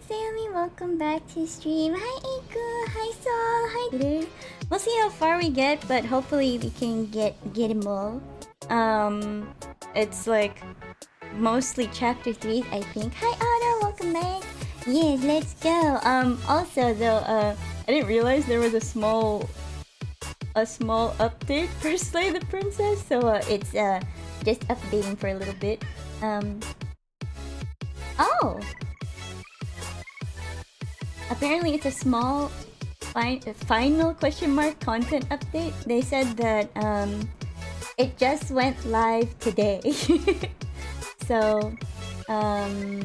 it's Sammy. Welcome back to stream. Hi, Iku. Hi, Sol. Hi, Peter. We'll see how far we get, but hopefully we can get them all. It's like mostly chapter 3, I think. Hi, Otto. Welcome back. Yes, let's go. Also though, I didn't realize there was a small update for Slay the Princess, so it's just updating for a little bit. Oh! Apparently it's a small final question mark content update. They said that it just went live today. So okay.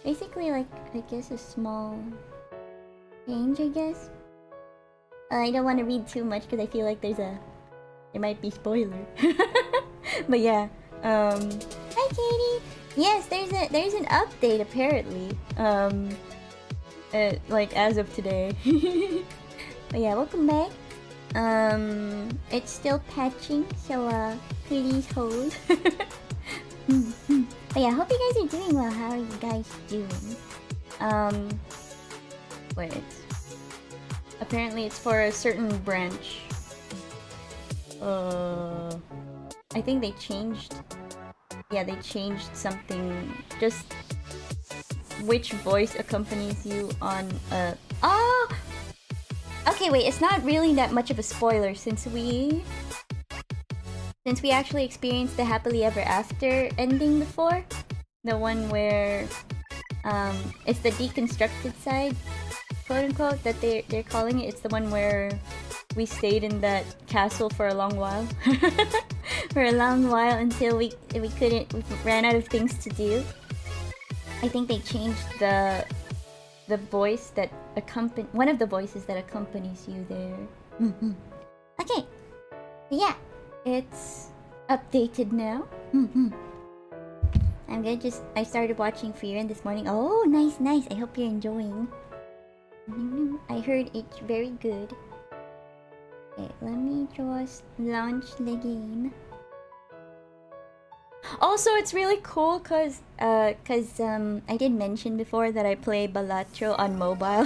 Basically, like, I guess a small change, I guess. I don't want to read too much because I feel like there might be spoiler. But yeah, hi Katie. Yes, there's an update apparently. Like as of today. But yeah, welcome back. It's still patching, so please hold. But yeah, hope you guys are doing well. How are you guys doing? Wait. Apparently it's for a certain branch. I think they changed. Yeah, they changed something. Just which voice accompanies you on a... Oh! Okay, wait, it's not really that much of a spoiler since we actually experienced the happily ever after ending before. The one where it's the deconstructed side, quote unquote, that they're calling it. It's the one where we stayed in that castle for a long while. For a long while until we ran out of things to do. I think they changed the voice that one of the voices that accompanies you there. Okay. Yeah. It's updated now. I started watching Fear this morning. Oh, nice. I hope you're enjoying. I heard it's very good. Okay, let me just launch the game. Also, it's really cool cause I did mention before that I play Balatro on mobile.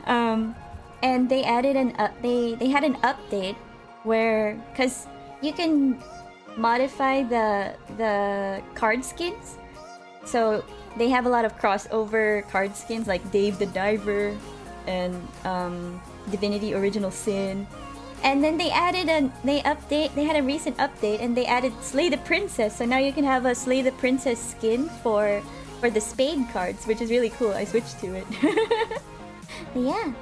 And they added they had an update where, cause you can modify the card skins. So they have a lot of crossover card skins like Dave the Diver and Divinity Original Sin. And then they had a recent update and they added Slay the Princess. So now you can have a Slay the Princess skin for the Spade cards, which is really cool. I switched to it. Yeah.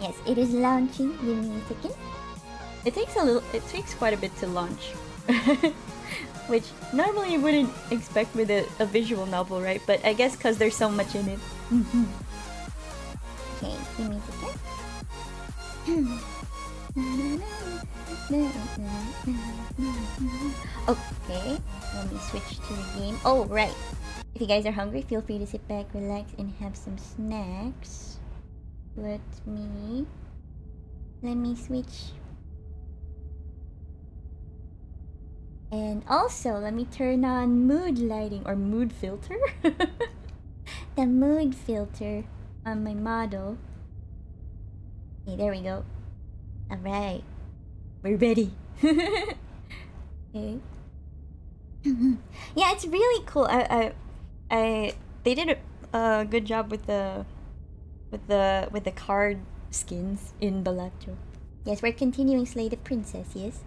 Yes, it is launching. Give me a second. It takes quite a bit to launch. Which normally you wouldn't expect with a visual novel, right? But I guess because there's so much in it. Okay, give me a second. Okay, let me switch to the game. Oh, right. If you guys are hungry, feel free to sit back, relax, and have some snacks. Let me switch. And also, let me turn on mood lighting or mood filter. The mood filter on my model. Okay, there we go. Alright. We're ready. Okay. Yeah, it's really cool. They did a good job with the card skins in Balatro. Yes, we're continuing Slay the Princess, yes.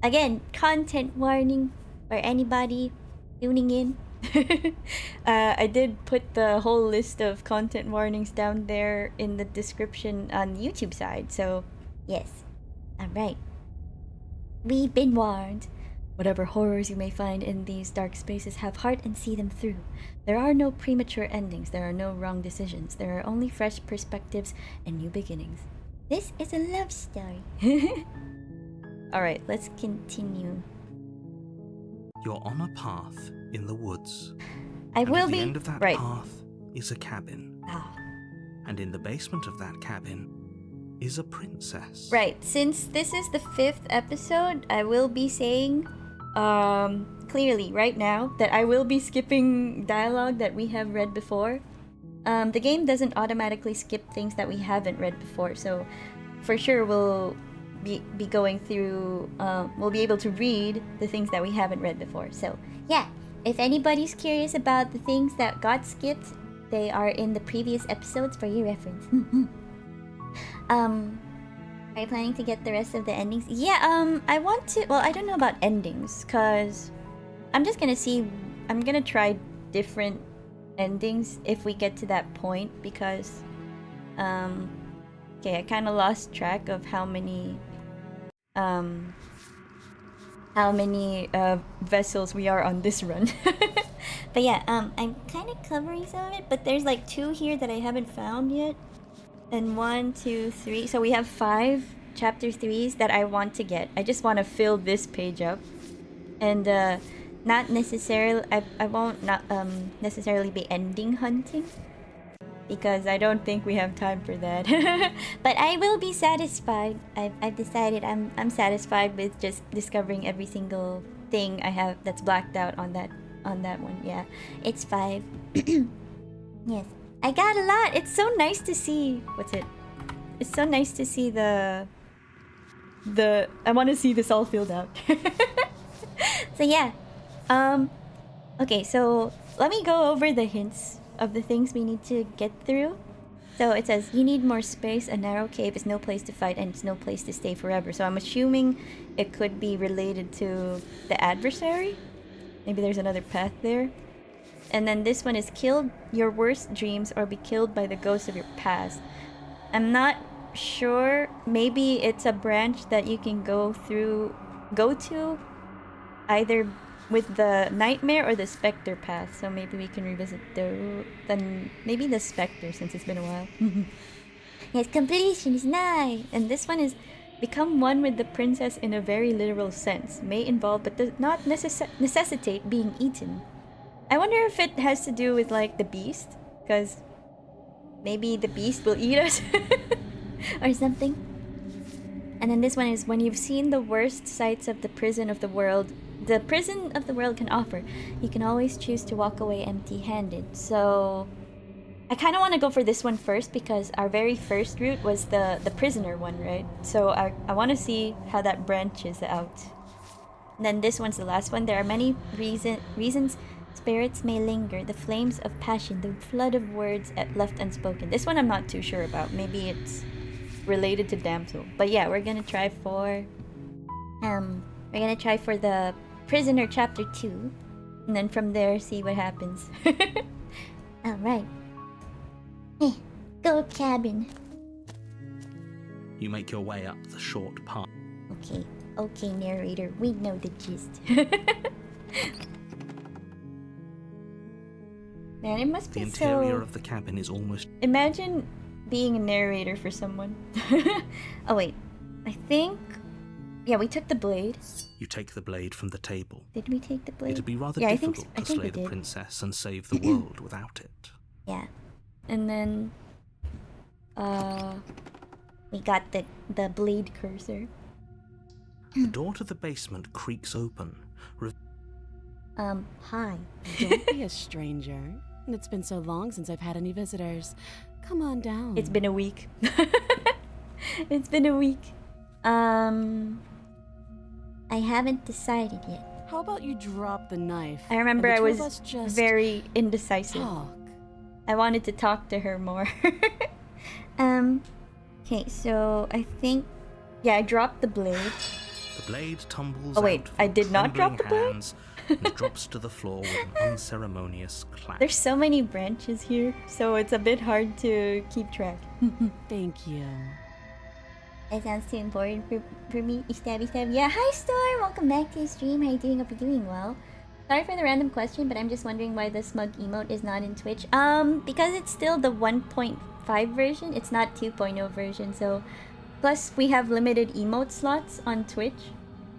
Again, content warning for anybody tuning in. I did put the whole list of content warnings down there in the description on the YouTube side, so yes. Alright. We've been warned. Whatever horrors you may find in these dark spaces, have heart and see them through. There are no premature endings, there are no wrong decisions. There are only fresh perspectives and new beginnings. This is a love story. Alright, let's continue. You're on a path in the woods. At the end of that path is a cabin. Ah. And in the basement of that cabin is a princess. Right, since this is the 5th episode, I will be saying clearly right now that I will be skipping dialogue that we have read before. The game doesn't automatically skip things that we haven't read before, so for sure we'll be going through, we'll be able to read the things that we haven't read before. So yeah, if anybody's curious about the things that got skipped, they are in the previous episodes for your reference. Are you planning to get the rest of the endings? Yeah, I want to. Well, I don't know about endings, cause I'm just gonna see. I'm gonna try different endings if we get to that point, because okay, I kind of lost track of how many vessels we are on this run. But yeah, I'm kind of covering some of it, but there's like 2 here that I haven't found yet. And 1, 2, 3. So we have 5 chapter 3s that I want to get. I just want to fill this page up. And not necessarily, I won't not necessarily be ending hunting, because I don't think we have time for that. But I will be satisfied. I've decided I'm satisfied with just discovering every single thing I have that's blacked out on that one. Yeah, it's 5. Yes, I got a lot. It's so nice to see. What's it? It's so nice to see the. I want to see this all filled out. So yeah, okay. So let me go over the hints of the things we need to get through. So it says you need more space. A narrow cave is no place to fight, and it's no place to stay forever. So I'm assuming it could be related to the adversary. Maybe there's another path there. And then this one is kill your worst dreams or be killed by the ghosts of your past. I'm not sure. Maybe it's a branch that you can go to either with the nightmare or the specter path. So maybe we can revisit maybe the specter, since it's been a while. Yes, completion is nice. And this one is become one with the princess in a very literal sense. May involve but does not necessitate being eaten. I wonder if it has to do with like the beast, because maybe the beast will eat us or something. And then this one is when you've seen the worst sights of the prison of the world can offer, you can always choose to walk away empty-handed. So I kind of want to go for this one first, because our very first route was the prisoner one, right? So I want to see how that branches out. And then this one's the last one. There are many reasons spirits may linger, the flames of passion, the flood of words left unspoken. This one I'm not too sure about. Maybe it's related to damsel. But yeah, we're gonna try for the prisoner chapter 2, and then from there see what happens. All right. Hey, go cabin. You make your way up the short path. Okay, narrator, we know the gist. Man, it must be the interior so... of the cabin is almost... Imagine being a narrator for someone. Oh wait, I think... Yeah, we took the blade. You take the blade from the table. Did we take the blade? It'd be rather yeah, difficult to slay the princess and save the world without it. Yeah. And then... we got the blade cursor. The door to the basement creaks open. Hi. Don't be a stranger. It's been so long since I've had any visitors. Come on down. It's been a week. It's been a week. I haven't decided yet. How about you drop the knife? I remember I was just very indecisive. talk. I wanted to talk to her more. Okay, so I think... Yeah, I dropped the blade. The blade tumbles Oh wait, out I did not drop the blade? hands and drops to the floor with an unceremonious clap. There's so many branches here, so it's a bit hard to keep track. Thank you. That sounds too important for me. Stabby stab. Yeah, hi Storm! Welcome back to the stream. How you doing? Hope you're doing well. Sorry for the random question, but I'm just wondering why the smug emote is not in Twitch. Because it's still the 1.5 version. It's not 2.0 version, so... Plus, we have limited emote slots on Twitch.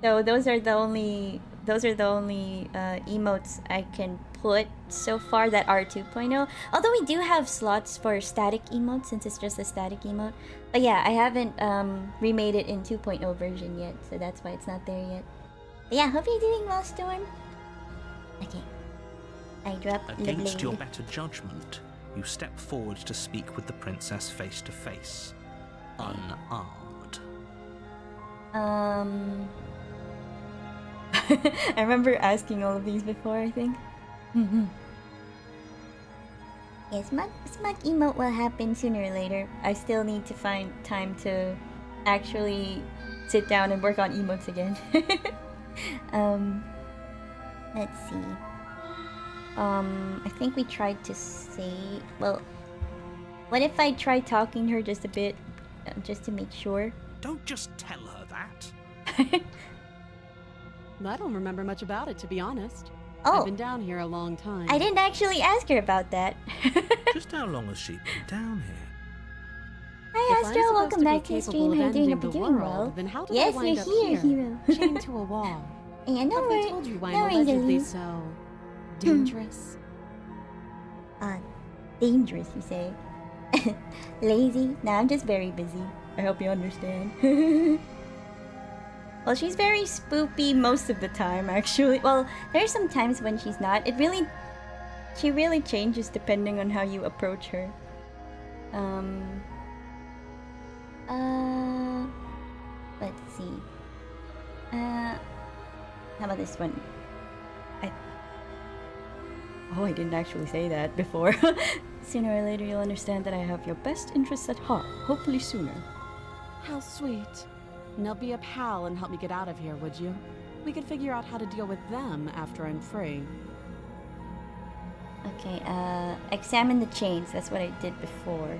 So those are the only emotes I can put so far that are 2.0. Although we do have slots for static emotes, since it's just a static emote. But yeah, I haven't remade it in 2.0 version yet, so that's why it's not there yet. But yeah, hope you're doing well, Storm. I drop the Against your blade. better judgment, you step forward to speak with the princess face to face, unarmed. I remember asking all of these before, I think. Yeah, smug emote will happen sooner or later. I still need to find time to actually sit down and work on emotes again. Let's see. I think we tried to say... Well, what if I try talking to her just a bit, just to make sure? Don't just tell her that. I don't remember much about it, to be honest. Oh. I've been down here a long time. I didn't actually ask her about that. Just how long has she been down here? Hi If I'm Astro, supposed welcome to be back to the capable stream. of How you doing? ending Hope the you're doing world, well. then how did Yes, I wind you're up here, here, hero. chained to a wall? Yeah, no Have worries. they told you why No I'm worries, allegedly Elise. so dangerous? Dangerous, you say? Lazy? Nah, I'm just very busy. I hope you understand. Well, she's very spoopy most of the time, actually. Well, there's some times when she's not. She really changes depending on how you approach her. Let's see. How about this one? Oh, I didn't actually say that before. Sooner or later, you'll understand that I have your best interests at heart. Hopefully sooner. How sweet. Now be a pal and help me get out of here, would you? We could figure out how to deal with them after I'm free. Okay, examine the chains. That's what I did before.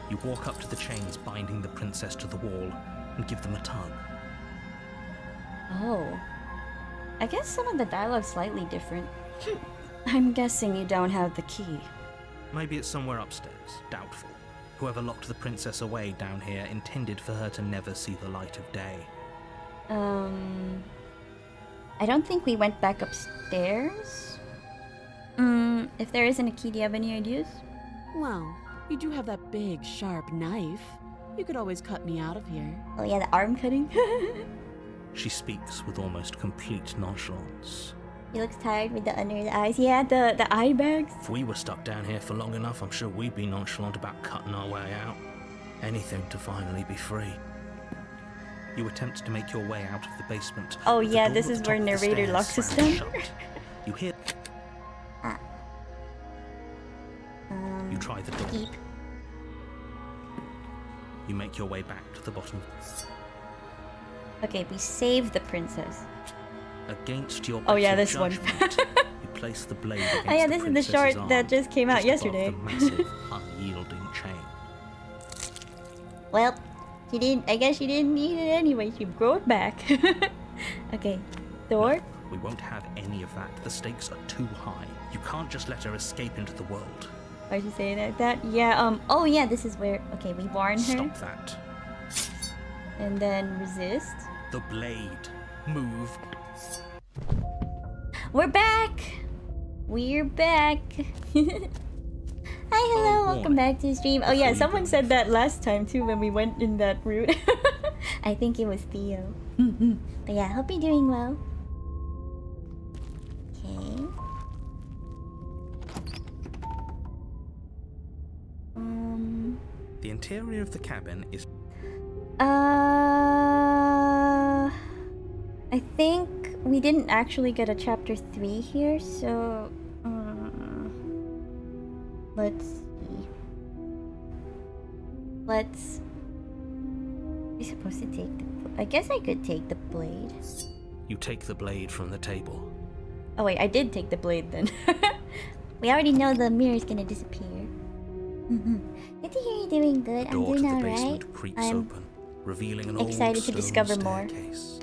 You walk up to the chains binding the princess to the wall and give them a tug. Oh. I guess some of the dialogue's slightly different. I'm guessing you don't have the key. Maybe it's somewhere upstairs. Doubtful. Whoever locked the princess away down here intended for her to never see the light of day. I don't think we went back upstairs. If there isn't a key, do you have any ideas? Well, you do have that big, sharp knife. You could always cut me out of here. Oh yeah, the arm cutting. She speaks with almost complete nonchalance. He looks tired with the under the eyes. Yeah, the eye bags. If we were stuck down here for long enough, I'm sure we'd be nonchalant about cutting our way out. Anything to finally be free. You attempt to make your way out of the basement. Oh but the yeah, door this at is the where top of the narrator stairs locks his slams stone. shut. You hear... You try the door. Keep. You make your way back to the bottom. Okay, we saved the princess. Against your Oh yeah, better this one. judgment, you place the blade against Oh yeah, the this is the princess's short that arm, just came out just above yesterday. the massive, unyielding chain. Well, she didn't. I guess she didn't need it anyway. She brought it back. Okay, door. No, we won't have any of that. The stakes are too high. You can't just let her escape into the world. Why'd you say it like that? Yeah. Oh yeah, this is where. Okay, we warn her, Stop that. and then resist. The blade. Move. We're back. We're back. Hi, hello, welcome back to the stream. Oh yeah, someone said that last time too when we went in that route. I think it was Theo. But yeah, hope you're doing well. Okay. The interior of the cabin is... I think we didn't actually get a chapter 3 here, so let's see. We're supposed to take the... I guess I could take the blade. You take the blade from the table. Oh wait, I did take the blade then. We already know the mirror's gonna disappear. Good to hear you're doing good. I'm Door to doing the alright. basement creaks open, revealing an excited old to stone discover more. staircase.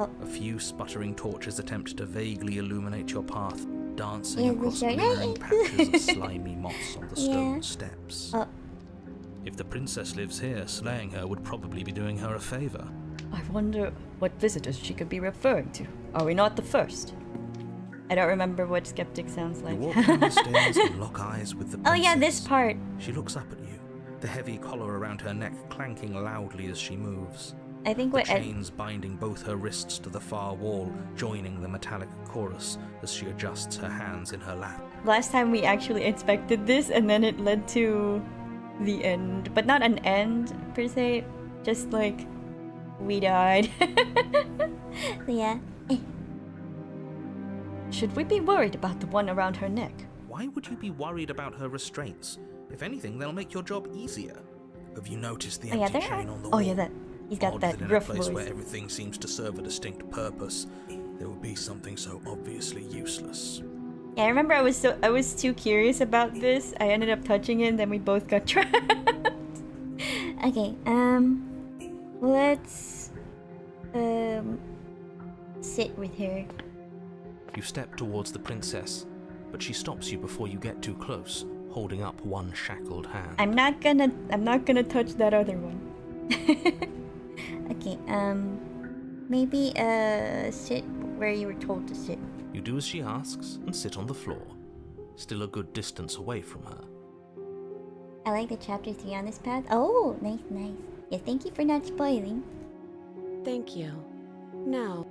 Oh. A few sputtering torches attempt to vaguely illuminate your path, dancing Yeah, across the glimmering short- patches of slimy moss on the stone Yeah. steps. Oh. If the princess lives here, slaying her would probably be doing her a favor. I wonder what visitors she could be referring to. Are we not the first? I don't remember what skeptic sounds like. You walk down the stairs and lock eyes with the Oh princess. yeah, this part. She looks up at you, the heavy collar around her neck clanking loudly as she moves. I think the what chains binding both her wrists to the far wall, joining the metallic chorus as she adjusts her hands in her lap. last time we actually expected this, and then it led to the end, but not an end per se, just like we died. So yeah. Should we be worried about the one around her neck? Why would you be worried about her restraints? If anything, they'll make your job easier. Have you noticed the Oh yeah, empty there chain are. on the Oh wall? yeah, that he's got Odd that in rough a place voice. where everything seems to serve a distinct purpose, there would be something so obviously useless. Yeah, I remember I was too curious about this. I ended up touching it, and then we both got trapped. Okay, let's sit with her. You step towards the princess, but she stops you before you get too close, holding up one shackled hand. I'm not gonna touch that other one. Okay, maybe sit where you were told to sit. You do as she asks and sit on the floor, still a good distance away from her. I like the chapter 3 on this path. Oh, nice. Yeah, thank you for not spoiling. Thank you. Now,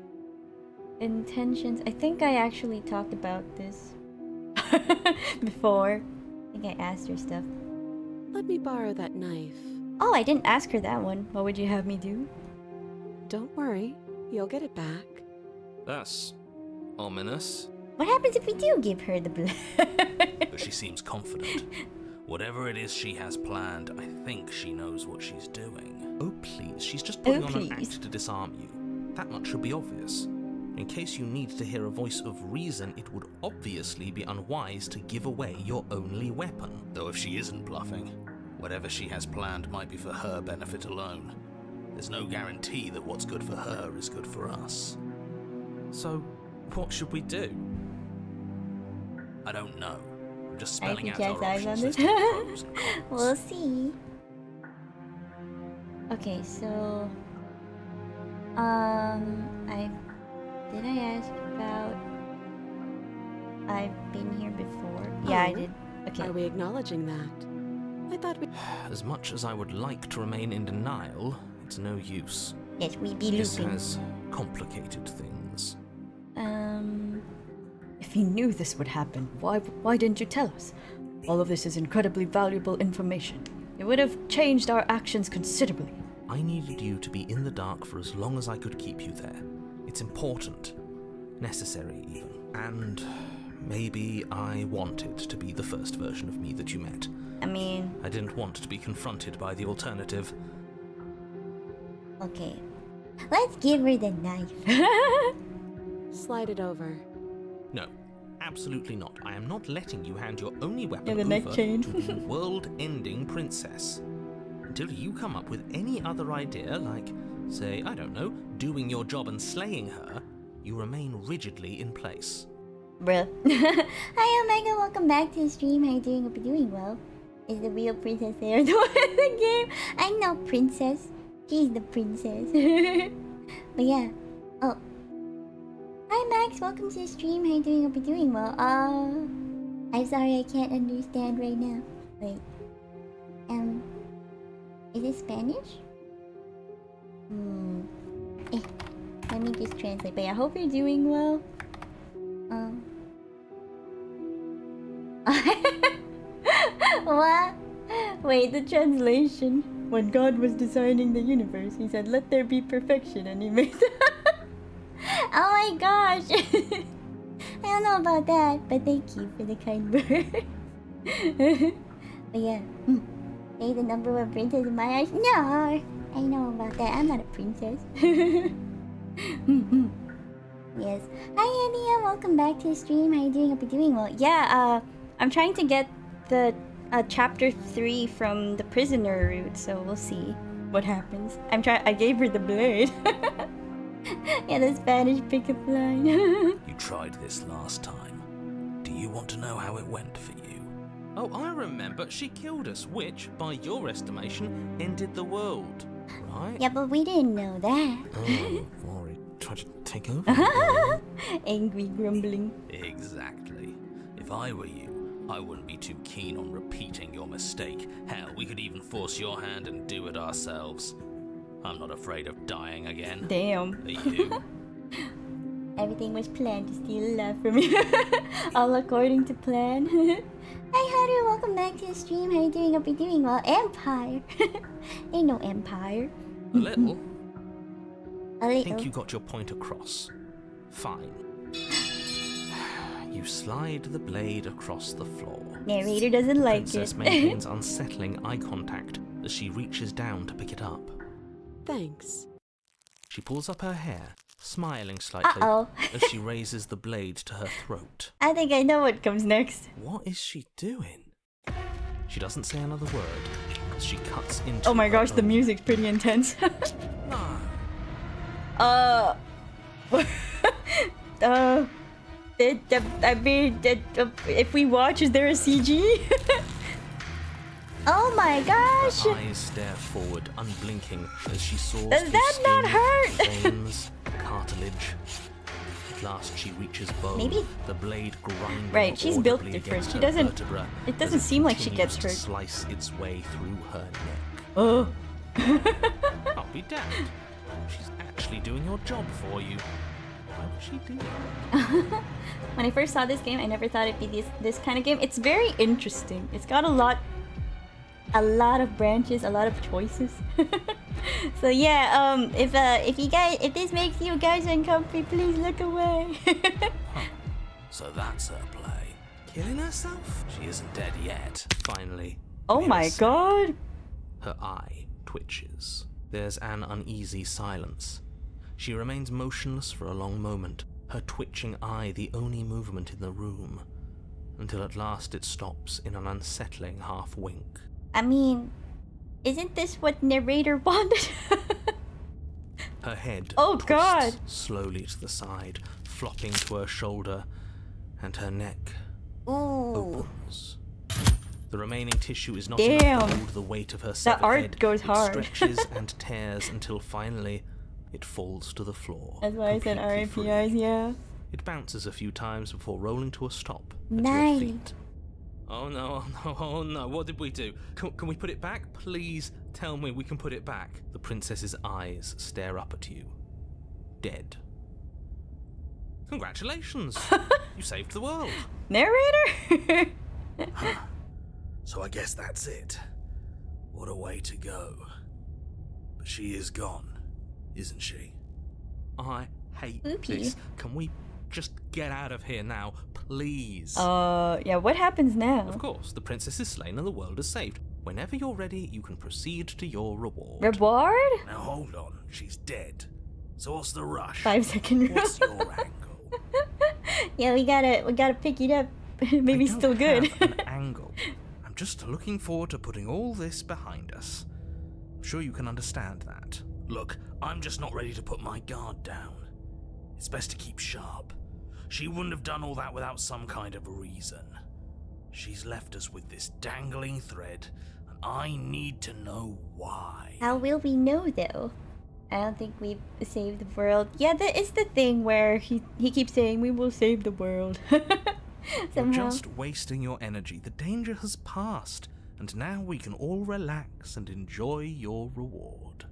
Intentions. I think I actually talked about this before. I think I asked her stuff. let me borrow that knife. Oh, I didn't ask her that one. What would you have me do? Don't worry, you'll get it back. That's ominous. What happens if we do give her the blood? But she seems confident. Whatever it is she has planned, I think she knows what she's doing. Oh please, she's just putting on an act to disarm you. That much should be obvious. In case you need to hear a voice of reason, it would obviously be unwise to give away your only weapon. Though if she isn't bluffing, whatever she has planned might be for her benefit alone. There's no guarantee that what's good for her is good for us. So, what should we do? I don't know. I'm just spelling out our options as to the pros and cons. We'll see. Okay, so did I ask about I've been here before? Yeah, I Oh. did. Okay. Are we acknowledging that? I thought we... As much as I would like to remain in denial, it's no use. Yes, we be This looping. has complicated things. If he knew this would happen, why didn't you tell us? All of this is incredibly valuable information. It would have changed our actions considerably. I needed you to be in the dark for as long as I could keep you there. It's important. Necessary, even. And maybe I wanted to be the first version of me that you met. I mean, I didn't want to be confronted by the alternative. okay. Let's give her the knife. Slide it over. No, absolutely not. I am not letting you hand your only weapon Yeah, the neck over chain. to the world-ending princess. Until you come up with any other idea, like, say, I don't know, doing your job and slaying her, you remain rigidly in place. Bruh. Hi Omega, welcome back to the stream. How you doing? Hope you're doing well. Is the real princess there to win the game? I'm no princess. She's the princess. But yeah. Oh. Hi Max, welcome to the stream. How you doing? Hope you're doing well. I'm sorry I can't understand right now. Wait. Is it Spanish? Let me just translate. But I hope you're doing well. What? Wait, the translation. When God was designing the universe, he said, "Let there be perfection," and he made. Oh my gosh! I don't know about that, but thank you for the kind word. But yeah, hey, the number one princess in my eyes. No, I know about that. I'm not a princess. Yes. Hi, Andia. Welcome back to the stream. How you doing? Hope you're doing well. Yeah. I'm trying to get the chapter 3 from the prisoner route, so we'll see what happens. I gave her the blade. Yeah, the Spanish pickup line. You tried this last time. Do you want to know how it went for you? Oh, I remember. She killed us, which, by your estimation, ended the world. Right? Yeah, but we didn't know that. Oh, Rory tried to take over? Angry grumbling. Exactly. If I were you, I wouldn't be too keen on repeating your mistake. Hell, we could even force your hand and do it ourselves. I'm not afraid of dying again. Damn. Are you? Everything was planned to steal a laugh from you. All according to plan. Hi Haru, welcome back to the stream. How you doing? Hope you're doing well. Empire. Ain't no empire. A little. A I little. think you got your point across. Fine. You slide the blade across the floor. Narrator doesn't The like princess it. maintains unsettling eye contact as she reaches down to pick it up. Thanks. She pulls up her hair, smiling slightly Uh-oh. as she raises the blade to her throat. I think I know what comes next. What is she doing? She doesn't say another word as she cuts into Oh my her gosh, the own. music's pretty intense. No. I mean, if we watch, is there a CG? Oh my gosh! Her eyes stare forward, unblinking, as she soars Does through that not skin, hurt? veins, cartilage. At last, she reaches bone. Maybe- The blade grinding Right, she's built audibly different. against She her doesn't- vertebra it as doesn't seem like she continues gets to hurt. Slice its way through her neck. Oh. I'll be damned. She's actually doing your job for you. Why would she do that? When I first saw this game, I never thought it'd be this kind of game. It's very interesting. It's got a lot of branches, a lot of choices. So yeah, if this makes you guys uncomfy, please look away. So that's her play. Killing herself? She isn't dead yet. Finally. Oh in a my second, god. Her eye twitches. There's an uneasy silence. She remains motionless for a long moment, her twitching eye the only movement in the room, until at last it stops in an unsettling half wink. I mean, isn't this what narrator wanted? Her head Oh, twists God. slowly to the side, flopping to her shoulder, and her neck Ooh. opens. The remaining tissue is not Damn. enough to hold the weight of her severed art head. goes It hard. stretches and tears until finally it falls to the floor. That's why I said completely free. RIP eyes, yeah. It bounces a few times before rolling to a stop at Nice. your feet. Oh no, oh no, oh no, what did we do? Can we put it back? Please tell me we can put it back. The princess's eyes stare up at you. Dead. Congratulations! You saved the world. Narrator? So I guess that's it. What a way to go. But she is gone, isn't she? I hate Oopie. this. Can we just get out of here now, please? Yeah, what happens now? Of course, the princess is slain and the world is saved. Whenever you're ready, you can proceed to your reward. Reward? Now hold on, she's dead. So what's the rush? 5-second rule. What's your angle? Yeah, we gotta pick it up. Maybe I don't still good. have an angle. I'm just looking forward to putting all this behind us. I'm sure you can understand that. Look, I'm just not ready to put my guard down. It's best to keep sharp. She wouldn't have done all that without some kind of a reason. She's left us with this dangling thread, and I need to know why. How will we know though? I don't think we've saved the world. Yeah, that is the thing where he keeps saying we will save the world. You're Somehow. just wasting your energy. The danger has passed, and now we can all relax and enjoy your reward.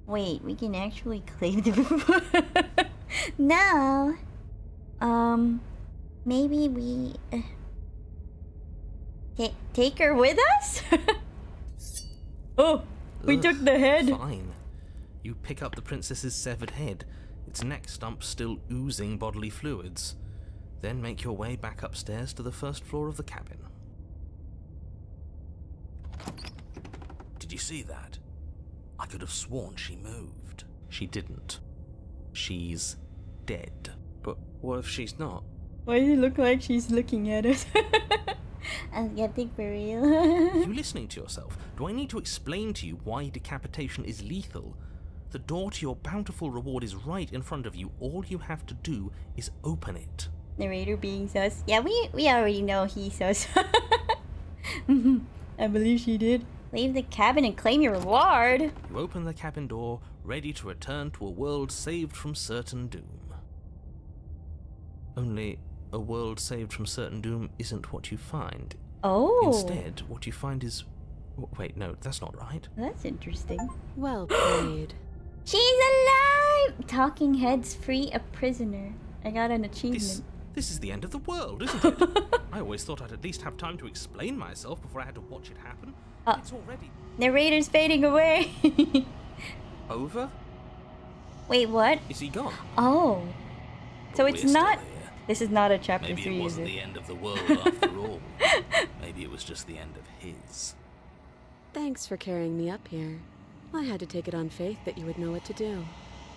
Wait, we can actually claim the No. Maybe we take her with us? Oh, we Ugh, took the head. Fine. You pick up the princess's severed head, its neck stump still oozing bodily fluids. Then make your way back upstairs to the first floor of the cabin. Did you see that? I could have sworn she moved. She didn't. She's dead. But what if she's not? Why does it look like she's looking at us? I'm getting for real. Are you listening to yourself? Do I need to explain to you why decapitation is lethal? The door to your bountiful reward is right in front of you. All you have to do is open it. Narrator being sus. Yeah, we already know he's sus. I believe she did. Leave the cabin and claim your reward. You open the cabin door, ready to return to a world saved from certain doom. Only, a world saved from certain doom isn't what you find. Oh. Instead, what you find is Wait, no, that's not right. That's interesting. Well played. She's alive! Talking heads free a prisoner. I got an achievement. This is the end of the world, isn't it? I always thought I'd at least have time to explain myself before I had to watch it happen. It's already... Narrator's fading away. over? Wait, what? Is he gone? Oh. So But it's we're still not... here. This is not a chapter Maybe 3, it is wasn't it? the end of the world after all. Maybe it was just the end of his. Thanks for carrying me up here. I had to take it on faith that you would know what to do.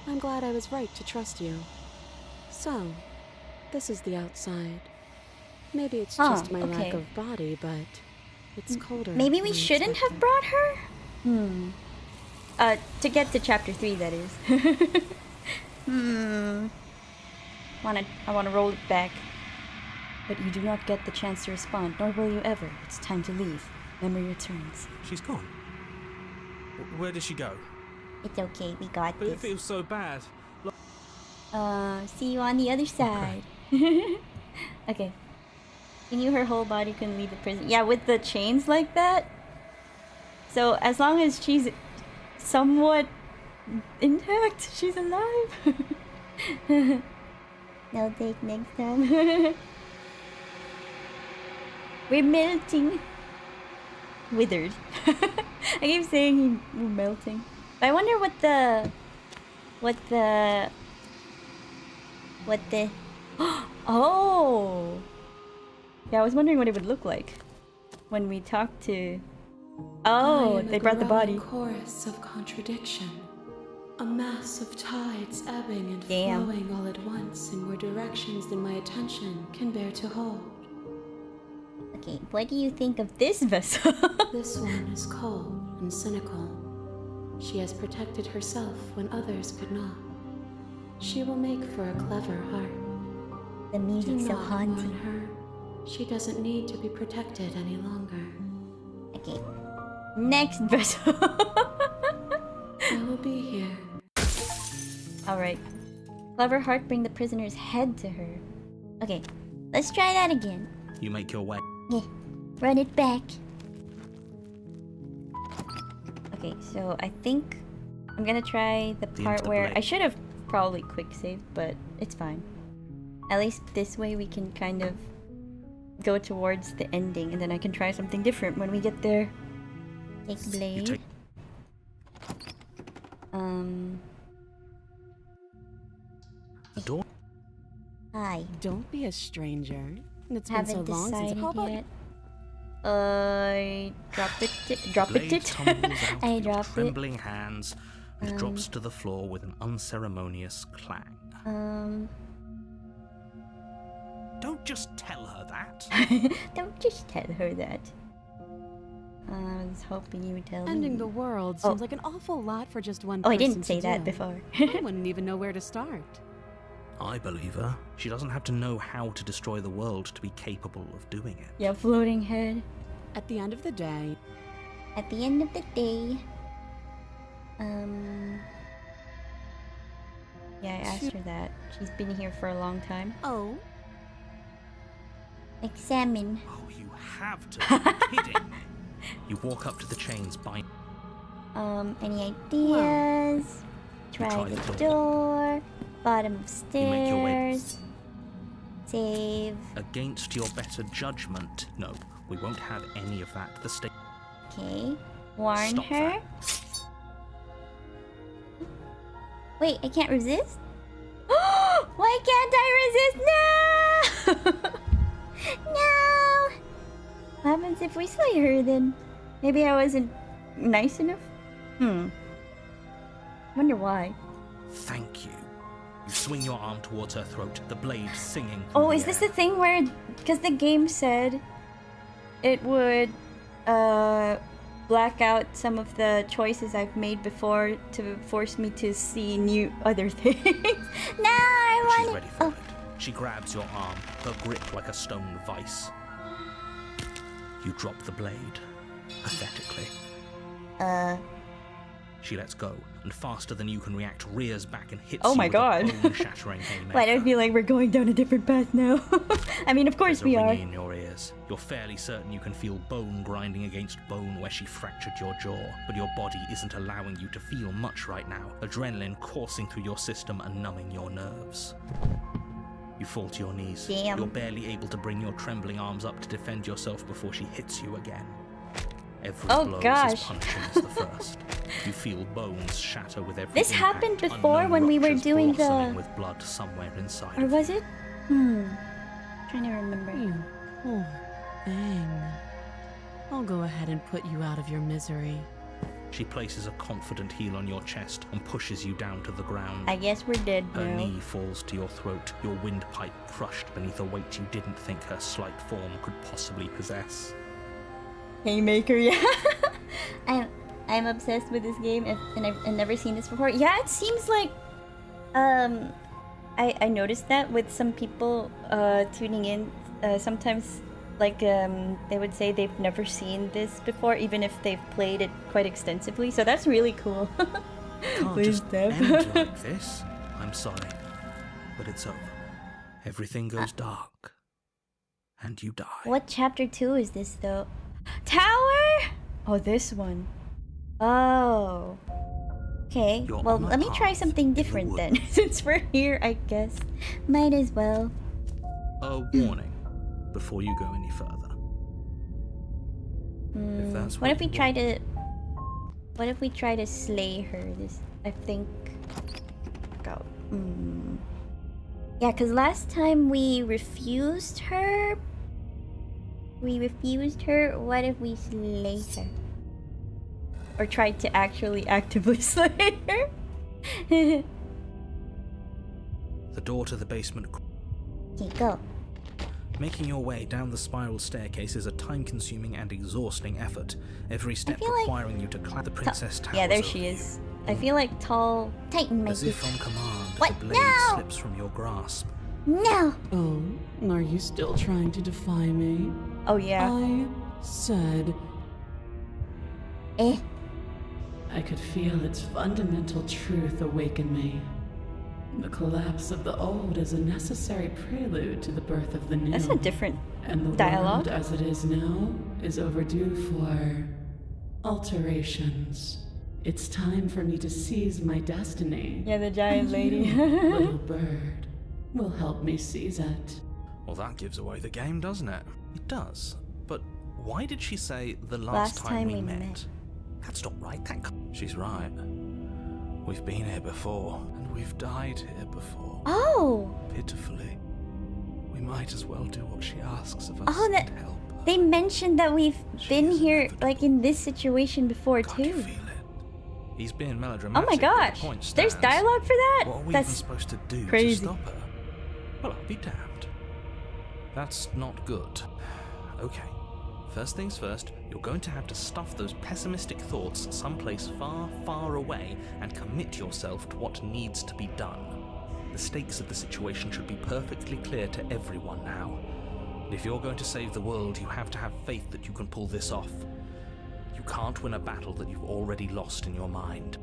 I'm glad I was right to trust you. So, this is the outside. Maybe it's just my lack okay. of body, but it's colder. Maybe we than shouldn't have expected. brought her? To get to chapter 3, that is. I wanna roll it back. But you do not get the chance to respond, nor will you ever. It's time to leave. Memory returns. She's gone. Where did she go? It's okay, we got But it this. feels so bad. See you on the other side. Okay. She knew her whole body couldn't leave the prison. Yeah, with the chains like that. So as long as she's somewhat intact, she's alive. No take next time. We're melting. Withered. I keep saying we're melting. But I wonder what the oh! Yeah, I was wondering what it would look like when we talk to... Oh, they brought the body. Chorus of contradiction. A mass of tides ebbing and Damn. flowing all at once in more directions than my attention can bear to hold. Okay, what do you think of this vessel? This one is cold and cynical. She has protected herself when others could not. She will make for a clever heart. The Do music's so not haunting. warn her. She doesn't need to be protected any longer. Okay, next vessel. I will be here. Alright. Clever heart, bring the prisoner's head to her. Okay, let's try that again. You make your way. Yeah, run it back. Okay, so I think I'm gonna try the The part into the where blade. I should have probably quick saved, but it's fine. At least this way we can kind of go towards the ending, and then I can try something different when we get there. Take You blade. take the door. Hi. Don't be a stranger. It's been Haven't so long since... decided How about yet. Drop Blade it. tumbles out I of your dropped it. trembling hands and drops to the floor with an unceremonious clang. Don't just tell her that. Don't just tell her that. I was hoping you would tell Ending me. the world seems like an awful lot for just one Oh, person I didn't to say that do. before. I wouldn't even know where to start. I believe her. She doesn't have to know how to destroy the world to be capable of doing it. Yeah, floating head. At the end of the day, At the end of the day, yeah, I asked her that. She's been here for a long time. oh, Examine. Oh, you have to be kidding me. You walk up to the chains, bind. Any ideas? Try try the the door. Bottom of You make your way. stairs. Save. Against your better judgment. No, we won't have any of that. The state. Okay. Warn Stop her. that. Wait, I can't resist? Why can't I resist? No! No! What happens if we slay her then? Maybe I wasn't nice enough? Wonder why. Thank you. You swing your arm towards her throat, the blade singing. through Oh, the is this air. the thing where... Because the game said it would black out some of the choices I've made before to force me to see new other things. No, I She's want ready it. for it. She grabs your arm, her grip like a stone vice. You drop the blade, pathetically. She lets go, and faster than you can react, rears back and hits Oh you my with God. a bone-shattering haymaker. Why do I feel like we're going down a different path now? I mean, of course There's we a are. ringing in your ears. You're fairly certain you can feel bone grinding against bone where she fractured your jaw, but your body isn't allowing you to feel much right now. Adrenaline coursing through your system and numbing your nerves. You fall to your knees. Damn. You're barely able to bring your trembling arms up to defend yourself before she hits you again. Every Oh, blow is gosh. as punishing as the first. You feel bones shatter with every This impact. happened before Unknown when we were ruptures doing blossoming the- with blood somewhere inside Or of was you. it? Trying to remember. You poor thing. I'll go ahead and put you out of your misery. She places a confident heel on your chest and pushes you down to the ground. I guess we're dead Her now. knee falls to your throat, your windpipe crushed beneath a weight you didn't think her slight form could possibly possess. Haymaker, yeah. I'm obsessed with this game, and I've never seen this before. Yeah, it seems like I noticed that with some people tuning in. Sometimes, like they would say they've never seen this before, even if they've played it quite extensively. So that's really cool. Can't Please, just Dev. end like this. I'm sorry, but it's over. Everything goes dark, and you die. What chapter 2 is this though? Tower? Oh, this one. Oh. Okay. You're Well, on a let me try path something in the different then. woods. Since we're here, I guess. Might as well. A warning before you go any further. If that's What if we you try want. to... What if we try to slay her? This, I think... Go. Yeah, because last time we refused her... What if we slay her? Or tried to actually actively slay her? The door to the basement. Okay, go. Making your way down the spiral staircase is a time-consuming and exhausting effort. Every step feel like requiring you to climb the princess tower. Yeah, there she is. I feel like tall... Titan As might if on command, What? the blade No! slips from your grasp. No! Oh, are you still trying to defy me? Oh yeah. I said Eh. I could feel its fundamental truth awaken me. The collapse of the old is a necessary prelude to the birth of the new. That's a different And the dialogue. world as it is now is overdue for alterations. It's time for me to seize my destiny. Yeah, the giant lady. Little bird will help me seize it. Well, that gives away the game, doesn't it? It does. But why did she say the Last last time we met? That's not right. She's right. We've been here before, and we've died here before. Oh! Pitifully. We might as well do what she asks of us Oh, that- and help her. They mentioned that we've She been is here, inevitable. like, in this situation before, Can't you too. feel it? He's being Oh melodramatic. my but the gosh! point There's stands. dialogue for that? What are we even That's... supposed to do crazy. to stop her? Well, I'll be damned. That's not good. Okay. First things first, you're going to have to stuff those pessimistic thoughts someplace far, far away and commit yourself to what needs to be done. The stakes of the situation should be perfectly clear to everyone now. And if you're going to save the world, you have to have faith that you can pull this off. You can't win a battle that you've already lost in your mind.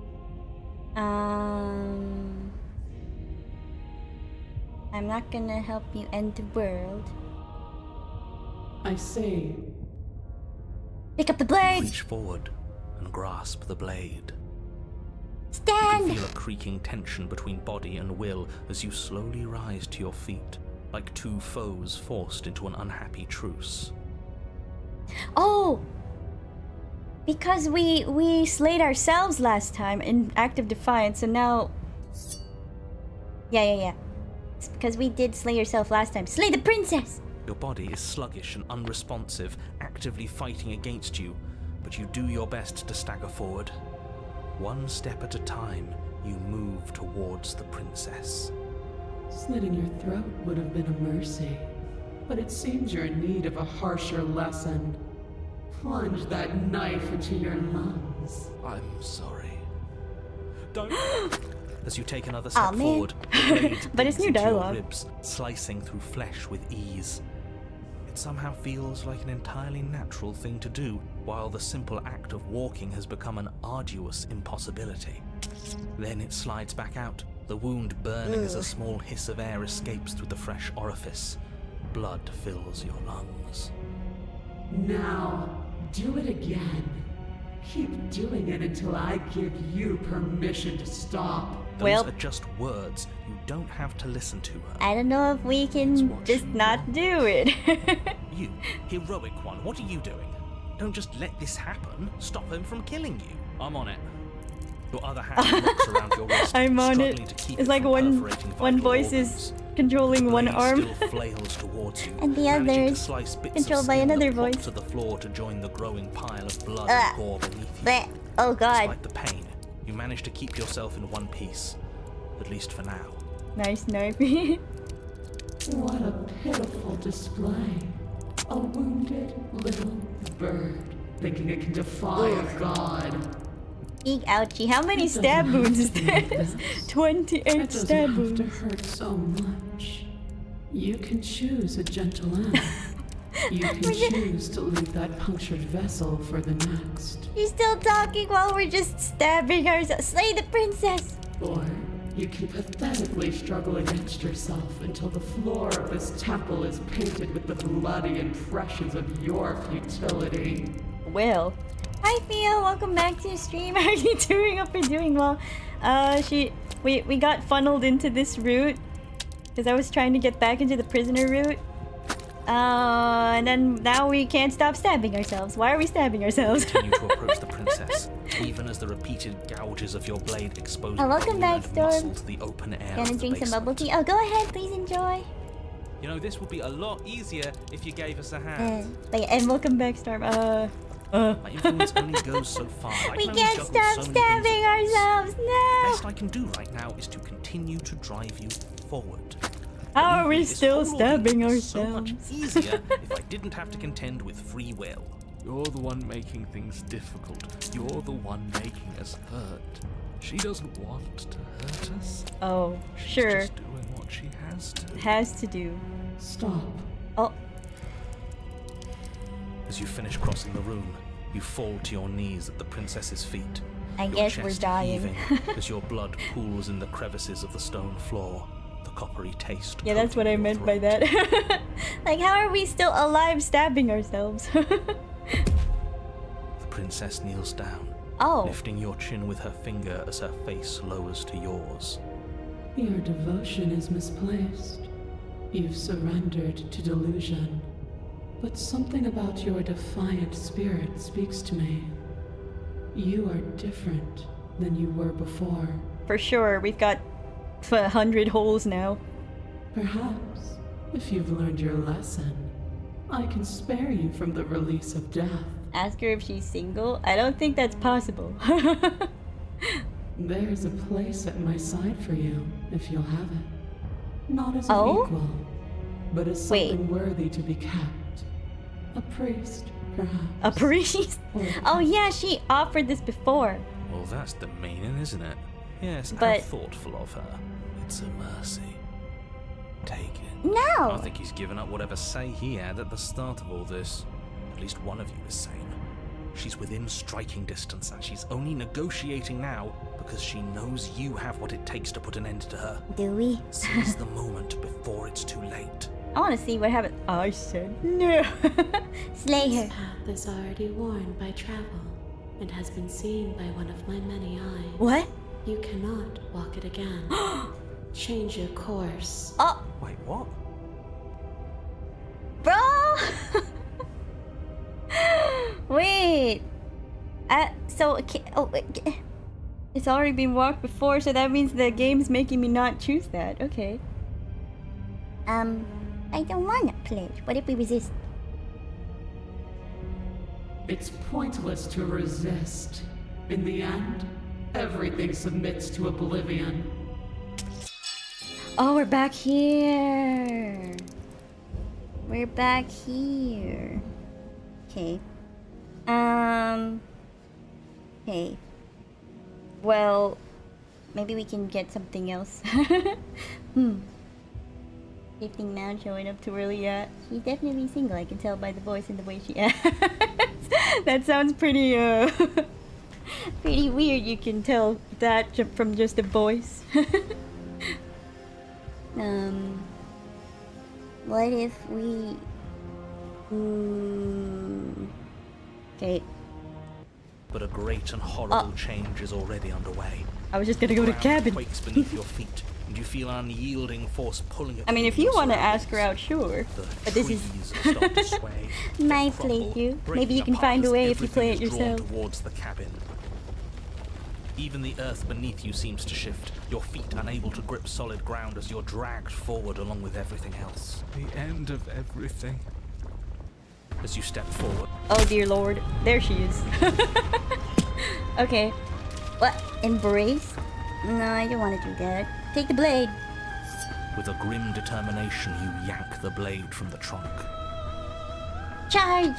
I'm not gonna help you end the world. I see. Pick up the blade! Reach forward and grasp the blade. You Stand! feel a creaking tension between body and will as you slowly rise to your feet, like two foes forced into an unhappy truce. Oh! Because we slayed ourselves last time in act of defiance, and now... Yeah. It's because we did slay yourself last time. Slay the princess! Your body is sluggish and unresponsive, actively fighting against you, but you do your best to stagger forward. One step at a time, you move towards the princess. Slitting your throat would have been a mercy, but it seems you're in need of a harsher lesson. Plunge that knife into your lungs. I'm sorry. Don't. As you take another step Aw, man. forward, the blade But it's digs new into your dialogue. ribs, slicing through flesh with ease. It somehow feels like an entirely natural thing to do, while the simple act of walking has become an arduous impossibility. Then it slides back out, the wound burning as a small hiss of air escapes through the fresh orifice. Blood fills your lungs. Now, do it again. Keep doing it until I give you permission to stop. Those are just words. You don't have to listen to her. I don't know if we can just not do it. You, heroic one, what are you doing? Don't just let this happen. Stop him from killing you. I'm on it. Your other hand locks around your wrist. I'm on it. struggling to keep It's it like from one perforating voice vital is organs. controlling The one blade arm. still flails towards you, And the managing other to is slice bits controlled of by skin another that plop voice. to the floor to join the growing pile of blood and gore beneath you. Bleh. Oh god. Despite the pain, you manage to keep yourself in one piece, at least for now. Nice knife. What a pitiful display. A wounded little bird thinking it can defy a god. Eek, ouchie. How many stab wounds is this? 28 It stab doesn't have wounds. to hurt so much. You can choose a gentle end. You can choose to leave that punctured vessel for the next. She's still talking while we're just stabbing ourselves. Slay the princess! Or you can pathetically struggle against yourself until the floor of this temple is painted with the bloody impressions of your futility. Well. Hi Theo, welcome back to the stream. How are you doing? Hope you're doing well. We got funneled into this route because I was trying to get back into the prisoner route. And then now we can't stop stabbing ourselves. Why are we stabbing ourselves? Continue to approach the princess, even as the repeated gouges of your blade expose welcome bone back, and Storm. muscle to the open air Gonna of the drink some bubble basement. tea. Oh, go ahead, please enjoy. You know, this would be a lot easier if you gave us a hand. And welcome back, Storm. My influence only goes so far. I We can only can't juggle stop so many things stabbing at once. ourselves. No. Best I can do right now is to continue to drive you forward. How are Believe we me, this still whole ordeal stabbing would be so much ourselves? easier if I didn't have to contend with free will. You're the one making things difficult. You're the one making us hurt. She doesn't want to hurt us. Oh, She's sure. just doing what she has to. Has to do. Stop. Oh, As you finish crossing the room, you fall to your knees at the princess's feet. I Your guess we're chest dying. heaving as your blood pools in the crevices of the stone floor. The coppery taste. yeah, that's what I coating your meant by throat. that. Like, how are we still alive stabbing ourselves? The princess kneels down, Oh, lifting your chin with her finger as her face lowers to yours. Your devotion is misplaced. You've surrendered to delusion. But something about your defiant spirit speaks to me. You are different than you were before. for sure. We've got 100 holes now. Perhaps, if you've learned your lesson, I can spare you from the release of death. Ask her if she's single. I don't think that's possible. There's a place at my side for you, if you'll have it. Not as an Oh? equal, but as Wait. something worthy to be kept. A priest, perhaps. A priest? Or Oh yeah, she offered this before. Well, that's demeaning, isn't it? Yes, But- how thoughtful of her. It's a mercy. Take it. No! I think he's given up whatever say he had at the start of all this. At least one of you is sane. She's within striking distance, and she's only negotiating now because she knows you have what it takes to put an end to her. Do we? Seize the moment before it's too late. I want to see what happened. I said no. Slay This her. path is already worn by travel and has been seen by one of my many eyes. What? You cannot walk it again. Change your course. Oh, Wait, what? bro! Wait. So, okay. Oh, wait. It's already been walked before, so that means the game's making me not choose that. Okay. I don't wanna play. What if we resist? It's pointless to resist. In the end, everything submits to oblivion. Oh, we're back here. We're back here. Okay. Okay. Well, maybe we can get something else. Shifting now, showing up too early. Yeah, she's definitely single. I can tell by the voice and the way she acts. That sounds pretty pretty weird. You can tell that from just the voice. What if we? Okay. But a great and horrible change is already underway. I was just gonna go to cabin. Quakes beneath your feet, and you feel an unyielding force pulling at I mean, if you want to ask her out, surroundings. sure. The But this is trees start to sway. my they crumble, playthrough. Maybe breaking you can apart find a as way if you play it everything is drawn yourself. towards the cabin. Even the earth beneath you seems to shift, your feet unable to grip solid ground as you're dragged forward along with everything else. The end of everything. As you step forward, Oh dear lord. There she is. Okay. What? Embrace? No, I don't want to do that. Take the blade. with a grim determination, you yank the blade from the trunk. Charge!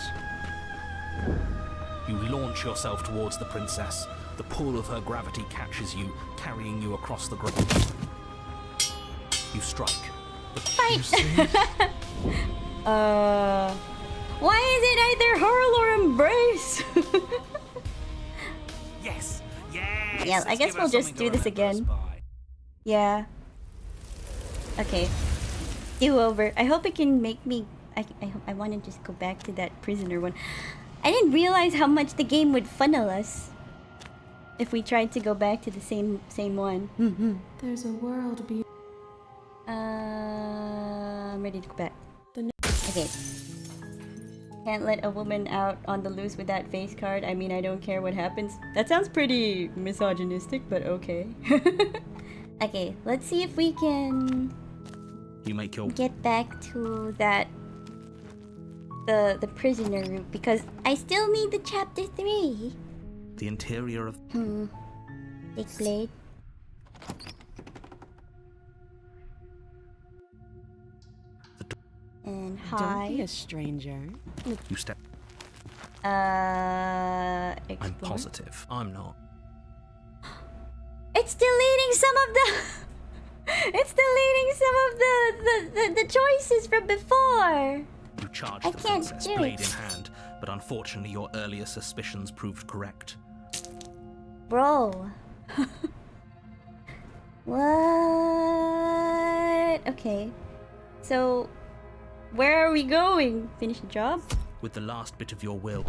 You launch yourself towards the princess. The pull of her gravity catches you, carrying you across the ground. You strike. Fight! Why is it either hurl or embrace? Yes! Yes! Yeah, I guess we'll just do this again. Yeah. Okay. Do over. I hope it can make me... I want to just go back to that prisoner one. I didn't realize how much the game would funnel us if we tried to go back to the same one. There's a world beyond. I'm ready to go back. Okay. Can't let a woman out on the loose with that face card. I mean, I don't care what happens. That sounds pretty misogynistic, but okay. Okay, let's see if we can You make your get back to that the prisoner route, because I still need the chapter 3. the interior of Big blade. And Don't be hi. a stranger. you step. I'm Explore. positive. I'm not. It's deleting some of the. It's deleting some of the choices from before. You charge I the can't princess, do blade it. in hand, but unfortunately your earlier suspicions proved correct. Bro. What? Okay. So, where are we going? Finish the job? With the last bit of your will,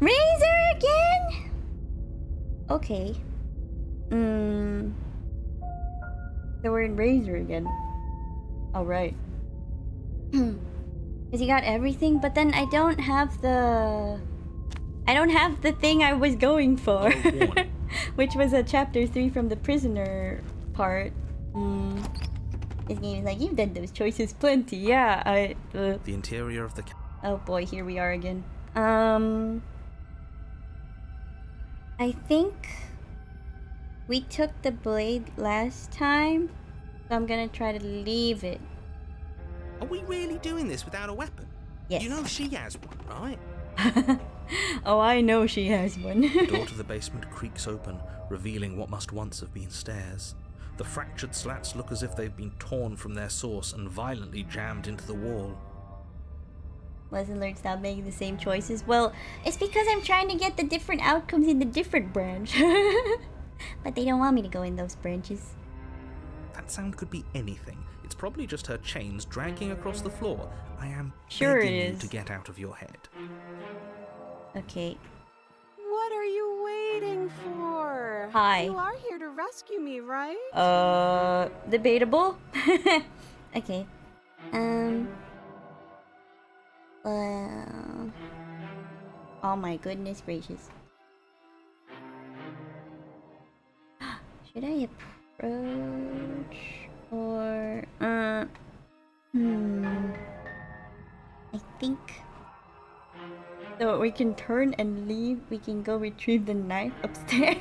Razor again? Okay. So we're in Razor again. Alright. Because you got everything, but then I don't have the thing I was going for. Oh, warning. Which was a chapter 3 from the prisoner part. This game is like, you've done those choices plenty. Yeah, the interior of the Oh boy, here we are again. I think we took the blade last time, so I'm gonna try to leave it. Are we really doing this without a weapon? Yes. You know she has one, right? Oh, I know she has one. The door to the basement creaks open, revealing what must once have been stairs. The fractured slats look as if they've been torn from their source and violently jammed into the wall. Lesson learned, stop making the same choices. Well, it's because I'm trying to get the different outcomes in the different branch. But they don't want me to go in those branches. That sound could be anything. It's probably just her chains dragging across the floor. I am Sure it begging you is. to get out of your head. Okay. What are you waiting for? Hi. You are here to rescue me, right? Debatable? Okay. Well... Oh my goodness gracious. Should I approach? Or... I think... So we can turn and leave. We can go retrieve the knife upstairs.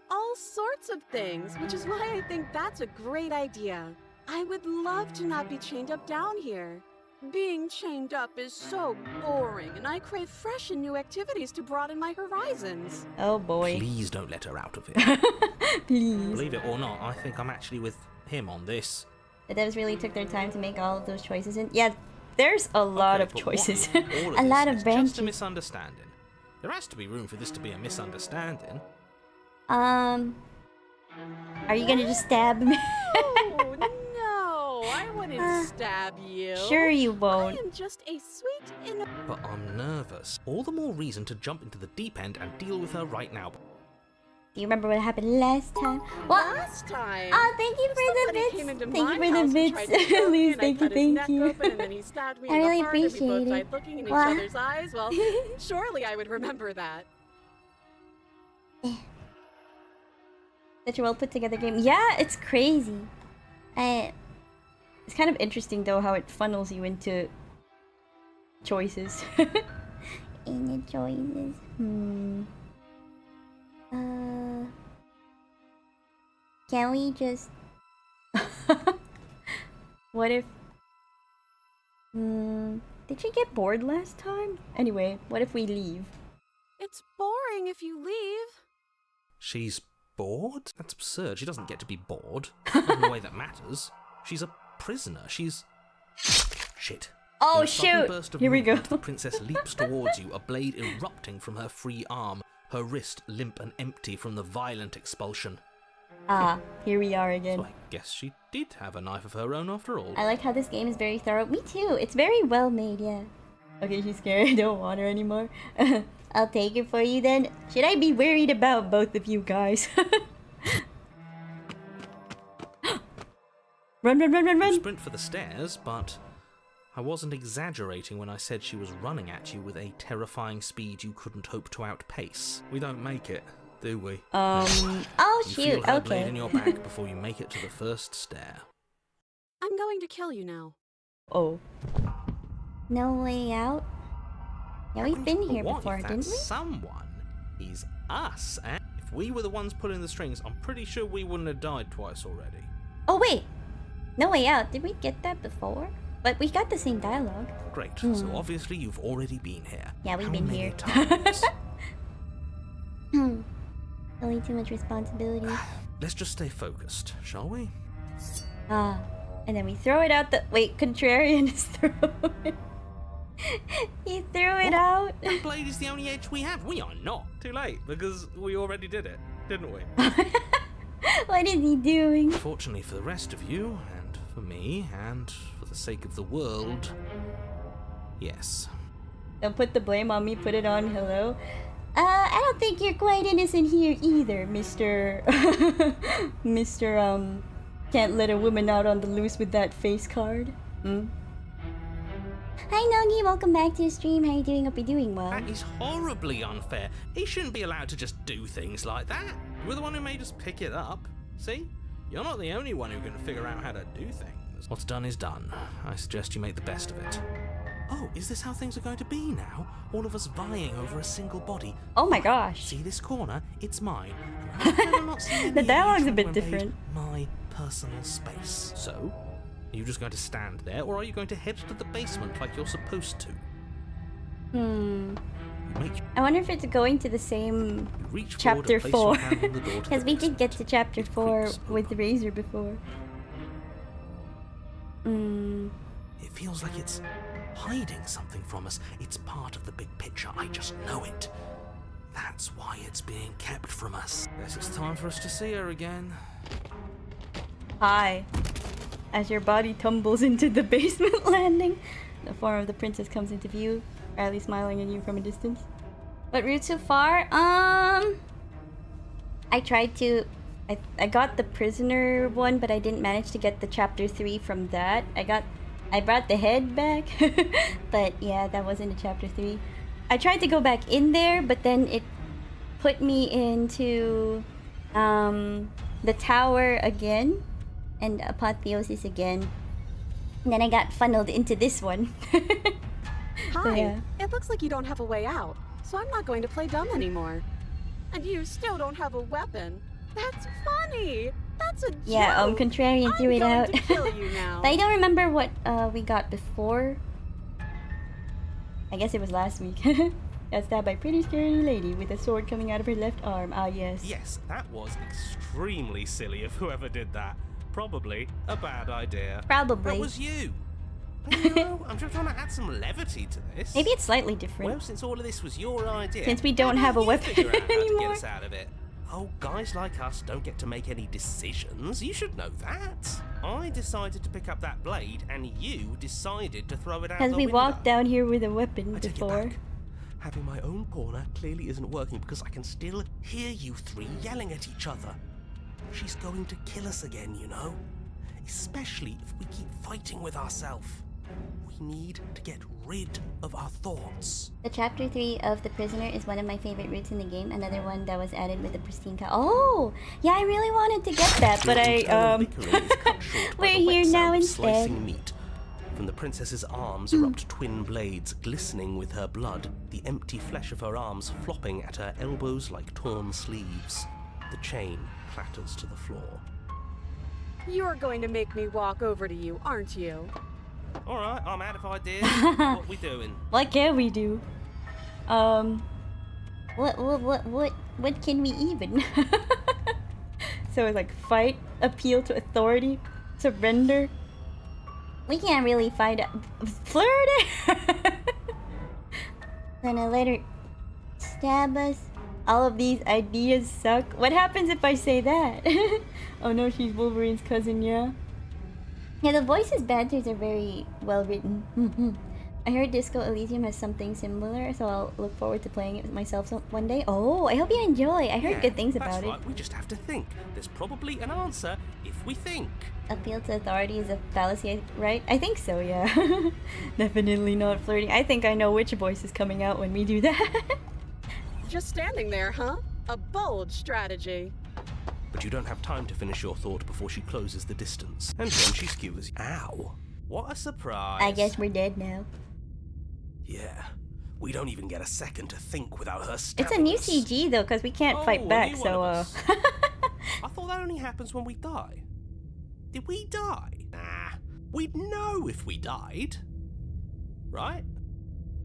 All sorts of things, which is why I think that's a great idea. I would love to not be chained up down here. Being chained up is so boring, and I crave fresh and new activities to broaden my horizons. Oh boy. Please don't let her out of it. Please. Believe it or not, I think I'm actually with him on this. The devs really took their time to make all of those choices. And yeah, there's a lot of but choices. what if all A lot this of is branches. just a misunderstanding? There has to be room for this to be a misunderstanding. Are you gonna just stab me? Oh, no, I wouldn't stab you. Sure you I won't. am just a sweet, innocent... But I'm nervous. All the more reason to jump into the deep end and deal with her right now. Do you remember what happened last time? What? Last time. Oh, thank you for the Somebody came bits. into Thank my you for the house and bits. tried to choke me, Please, and I thank you, cut his neck thank you. open, and then he stabbed me I in the really heart, and we appreciate both it. died looking in each Wow. other's eyes. Well, surely I would remember that. Such a well put together game. Yeah, it's crazy. It's kind of interesting though how it funnels you into choices. In the choices. Can we just? What if? Did she get bored last time? Anyway, what if we leave? It's boring if you leave. She's bored? That's absurd. She doesn't get to be bored. Not in a way that matters. She's a prisoner. She's... Shit. Oh In a sudden shoot! burst of Here we go. movement, the princess leaps towards you, a blade erupting from her free arm, her wrist limp and empty from the violent expulsion. Ah, here we are again. So I guess she did have a knife of her own after all. I like how this game is very thorough. Me too. It's very well made, yeah. Okay, she's scared. I don't want her anymore. I'll take her for you then. Should I be worried about both of you guys? Run, run, run, run, run! Sprint for the stairs, but I wasn't exaggerating when I said she was running at you with a terrifying speed you couldn't hope to outpace. We don't make it, do we? Oh You shoot, feel her blade okay. in your back before you make it to the first stair. I'm going to kill you now. Oh. No way out? Yeah, we've been here What before, if that didn't we? someone is us, eh? If we were the ones pulling the strings, I'm pretty sure we wouldn't have died twice already. Oh wait! No way out. Did we get that before? But we got the same dialogue. Great, so obviously you've already been here. Yeah, we've How been many here. times? Only too much responsibility. Let's just stay focused, shall we? Ah, and then we throw it out the. Wait, Contrarian is throwing it. He threw it out. That blade is the only edge we have. We are not. Too late, because we already did it, didn't we? What is he doing? Fortunately for the rest of you, and for me, and for the sake of the world, yes. Don't put the blame on me, put it on Hello. I don't think you're quite innocent here either, Mr. Mr. Can't let a woman out on the loose with that face card. Hi Nogi, welcome back to the stream. How you doing? Hope you're doing well. That is horribly unfair. He shouldn't be allowed to just do things like that. You're the one who made us pick it up. See? You're not the only one who can figure out how to do things. What's done is done. I suggest you make the best of it. Oh, is this how things are going to be now? All of us vying over a single body. Oh my gosh. See this corner? It's mine. And I better not see any The of you dialogue's a trying bit to invade different. My personal space. So, are you just going to stand there, or are you going to head to the basement like you're supposed to? Make I wonder if it's going to the same you reach chapter forward 4. and place your hand on the door to Because the we did get basement. to chapter It 4 creaks with open. Razor before. It feels like it's hiding something from us. It's part of the big picture. I just know it. That's why it's being kept from us. Guess it's time for us to see her again. Hi. As your body tumbles into the basement landing, the form of the princess comes into view, Riley smiling at you from a distance. What route so far? I tried to... I got the prisoner one, but I didn't manage to get the chapter 3 from that. I brought the head back, but yeah, that wasn't a chapter 3. I tried to go back in there, but then it put me into the tower again, and apotheosis again. And then I got funneled into this one. Hi. yeah. It looks like you don't have a way out, so I'm not going to play dumb anymore. And you still don't have a weapon. That's funny. That's a joke. Yeah, Contrarian threw it out. I'm going to kill you now. But I don't remember what we got before. I guess it was last week. Got stabbed by a pretty scary lady with a sword coming out of her left arm. Ah, yes. Yes, that was extremely silly of whoever did that. Probably a bad idea. Probably. That was you. You know, I'm just trying to add some levity to this. Maybe it's slightly different. Well, since all of this was your idea, Since we don't have a weapon figure out how to anymore. get us out of it. Oh, guys like us don't get to make any decisions. You should know that. I decided to pick up that blade, and you decided to throw it out the Because we window. walked down here with a weapon I take it before. back. Having my own corner clearly isn't working because I can still hear you three yelling at each other. She's going to kill us again, you know? Especially if we keep fighting with ourselves. We need to get rid of our thoughts. The chapter 3 of The Prisoner is one of my favorite routes in the game. Another one that was added with the pristine Oh! Yeah, I really wanted to get that, but we're here now instead. Slicing meat. From the princess's arms erupt twin blades glistening with her blood, the empty flesh of her arms flopping at her elbows like torn sleeves. The chain clatters to the floor. You're going to make me walk over to you, aren't you? Alright, I'm out of ideas. What we doing? What can we do? What can we even? So it's like fight, appeal to authority, surrender. We can't really fight. Flirt. Gonna let her stab us. All of these ideas suck. What happens if I say that? Oh no, she's Wolverine's cousin, yeah. Yeah, the voices banters are very well written. I heard Disco Elysium has something similar, so I'll look forward to playing it myself one day. Oh, I hope you enjoy. I heard good things about that's right. it. We just have to think. There's probably an answer if we think. Appeal to authority is a fallacy, right? I think so, yeah. Definitely not flirting. I think I know which voice is coming out when we do that. Just standing there, huh? A bold strategy. But you don't have time to finish your thought before she closes the distance. And then she skewers you. Ow! What a surprise. I guess we're dead now. Yeah. We don't even get a second to think without her stabbing It's a new us. CG though, because we can't fight a back, new so one of us. I thought that only happens when we die. Did we die? Nah. We'd know if we died. Right?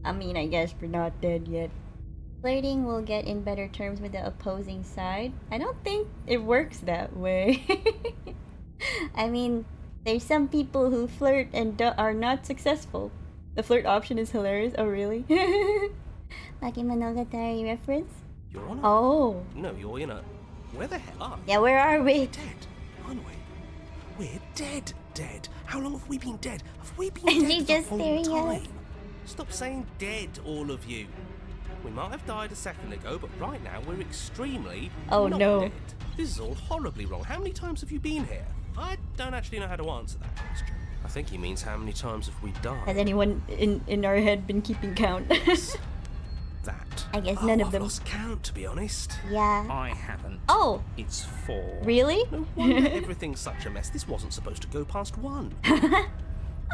I mean, I guess we're not dead yet. Flirting will get in better terms with the opposing side. I don't think it works that way. I mean, there's some people who flirt and are not successful. The flirt option is hilarious. Oh, really? Bakimonogatari reference? You're on a... Oh. No, you're in a... Where the hell are we? Yeah, where are we? We're dead, aren't we? We're dead. How long have we been dead? Have we been And dead you the just whole staring at time? us. Stop saying dead, all of you. We might have died a second ago, but right now we're extremely Oh, not no. dead. This is all horribly wrong. How many times have you been here? I don't actually know how to answer that question. I think he means how many times have we died? Has anyone in our head been keeping count? That. I guess none of I've them. lost count, to be honest. Yeah. I haven't. Oh, It's 4. really? No wonder everything's such a mess. This wasn't supposed to go past 1. I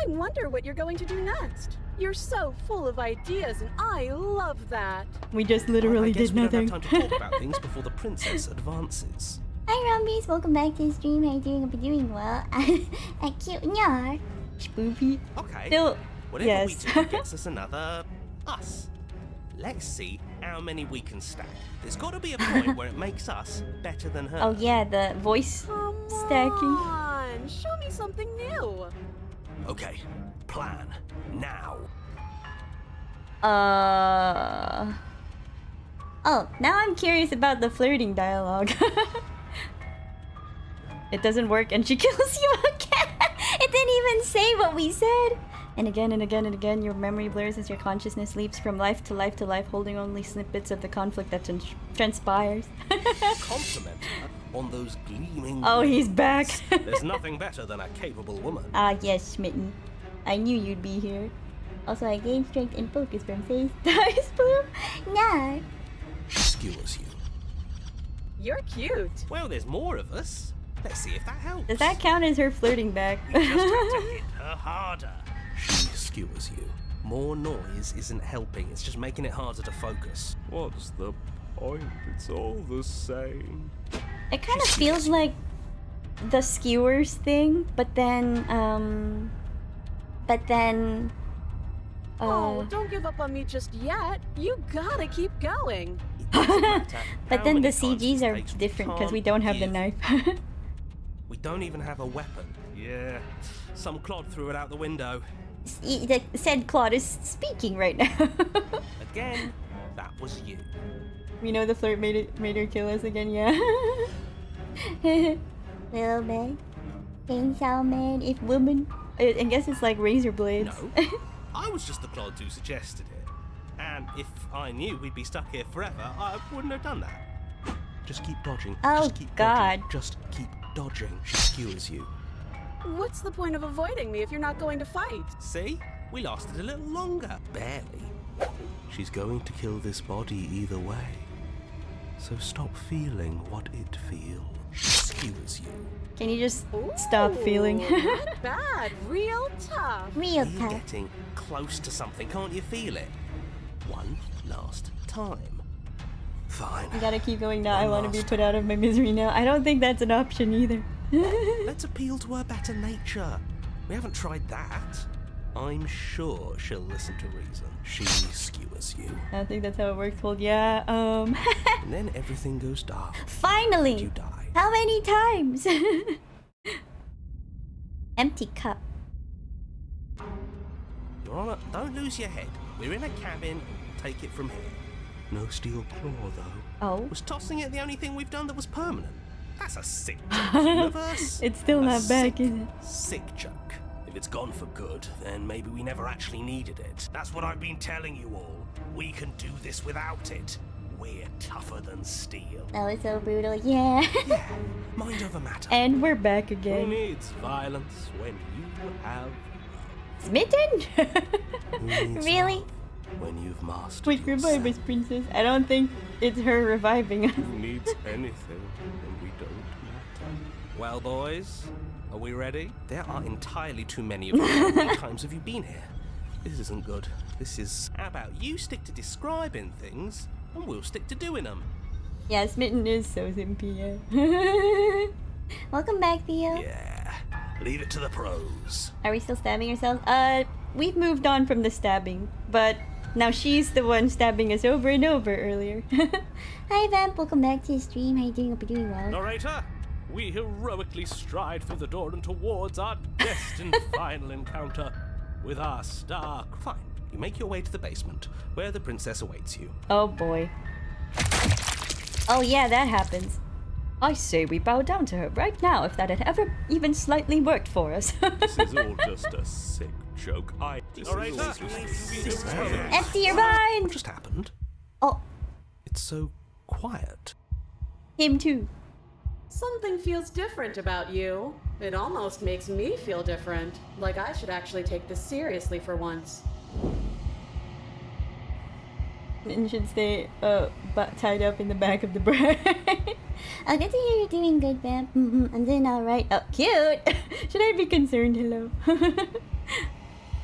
wonder what you're going to do next. You're so full of ideas, and I love that. We just I literally guess did we nothing. don't have time to talk about things before the princess advances. Hi Rumbies, welcome back to the stream. How you doing? Hope you're doing well. I cute nyar. Spoopy. Okay. Still, Whatever yes. we do gets us another us. Let's see how many we can stack. There's got to be a point where it makes us better than her. Oh yeah, the voice Come stacking. on, show me something new. Okay, plan now. Oh, now I'm curious about the flirting dialogue. It doesn't work and she kills you again. It didn't even say what we said. And again and again and again, your memory blurs as your consciousness leaps from life to life to life, holding only snippets of the conflict that transpires. Compliment her on those gleaming. Oh, he's blades. back. There's nothing better than a capable woman. Ah, yes, Smitten. I knew you'd be here. Also, I gained strength and focus from Faye's Dice Blue. Nah. She skewers you. You're cute. Well, there's more of us. Let's see if that helps. Does that count as her flirting back? You just have to hit her harder. She skewers you. More noise isn't helping, it's just making it harder to focus. What's the point? It's all the same. It kind of feels like the skewers thing, but then Oh, don't give up on me just yet. You gotta keep going. But then the CGs are different because we don't have the knife. We don't even have a weapon. Yeah, some clod threw it out the window. The said Claude is speaking right now. Again, that was you. We know the flirt made her kill us again, yeah. Little man, chainsaw man, if woman. I guess it's like razor blades. No, I was just the clod who suggested it. And if I knew we'd be stuck here forever, I wouldn't have done that. Just keep dodging. Oh, just keep God. Dodging. Just keep dodging. She skewers you. What's the point of avoiding me if you're not going to fight? See? We lasted a little longer. Barely. She's going to kill this body either way. So stop feeling what it feels. She skewers you. Can you just stop feeling? Not bad. Real tough. Real You're tough. getting close to something, can't you feel it? One last time. Fine. I gotta keep going now. I One want to be last put out of my misery now. I don't think that's an option either. Let's appeal to her better nature. We haven't tried that. I'm sure she'll listen to reason. She skewers you. I don't think that's how it works. Well, yeah, And then everything goes dark. Finally! You die. How many times? Empty cup. You're on a... Don't lose your head. We're in a cabin. Take it from here. No steel claw, though. Oh. Was tossing it the only thing we've done that was permanent? That's a sick joke, universe. It's still A not back, sick, is it? Sick joke. If it's gone for good, then maybe we never actually needed it. That's what I've been telling you all. We can do this without it. We're tougher than steel. That was so brutal, yeah. Yeah, mind over matter. And we're back Who again. needs violence when you have Smitten? Who needs Really? love when you've mastered Wait, revive us, princess. I don't think it's her reviving us. Who needs anything when we don't matter? Well, boys, are we ready? There are entirely too many of you. How many times have you been here? This isn't good. This is... How about you stick to describing things, and we'll stick to doing them. Yeah, Smitten is so simpy, yeah. Welcome back, Theo. Yeah, leave it to the pros. Are we still stabbing ourselves? We've moved on from the stabbing, but now she's the one stabbing us over and over earlier. Hi, Vamp. Welcome back to the stream. How you doing? Hope you're doing well. Narrator, we heroically stride through the door and towards our destined final encounter with our star. Fine, you make your way to the basement, where the princess awaits you. Oh, boy. Oh, yeah, that happens. I say we bow down to her right now if that had ever even slightly worked for us. This is all just a sick joke. Narrator, Empty your mind! what just happened? Oh, It's so quiet. him too. Something feels different about you. It almost makes me feel different. Like I should actually take this seriously for once. Mitten should stay tied up in the back of the bride. I get to hear you're doing good, Vamp. I'm doing alright. Oh, cute! Should I be concerned? Hello.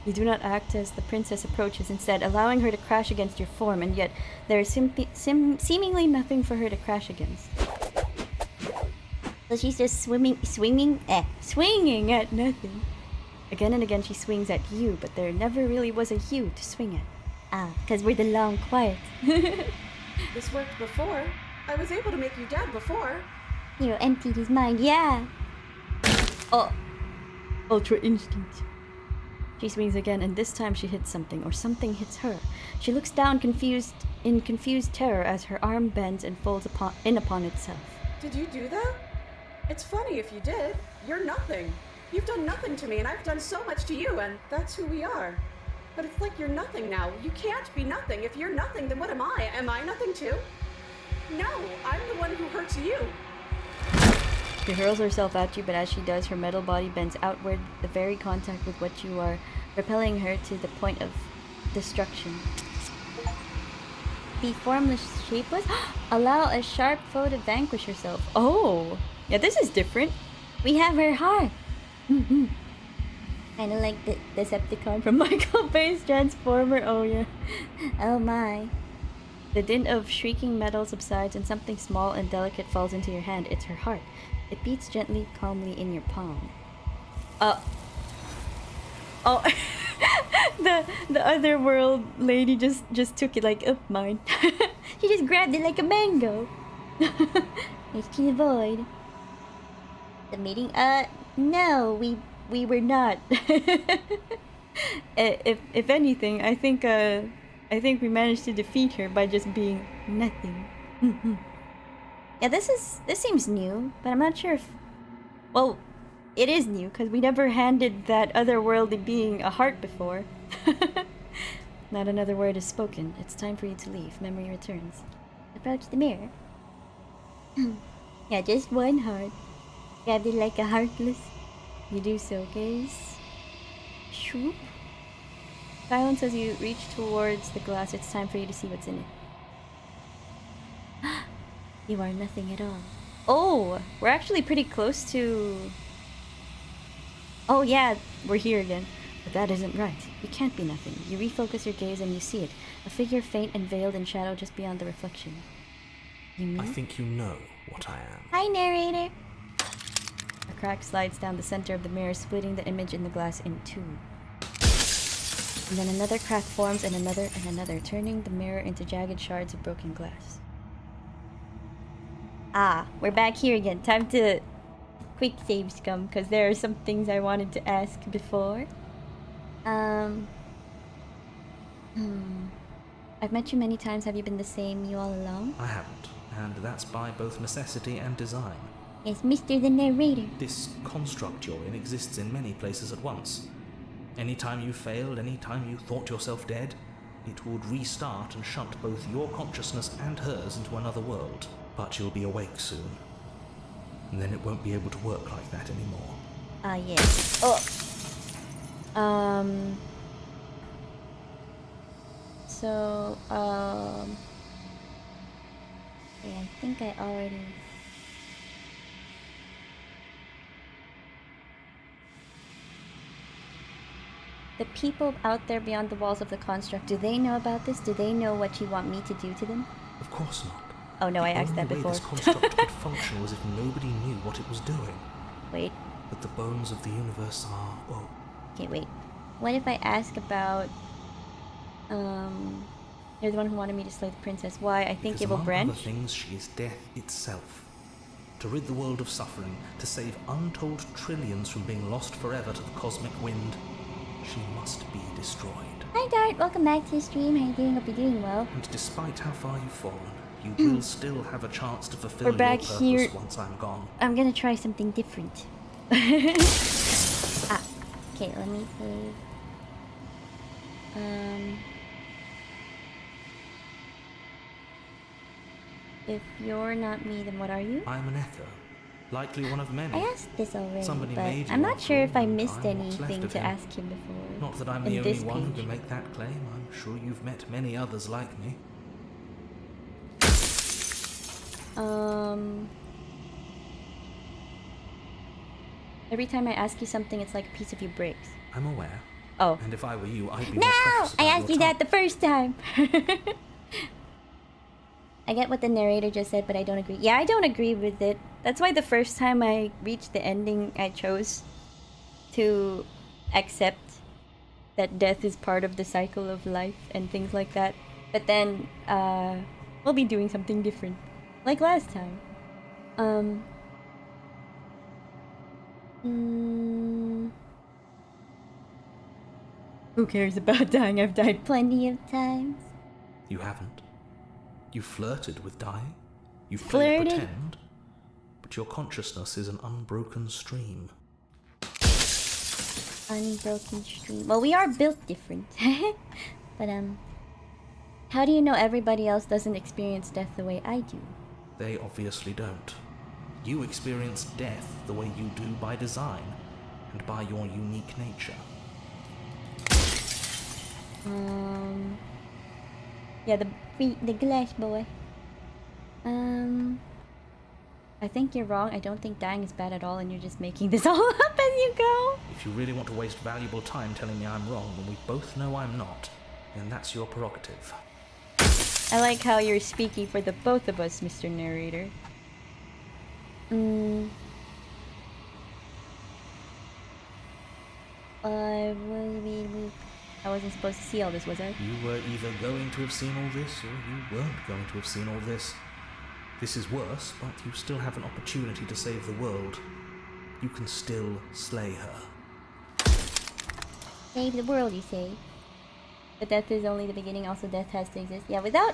You do not act as the princess approaches, instead allowing her to crash against your form, and yet there is seemingly nothing for her to crash against. So she's just swinging at nothing. Again and again she swings at you, but there never really was a you to swing at. Ah, because we're the long quiet. This worked before. I was able to make you dead before. Hero emptied his mind, yeah. Oh. Ultra instinct. She swings again, and this time she hits something, or something hits her. She looks down in confused terror as her arm bends and folds in upon itself. Did you do that? It's funny if you did. You're nothing. You've done nothing to me, and I've done so much to you, and that's who we are. But it's like you're nothing now. You can't be nothing. If you're nothing, then what am I? Am I nothing too? No, I'm the one who hurts you. She hurls herself at you, but as she does, her metal body bends outward, the very contact with what you are, repelling her to the point of destruction. Be formless, shapeless. Allow a sharp foe to vanquish herself. Oh, yeah, this is different. We have her heart. Kind of like the Decepticon from Michael Bay's Transformer. Oh yeah. Oh my. The din of shrieking metal subsides and something small and delicate falls into your hand. It's her heart. It beats gently, calmly in your palm. Oh. the other world lady just took it like, oh, mine. She just grabbed it like a mango. It's to the void. The meeting? No, we were not. If anything, I think we managed to defeat her by just being nothing. Yeah, this seems new, but I'm not sure if, well, it is new because we never handed that otherworldly being a heart before. Not another word is spoken. It's time for you to leave. Memory returns. Approach the mirror. Yeah, just one heart. Grabbed it like a heartless. You do so, gaze. Shoop. Silence as you reach towards the glass. It's time for you to see what's in it. You are nothing at all. Oh, we're actually pretty close to... Oh yeah, we're here again. But that isn't right. You can't be nothing. You refocus your gaze and you see it. A figure faint and veiled in shadow just beyond the reflection. You mean? I think you know what I am. Hi, narrator. A crack slides down the center of the mirror, splitting the image in the glass in two. And then another crack forms and another, turning the mirror into jagged shards of broken glass. Ah, we're back here again. Time to quick save scum, because there are some things I wanted to ask before. I've met you many times. Have you been the same you all along? I haven't, and that's by both necessity and design. Yes, Mr. the Narrator. This construct you're in exists in many places at once. Anytime you failed, anytime you thought yourself dead, it would restart and shunt both your consciousness and hers into another world. But you'll be awake soon. And then it won't be able to work like that anymore. Ah, yes. Oh. So, yeah, I think I already... The people out there beyond the walls of the construct, do they know about this? Do they know what you want me to do to them? Of course not. Oh no, I asked that before. The only way this construct could function was if nobody knew what it was doing. Wait. But the bones of the universe are... well... Okay, wait. What if I ask about... You're the one who wanted me to slay the princess. Why? I think it will branch. Among other things, she is death itself. To rid the world of suffering, to save untold trillions from being lost forever to the cosmic wind, she must be destroyed. Hi Dart, welcome back to the stream. How you doing? Hope you're doing well. And despite how far you've fallen, you will still have a chance to fulfill We're back your purpose here. Once I'm gone. I'm gonna try something different. Ah, okay, let me save. If you're not me, then what are you? I'm an echo. Likely one of many. I asked this already, Somebody but made you I'm not sure if I and missed I'm what's left anything of to him. ask him before. Not that I'm the only one who can make that claim. I'm sure you've met many others like me. Every time I ask you something, it's like a piece of you breaks. I'm aware. Oh. And if I were you, I'd be No! more precious about I asked your you that time. the first time! I get what the narrator just said, but I don't agree. Yeah, I don't agree with it. That's why the first time I reached the ending, I chose to accept that death is part of the cycle of life and things like that. But then, we'll be doing something different. Like last time. Who cares about dying? I've died plenty of times. You haven't. You flirted with dying. You Flirted? pretend. But your consciousness is an unbroken stream. Unbroken stream. Well, we are built different. But, how do you know everybody else doesn't experience death the way I do? They obviously don't. You experience death the way you do by design, and by your unique nature. Yeah, the glass boy. I think you're wrong. I don't think dying is bad at all, and you're just making this all up as you go. If you really want to waste valuable time telling me I'm wrong when we both know I'm not, then that's your prerogative. I like how you're speaking for the both of us, Mr. Narrator. I wasn't supposed to see all this, was I? You were either going to have seen all this, or you weren't going to have seen all this. This is worse, but you still have an opportunity to save the world. You can still slay her. Save the world, you say? But death is only the beginning, also death has to exist. Yeah, without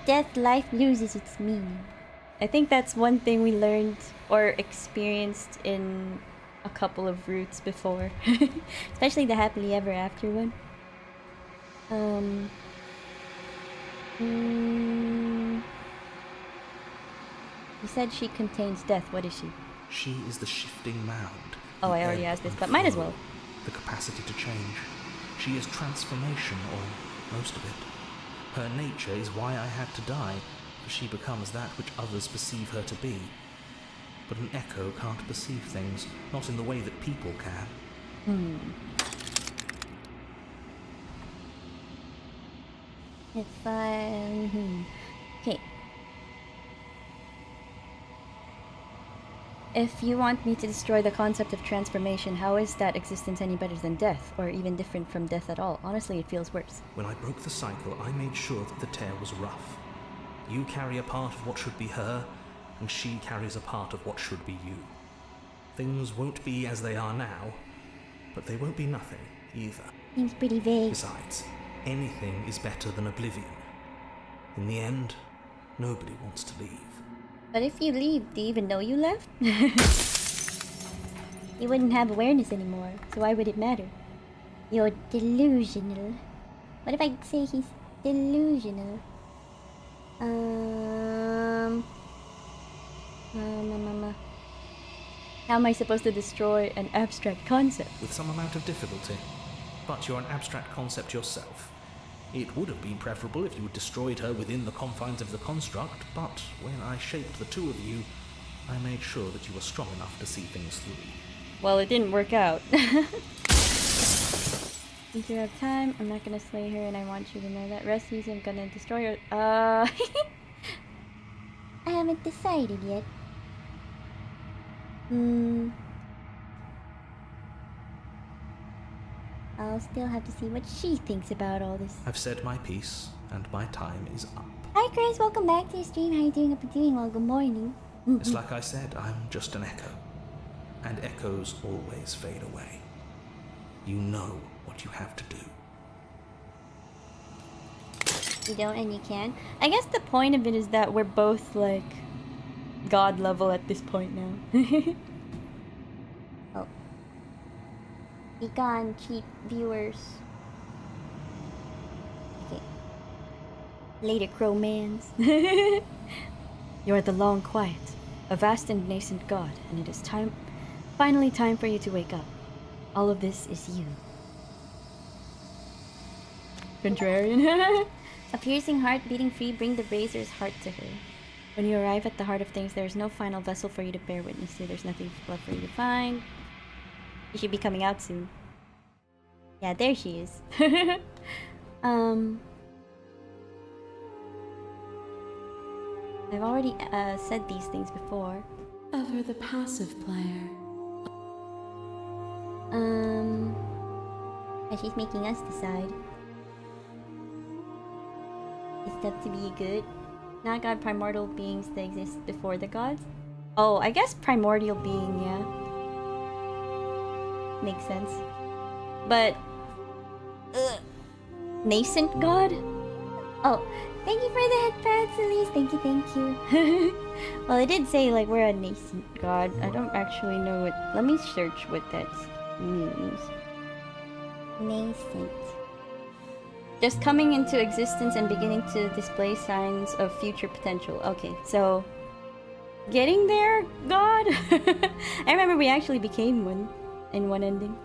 death, life loses its meaning. I think that's one thing we learned or experienced in a couple of roots before. Especially the happily ever after one. You said she contains death. What is she? She is the shifting mound. Oh, I already asked this, but might as well. The capacity to change. She is transformation, or most of it. Her nature is why I had to die, for she becomes that which others perceive her to be. But an echo can't perceive things, not in the way that people can. If I... Okay. If you want me to destroy the concept of transformation, how is that existence any better than death, or even different from death at all? Honestly, it feels worse. When I broke the cycle, I made sure that the tear was rough. You carry a part of what should be her, and she carries a part of what should be you. Things won't be as they are now, but they won't be nothing either. Seems pretty vague. Besides, anything is better than oblivion. In the end, nobody wants to leave. But if you leave, do you even know you left? You wouldn't have awareness anymore, so why would it matter? You're delusional. What if I say he's delusional? How am I supposed to destroy an abstract concept? With some amount of difficulty. But you're an abstract concept yourself. It would have been preferable if you had destroyed her within the confines of the construct, but when I shaped the two of you, I made sure that you were strong enough to see things through. Well, it didn't work out. Since you have time, I'm not gonna slay her, and I want you to know that. Rescues, I'm gonna destroy her. I haven't decided yet. I'll still have to see what she thinks about all this. I've said my piece, and my time is up. Hi Chris, welcome back to the stream. How you doing? Up and doing well. Good morning. It's like I said, I'm just an echo. And echoes always fade away. You know what you have to do. You don't and you can. I guess the point of it is that we're both like God level at this point now. Oh. Be gone, cheap viewers. Okay. Later, Crowmans. You are the long quiet, a vast and nascent god, and it is finally time for you to wake up. All of this is you. Contrarian. A piercing heart beating free, bring the razor's heart to her. When you arrive at the heart of things, there is no final vessel for you to bear witness to. There's nothing left for you to find. She should be coming out soon. Yeah, there she is. I've already said these things before. Ever the passive player. And she's making us decide. It's up to be good. Not God, primordial beings that exist before the gods. Oh, I guess primordial being, yeah. Makes sense. But nascent god? Oh, thank you for the headpads, Elise. Thank you, thank you. Well, it did say like we're a nascent god. I don't actually know what. Let me search what that means. Nascent. Just coming into existence and beginning to display signs of future potential. Okay, so getting there, God. I remember we actually became one in one ending.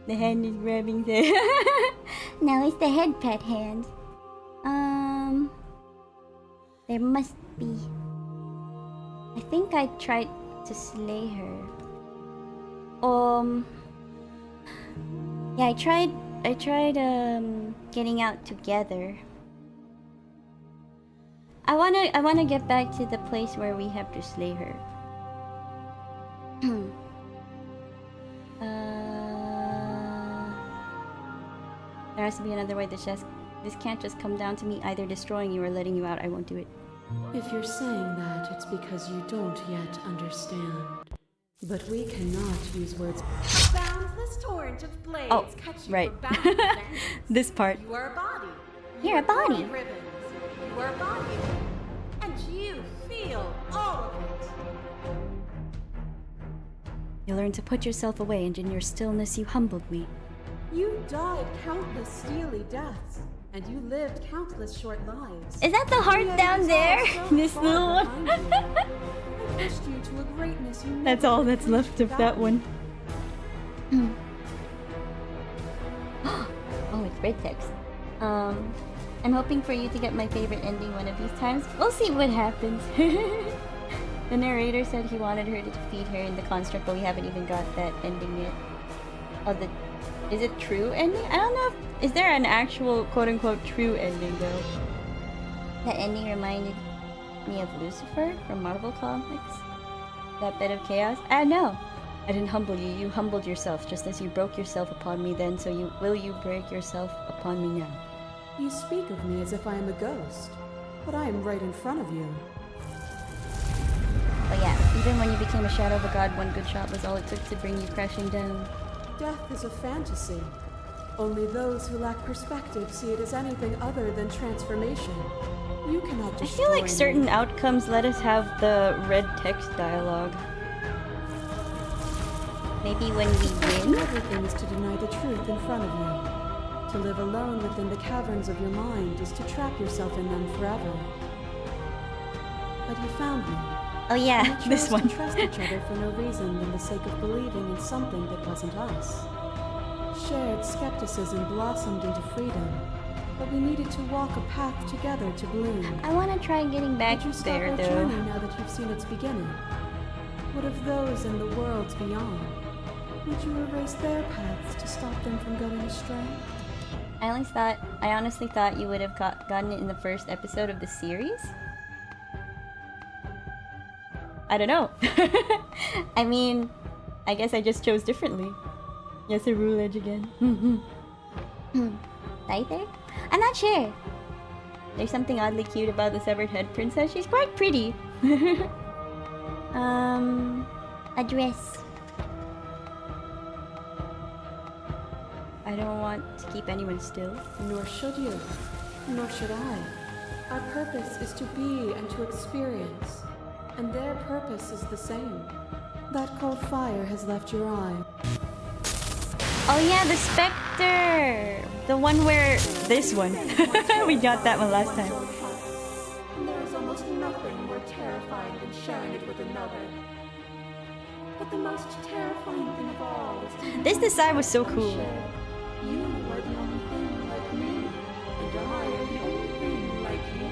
The hand is grabbing the. Now it's the head pet hand. There must be. I think I tried to slay her. Yeah, I tried getting out together. I wanna get back to the place where we have to slay her. There has to be another way. This can't just come down to me either destroying you or letting you out. I won't do it. If you're saying that, it's because you don't yet understand. But we cannot use words. Boundless torrent of blades Oh, cut you right. for boundless ends. This part. You are a body. You're a body. You are ribbons. You are a body. And you feel all of it. You learn to put yourself away, and in your stillness you humbled me. You died countless steely deaths, and you lived countless short lives. Is that the heart Yet down it is there? all so This far little one? behind you. I pushed you to a greatness you That's never all that's reached left of that without one. me. Oh, it's red text. I'm hoping for you to get my favorite ending one of these times. We'll see what happens. The narrator said he wanted her to defeat her in the construct, but we haven't even got that ending yet. Oh, is it true ending? I don't know if... Is there an actual quote-unquote true ending, though? That ending reminded me of Lucifer from Marvel Comics. That bit of chaos. No. I didn't humble you. You humbled yourself, just as you broke yourself upon me then, so will you break yourself upon me now? You speak of me as if I am a ghost, but I am right in front of you. But yeah, even when you became a shadow of a god, one good shot was all it took to bring you crashing down. Death is a fantasy. Only those who lack perspective see it as anything other than transformation. You cannot I destroy feel like me. certain outcomes let us have the red text dialogue. Maybe when we win? Everything is to deny the truth in front of you. To live alone within the caverns of your mind is to trap yourself in them forever. But you found me. Oh yeah, We this chose one. to trust each other for no reason than the sake of believing in something that wasn't us. Shared skepticism blossomed into freedom, but we needed to walk a path together to bloom. I want to try getting back Would you stop there our though. journey now that you've seen its beginning? What of those in the worlds beyond? Would you erase their paths to stop them from going astray? I honestly thought you would have gotten it in the first episode of the series. I don't know. I mean, I guess I just chose differently. Yes, a rule edge again. Right there? I'm not sure. There's something oddly cute about the severed head princess. She's quite pretty. A dress. I don't want to keep anyone still. Nor should you. Nor should I. Our purpose is to be and to experience. And their purpose is the same. That cold fire has left your eye. Oh yeah, the specter! The one where... This one. We got that one last time. And there is almost nothing more terrifying than sharing it with another. But the most terrifying thing of all is to This design was so cool. share. You are the only thing like me, and I am the only thing like you.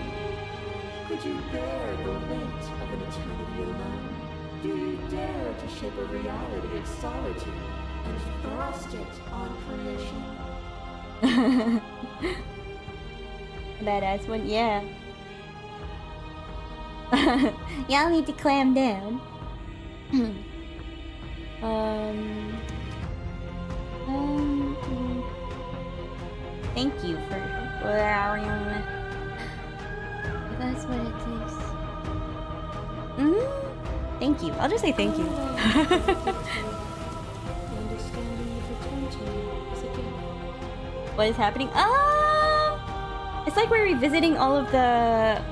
Could you bear the weight of an eternity alone? Do you dare to shape a reality of solitude and thrust it on creation? Badass one, yeah. Y'all need to clam down. Thank you for... That's what it takes. Thank you. I'll just say thank you. The understanding you've returned to me is a gift. What is happening? It's like we're revisiting all of the...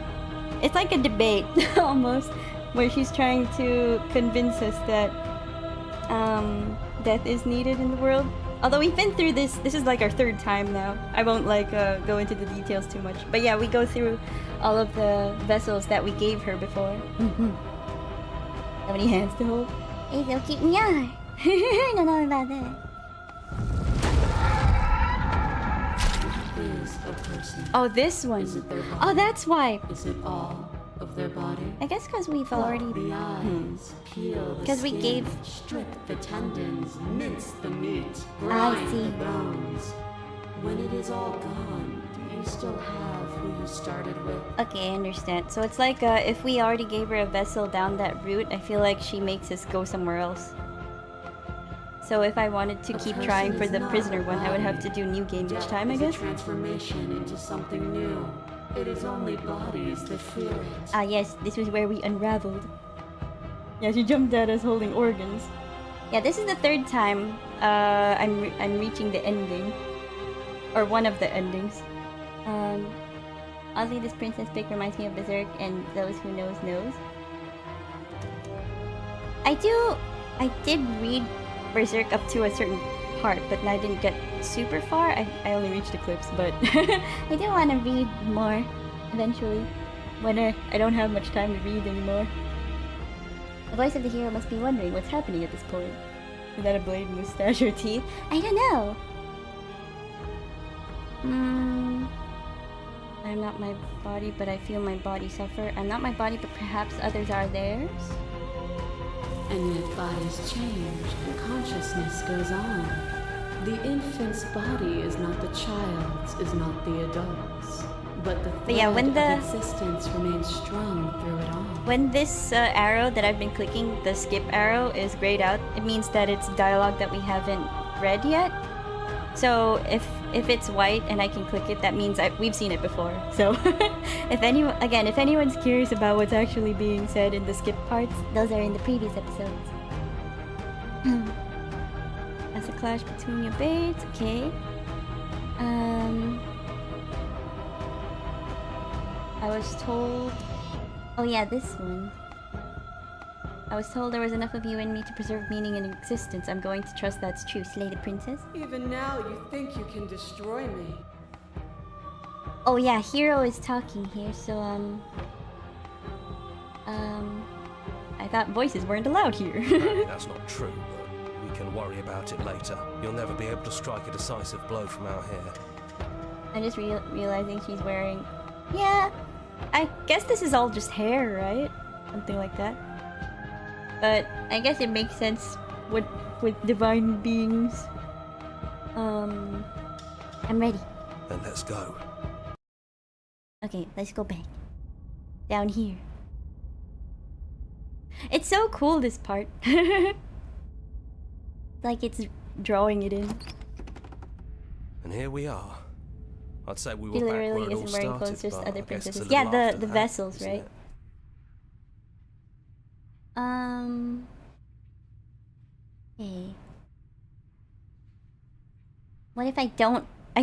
It's like a debate, almost, where she's trying to convince us that death is needed in the world. Although we've been through this is like our third time now. I won't like go into the details too much. But yeah, we go through all of the vessels that we gave her before. How many hands to hold? Hey, so cute. Yeah. I don't know about that. Is a person. Oh, this one. Is it their body? Oh, that's why. Is it all of their body? I guess because we've Pluck already... the eyes, peel the 'Cause we skin, gave- strip the tendons, mince the meat, I grind see. the bones. When it is all gone, do you still have who you started with? Okay, I understand. So it's like if we already gave her a vessel down that route, I feel like she makes us go somewhere else. So if I wanted to keep trying for the prisoner one, I would have to do new game each time, I guess. Transformation into something new. It is only bodies that fear it. Ah yes, this was where we unraveled. Yeah, she jumped at us holding organs. Yeah, this is the third time I'm reaching the ending. Or one of the endings. Oddly, this princess pic reminds me of Berserk, and those who knows. I did read Berserk up to a certain part, but I didn't get super far. I only reached Eclipse, but I do want to read more eventually, when I don't have much time to read anymore. The voice of the hero must be wondering what's happening at this point. Is that a blade, mustache, or teeth? I don't know. I'm not my body, but I feel my body suffer. I'm not my body, but perhaps others are theirs. And yet bodies change, and consciousness goes on. The infant's body is not the child's, is not the adult's. But the thread of existence remains strung through it all. When this arrow that I've been clicking, the skip arrow, is grayed out, it means that it's dialogue that we haven't read yet. So if it's white and I can click it, that means we've seen it before. So if anyone's curious about what's actually being said in the skip parts, those are in the previous episodes. That's a clash between your baits, okay. I was told... Oh yeah, this one. I was told there was enough of you in me to preserve meaning in existence. I'm going to trust that's true. Slay the princess. Even now you think you can destroy me. Oh yeah, Hero is talking here, so I thought voices weren't allowed here. That's not true, but we can worry about it later. You'll never be able to strike a decisive blow from out here. I'm just realizing she's wearing... Yeah, I guess this is all just hair, right? Something like that. But I guess it makes sense with divine beings. I'm ready. Then let's go. Okay, let's go back. Down here. It's so cool, this part. Like it's drawing it in. And here we are. I'd say we were She back where literally it all isn't wearing started, clothes, just but other I guess it's a princesses. little Yeah, after the that, vessels, isn't right? it? Okay. What if I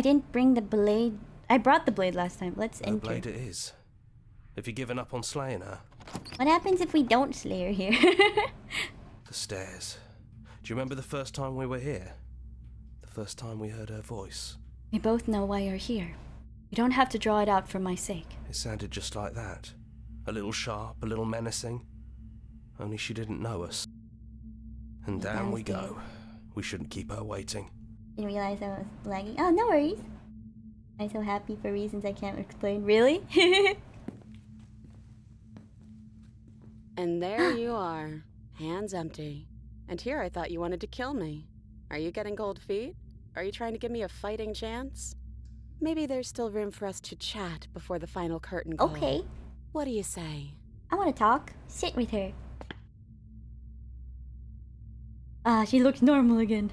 didn't bring the blade? I brought the blade last time. Let's No enter. blade it is. Have you given up on slaying her? What happens if we don't slay her here? The stairs. Do you remember the first time we were here? The first time we heard her voice? We both know why you're here. You don't have to draw it out for my sake. It sounded just like that. A little sharp, a little menacing. Only she didn't know us. And down we go. We shouldn't keep her waiting. Didn't realize I was lagging. Oh, no worries. I'm so happy for reasons I can't explain. Really? And there you are, hands empty. And here I thought you wanted to kill me. Are you getting cold feet? Are you trying to give me a fighting chance? Maybe there's still room for us to chat before the final curtain call. Okay. What do you say? I want to talk. Sit with her. Ah, she looks normal again.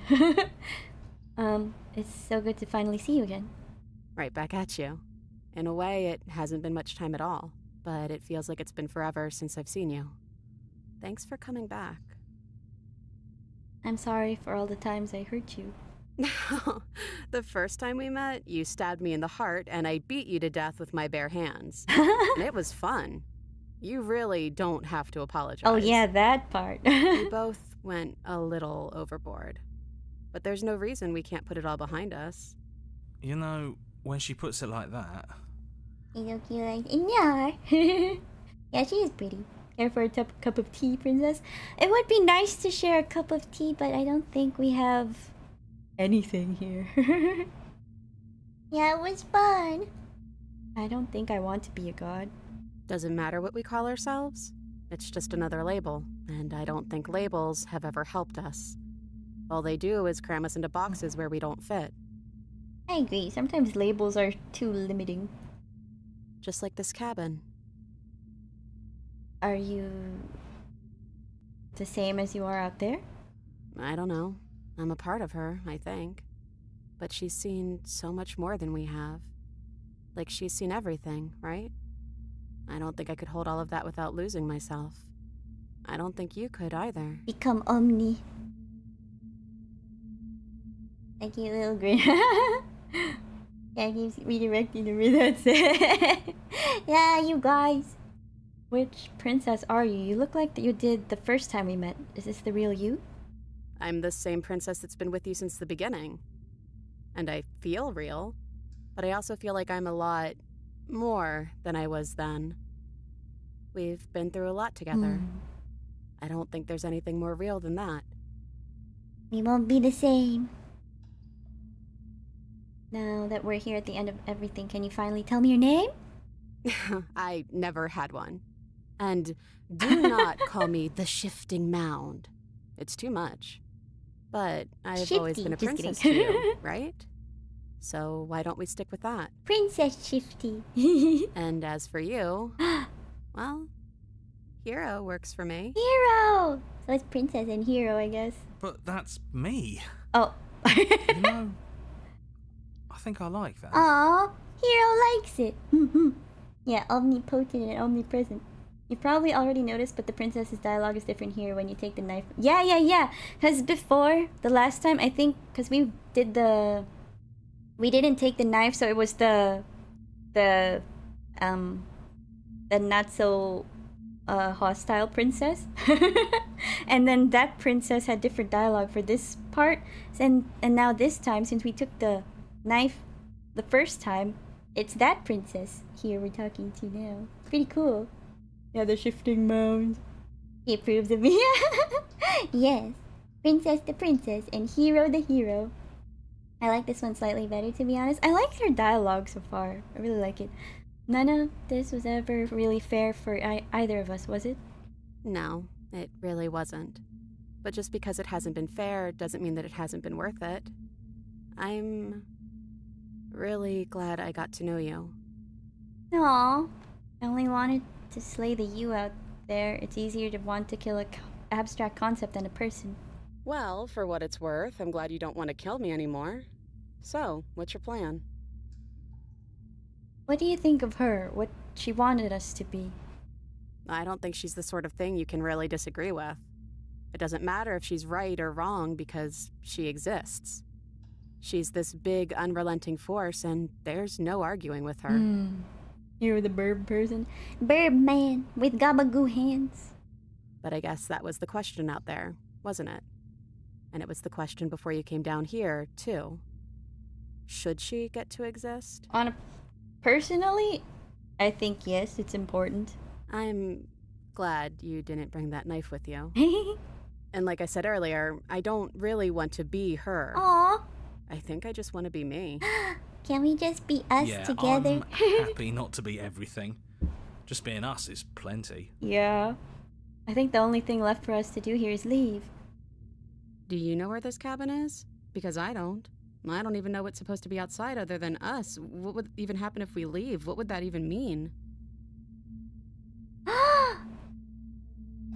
It's so good to finally see you again. Right back at you. In a way, it hasn't been much time at all, but it feels like it's been forever since I've seen you. Thanks for coming back. I'm sorry for all the times I hurt you. The first time we met, you stabbed me in the heart and I beat you to death with my bare hands. And it was fun. You really don't have to apologize. Oh yeah, that part. We both went a little overboard. But there's no reason we can't put it all behind us. You know, when she puts it like that... You look like... Yeah. Yeah, she is pretty. Care for a cup of tea, princess? It would be nice to share a cup of tea, but I don't think we have... anything here. Yeah, it was fun. I don't think I want to be a god. Doesn't matter what we call ourselves. It's just another label, and I don't think labels have ever helped us. All they do is cram us into boxes where we don't fit. I agree. Sometimes labels are too limiting. Just like this cabin. Are you... the same as you are out there? I don't know. I'm a part of her, I think. But she's seen so much more than we have. Like, she's seen everything, right? I don't think I could hold all of that without losing myself. I don't think you could either. Become Omni. I keep a little grin. Yeah, I keep redirecting the rhythms. Yeah, you guys. Which princess are you? You look like that you did the first time we met. Is this the real you? I'm the same princess that's been with you since the beginning. And I feel real, but I also feel like I'm a lot more than I was then. We've been through a lot together. I don't think there's anything more real than that. We won't be the same. Now that we're here at the end of everything, can you finally tell me your name? I never had one. And do not call me the Shifting Mound. It's too much. But I've always been a Just princess to kidding. you, right? So why don't we stick with that? Princess Shifty. And as for you, well, Hero works for me. Hero! So it's princess and hero, I guess. But that's me. Oh. You know, I think I like that. Aw, Hero likes it. Yeah, omnipotent and omnipresent. You probably already noticed, but the princess's dialogue is different here when you take the knife. Yeah. Because before, the last time, I think, because we didn't take the knife, so it was the not so hostile princess. And then that princess had different dialogue for this part. And now this time, since we took the knife the first time, it's that princess here we're talking to now. Pretty cool. Yeah, the Shifting Mound. He approves of me. Yes. Princess the princess and hero the hero. I like this one slightly better, to be honest. I like her dialogue so far. I really like it. None of this was ever really fair for either of us, was it? No, it really wasn't. But just because it hasn't been fair doesn't mean that it hasn't been worth it. I'm really glad I got to know you. Aw. I only wanted to slay the you out there. It's easier to want to kill a abstract concept than a person. Well, for what it's worth, I'm glad you don't want to kill me anymore. So, what's your plan? What do you think of her? What she wanted us to be? I don't think she's the sort of thing you can really disagree with. It doesn't matter if she's right or wrong because she exists. She's this big, unrelenting force, and there's no arguing with her. You're the bird person. Bird man with gabagoo hands. But I guess that was the question out there, wasn't it? And it was the question before you came down here, too. Should she get to exist? Personally, I think yes, it's important. I'm glad you didn't bring that knife with you. And like I said earlier, I don't really want to be her. Aww. I think I just want to be me. Can we just be us together? I'm happy not to be everything. Just being us is plenty. Yeah. I think the only thing left for us to do here is leave. Do you know where this cabin is? Because I don't. I don't even know what's supposed to be outside other than us. What would even happen if we leave? What would that even mean?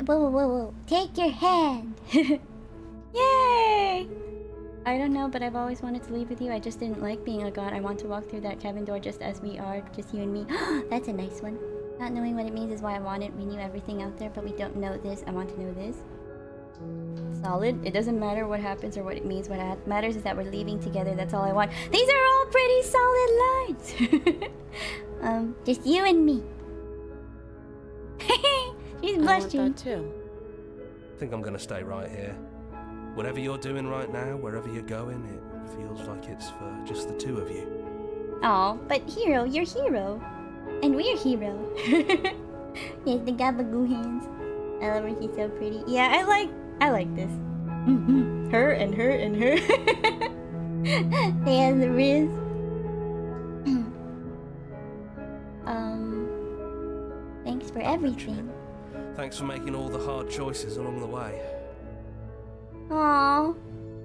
Whoa. Take your hand. Yay! I don't know, but I've always wanted to leave with you. I just didn't like being a god. I want to walk through that cabin door just as we are, just you and me. That's a nice one. Not knowing what it means is why I want it. We knew everything out there, but we don't know this. I want to know this. Solid. It doesn't matter what happens or what it means. What matters is that we're leaving together. That's all I want. These are all pretty solid lines. Just you and me. She's blushing. I want that too. I think I'm gonna stay right here. Whatever you're doing right now, wherever you're going, it feels like it's for just the two of you. Oh, but hero, you're hero. And we're hero. Yes, the gabagoo hands. I love her, she's so pretty. Yeah, I like this. Her and her and her. They have the riz. Thanks for everything. Thanks for making all the hard choices along the way. Aww.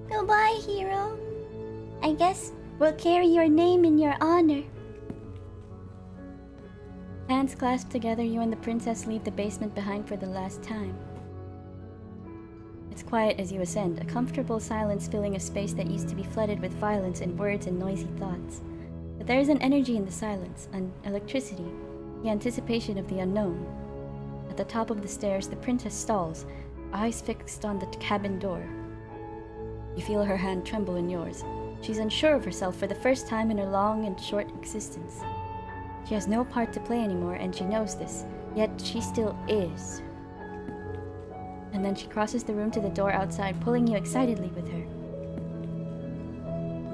Goodbye, hero. I guess we'll carry your name in your honor. Hands clasped together, you and the princess leave the basement behind for the last time. It's quiet as you ascend, a comfortable silence filling a space that used to be flooded with violence and words and noisy thoughts. But there is an energy in the silence, an electricity, the anticipation of the unknown. At the top of the stairs, the princess stalls, eyes fixed on the cabin door. You feel her hand tremble in yours. She's unsure of herself for the first time in her long and short existence. She has no part to play anymore, and she knows this, yet she still is. And then she crosses the room to the door outside, pulling you excitedly with her.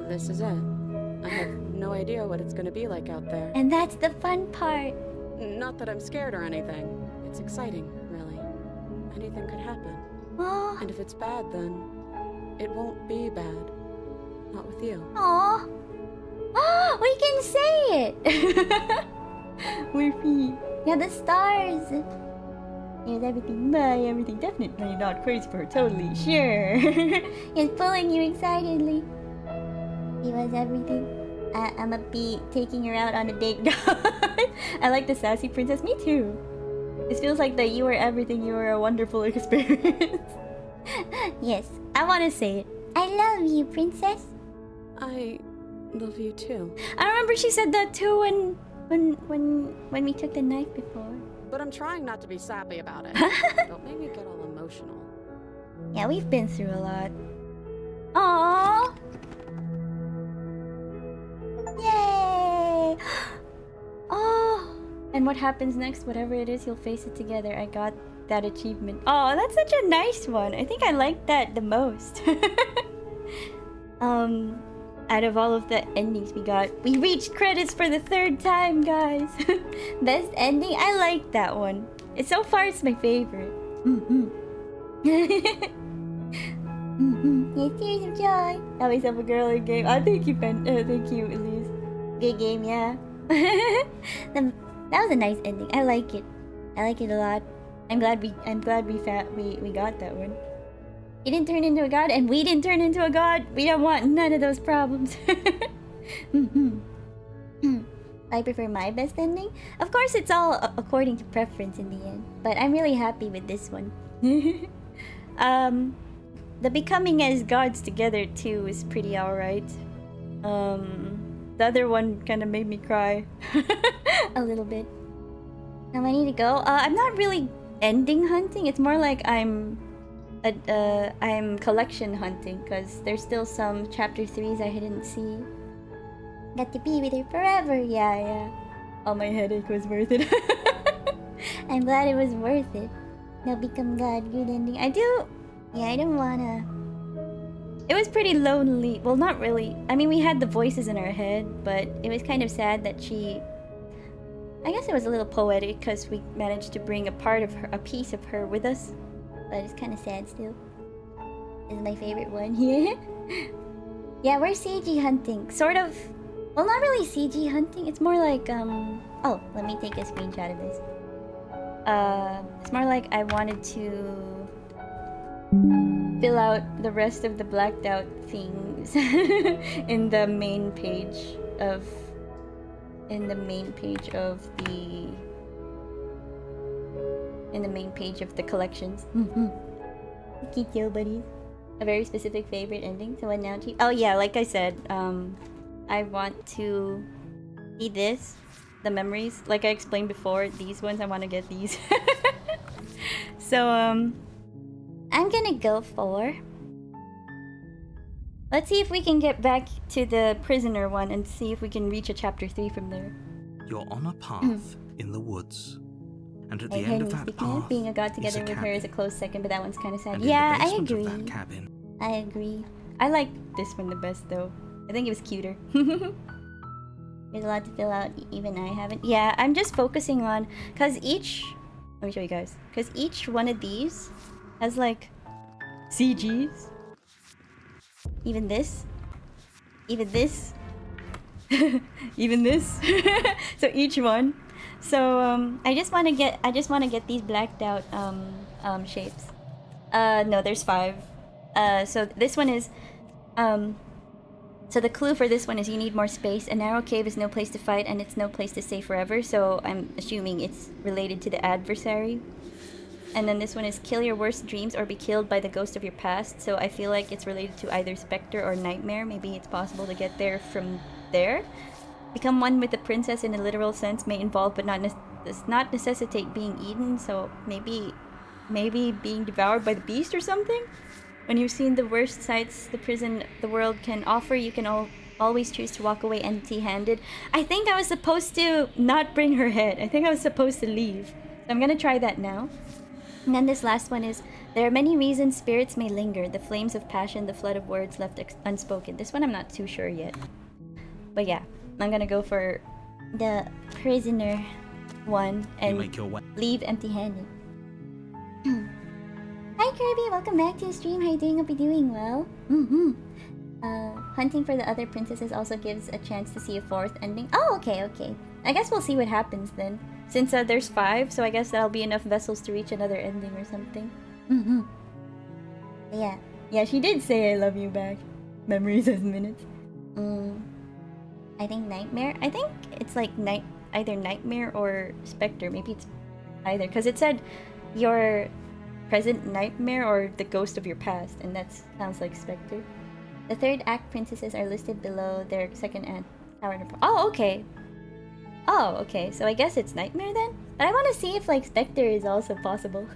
This is it. I have no idea what it's gonna be like out there. And that's the fun part! Not that I'm scared or anything. It's exciting, really. Anything could happen. Aww. And if it's bad, then it won't be bad. Not with you. Aww. Oh, we can say it! We're free. Yeah, the stars! Here's everything, bye, everything, definitely not crazy for her, totally, sure. He's pulling you excitedly. He was everything. I'ma be taking her out on a date. I like the sassy princess, me too. This feels like that you were everything, you were a wonderful experience. Yes, I wanna say it. I love you, princess. I love you too. I remember she said that too when we took the knife before. But I'm trying not to be sappy about it. Don't make me get all emotional. Yeah, we've been through a lot. Aww! Yay! Oh! And what happens next? Whatever it is, you'll face it together. I got that achievement. Oh, that's such a nice one. I think I like that the most. Out of all of the endings we reached credits for the 3rd time, guys. Best ending? I like that one. So far, it's my favorite. Yeah, tears of joy. Got myself a girl in game. Oh, thank you, thank you, Elise. Good game, yeah. That was a nice ending. I like it. I like it a lot. I'm glad we got that one. He didn't turn into a god, and we didn't turn into a god. We don't want none of those problems. I prefer my best ending. Of course, it's all according to preference in the end, but I'm really happy with this one. The becoming as gods together too is pretty alright. The other one kind of made me cry a little bit. Now I need to go. I'm not really ending hunting. It's more like I'm collection hunting, because there's still some chapter 3s I didn't see. Got to be with her forever. Yeah. Oh, my headache was worth it. I'm glad it was worth it. Now become God. Good ending. I don't wanna. It was pretty lonely. Well, not really. I mean, we had the voices in our head, but it was kind of sad that I guess it was a little poetic because we managed to bring a piece of her with us. But it's kind of sad still. This is my favorite one here. Yeah, we're CG hunting. Sort of. Well, not really CG hunting. It's more like, Oh, let me take a screenshot of this. It's more like I wanted to fill out the rest of the blacked out things in the main page of the collections. Cute yo buddies. A very specific favorite ending. So what now, Chief? Oh yeah, like I said, I want to see this, the memories. Like I explained before, these ones I want to get these. So I'm gonna go for. Let's see if we can get back to the prisoner one and see if we can reach a chapter 3 from there. You're on a path in the woods. And at the end of that path, being a god together with her is a close second, but that one's kind of sad. And yeah, in the I basement agree. of that cabin, I agree. I like this one the best though. I think it was cuter. There's a lot to fill out, even I haven't. Yeah, I'm just focusing on, let me show you guys. Because each one of these has like CGs. Even this. Even this. Even this. So each one. So I just want to get these blacked out shapes. No, there's 5. So this one is so the clue for this one is you need more space. A narrow cave is no place to fight, and it's no place to stay forever. So I'm assuming it's related to the adversary. And then this one is kill your worst dreams or be killed by the ghost of your past. So I feel like it's related to either specter or nightmare. Maybe it's possible to get there from there. Become one with the princess in a literal sense may involve but does not necessitate being eaten. So maybe being devoured by the beast or something? When you've seen the worst sights the world can offer, you can always choose to walk away empty-handed. I think I was supposed to not bring her head. I think I was supposed to leave. So I'm gonna try that now. And then this last one is, there are many reasons spirits may linger. The flames of passion, the flood of words left unspoken. This one I'm not too sure yet. But yeah, I'm gonna go for the prisoner one and leave empty-handed. Hi Kirby, welcome back to the stream. How you doing? Hope you're doing well. Hunting for the other princesses also gives a chance to see a fourth ending. Oh, okay. I guess we'll see what happens then. Since there's 5, so I guess that'll be enough vessels to reach another ending or something. Yeah, she did say I love you back. Memories as minutes. I think nightmare. I think it's like either nightmare or specter. Maybe it's either, because it said your present nightmare or the ghost of your past, and that sounds like specter. The third act princesses are listed below their second act. Oh, okay. So I guess it's nightmare then? But I want to see if like specter is also possible.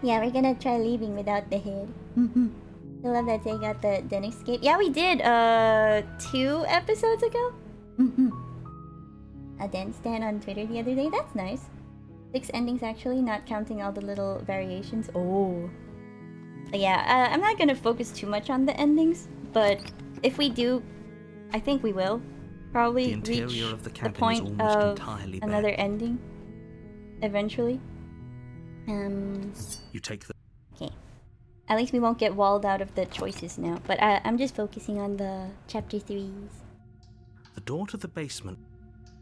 Yeah, we're gonna try leaving without the head. I love that they got the den escape. Yeah, we did 2 episodes ago. A den stand on Twitter the other day. That's nice. 6 endings actually, not counting all the little variations. Oh. But yeah, I'm not gonna focus too much on the endings, but if we do, I think we will probably reach the point of another ending eventually. You take the... Okay. At least we won't get walled out of the choices now, but I'm just focusing on the chapter 3s. The door to the basement.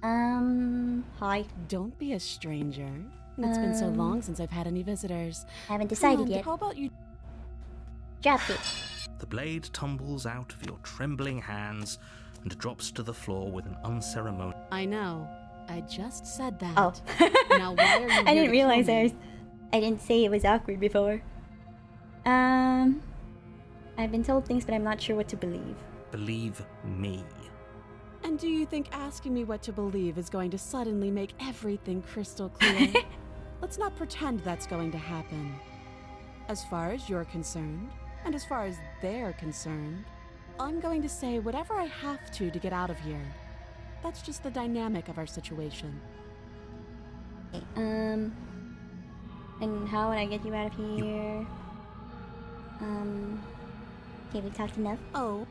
Hi. Don't be a stranger. It's been so long since I've had any visitors. I haven't decided yet. How about you... Drop it. The blade tumbles out of your trembling hands and drops to the floor with an unceremonious... I know. I just said that. Oh. Now why are you I didn't realize I didn't say it was awkward before. I've been told things, but I'm not sure what to believe. Believe me. And do you think asking me what to believe is going to suddenly make everything crystal clear? Let's not pretend that's going to happen. As far as you're concerned, and as far as they're concerned, I'm going to say whatever I have to get out of here. That's just the dynamic of our situation. Okay, and how would I get you out of here? Okay, we talked enough. Oh.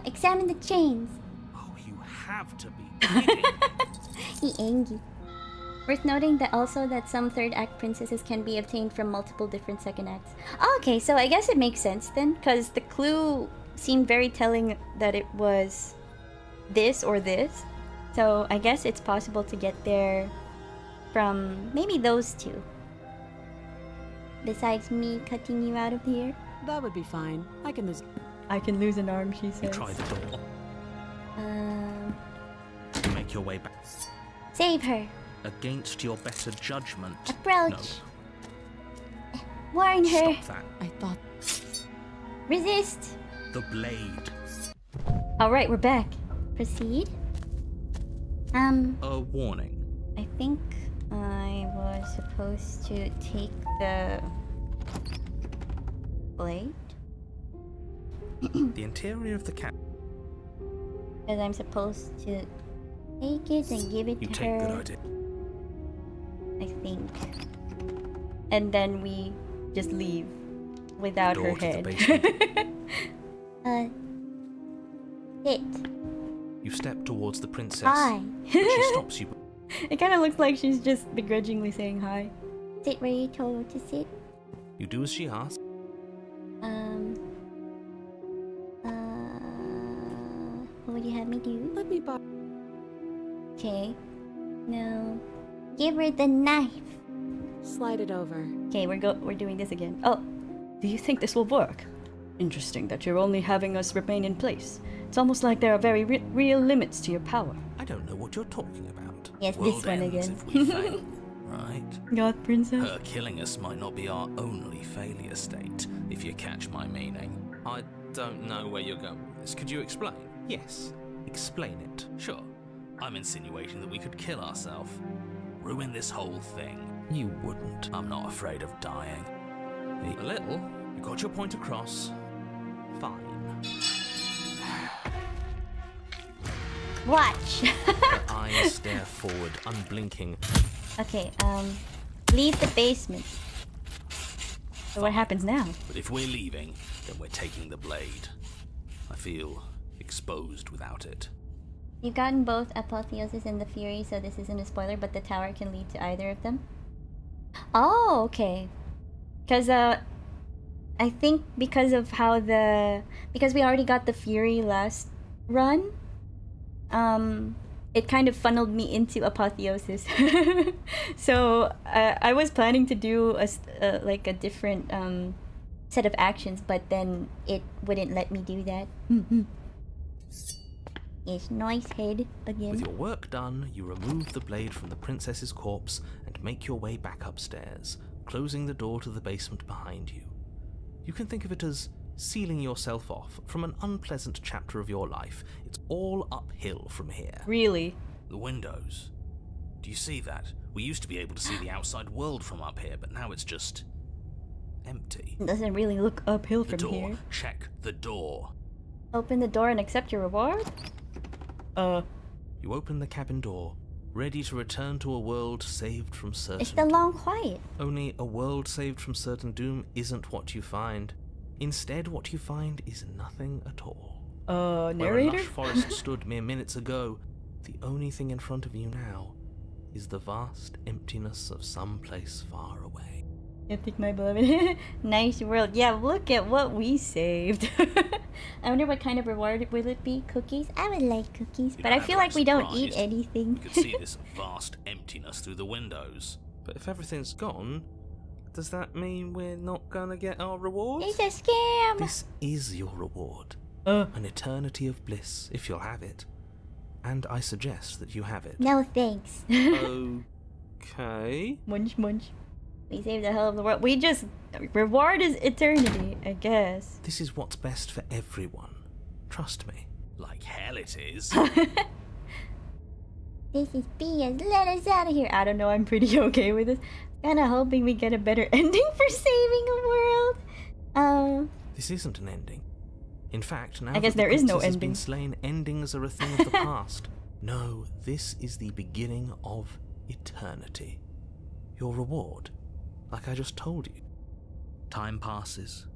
Examine the chains. Oh, you have to be kidding. He angry. Worth noting that also that some third act princesses can be obtained from multiple different second acts. Oh, okay, so I guess it makes sense then, because the clue seemed very telling that it was this or this. So I guess it's possible to get there from maybe those 2. Besides me cutting you out of here. That would be fine. I can lose an arm, she says. You try the door. You make your way back. Save her. Against your better judgment. Approach. No. Warn her. Stop that. I thought... Resist. The blade. Alright, we're back. Proceed. A warning. I think I was supposed to take the blade. The interior of the cat. Because I'm supposed to take it and give it You to take her. good idea. I think. And then we just leave without her Door to the head. basement. Sit. You step towards the princess. Hi. But she stops you. It kind of looks like she's just begrudgingly saying hi. Sit where you're told to sit. You do as she asks. What would you have me do? Let me borrow... Okay. No. Give her the knife. Slide it over. Okay, we're doing this again. Oh. Do you think this will work? Interesting that you're only having us remain in place. It's almost like there are very real limits to your power. I don't know what you're talking about. Yes, World this one ends again. if we fail. right? God, princess. Her killing us might not be our only failure state, if you catch my meaning. I don't know where you're going with this. Could you explain? Yes, explain it. Sure. I'm insinuating that we could kill ourselves. Ruin this whole thing. You wouldn't. I'm not afraid of dying. A little. You got your point across. Fine. Watch. Her eyes stare forward, unblinking. Okay, leave the basement. So what happens now? But if we're leaving, then we're taking the blade. I feel exposed without it. You've gotten both Apotheosis and the Fury, so this isn't a spoiler, but the tower can lead to either of them. Oh, okay. Because, I think because of how because we already got the Fury last run, it kind of funneled me into Apotheosis. So, I was planning to do like a different, set of actions, but then it wouldn't let me do that. It's nice head again. With your work done, you remove the blade from the princess's corpse and make your way back upstairs, closing the door to the basement behind you. You can think of it as sealing yourself off from an unpleasant chapter of your life. It's all uphill from here. Really? The windows. Do you see that? We used to be able to see the outside world from up here, but now it's just empty. It doesn't really look uphill The from door. here. Check the door. Open the door and accept your reward? You open the cabin door, ready to return to a world saved from certain It's the long quiet. Only a world saved from certain doom isn't what you find. Instead, what you find is nothing at all. Where a Narrator? lush forest stood mere minutes ago, the only thing in front of you now is the vast emptiness of some place far away. I think my beloved. Nice world. Yeah, look at what we saved. I wonder what kind of reward will it be? Cookies? I would like cookies, but I feel like we don't eat anything. You could see this vast emptiness through the windows. But if everything's gone, does that mean we're not gonna get our reward? It's a scam! This is your reward. An eternity of bliss, if you'll have it. And I suggest that you have it. No thanks. Okay. Munch, munch. We saved the hell of the world. We just... Reward is eternity, I guess. This is what's best for everyone. Trust me. Like hell it is. This is BS. Let us out of here. I don't know. I'm pretty okay with this. Kinda hoping we get a better ending for saving the world. This isn't an ending. In fact, now I guess that the there is no princess has ending. been slain, endings are a thing of the past. No, this is the beginning of eternity. Your reward, like I just told you. Time passes.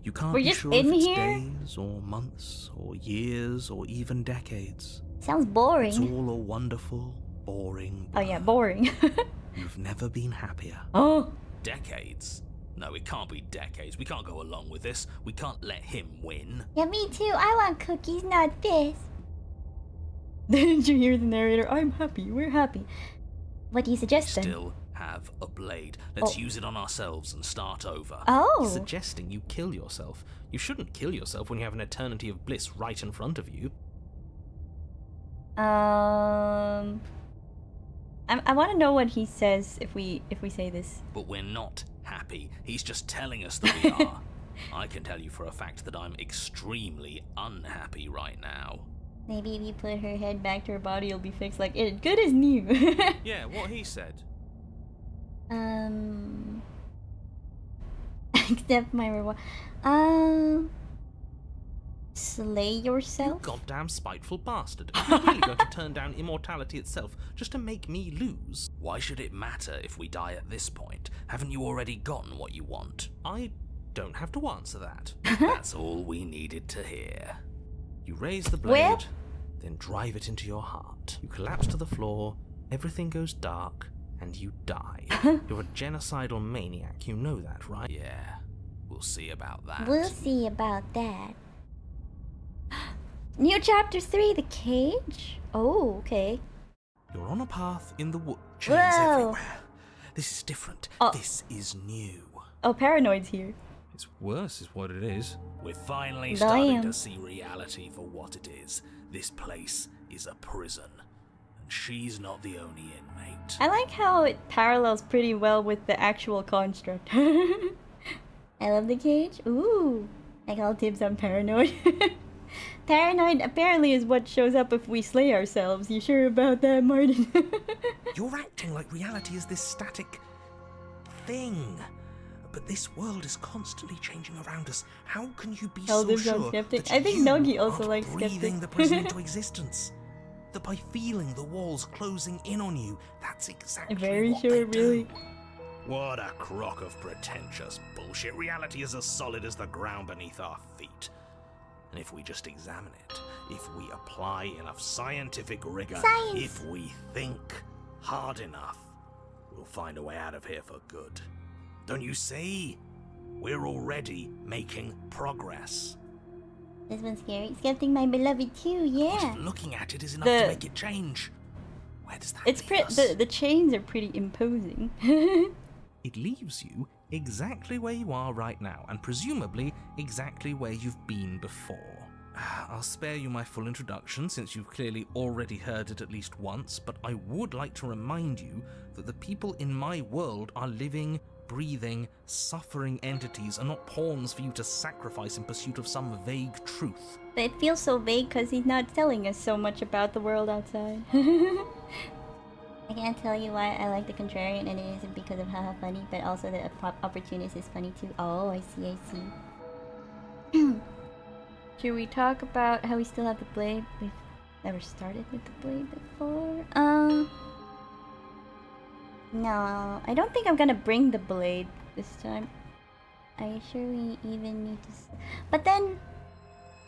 You can't We're be just sure in if it's here? days or months or years or even decades. Sounds boring. It's all a wonderful, boring Oh yeah, boring. You've never been happier. Oh! Decades? No, it can't be decades. We can't go along with this. We can't let him win. Yeah, me too. I want cookies, not this. Didn't you hear the narrator? I'm happy. We're happy. What do you suggest then? Still have a blade. Let's use it on ourselves and start over. Oh. He's suggesting you kill yourself. You shouldn't kill yourself when you have an eternity of bliss right in front of you. I want to know what he says if we say this. But we're not happy. He's just telling us that we are. I can tell you for a fact that I'm extremely unhappy right now. Maybe if you put her head back to her body, it'll be fixed like it good as new. Yeah, what he said. Accept my reward. Slay yourself? Goddamn spiteful bastard. Are you really going to turn down immortality itself just to make me lose? Why should it matter if we die at this point? Haven't you already gotten what you want? I don't have to answer that. That's all we needed to hear. You raise the blade, Well? then drive it into your heart. You collapse to the floor, everything goes dark, and you die. You're a genocidal maniac, you know that, right? Yeah, we'll see about that. We'll see about that. New chapter 3, the cage? Oh, okay. You're on a path in the wood. Chains Whoa. everywhere. This is different. Oh. This is new. Oh, Paranoid's here. It's worse is what it is. We're finally starting starting to to see reality for what it is. This place is a prison. she's not the only inmate. I like how it parallels pretty well with the actual construct. I love the cage. Ooh, I call dibs on paranoid. Paranoid apparently is what shows up if we slay ourselves. You sure about that, Martin? You're acting like reality is this static thing. But this world is constantly changing around us. How can you be so sure skeptic. that I think you Nogi also aren't likes breathing skeptic. the present into existence? That by feeling the walls closing in on you, that's exactly Very what sure, they really. do. What a crock of pretentious bullshit. Reality is as solid as the ground beneath our feet. And if we just examine it, if we apply enough scientific rigor, if we think hard enough, we'll find a way out of here for good. Don't you see? We're already making progress. This one's scary. Skeptic my beloved too, yeah. What if looking at it is enough to make it change? Where does that It's leave us? the chains are pretty imposing. It leaves you exactly where you are right now, and presumably exactly where you've been before. I'll spare you my full introduction since you've clearly already heard it at least once, but I would like to remind you that the people in my world are living, breathing, suffering entities and not pawns for you to sacrifice in pursuit of some vague truth. But it feels so vague because he's not telling us so much about the world outside. I can't tell you why I like the contrarian, and it isn't because of haha funny, but also the opportunist is funny too. Oh, I see. Should we talk about how we still have the blade? We've never started with the blade before. No, I don't think I'm gonna bring the blade this time. Are you sure we even need to? But then,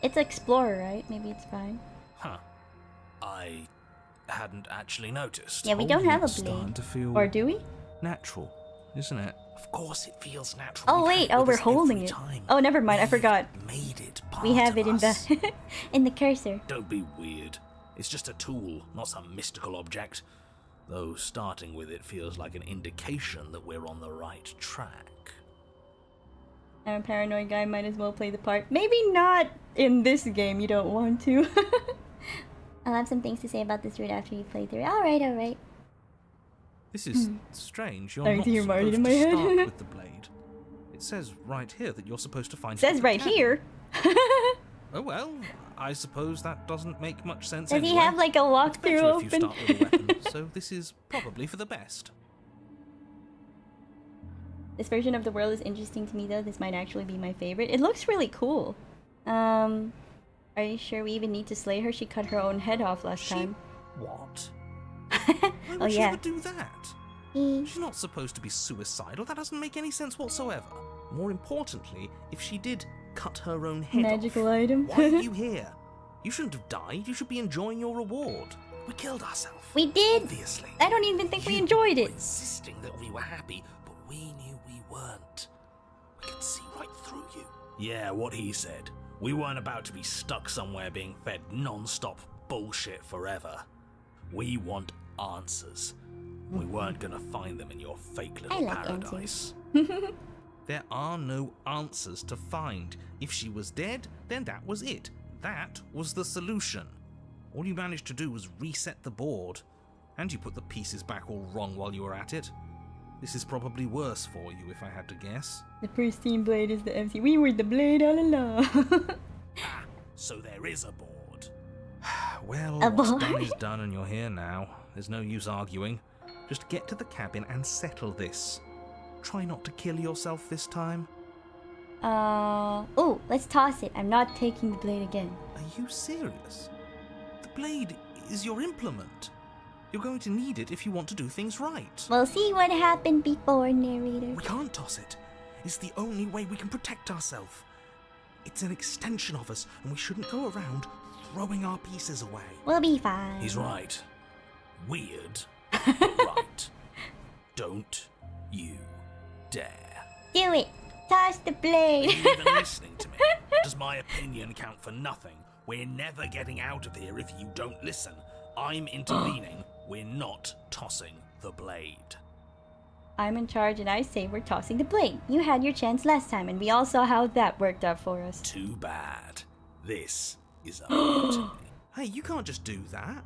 it's Explorer, right? Maybe it's fine. Huh. I hadn't actually noticed. Yeah, we don't have a Starting blade. to feel Or do we? natural, isn't it? Of course it feels natural. Oh We've wait, had it oh with we're us holding every it. time. Oh, never mind, I We've forgot. Made it part We have of it in us. the in the cursor. Don't be weird. It's just a tool, not some mystical object. Though starting with it feels like an indication that we're on the right track. I'm a paranoid guy, might as well play the part. Maybe not in this game, you don't want to. I'll have some things to say about this route after you play through it. Alright. This is strange. You're Starting not to hear Marty supposed in my to head. start with the blade. It says right here that you're supposed to find It says it at the right cabin. here. Oh well, I suppose that doesn't make much sense Does anyway. he have like a It's walkthrough better if you open? start with a weapon, so this is probably for the best. This version of the world is interesting to me though. This might actually be my favorite. It looks really cool. Are you sure we even need to slay her? She cut her own head off last time. What? Why would Oh she yeah. ever do that? She's not supposed to be suicidal. That doesn't make any sense whatsoever. More importantly, if she did cut her own head Magical off, item. why are you here? You shouldn't have died. You should be enjoying your reward. We killed ourselves. We did. Obviously. I don't even think we You enjoyed were it. insisting that we were happy, but we knew we weren't. We could see right through you. Yeah, what he said. We weren't about to be stuck somewhere being fed non-stop bullshit forever. We want answers. We weren't gonna find them in your fake little I like paradise. There are no answers to find. If she was dead, then that was it. That was the solution. All you managed to do was reset the board, and you put the pieces back all wrong while you were at it. This is probably worse for you, if I had to guess. The pristine blade is the MC. We were the blade all along. So there is a board. Well, A what's board? done is done, and you're here now. There's no use arguing. Just get to the cabin and settle this. Try not to kill yourself this time. Oh, let's toss it. I'm not taking the blade again. Are you serious? The blade is your implement. You're going to need it if you want to do things right. We'll see what happened before, narrator. We can't toss it. It's the only way we can protect ourselves. It's an extension of us, and we shouldn't go around throwing our pieces away. We'll be fine. He's right. Weird, but right. Don't you dare. Do it. Toss the Are blade. you even listening to me? Does my opinion count for nothing? We're never getting out of here if you don't listen. I'm intervening. We're not tossing the blade. I'm in charge and I say we're tossing the blade. You had your chance last time and we all saw how that worked out for us. Too bad. This is up to me. Hey, you can't just do that.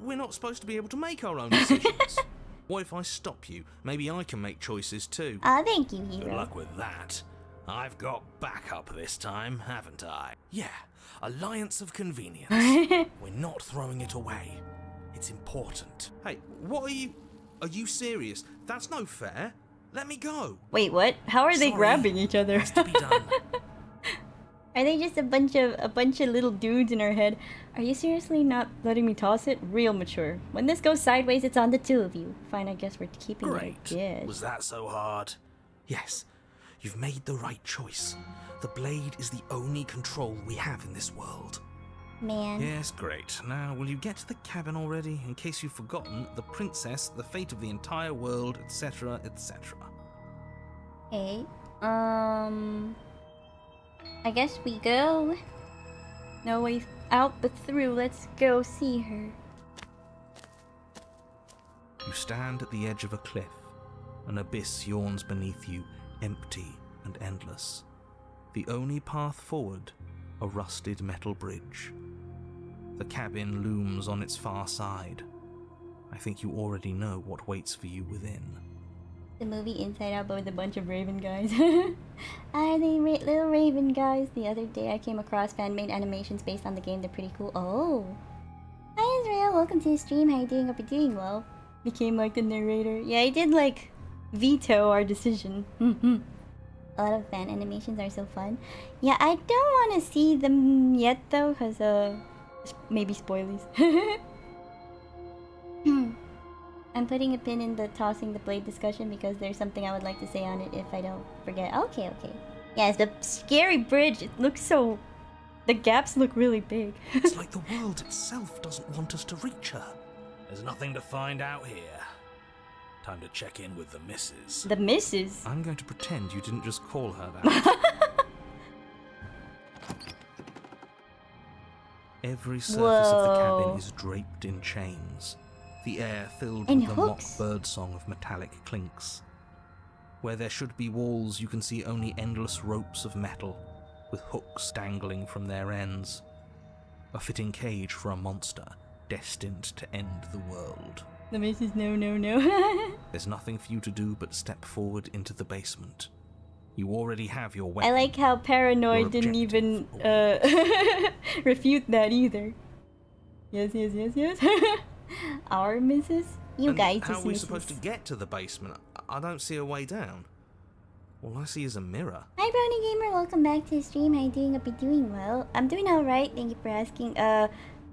we're not supposed to be able to make our own decisions. What if I stop you? Maybe I can make choices too. Ah, thank you, Good hero. luck with that. I've got backup this time, haven't I? Yeah, alliance of convenience. We're not throwing it away. It's important. Hey, what are you... Are you serious? That's no fair. Let me go. Wait, what? How are they Sorry. grabbing each other? Has to be done. Are they just a bunch of little dudes in her head? Are you seriously not letting me toss it? Real mature. When this goes sideways, it's on the two of you. Fine, I guess we're keeping Great. it. Yes. Was that so hard? Yes, you've made the right choice. The blade is the only control we have in this world. Man. Yes, great. Now, will you get to the cabin already? In case you've forgotten, the princess, the fate of the entire world, etc., etc. Okay. I guess we go. No way out but through. Let's go see her. You stand at the edge of a cliff. An abyss yawns beneath you, empty and endless. The only path forward, a rusted metal bridge. The cabin looms on its far side. I think you already know what waits for you within. The movie Inside Out, but with a bunch of raven guys. Are they little raven guys? The other day I came across fan-made animations based on the game. They're pretty cool. Oh. Hi Israel, welcome to the stream. How you doing? Hope you're doing well. Became like the narrator. Yeah, I did like veto our decision. A lot of fan animations are so fun. Yeah, I don't want to see them yet though, cause Maybe spoilies. I'm putting a pin in the tossing the blade discussion because there's something I would like to say on it if I don't forget. Okay. Yes, the Scary bridge. It looks so... The gaps look really big. It's like the world itself doesn't want us to reach her. There's nothing to find out here. Time to check in with the missus. The missus? I'm going to pretend you didn't just call her that. Every surface of the cabin is draped in chains. The air filled And with the mock hooks. birdsong of metallic clinks. Where there should be walls, you can see only endless ropes of metal, with hooks dangling from their ends. A fitting cage for a monster destined to end the world. The missus, no. There's nothing for you to do but step forward into the basement. You already have your weapon. I like how Your Paranoid didn't objective even refute that either. Yes. Our missus? you And guys how is are we missus. supposed to get to the basement? I don't see a way down. All I see is a mirror. Hi Brownie Gamer, welcome back to the stream. How you doing? Hope you're doing well. I'm doing alright, thank you for asking.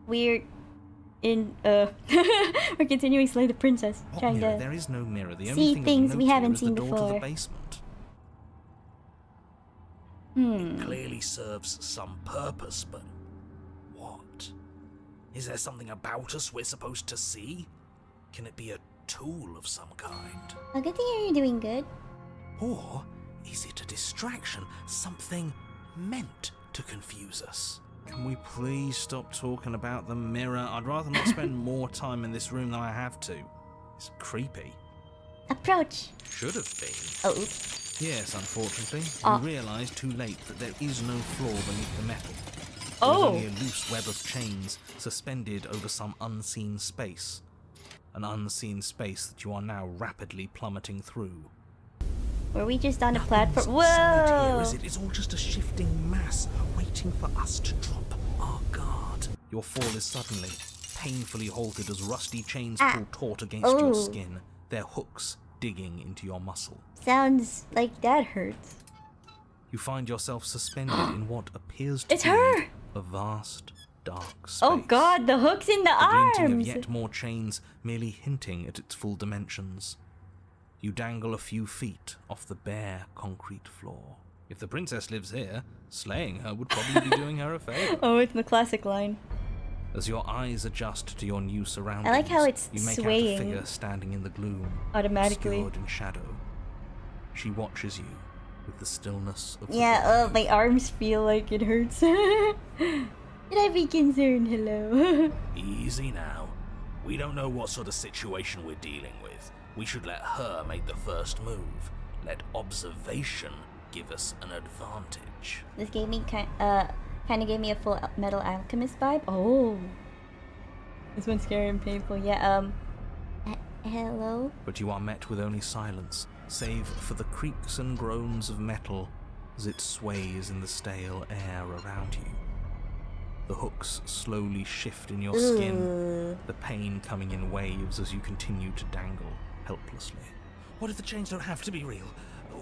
We're in, we're continuing Slay the Princess. What Trying mirror? to There is no mirror. The see only thing things of we note haven't here is seen the door to the before. basement. It clearly serves some purpose, but what? Is there something about us we're supposed to see? Can it be a tool of some kind? Oh, good to hear you're doing good. Or is it a distraction? Something meant to confuse us? Can we please stop talking about the mirror? I'd rather not spend more time in this room than I have to. It's creepy. Approach. Should have been. Oh, oops. Yes, unfortunately. Ah. We realise too late that there is no floor beneath the metal. There is Oh! only a loose web of chains suspended over some unseen space. An unseen space that you are now rapidly plummeting through. Were we just on a platform? Solid here, Whoa! is it? It's all just a shifting mass waiting for us to drop our guard. Your fall is suddenly, painfully halted as rusty chains pull taut against your Oh. skin, their hooks digging into your muscle. Sounds like that hurts. You find yourself suspended in what appears to It's be her! a vast, dark space. Oh god, the hooks in the The glinting of arms! yet more chains merely hinting at its full dimensions. You dangle a few feet off the bare concrete floor. If the princess lives here, slaying her would probably be doing her a favour. Oh, it's the classic line. As your eyes adjust to your new surroundings, I like how it's you make out a swaying. figure standing in the gloom, Automatically. obscured in shadow. She watches you with the stillness of the Yeah, grave. my arms feel like it hurts. Should I be concerned? Hello. Easy now. We don't know what sort of situation we're dealing with. We should let her make the first move. Let observation give us an advantage. This gave me kind of gave me a full Metal Alchemist vibe. Oh. This one's scary and painful. Yeah, hello? But you are met with only silence, save for the creaks and groans of metal as it sways in the stale air around you. The hooks slowly shift in your skin, the pain coming in waves as you continue to dangle helplessly. What if the chains don't have to be real?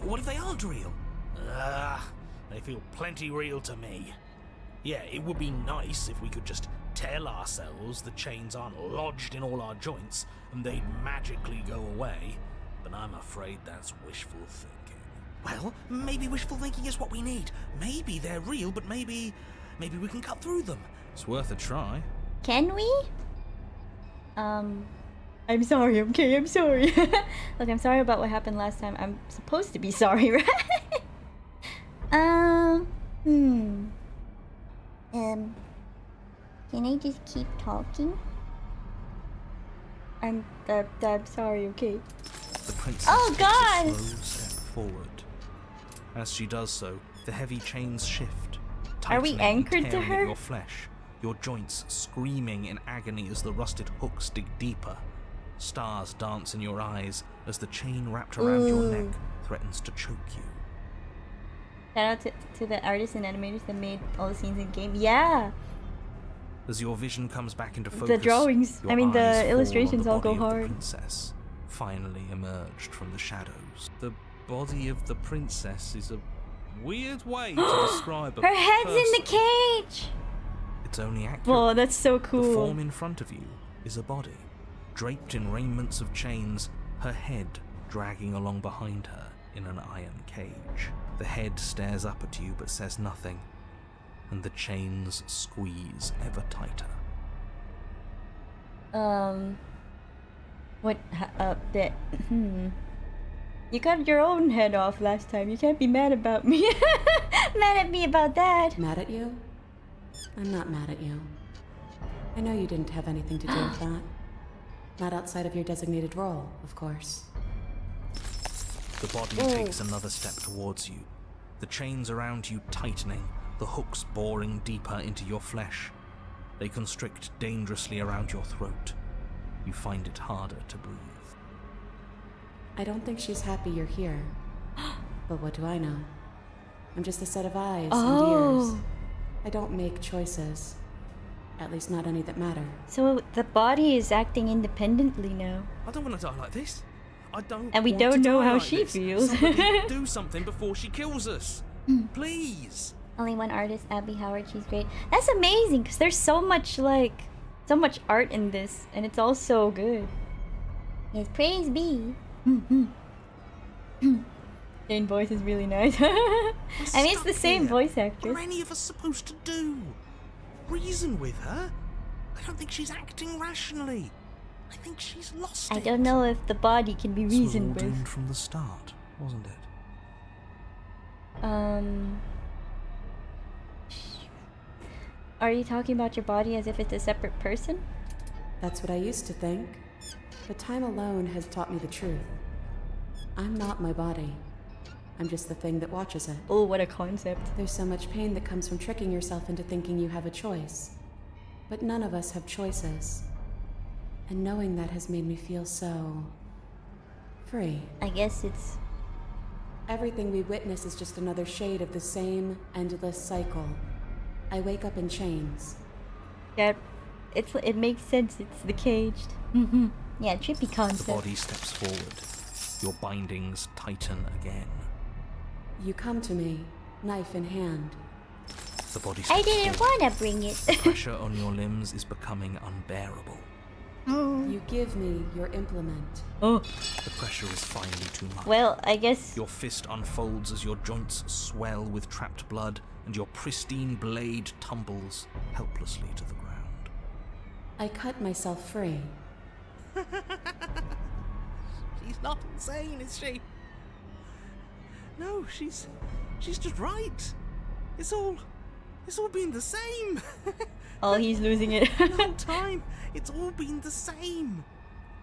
What if they aren't real? They feel plenty real to me. Yeah, it would be nice if we could just tell ourselves the chains aren't lodged in all our joints and they'd magically go away, but I'm afraid that's wishful thinking. Well, maybe wishful thinking is what we need. Maybe they're real, but maybe we can cut through them. It's worth a try. Can we? I'm sorry, okay, I'm sorry. Look, I'm sorry about what happened last time. I'm supposed to be sorry, right? Can I just keep talking? I'm sorry, okay. The princess Oh God! takes a slow step forward. As she does so, the heavy chains shift, Are we tightening and anchored to tearing at her? your flesh, your joints screaming in agony as the rusted hooks dig deeper. Stars dance in your eyes as the chain wrapped around your neck threatens to choke you. Shout out to the artists and animators that made all the scenes in game. Yeah! As your vision comes back into focus, The drawings, your I mean eyes the fall illustrations on all the go body of the hard. princess, finally emerged from the shadows. The body of the princess is a weird way to describe a Her head's in the person. cage! It's only accurate. Whoa, that's so The cool. form in front of you is a body, draped in raiments of chains, her head dragging along behind her in an iron cage. The head stares up at you but says nothing, and the chains squeeze ever tighter. You cut your own head off last time. You can't be mad about me. Mad at me about that. Mad at you? I'm not mad at you. I know you didn't have anything to do with that. Not outside of your designated role, of course. The body takes another step towards you, the chains around you tightening, the hooks boring deeper into your flesh. They constrict dangerously around your throat. You find it harder to breathe. I don't think she's happy you're here. But what do I know? I'm just a set of eyes and ears. I don't make choices. At least not any that matter. So the body is acting independently now. I don't want to die like this. I don't. And we want don't to know die how like she this. feels. Somebody do something before she kills us. Please. Only one artist, Abby Howard. She's great. That's amazing because there's so much so much art in this, and it's all so good. Yes, praise be. Jane's voice is really nice. I mean, it's the same voice What actress. are any of us supposed to do? Reason with her? I don't think she's acting rationally. I think she's lost I it. don't know if the body can be This was all reasoned with. doomed from the start, wasn't it? Are you talking about your body as if it's a separate person? That's what I used to think. But time alone has taught me the truth. I'm not my body. I'm just the thing that watches it. Oh, what a concept. There's so much pain that comes from tricking yourself into thinking you have a choice. But none of us have choices. And knowing that has made me feel so... free. I guess it's... Everything we witness is just another shade of the same endless cycle. I wake up in chains. Yeah, it makes sense. It's the caged. Yeah, trippy The concept. body steps forward. Your bindings tighten again. You come to me, knife in hand. The body I steps didn't forward. want to bring it. The pressure on your limbs is becoming unbearable. You give me your implement. Oh, The pressure is finally too much. well, I guess... Your fist unfolds as your joints swell with trapped blood, and your pristine blade tumbles helplessly to the ground. I cut myself free. She's not insane, is she? No, she's just right. It's all been the same. Oh, he's losing it. The whole time, it's all been the same.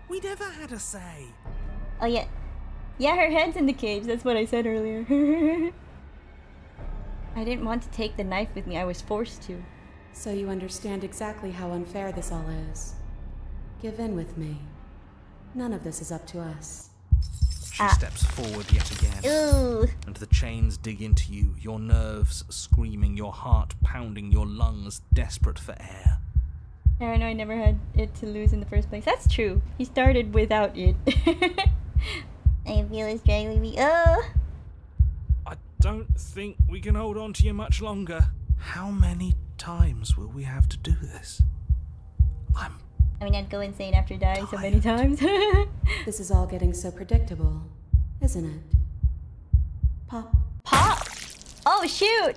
We never had a say. Oh, yeah. Yeah, her head's in the cage. That's what I said earlier. I didn't want to take the knife with me. I was forced to. So you understand exactly how unfair this all is. Give in with me. None of this is up to us. She steps forward yet again. Ooh. And the chains dig into you, your nerves screaming, your heart pounding, your lungs desperate for air. Paranoid never had it to lose in the first place. That's true. He started without it. I feel it's dragging me. Oh! I don't think we can hold on to you much longer. How many times will we have to do this? I mean, I'd go insane after dying so many times. This is all getting so predictable, isn't it? Pop. Pop! Oh, shoot!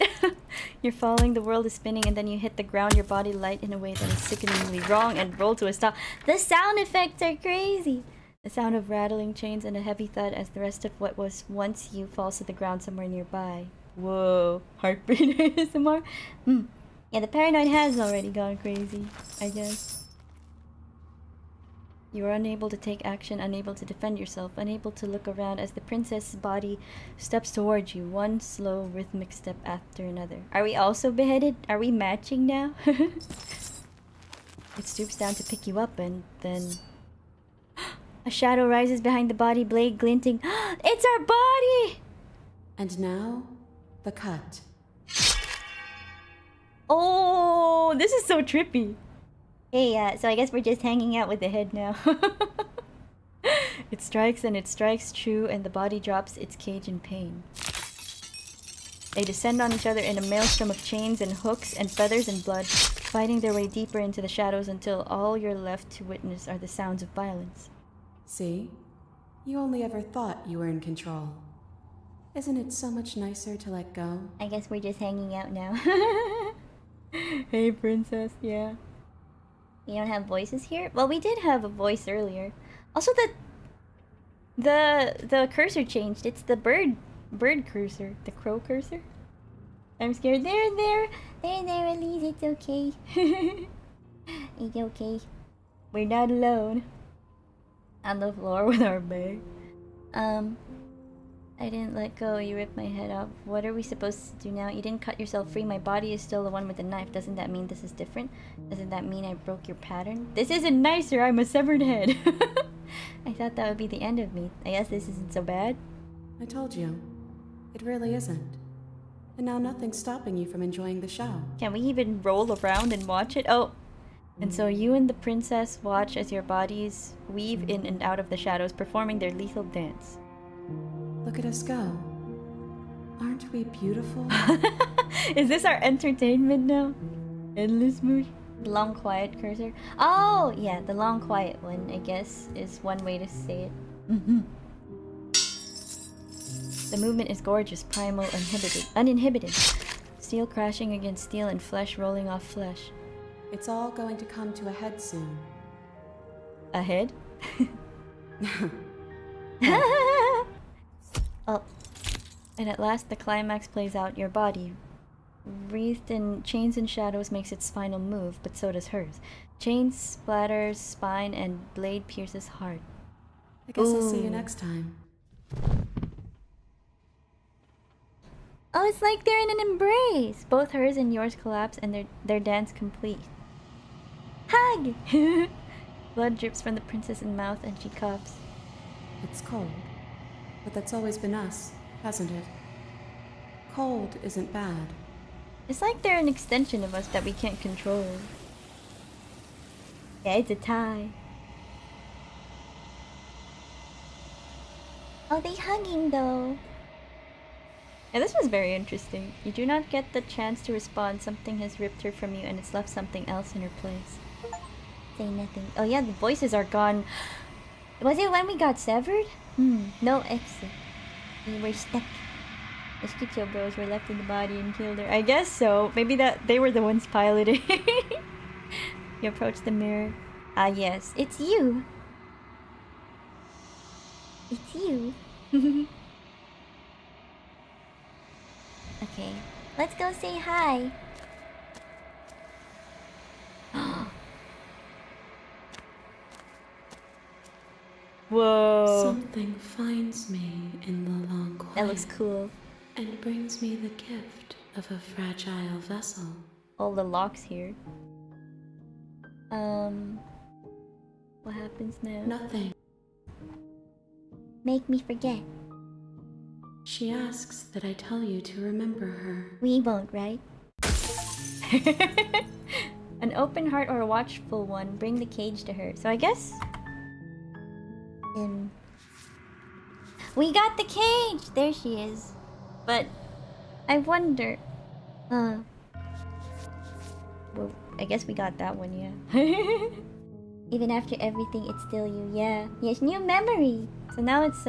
You're falling, the world is spinning, and then you hit the ground, your body light in a way that is sickeningly wrong and roll to a stop. The sound effects are crazy! The sound of rattling chains and a heavy thud as the rest of what was once you falls to the ground somewhere nearby. Whoa. Heartbeat ASMR? Yeah, the paranoid has already gone crazy, I guess. You are unable to take action, unable to defend yourself, unable to look around as the princess's body steps towards you, one slow rhythmic step after another. Are we also beheaded? Are we matching now? It stoops down to pick you up and then... A shadow rises behind the body, blade glinting. It's our body! And now, the cut. Oh, this is so trippy. Hey, so I guess we're just hanging out with the head now. It strikes and it strikes true, and the body drops its cage in pain. They descend on each other in a maelstrom of chains and hooks and feathers and blood, fighting their way deeper into the shadows until all you're left to witness are the sounds of violence. See? You only ever thought you were in control. Isn't it so much nicer to let go? I guess we're just hanging out now. Hey, princess, yeah. We don't have voices here? Well, we did have a voice earlier. Also, the cursor changed. It's the bird cursor, the crow cursor. I'm scared. There, Elise, it's okay. It's okay. we're not alone. On the floor with our bear. I didn't let go. You ripped my head off. What are we supposed to do now? You didn't cut yourself free. My body is still the one with the knife. Doesn't that mean this is different? Doesn't that mean I broke your pattern? This isn't nicer. I'm a severed head. I thought that would be the end of me. I guess this isn't so bad. I told you. It really isn't. And now nothing's stopping you from enjoying the show. Can we even roll around and watch it? Oh. And so you and the princess watch as your bodies weave in and out of the shadows, performing their lethal dance. Look at us go. Aren't we beautiful? Is this our entertainment now? Endless moosh? Long quiet cursor. Oh, yeah, the long quiet one, I guess, is one way to say it. The movement is gorgeous, primal, uninhibited. Steel crashing against steel and flesh rolling off flesh. It's all going to come to a head soon. A head? Oh. And at last the climax plays out. Your body, wreathed in chains and shadows, makes its final move, but so does hers. Chains splatters spine and blade pierces heart. I guess I'll see you next time. Oh, it's like they're in an embrace! Both hers and yours collapse and their dance complete. Hug! Blood drips from the princess's mouth and she coughs. It's cold. But that's always been us, hasn't it? Cold isn't bad. It's like they're an extension of us that we can't control. Yeah, it's a tie. Oh, they hugging though. Yeah, this was very interesting. You do not get the chance to respond. Something has ripped her from you and it's left something else in her place. Say nothing. Oh yeah, the voices are gone. Was it when we got severed? No exit. We were stuck. The Schizo bros were left in the body and killed her. I guess so. Maybe that they were the ones piloting. You approach the mirror. Ah yes, it's you. It's you. Okay, let's go say hi. Whoa. Something finds me in the long quiet. That looks cool. And brings me the gift of a fragile vessel. All the locks here. What happens now? Nothing. Make me forget. She asks that I tell you to remember her. We won't, right? An open heart or a watchful one. Bring the cage to her. So I guess... we got the cage! There she is. But... I wonder... well, I guess we got that one, yeah. Even after everything, it's still you, yeah. Yes, new memory! So now it's,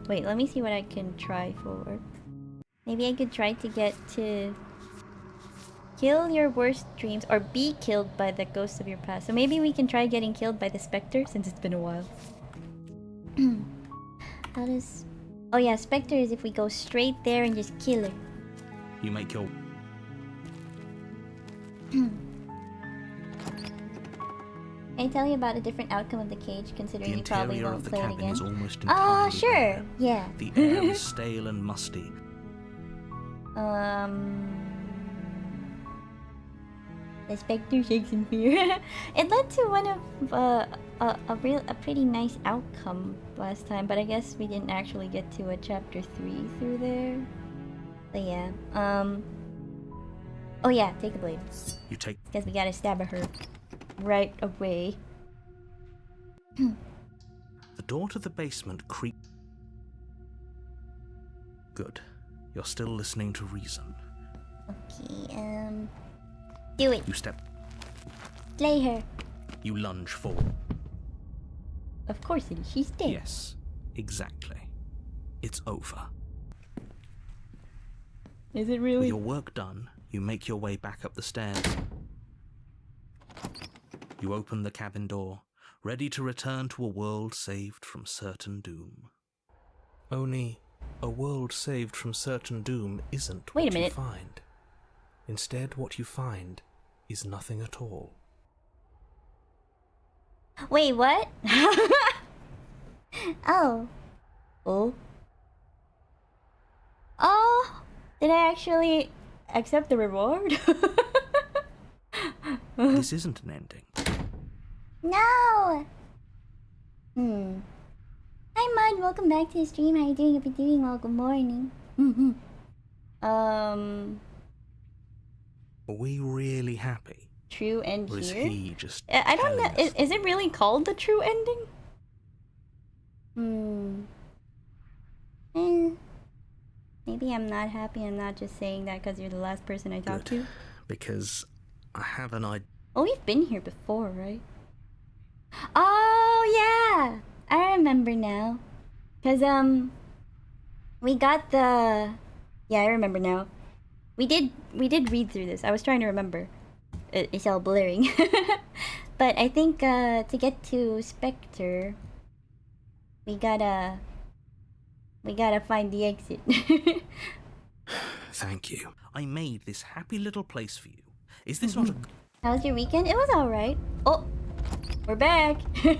wait, let me see what I can try for. Maybe I could try to get to... kill your worst dreams, or be killed by the ghosts of your past. So maybe we can try getting killed by the specter, since it's been a while. How does... oh yeah, Spectre is if we go straight there and just kill her. You make your... Can I tell you about a different outcome of the cage, considering The you probably interior won't of the play it cabin again? is almost Oh, entirely sure! bare. Yeah. The air is stale and musty. The Spectre shakes in fear. It led to one of a pretty nice outcome last time, but I guess we didn't actually get to a chapter 3 through there. But yeah, oh yeah, take the blade. You take... Because we gotta stab her right away. The door to the basement creak... Good. You're still listening to reason. Okay, do it. You step... Slay her. You lunge forward. Of course it is, she's dead. Yes, exactly. It's over. Is it With really? your work done, you make your way back up the stairs. You open the cabin door, ready to return to a world saved from certain doom. Only, a world saved from certain doom isn't Wait a what you minute. find. Instead, what you find is nothing at all. Wait, what? Oh. Oh. Oh! Did I actually accept the reward? This isn't an ending. No! Hi, Mud. Welcome back to the stream. How you doing? Hope you're doing well. Good morning. Are we really happy? True end Or is here? he just I don't know. telling us? Is it really called the true ending? Maybe I'm not happy. I'm not just saying that because you're the last person I talked Good. to. Because I have an idea. Oh, we've been here before, right? Oh, yeah! I remember now. Because, we got the... Yeah, I remember now. We did read through this. I was trying to remember. It's all blurring. But I think, to get to Spectre, we gotta find the exit. Thank you. I made this happy little place for you. Is this not a... How was your weekend? It was alright. Oh! We're back! You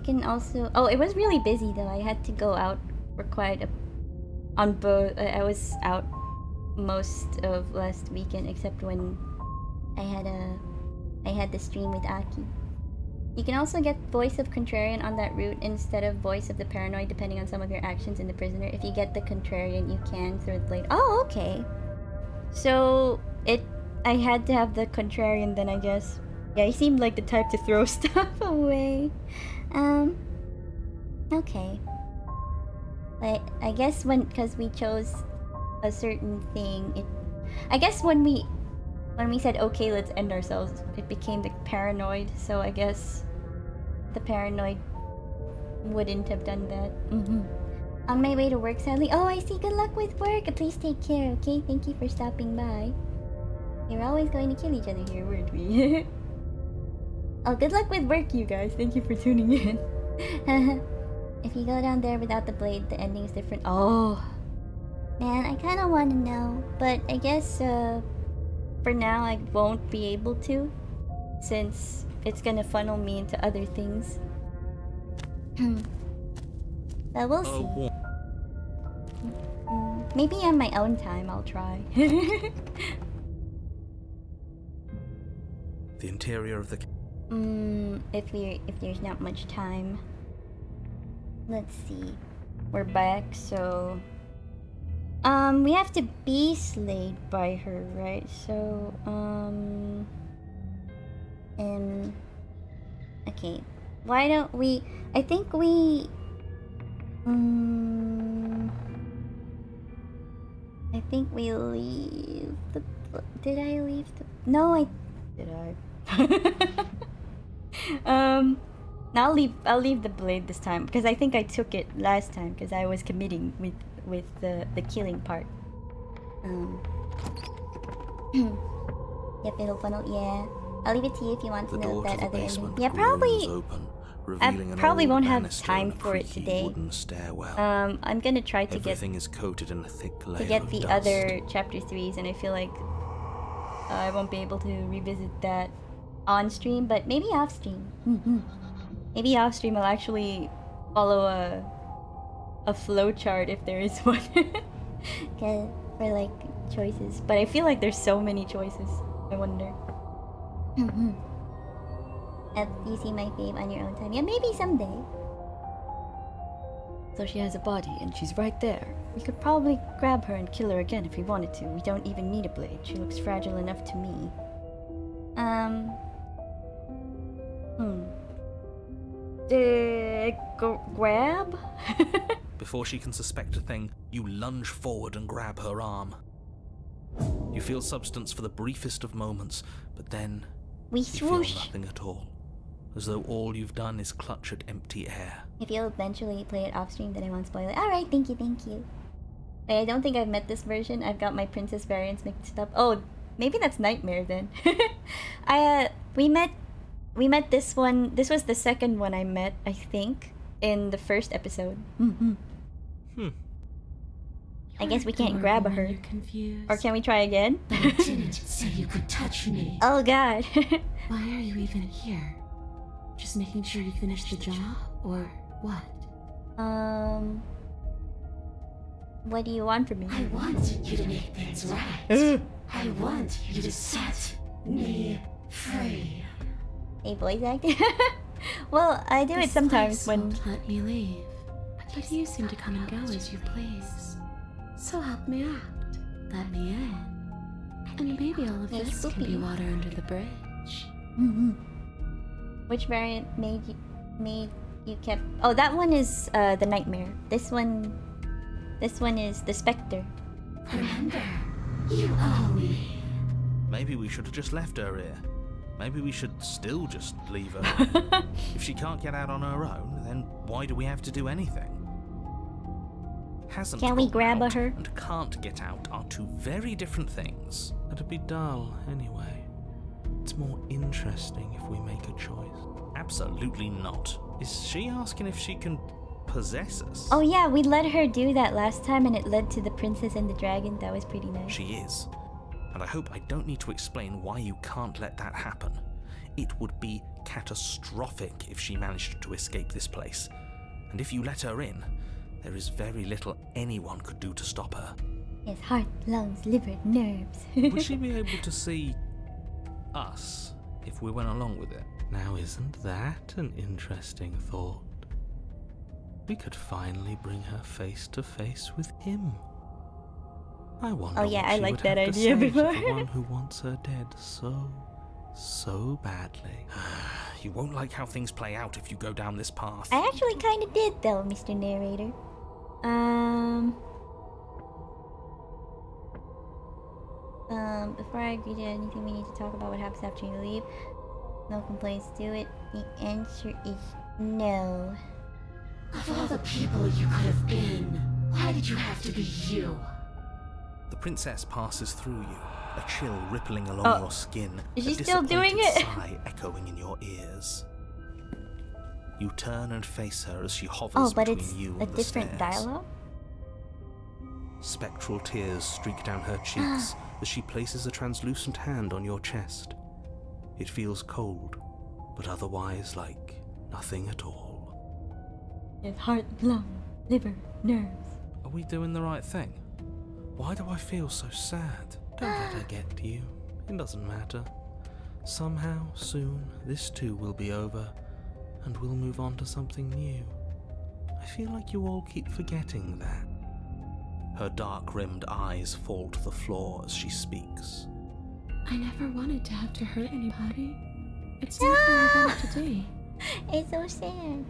can also... Oh, it was really busy though. I had to go out for quite a... On both... I was out most of last weekend except when I had the stream with Aki. You can also get Voice of Contrarian on that route instead of Voice of the Paranoid depending on some of your actions in the Prisoner. If you get the Contrarian, you can throw the blade. Oh, okay. So, I had to have the Contrarian then, I guess. Yeah, he seemed like the type to throw stuff away. Okay. But I guess because we chose a certain thing, I guess when we said, okay, let's end ourselves, it became the Paranoid, so I guess the Paranoid wouldn't have done that. on my way to work, sadly. Oh, I see. Good luck with work. Please take care, okay? Thank you for stopping by. We're always going to kill each other here, weren't we? Oh, good luck with work, you guys. Thank you for tuning in. If you go down there without the blade, the ending is different. Oh. Man, I kind of want to know. But I guess, for now, I won't be able to. Since it's gonna funnel me into other things. But we'll see. Maybe on my own time, I'll try. The interior of the... If there's not much time. Let's see. We're back, so... we have to be slayed by her, right? So, okay. Why don't we... I think we... I think we leave the... Did I leave the... No, I... Did I? I'll leave the blade this time, because I think I took it last time, because I was committing with the killing part. Yep, it'll funnel. Yeah, I'll leave it to you if you want to know that other ending. Yeah, probably. I probably won't have time for it today. I'm gonna try to Everything is coated in a thick layer to get of the dust. other chapter 3s, and I feel like I won't be able to revisit that on stream, but maybe off stream. Maybe off stream I'll actually follow a flow chart if there is one. For like choices, but I feel like there's so many choices. I wonder. You see my fave on your own time. Yeah, maybe someday. So she has a body and she's right there. We could probably grab her and kill her again if we wanted to. We don't even need a blade. She looks fragile enough to me. Grab? Before she can suspect a thing, you lunge forward and grab her arm. You feel substance for the briefest of moments, but then We you feel swoosh. nothing at all. As though all you've done is clutch at empty air. If you'll eventually play it off stream, then I won't spoil it. Alright, thank you. Wait, I don't think I've met this version. I've got my princess variants mixed up. Oh, maybe that's Nightmare then. We met this one. This was the second one I met, I think, in the first episode. I guess we can't grab her. Or can we try again? I didn't say you could touch me. Oh god. Why are you even here? Just making sure you finish the job, or what? What do you want from me? I want you to make things right. I want you to set me free. A voice actor? Well, I do it sometimes when... Won't let me leave, but you seem to come and go as you please. So help me out. Let me in. And maybe all of this can be water under the bridge. Which variant made you kept... Oh, that one is the Nightmare. This one is the Spectre. Remember, you owe me. Maybe we should have just left her here. Maybe we should still just leave her. If she can't get out on her own, then why do we have to do anything? Hasn't Can we got grab out her? And can't get out are two very different things. It'd be dull anyway. It's more interesting if we make a choice. Absolutely not. Is she asking if she can possess us? Oh yeah, we let her do that last time and it led to the Princess and the Dragon. That was pretty nice. She is. And I hope I don't need to explain why you can't let that happen. It would be catastrophic if she managed to escape this place. And if you let her in, there is very little anyone could do to stop her. Yes, heart, lungs, liver, nerves. Would she be able to see us if we went along with it? Now, isn't that an interesting thought? We could finally bring her face to face with him. I wonder. Oh yeah, what I she liked would that have to idea say to before. the one who wants her dead so badly. You won't like how things play out if you go down this path. I actually kind of did though, Mr. Narrator. Before I agree to anything, we need to talk about what happens after you leave. No complaints, do it. The answer is no. Of all the people you could have been, why did you have to be you? The princess passes through you, a chill rippling along your skin. Is a she still doing disappointed it? sigh echoing in your ears. You turn and face her as she hovers Oh, but between it's you a and the different stairs. dialogue? Spectral tears streak down her cheeks as she places a translucent hand on your chest. It feels cold, but otherwise like nothing at all. Yes, heart, lung, liver, nerves. Are we doing the right thing? Why do I feel so sad? Don't let her get to you. It doesn't matter. Somehow, soon, this too will be over, and we'll move on to something new. I feel like you all keep forgetting that. Her dark-rimmed eyes fall to the floor as she speaks. I never wanted to have to hurt anybody. It's something I wanted to do. It's so sad.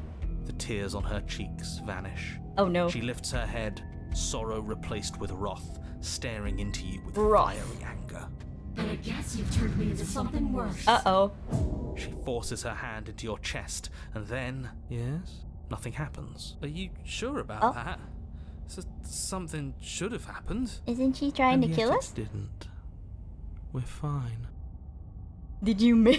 The tears on her cheeks vanish. Oh no. She lifts her head, sorrow replaced with wrath, staring into you with Wrath. fiery anger. But I guess you've turned me into something worse. Uh-oh. She forces her hand into your chest, and then... Yes? Nothing happens. Are you sure about that? Something should have happened. Isn't she trying to And kill yet us? It didn't. We're fine. Did you miss?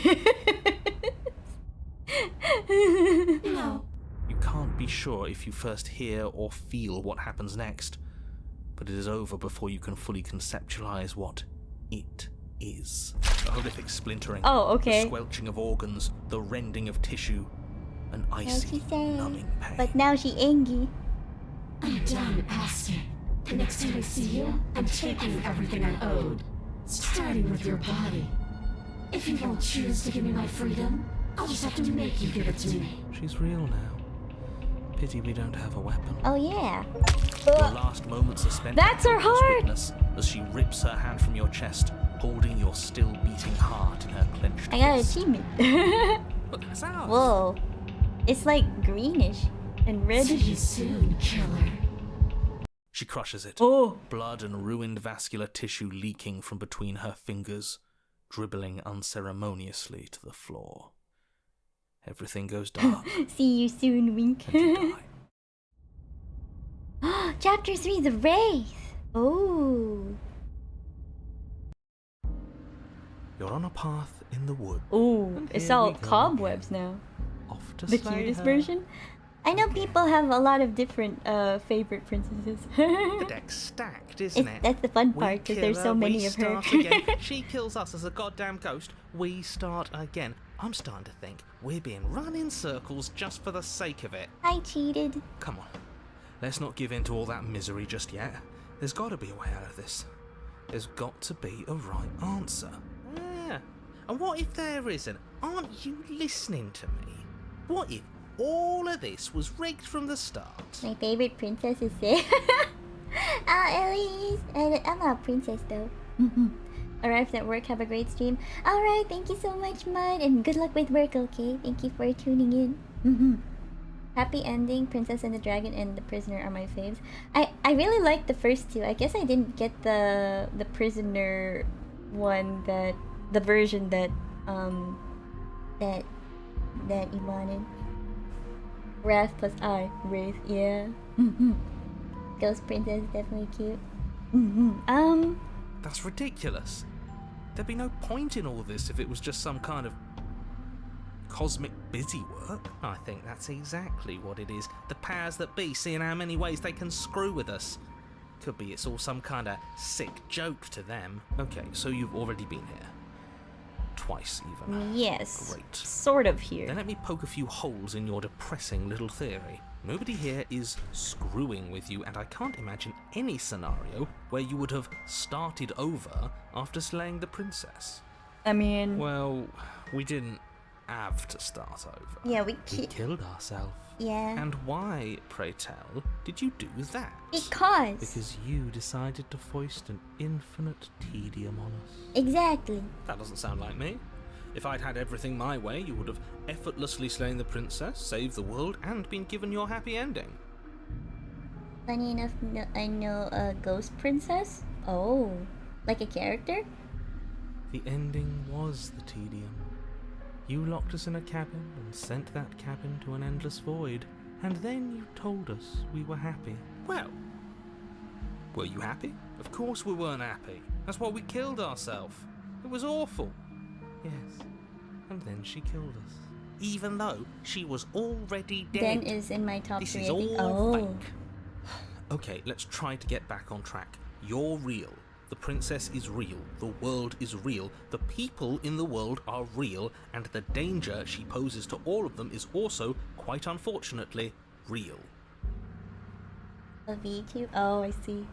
No. You can't be sure if you first hear or feel what happens next, but it is over before you can fully conceptualize what it is. A horrific splintering, Oh, okay. the squelching of organs, the rending of tissue, an What'd icy, she say? numbing pain. But now she angry. I'm done asking. The next time I see you, I'm taking everything I owed. Starting with your body. If you won't choose to give me my freedom, I'll just have to make you give it to me. She's real now. Pity we don't have a weapon. Oh yeah. Your last moments are spent That's her as heart! witness as she rips her hand from your chest, holding your still beating heart in her clenched I got an fist. achievement. But that's ours. Whoa. It's like greenish and red. See you soon, killer. She crushes it. Oh. Blood and ruined vascular tissue leaking from between her fingers, dribbling unceremoniously to the floor. Everything goes dark. See you soon, wink. And you die. Chapter 3, The Wraith. Oh. You're on a path in the wood. Oh, And it's here all we go cobwebs now. Off to The slay cutest her. version? I know people have a lot of different favorite princesses. The deck's stacked, isn't it? That's the fun We part, because kill there's so her, many we of her. start again. She kills us as a goddamn ghost. We start again. I'm starting to think we're being run in circles just for the sake of it. I cheated. Come on. Let's not give in to all that misery just yet. There's got to be a way out of this. There's got to be a right answer. Yeah. And what if there isn't? Aren't you listening to me? What if all of this was rigged from the start? My favorite princess is there. Elise. I'm not a princess though. Arrived at work, have a great stream. Alright, thank you so much, Mud, and good luck with work, okay? Thank you for tuning in. Happy ending, Princess and the Dragon and the Prisoner are my faves. I really like the first two. I guess I didn't get the Prisoner one, that the version that that you wanted. Wrath plus I, Wraith, yeah. Ghost Princess, definitely cute. That's ridiculous. There'd be no point in all this if it was just some kind of cosmic busy work. I think that's exactly what it is. The powers that be seeing how many ways they can screw with us. Could be it's all some kind of sick joke to them. Okay, so you've already been here. Twice, even. Yes. Great. Sort of here. Then let me poke a few holes in your depressing little theory. Nobody here is screwing with you, and I can't imagine any scenario where you would have started over after slaying the princess. I mean, Well, we didn't have to start over. Yeah, We killed ourselves. yeah. And why, pray tell, did you do that? Because you decided to foist an infinite tedium on us. exactly. That doesn't sound like me. If I'd had everything my way, you would have effortlessly slain the princess, saved the world, and been given your happy ending. Funny enough, I know a ghost princess. Oh, like a character? The ending was the tedium. You locked us in a cabin and sent that cabin to an endless void, and then you told us we were happy. Well, were you happy? Of course we weren't happy. That's why we killed ourselves. It was awful. Yes, and then she killed us. Even though she was already dead. Den is in my top This 3, is I think. all Oh. fake. Okay, let's try to get back on track. You're real. The princess is real. The world is real. The people in the world are real. And the danger she poses to all of them is also, quite unfortunately, real. A V2? Oh, I see.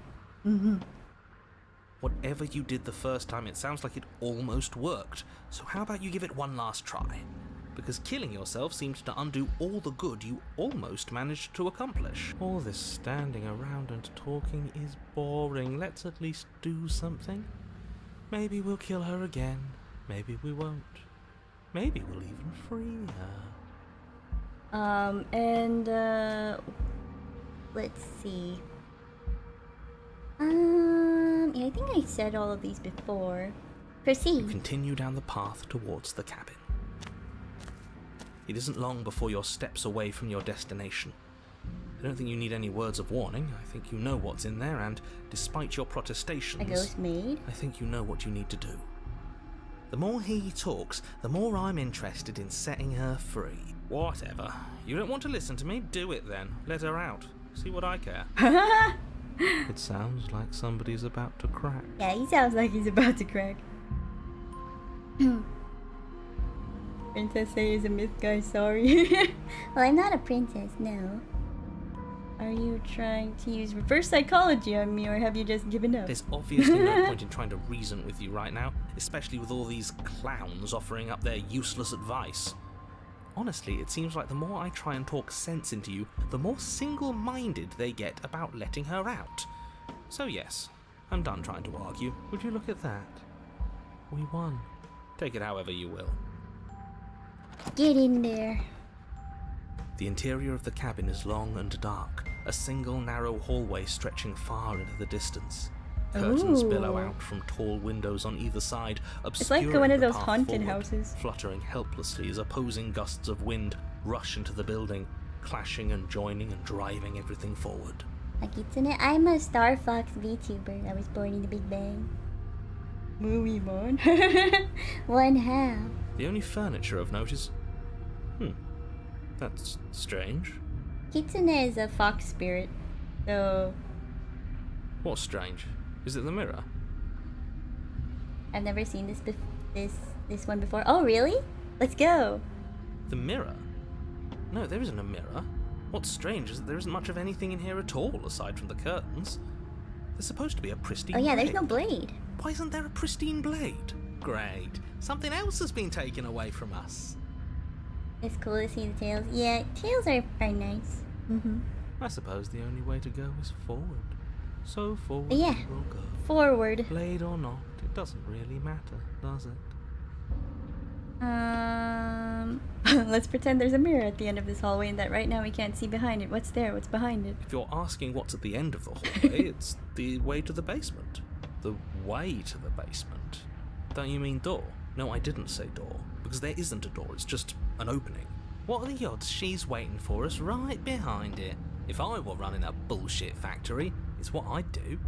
Whatever you did the first time, it sounds like it almost worked. So how about you give it one last try? Because killing yourself seemed to undo all the good you almost managed to accomplish. All this standing around and talking is boring. Let's at least do something. Maybe we'll kill her again. Maybe we won't. Maybe we'll even free her. Let's see. Yeah, I think I said all of these before. Proceed. You continue down the path towards the cabin. It isn't long before you're steps away from your destination. I don't think you need any words of warning. I think you know what's in there, and despite your protestations, A ghost maid? I think you know what you need to do. The more he talks, the more I'm interested in setting her free. Whatever. You don't want to listen to me? Do it then. Let her out. See what I care. It sounds like somebody's about to crack. Yeah, he sounds like he's about to crack. Princess Say is a myth, guys, sorry. Well, I'm not a princess, no. Are you trying to use reverse psychology on me, or have you just given up? There's obviously no point in trying to reason with you right now, especially with all these clowns offering up their useless advice. Honestly, it seems like the more I try and talk sense into you, the more single-minded they get about letting her out. So yes, I'm done trying to argue. Would you look at that? We won. Take it however you will. Get in there. The interior of the cabin is long and dark, a single narrow hallway stretching far into the distance. Curtains billow out from tall windows on either side, obscuring it's like one of the those path haunted forward, houses. fluttering helplessly as opposing gusts of wind rush into the building, clashing and joining and driving everything forward. I'm a Star Fox VTuber. I was born in the Big Bang. Movie mon. One half. The only furniture of note is... that's strange. Kitsune is a fox spirit, so... What's strange? Is it the mirror? I've never seen this one before. Oh, really? Let's go. The mirror? No, there isn't a mirror. What's strange is that there isn't much of anything in here at all, aside from the curtains. There's supposed to be a pristine Oh yeah, blade. there's no blade. Why isn't there a pristine blade? Great. Something else has been taken away from us. It's cool to see the tails. Yeah, tails are nice. I suppose the only way to go is forward. So forward Yeah, we'll go. forward. Blade or not, it doesn't really matter, does it? Let's pretend there's a mirror at the end of this hallway and that right now we can't see behind it. What's there? What's behind it? If you're asking what's at the end of the hallway, it's the way to the basement. The way to the basement. Don't you mean door? No, I didn't say door, because there isn't a door, it's just an opening. What are the odds she's waiting for us right behind it? If I were running a bullshit factory, it's what I'd do.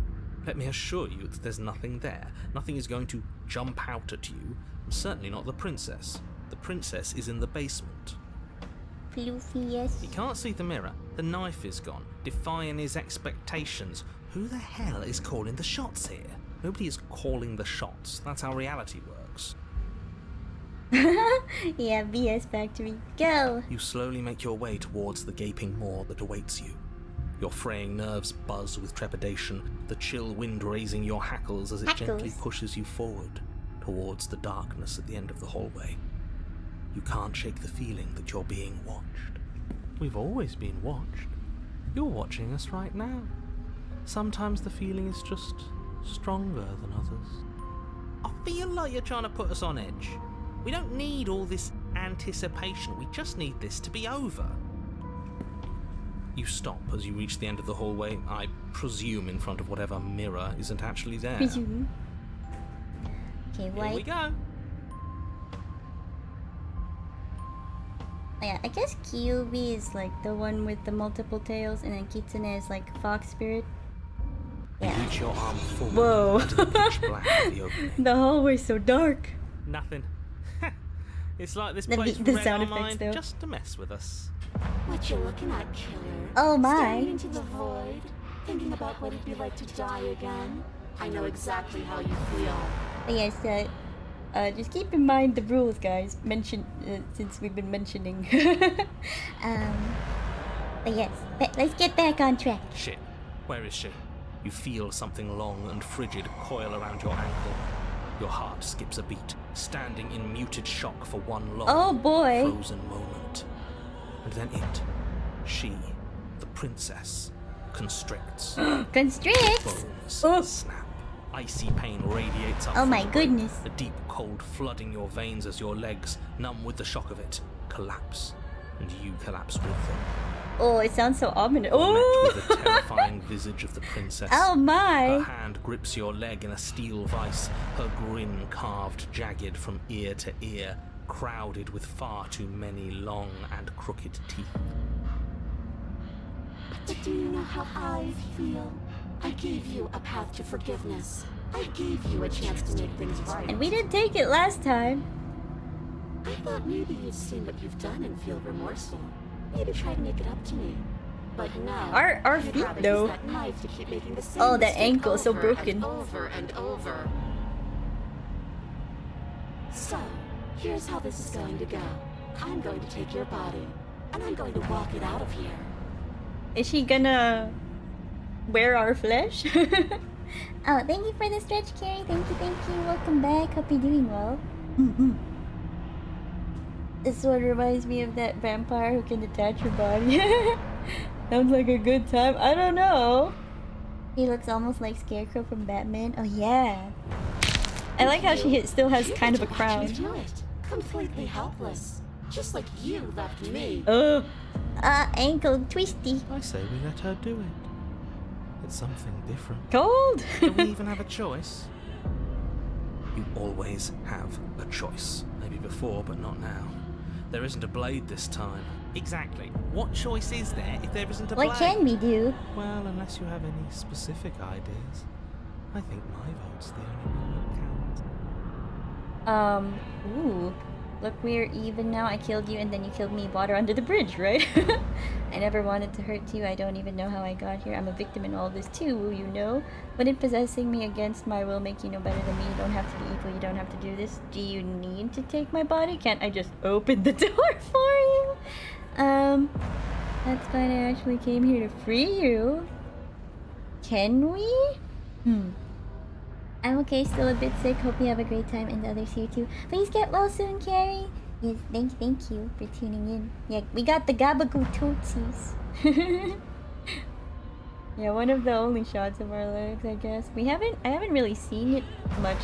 Let me assure you that there's nothing there. Nothing is going to jump out at you, and certainly not the princess. The princess is in the basement. Floofy, yes. He can't see the mirror. The knife is gone, defying his expectations. Who the hell is calling the shots here? Nobody is calling the shots. That's how reality works. Yeah, BS Factory. Go! You slowly make your way towards the gaping maw that awaits you. Your fraying nerves buzz with trepidation, the chill wind raising your hackles as it gently pushes you forward, towards the darkness at the end of the hallway. You can't shake the feeling that you're being watched. We've always been watched. You're watching us right now. Sometimes the feeling is just stronger than others. I feel like you're trying to put us on edge. We don't need all this anticipation, we just need this to be over. You stop as you reach the end of the hallway, I presume in front of whatever mirror isn't actually there. Presume. Okay, Here we go. Yeah, I guess Kyuubi is like the one with the multiple tails, and then Kitsune is like fox spirit. You reach your arm forward Whoa. into the pitch black of the opening. The hallway's so dark. Nothing. It's like this The place the read sound our effects, mind though. just to mess with us. What you looking at, killer? Oh my. Staring into the void, thinking about what it'd be like to die again. I know exactly how you feel. But yes, just keep in mind the rules, guys. Since we've been mentioning. But yes, let's get back on track. Shit. Where is she? You feel something long and frigid coil around your ankle. Your heart skips a beat, standing in muted shock for one long, Oh boy. frozen moment. And then she, the princess, constricts. Constricts? Bones snap. Icy pain radiates up Oh from my the bone, goodness. a deep cold flooding your veins as your legs, numb with the shock of it, collapse. And you collapse with them. Oh, it sounds so ominous. Met Oh! with the terrifying visage of the princess. Oh Her my! hand grips your leg in a steel vice, her grin carved jagged from ear to ear, crowded with far too many long and crooked teeth. But do you know how I feel? I gave you a path to forgiveness. I gave you a chance to make things right. And we didn't take it last time. I thought maybe you'd seen what you've done and feel remorseful. Maybe try to make it up to me. But no. Our you'd feet rather though. use that knife to keep making the same Oh, that mistake ankle is so over broken. And over and over. So, here's how this is going to go. I'm going to take your body, and I'm going to walk it out of here. Is she gonna wear our flesh? Oh, thank you for the stretch, Carrie. Thank you. Welcome back. Hope you're doing well. This one reminds me of that vampire who can detach your body. Sounds like a good time. I don't know. He looks almost like Scarecrow from Batman. Oh yeah. I like how she still has You kind of a get to watch me crown. do it. Completely helpless. Just like you left me. Oh, Ankle twisty. I say we let her do it. It's something different. cold. Do we even have a choice? You always have a choice. Maybe before, but not now. There isn't a blade this time. Exactly. What choice is there if there isn't a blade? What can we do? Well, unless you have any specific ideas. I think my vote's the only one that counts. Ooh. Look, we're even now. I killed you and then you killed me. Water under the bridge, right? I never wanted to hurt you. I don't even know how I got here. I'm a victim in all this too, you know? Wouldn't possessing me against my will make you no better than me? You don't have to be evil. You don't have to do this. Do you need to take my body? Can't I just open the door for you? That's fine. I actually came here to free you. Can we? I'm okay, still a bit sick. Hope you have a great time and the others here too. Please get well soon, Carrie. Yes, thank you for tuning in. Yeah, we got the Gabagoo Tootsies. Yeah, one of the only shots of our legs, I guess. I haven't really seen it much.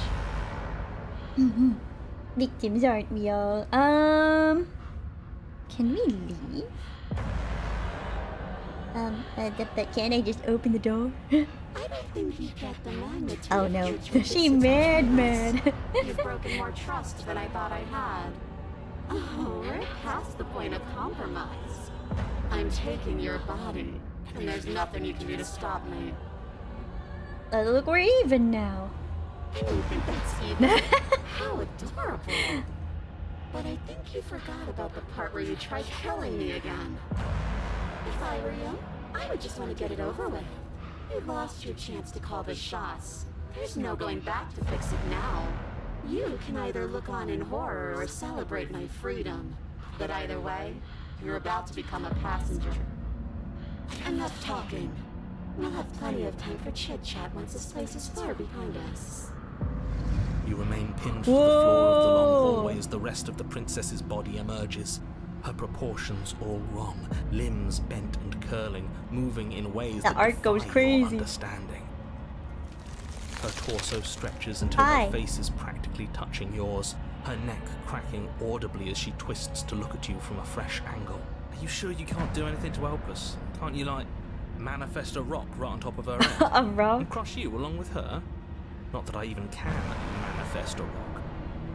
Victims, aren't we all? Can we leave? But can I just open the door? I don't think you get the magnitude. Oh of no, your choices She of mad. forgiveness. You've broken more trust than I thought I had. Oh, we're past the point of compromise. I'm taking your body, and there's nothing you can do to stop me. Look, we're even now. And you think that's even? How adorable. But I think you forgot about the part where you tried killing me again. If I were you, I would just want to get it over with. You lost your chance to call the shots. There's no going back to fix it now. You can either look on in horror or celebrate my freedom. But either way, you're about to become a passenger. Enough talking. We'll have plenty of time for chit-chat once this place is far behind us. You remain pinned to the floor of the long Whoa. hallway as the rest of the princess's body emerges. Her proportions all wrong, limbs bent and curling, moving in ways The that art goes defy crazy. your understanding. Her torso stretches until Hi. her face is practically touching yours, her neck cracking audibly as she twists to look at you from a fresh angle. Are you sure you can't do anything to help us? Can't you, like, manifest a rock right on top of her head? A rock? And crush you along with her? Not that I even can manifest a rock.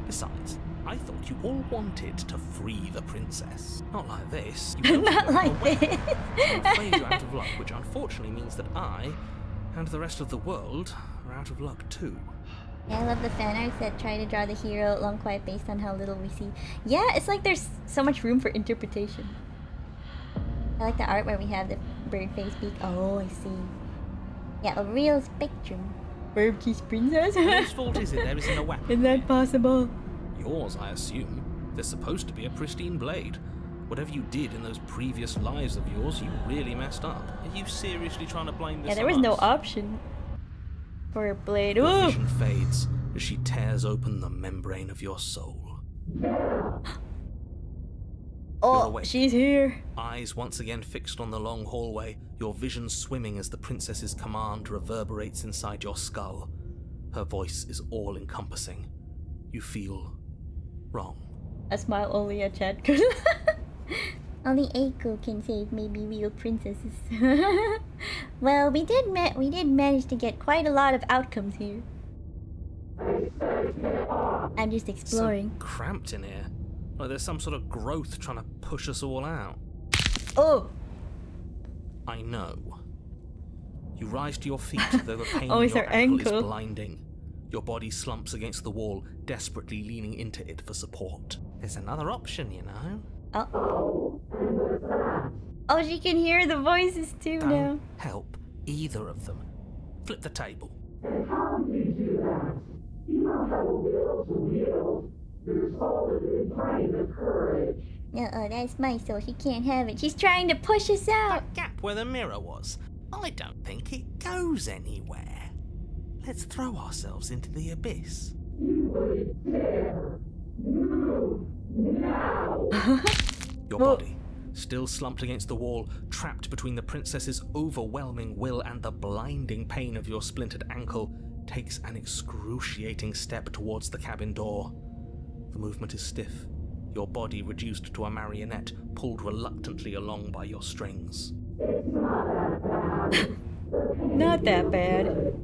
Besides, I thought you all wanted to free the princess. Not like this. You Not don't like have a way. this. I'm afraid you're out of luck, which unfortunately means that I and the rest of the world are out of luck too. Yeah, I love the fan arts that try to draw the hero long quiet based on how little we see. Yeah, it's like there's so much room for interpretation. I like the art where we have the bird face beak. Oh, I see. Yeah, a real spectrum. Bird Kiss Princess? Whose fault is it there isn't a weapon? Is that possible? Yours, I assume. There's supposed to be a pristine blade. Whatever you did in those previous lives of yours, you really messed up. Are you seriously trying to blame this Yeah, there on was no us? option for a blade. Your Ooh! vision fades as she tears open the membrane of your soul. You're Oh, awake. she's here. Eyes once again fixed on the long hallway, your vision swimming as the princess's command reverberates inside your skull. Her voice is all-encompassing. You feel wrong. A smile only a chat could. Only Eiko can save maybe real princesses. Well, we did manage to get quite a lot of outcomes here. I'm just exploring. So cramped in here. Like there's some sort of growth trying to push us all out. Oh! I know. You rise to your feet, though the pain Oh, in it's your her ankle ankle. is blinding. Your body slumps against the wall, desperately leaning into it for support. There's another option, you know. Oh. Oh, she can hear the voices too now. Don't help either of them. Flip the table. Uh-oh, that's my soul. She can't have it. She's trying to push us out. That gap where the mirror was, I don't think it goes anywhere. Let's throw ourselves into the abyss. Your body, still slumped against the wall, trapped between the princess's overwhelming will and the blinding pain of your splintered ankle, takes an excruciating step towards the cabin door. The movement is stiff, your body reduced to a marionette, pulled reluctantly along by your strings. Not that bad.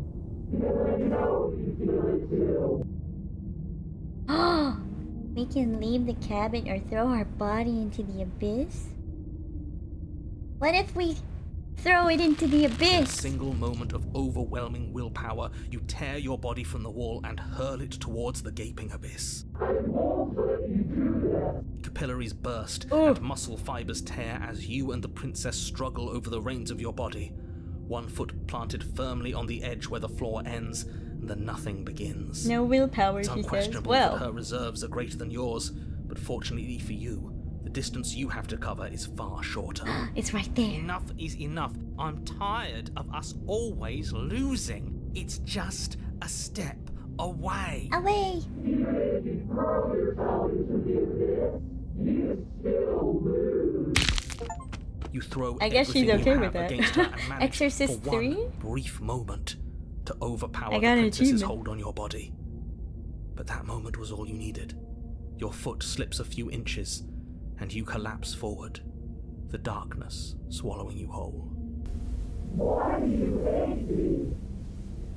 We can leave the cabin or throw our body into the abyss? What if we throw it into the In a abyss? single moment of overwhelming willpower, you tear your body from the wall and hurl it towards the gaping abyss. Capillaries burst and muscle fibers tear as you and the princess struggle over the reins of your body. One foot planted firmly on the edge where the floor ends, and the nothing begins. No willpower, It's she says. unquestionable Well, that her reserves are greater than yours, but fortunately for you, the distance you have to cover is far shorter. It's right there. Enough is enough. I'm tired of us always losing. It's just a step away. Away! You throw I guess she's everything you okay with have that. against her and manage Exorcist for one 3? brief moment to overpower I the got an princess's achievement. hold on your body. But that moment was all you needed. Your foot slips a few inches, and you collapse forward, the darkness swallowing you whole.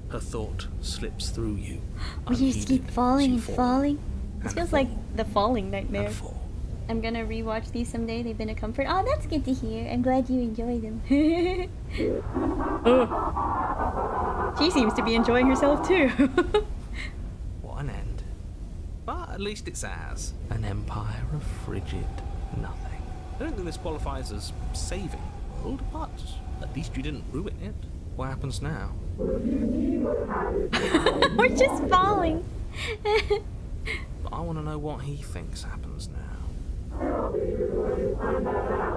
Her thought slips through you. We just keep unheeded, falling as you and fall falling. This and feels fall like the falling and nightmare. fall. I'm gonna rewatch these someday. They've been a comfort. Oh, that's good to hear. I'm glad you enjoy them. She seems to be enjoying herself too. What an end. But at least it's ours. An empire of frigid nothing. I don't think this qualifies as saving the world, but at least you didn't ruin it. What happens now? We're just falling. But I want to know what he thinks happens now.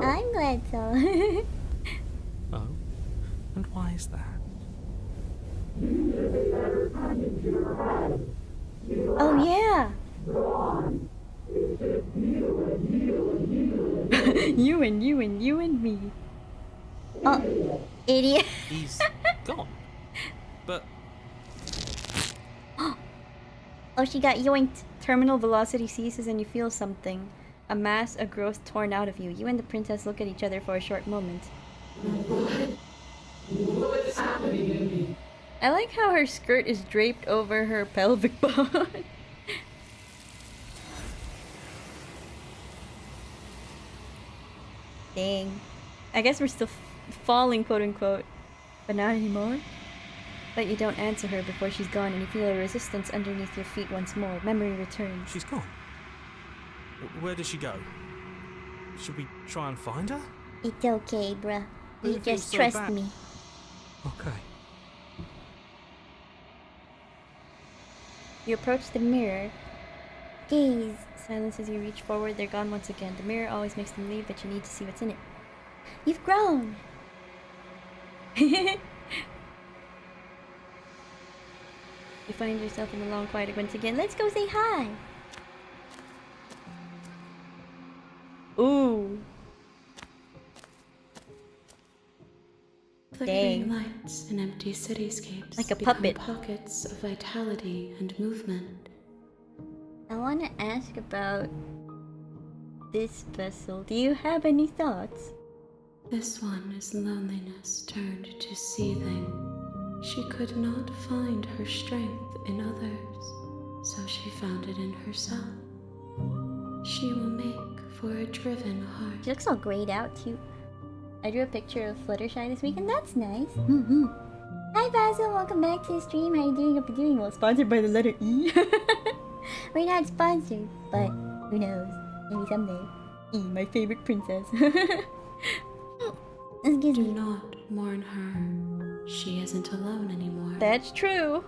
I'm glad so. Oh? And why is that? Oh, yeah. You and you and you and me. Oh, idiot. He's gone. But Oh, she got yoinked. Terminal velocity ceases and you feel something. A mass, a growth torn out of you. You and the princess look at each other for a short moment. What's happening in me? I like how her skirt is draped over her pelvic bone. Dang. I guess we're still falling, quote unquote. But not anymore. But you don't answer her before she's gone and you feel a resistance underneath your feet once more. Memory returns. she's gone. Where did she go? Should we try and find her? It's okay, bruh. But You it feels just so trust bad. me. Okay. You approach the mirror. Gaze. Silence as you reach forward, they're gone once again. The mirror always makes them leave, but you need to see what's in it. You've grown! You find yourself in the long quiet once again. Let's go say hi! Ooh. Flickering lights in empty cityscapes like a become puppet. pockets of vitality and movement. I want to ask about this vessel. Do you have any thoughts? This one is loneliness turned to seething. She could not find her strength in others, so she found it in herself. She will make for a driven heart. She looks all grayed out too. I drew a picture of Fluttershy this week, and that's nice. Hi Basil, welcome back to the stream. How you doing? Hope you're doing well. Sponsored by the letter E. We're not sponsored, but who knows? Maybe someday. E, my favorite princess. Excuse Do me. not mourn her. She isn't alone anymore. That's true.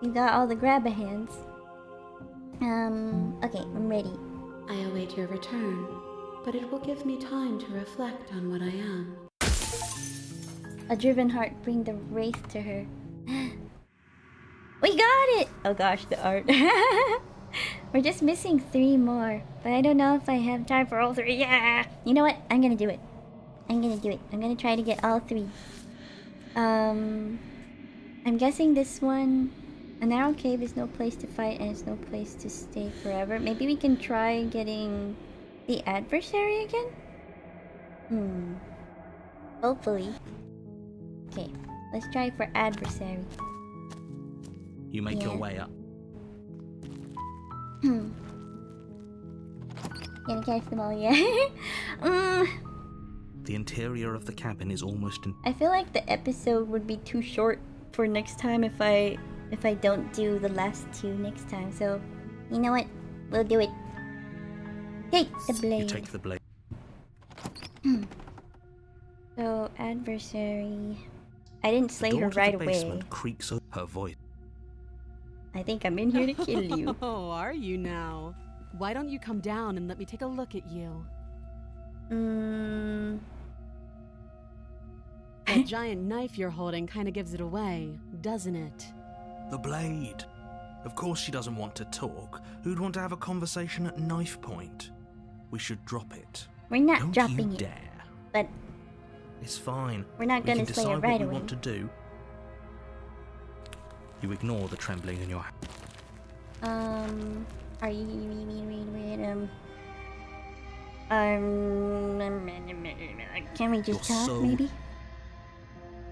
You got all the grab-a-hands. Okay, I'm ready. I await your return, but it will give me time to reflect on what I am. A driven heart, bring the wraith to her. We got it! Oh gosh, the art. We're just missing 3 more, but I don't know if I have time for all 3. Yeah! You know what? I'm gonna do it. I'm gonna try to get all 3. I'm guessing this one... A narrow cave is no place to fight and it's no place to stay forever. Maybe we can try getting the adversary again? Hopefully. Okay, let's try for adversary. You make your way up. Gonna catch them all, yeah. The interior of the cabin is almost in. I feel like the episode would be too short for next time if I don't do the last 2 next time. So, you know what? We'll do it. Take the blade. You take the blade. So, adversary. I didn't slay The door her to right the away. basement creaks over her voice. I think I'm in here to kill you. Oh, are you now? Why don't you come down and let me take a look at you? That giant knife you're holding kind of gives it away, doesn't it? The blade. Of course she doesn't want to talk. Who'd want to have a conversation at knife point? We should drop it. We're not Don't dropping you it. dare. But It's fine. we're not We gonna can slay decide her right what we away. want to do. You ignore the trembling in your hand. Are you can we just You're talk, so- maybe?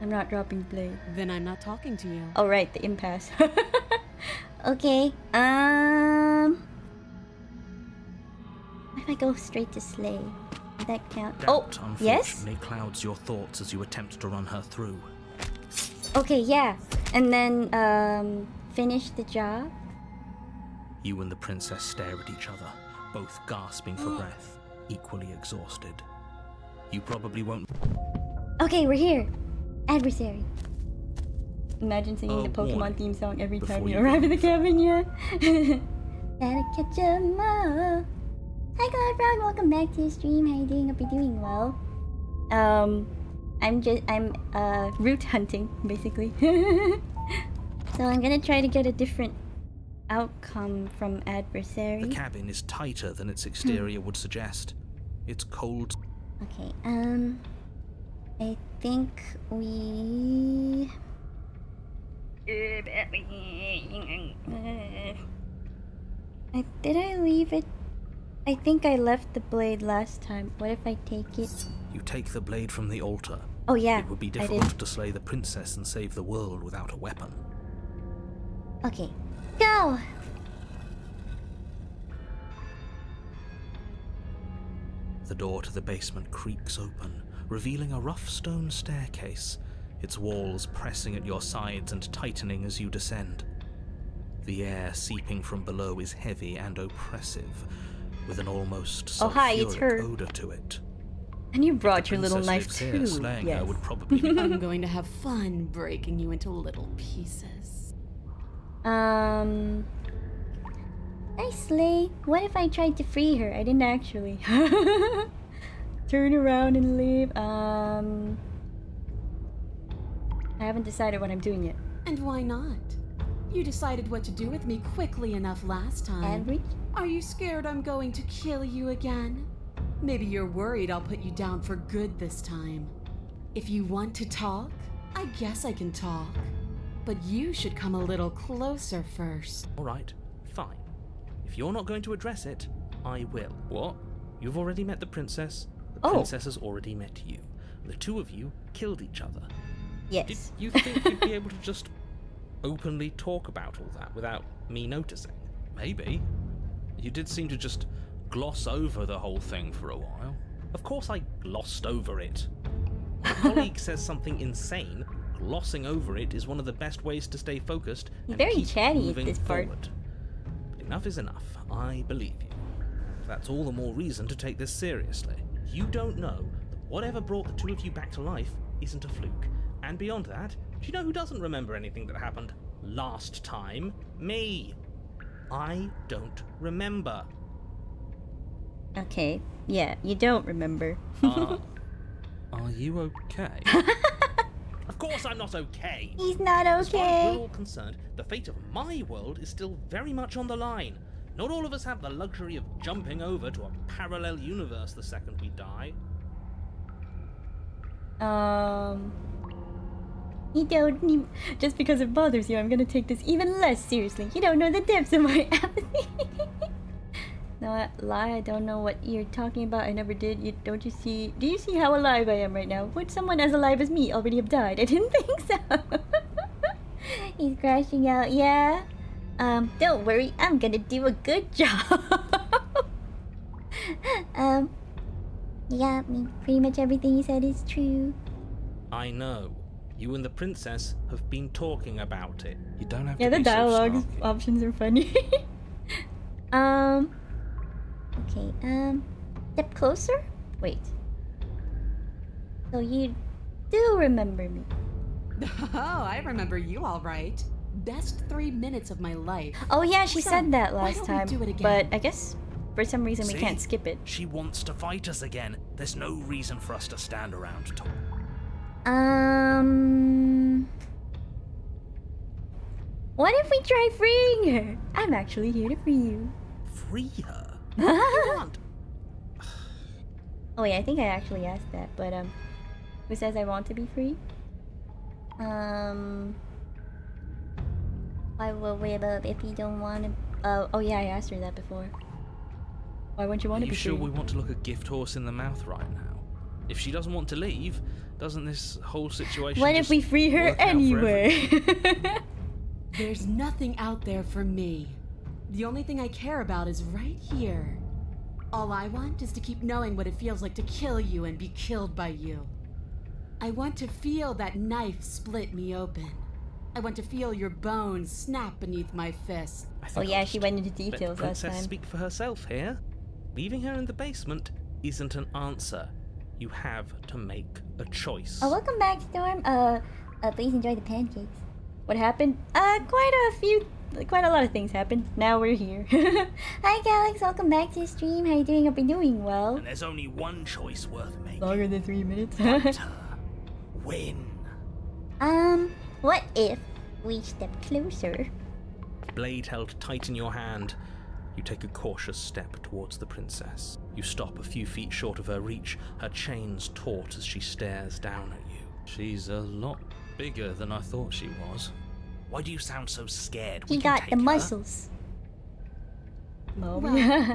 I'm not dropping blade. Then I'm not talking to you. Oh right, the impasse. Okay. What if I go straight to slay? Would that count? Doubt, Oh, yes. unfortunately, clouds your thoughts as you attempt to run her through. Okay, yeah. And then finish the job. You and the princess stare at each other, both gasping for breath, equally exhausted. You probably won't. Okay, we're here. Adversary. Imagine singing the Pokemon warning. theme song every time Before you you arrive in the cabin, yeah. Gotta catch 'em all. Hi, Cloudfrog. Welcome back to the stream. How you doing? Hope you're doing well. I'm root hunting, basically. So I'm gonna try to get a different outcome from adversary. The cabin is tighter than its exterior would suggest. It's cold. Okay, I think we... Did I leave it? I think I left the blade last time. What if I take it? You take the blade from the altar. Oh yeah, It would be I did. difficult to slay the princess and save the world without a weapon. Okay, go! The door to the basement creaks open, revealing a rough stone staircase, its walls pressing at your sides and tightening as you descend. The air seeping from below is heavy and oppressive, with an almost Oh, hi, it's sulfuric her. odor to it. And you brought The your little princess knife lives here, too. slaying Yes. her would probably be I'm going to have fun breaking you into little pieces. I Nice, Slay. What if I tried to free her? I didn't actually. Turn around and leave. I haven't decided what I'm doing yet. And why not? You decided what to do with me quickly enough last time. Average? Are you scared I'm going to kill you again? Maybe you're worried I'll put you down for good this time. If you want to talk, I guess I can talk. But you should come a little closer first. Alright, fine. If you're not going to address it, I will. What? You've already met the princess. The princess has already met you. The two of you killed each other. Yes. Did you think you'd be able to just openly talk about all that without me noticing? Maybe. You did seem to just gloss over the whole thing for a while. Of course I glossed over it. When a colleague says something insane, glossing over it is one of the best ways to stay focused and Very keep chatty at moving this part. forward. But enough is enough. I believe you. That's all the more reason to take this seriously. You don't know that whatever brought the two of you back to life isn't a fluke. And beyond that, do you know who doesn't remember anything that happened last time? Me. I don't remember. Okay. Yeah, you don't remember. Are you okay? Of course I'm not okay. He's not As far as okay. we're all concerned, the fate of my world is still very much on the line. Not all of us have the luxury of jumping over to a parallel universe the second we die. You don't need... Just because it bothers you, I'm gonna take this even less seriously. You don't know the depths of my apathy. No, I lie, I don't know what you're talking about. I never did. Do you see how alive I am right now? Would someone as alive as me already have died? I didn't think so. He's crashing out, yeah. Don't worry, I'm gonna do a good job. Yeah, I mean, pretty much everything you said is true. I know. You and the princess have been talking about it. You don't have Yeah, to the be so dialogue snarky. options are funny. Okay, step closer? Wait. So you do remember me? Oh, I remember you all right. Best 3 minutes of my life. Oh yeah, she So, said that why last don't we time. do it again? But I guess for some reason we See? can't skip it. She wants to fight us again. There's no reason for us to stand around to talk. What if we try freeing her? I'm actually here to free you. Free her? Oh wait, I think I actually asked that, but who says I want to be free? Why would we if you don't want to? Oh yeah, I asked her that before. Why wouldn't you want Are to you be sure free? we want to look a gift horse in the mouth right now? If she doesn't want to leave, doesn't this whole situation What if just we free her work out for anyway? There's nothing out there for me. The only thing I care about is right here. All I want is to keep knowing what it feels like to kill you and be killed by you. I want to feel that knife split me open. I want to feel your bones snap beneath my fist. I Oh think yeah, I'll she just went into let the details last princess time. speak for herself here. Leaving her in the basement isn't an answer. You have to make a choice. Oh, welcome back, Storm. Please enjoy the pancakes. What happened? Quite a lot of things happened. Now we're here. Hi, Galax. Welcome back to the stream. How you doing? Hope you're doing well. And there's only one choice worth making. Longer than 3 minutes. Fight her. Win. What if we step closer? Blade held tight in your hand, you take a cautious step towards the princess. You stop a few feet short of her reach, her chains taut as she stares down at you. She's a lot bigger than I thought she was. Why do you sound so scared? He We can got take the her. muscles. Well,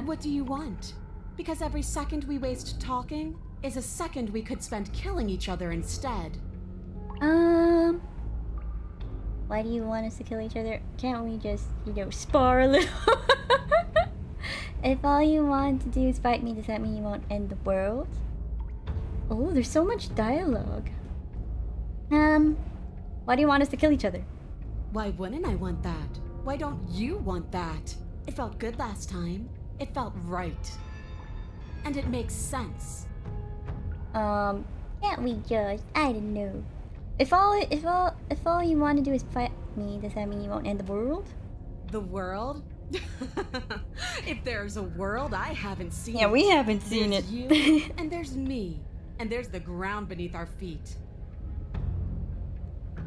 what do you want? Because every second we waste talking is a second we could spend killing each other instead. Why do you want us to kill each other? Can't we just, spar a little? If all you want to do is fight me, does that mean you won't end the world? Oh, there's so much dialogue. Why do you want us to kill each other? Why wouldn't I want that? Why don't you want that? It felt good last time. It felt right. And it makes sense. Can't we just, I don't know. If all you want to do is fight me, does that mean you won't end the world? The world? If there's a world I haven't seen, Yeah, we haven't seen there's it. you, and there's me, and there's the ground beneath our feet.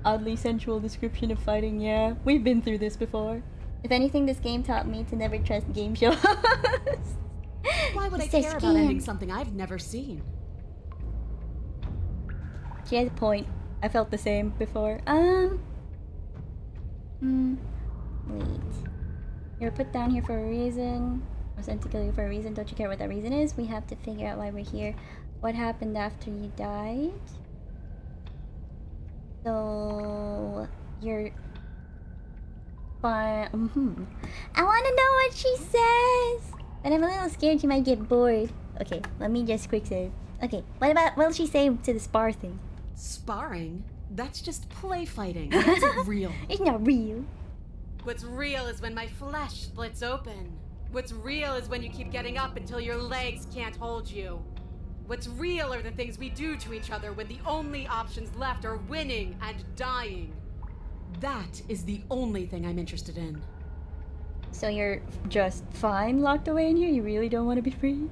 Oddly sensual description of fighting, yeah. We've been through this before. If anything, this game taught me to never trust game shows. Why would I So care about ending scam. something I've never seen? She has a point. I felt the same before. Wait. You were put down here for a reason. I was sent to kill you for a reason. Don't you care what that reason is? We have to figure out why we're here. What happened after you died? So you're fine. I want to know what she says, but I'm a little scared she might get bored. Okay, let me just quick save. Okay, what will she say to the spar thing? Sparring? That's just play fighting. That's not real. It's not real. What's real is when my flesh splits open. What's real is when you keep getting up until your legs can't hold you. What's real are the things we do to each other when the only options left are winning and dying. That is the only thing I'm interested in. So you're just fine locked away in here? You really don't want to be free?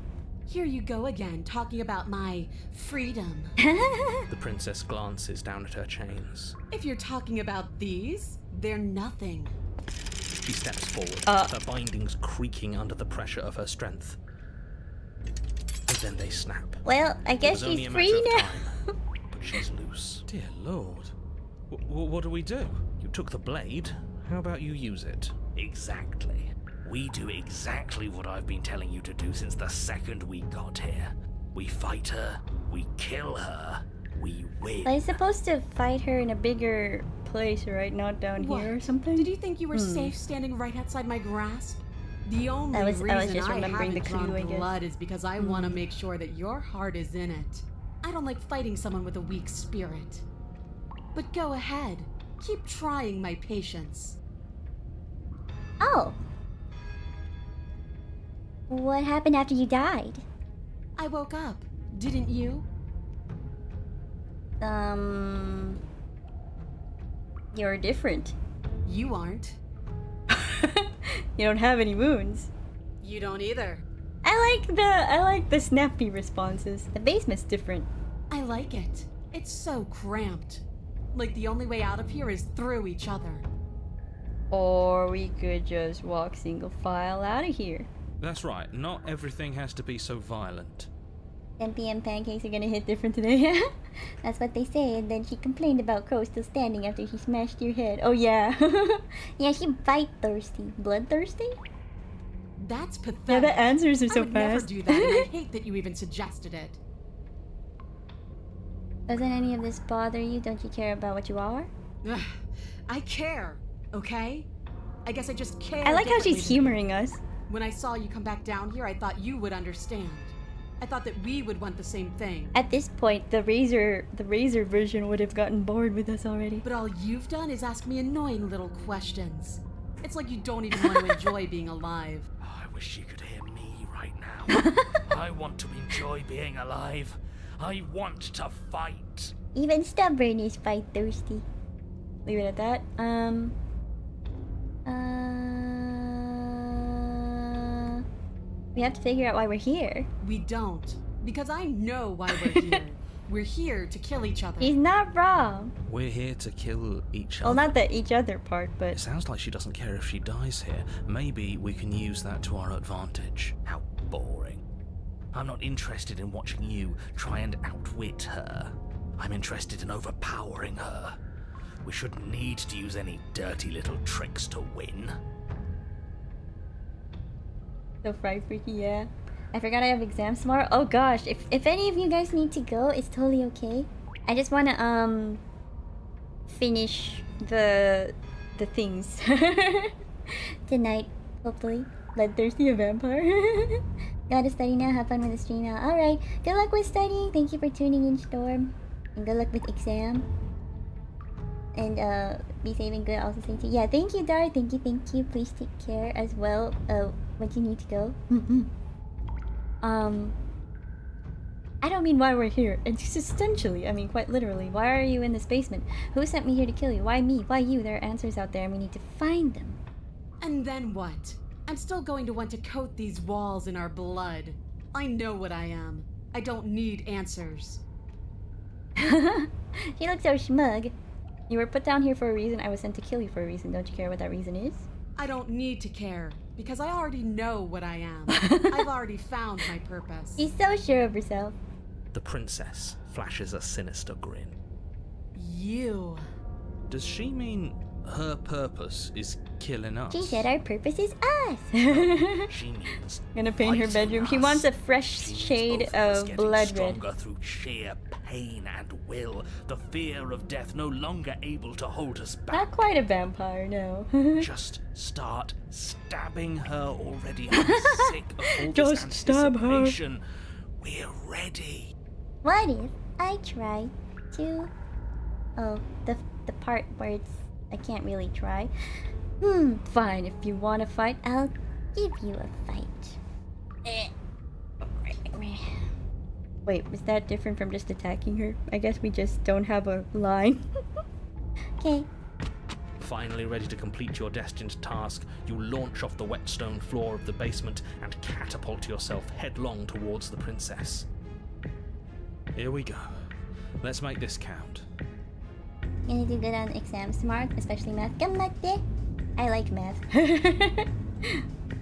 Here you go again, talking about my freedom. The princess glances down at her chains. If you're talking about these, they're nothing. She steps forward, her bindings creaking under the pressure of her strength. And then they snap. Well, I It guess was only she's a free matter of now. time, but she's loose. Dear Lord. What do we do? You took the blade. How about you use it? Exactly. We do exactly what I've been telling you to do since the second we got here. We fight her, we kill her, we win. I'm supposed to fight her in a bigger place, right? Not down here or something? Did you think you were safe standing right outside my grasp? The only I was reason just I remembering haven't the drawn clue, I guess. blood is because I want to make sure that your heart is in it. I don't like fighting someone with a weak spirit. But go ahead. Keep trying my patience. Oh. What happened after you died? I woke up. Didn't you? You're different. You aren't. You don't have any wounds. You don't either. I like the snappy responses. The basement's different. I like it. It's so cramped. Like the only way out of here is through each other. Or we could just walk single file out of here. That's right, not everything has to be so violent. 10 p.m. pancakes are gonna hit different today. That's what they say, and then she complained about Crow still standing after she smashed your head. Oh yeah. Yeah, she bite thirsty. Bloodthirsty? That's pathetic. Yeah, the answers are so I would never fast. do that, and I hate that you even suggested it. Doesn't any of this bother you? Don't you care about what you are? Ugh, I care, okay? I guess I just care. I like how she's differently than you. humoring us. When I saw you come back down here, I thought you would understand. I thought that we would want the same thing. At this point, the razor version would have gotten bored with us already. But all you've done is ask me annoying little questions. It's like you don't even want to enjoy being alive. Oh, I wish you could hear me right now. I want to enjoy being alive. I want to fight. Even stubborn is fight thirsty. Leave it at that. We have to figure out why we're here. We don't. Because I know why we're here. We're here to kill each other. He's not wrong. We're here to kill each other. Well, not the each other part, It but sounds like she doesn't care if she dies here. Maybe we can use that to our advantage. How boring. I'm not interested in watching you try and outwit her. I'm interested in overpowering her. We shouldn't need to use any dirty little tricks to win. so fry freaky, yeah. I forgot I have exams tomorrow. Oh gosh, If any of you guys need to go, it's totally okay. I just wanna finish the things. Tonight, hopefully. Bloodthirsty a vampire. Gotta study now, have fun with the stream now. Alright, good luck with studying. Thank you for tuning in, Storm. And good luck with exam. And be safe and good, also say to yeah, thank you, Dar, thank you. Please take care as well when you need to go. I don't mean why we're here. Existentially, I mean quite literally. Why are you in this basement? Who sent me here to kill you? Why me? Why you? There are answers out there and we need to find them. And then what? I'm still going to want to coat these walls in our blood. I know what I am. I don't need answers. She looks so smug. You were put down here for a reason. I was sent to kill you for a reason. Don't you care what that reason is? I don't need to care, because I already know what I am. I've already found my purpose. She's so sure of herself. The princess flashes a sinister grin. You. Does she mean her purpose is killing us? She said our purpose is us. She means Gonna paint her bedroom. She wants a fresh shade of blood red. Stronger through sheer pain and will. The fear of death no longer able to hold us back. Not quite a vampire, no. Just start stabbing her already. I'm sick of all Just this stab her. anticipation. We're ready. What if I try to... Oh, the part where it's... I can't really try. Fine, if you want to fight, I'll give you a fight. Wait, was that different from just attacking her? I guess we just don't have a line. Okay. Finally ready to complete your destined task, you launch off the wet stone floor of the basement and catapult yourself headlong towards the princess. Here we go. Let's make this count. Gonna do good on exams tomorrow, especially math. Gammatte. I like math.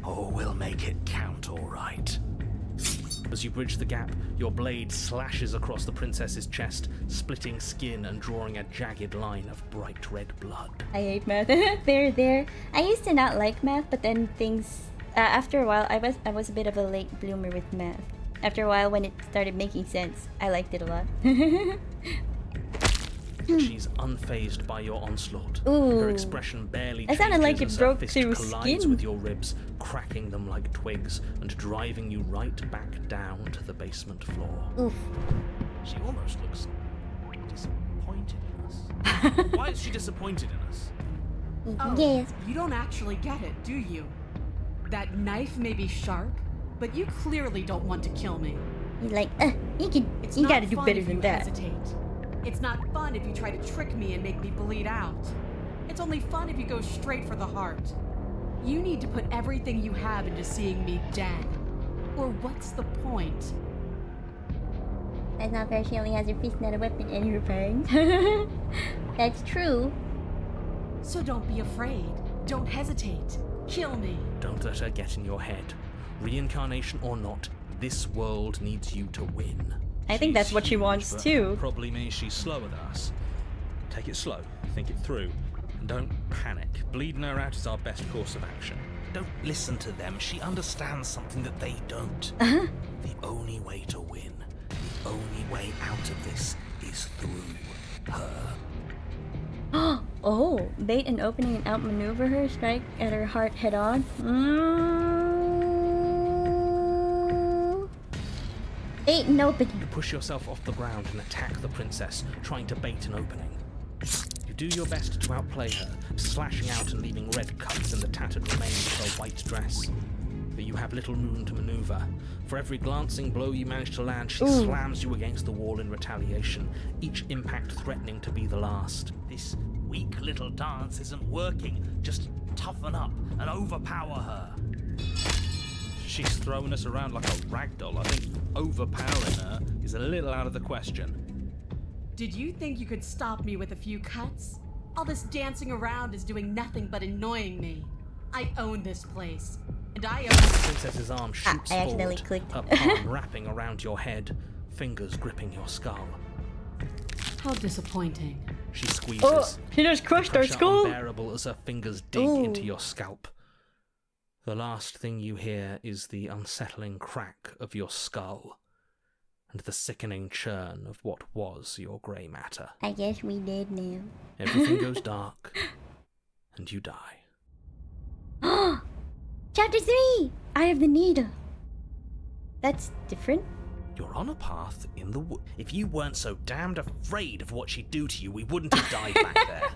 Oh, we'll make it count, all right. As you bridge the gap, your blade slashes across the princess's chest, splitting skin and drawing a jagged line of bright red blood. I hate math. There. I used to not like math, but then things... after a while, I was a bit of a late bloomer with math. After a while, when it started making sense, I liked it a lot. She's unfazed by your onslaught. Ooh. Her expression barely That sounded like changes it as her broke fist through collides skin. with your ribs, cracking them like twigs and driving you right back down to the basement floor. Oof. She almost looks disappointed in us. Why is she disappointed in us? Oh, Yes. you don't actually get it, do you? That knife may be sharp, but you clearly don't want to kill me. He's like, It's you not gotta do fun better if than you that. hesitate. It's not fun if you try to trick me and make me bleed out. It's only fun if you go straight for the heart. You need to put everything you have into seeing me dead. Or what's the point? That's not fair. She only has her fist, not a weapon, and her fangs. That's true. So don't be afraid. Don't hesitate. Kill me. Don't let her get in your head. Reincarnation or not, this world needs you to win. I think that's what she She's wants huge, but too. Probably means she's slower than us. Take it slow, think it through, and don't panic. Bleeding her out is our best course of action. Don't listen to them. She understands something that they don't. Uh-huh. The only way to win, the only way out of this is through her. Oh, bait and opening and outmaneuver her, strike at her heart head on. Bait and opening. You push yourself off the ground and attack the princess, trying to bait an opening. You do your best to outplay her, slashing out and leaving red cuts in the tattered remains of her white dress. But you have little room to maneuver. For every glancing blow you manage to land, she slams you against the wall in retaliation, each impact threatening to be the last. This weak little dance isn't working. Just toughen up and overpower her. She's throwing us around like a rag doll. I think overpowering her is a little out of the question. Did you think you could stop me with a few cuts? All this dancing around is doing nothing but annoying me. I own this place, and I own... The princess's arm shoots I accidentally forward, clicked. her palm wrapping around your head, fingers gripping your skull. How disappointing. She squeezes. She just crushed our Pressure skull. unbearable as her fingers dig into your scalp. The last thing you hear is the unsettling crack of your skull and the sickening churn of what was your grey matter. I guess we did now. Everything goes dark, and you die. Chapter 3! Eye of the Needle. That's different. You're on a path in the wood. If you weren't so damned afraid of what she'd do to you, we wouldn't have died back there.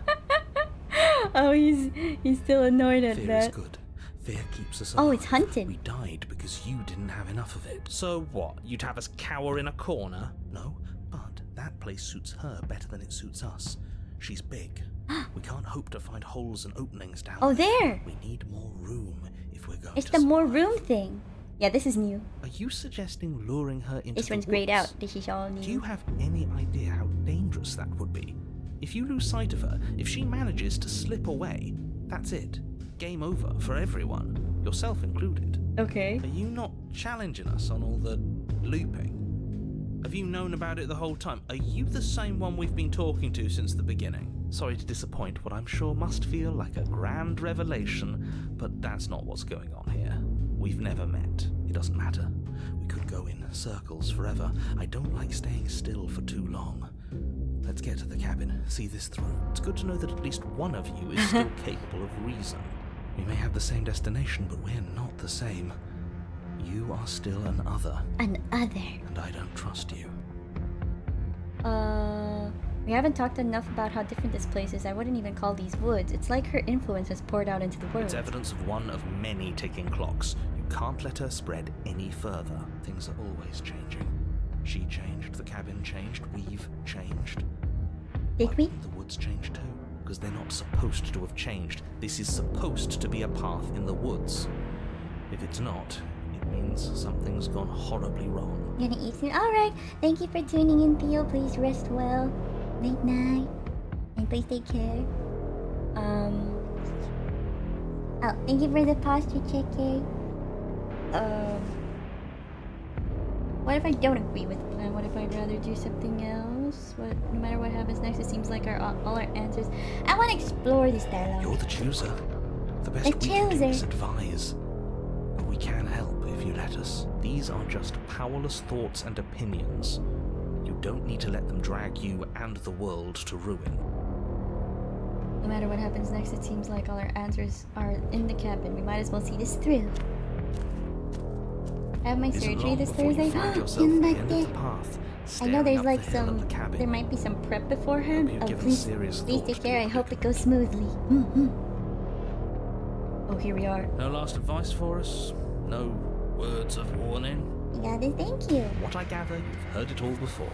Oh, he's still annoyed at Fear that. is good. Fear keeps us Oh, alive. it's hunted. We died because you didn't have enough of it. So what? You'd have us cower in a corner? No, but that place suits her better than it suits us. She's big. We can't hope to find holes and openings down Oh, there. there! We need more room. if we're going It's to the more survive. room thing. Yeah, this is new. Are you suggesting luring her into This the one's grayed woods? out. This is all new. Do you have any idea how dangerous that would be? If you lose sight of her, if she manages to slip away, that's it. Game over for everyone, yourself included. Okay. Are you not challenging us on all the looping? Have you known about it the whole time? Are you the same one we've been talking to since the beginning? Sorry to disappoint what I'm sure must feel like a grand revelation, but that's not what's going on here. We've never met. It doesn't matter. We could go in circles forever. I don't like staying still for too long. Let's get to the cabin, see this through. It's good to know that at least one of you is still capable of reason. We may have the same destination, but we're not the same. You are still an other. An other. And I don't trust you. We haven't talked enough about how different this place is. I wouldn't even call these woods. It's like her influence has poured out into the world. It's evidence of one of many ticking clocks. You can't let her spread any further. Things are always changing. She changed, the cabin changed, we've changed. Did we? The woods changed too, because they're not supposed to have changed. This is supposed to be a path in the woods. If it's not, it means something's gone horribly wrong. Gonna eat soon. Alright. Thank you for tuning in, Theo. Please rest well. Night night. And please take care. Oh, thank you for the posture checker. What if I don't agree with the plan? What if I'd rather do something else? What, no matter what happens next, it seems like all our answers. I want to explore this dialogue. You're the chooser. The best The we can do chooser. is advise. But we can help if you let us. These are just powerless thoughts and opinions. You don't need to let them drag you and the world to ruin. No matter what happens next, it seems like all our answers are in the cabin. We might as well see this through. I have my Isn't surgery long this before you Thursday. find yourself In at the like end of the- the path, I know staring there's up like the hill some. at the cabin. There might be some prep beforehand. Hope you've given Please, serious Please thought take to care. I what hope you're it goes smoothly. oh, here we are. No last advice for us? No words of warning? You got this. Thank you. What I gather, you've heard it all before.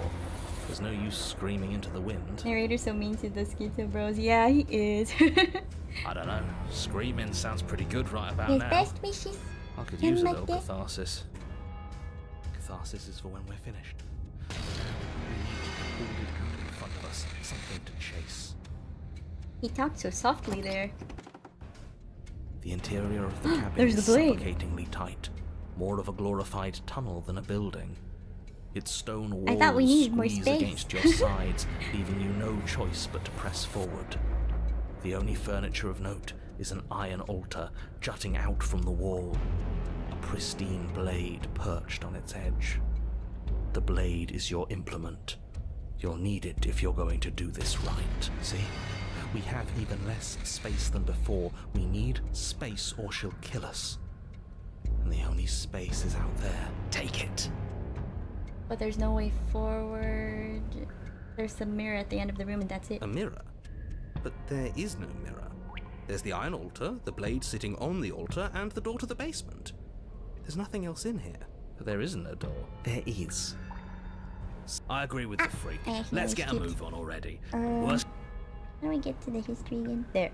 There's no use screaming into the wind. Narrator's so mean to the schizo bros. Yeah, he is. I don't know. Screaming sounds pretty good right about His now. best wishes. I could and use a my little death. catharsis. Catharsis is for when we're finished. We need to hold it out in front of us, something to chase. He talked so softly there. The interior of the cabin There's is the blade. suffocatingly tight, more of a glorified tunnel than a building. Its stone walls I thought we needed more squeeze space. against your sides, leaving you no choice but to press forward. The only furniture of note is an iron altar jutting out from the wall, a pristine blade perched on its edge. The blade is your implement. You'll need it if you're going to do this right. See? We have even less space than before. We need space or she'll kill us. And the only space is out there. Take it. But there's no way forward. There's the mirror at the end of the room and that's it. A mirror? But there is no mirror. There's the iron altar, the blade sitting on the altar, and the door to the basement. There's nothing else in here. But there isn't a door. There is. I agree with the freak. I actually Let's get a skipped. move on already. How Worst do I get to the history again? There.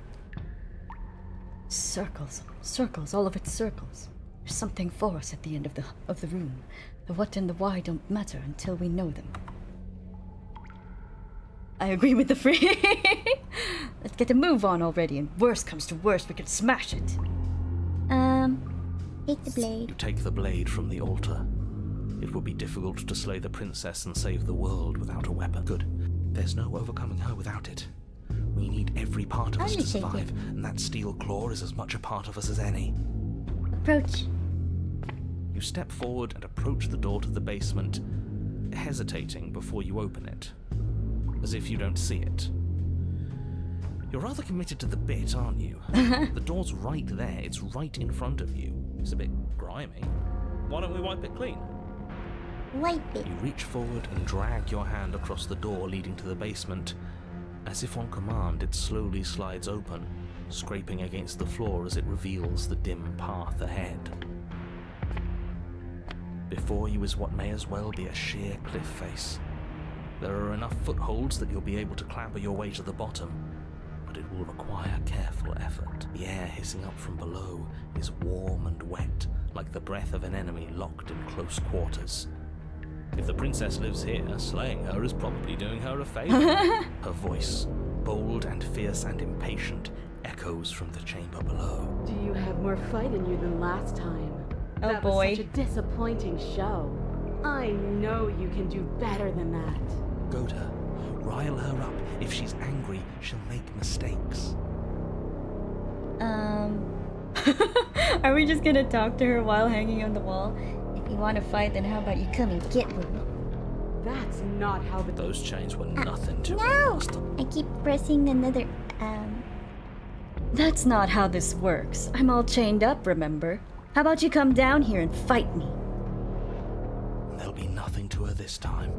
Circles. Circles. All of it's circles. There's something for us at the end of the room. The what and the why don't matter until we know them. I agree with the freak. Let's get a move on already, and worst comes to worst, we could smash it. Take the blade. You take the blade from the altar. It would be difficult to slay the princess and save the world without a weapon. Good. There's no overcoming her without it. We need every part of I'll us to just take it. survive, and that steel claw is as much a part of us as any. Approach. You step forward and approach the door to the basement, hesitating before you open it, as if you don't see it. You're rather committed to the bit, aren't you? The door's right there, it's right in front of you. It's a bit grimy. Why don't we wipe it clean? Wipe it. You reach forward and drag your hand across the door leading to the basement. As if on command, it slowly slides open, scraping against the floor as it reveals the dim path ahead. Before you is what may as well be a sheer cliff face. There are enough footholds that you'll be able to clamber your way to the bottom, but it will require careful effort. The air hissing up from below is warm and wet, like the breath of an enemy locked in close quarters. If the princess lives here, slaying her is probably doing her a favor. Her voice, bold and fierce and impatient, echoes from the chamber below. Do you have more fight in you than last time? Oh that boy. was such a disappointing show. I know you can do better than that. Goad her. Rile her up. If she's angry, she'll make mistakes. Are we just gonna talk to her while hanging on the wall? If you want to fight, then how about you come and get one? That's not how the... Those chains were nothing to No! master. I keep pressing another, That's not how this works. I'm all chained up, remember? How about you come down here and fight me? There'll be nothing to her this time.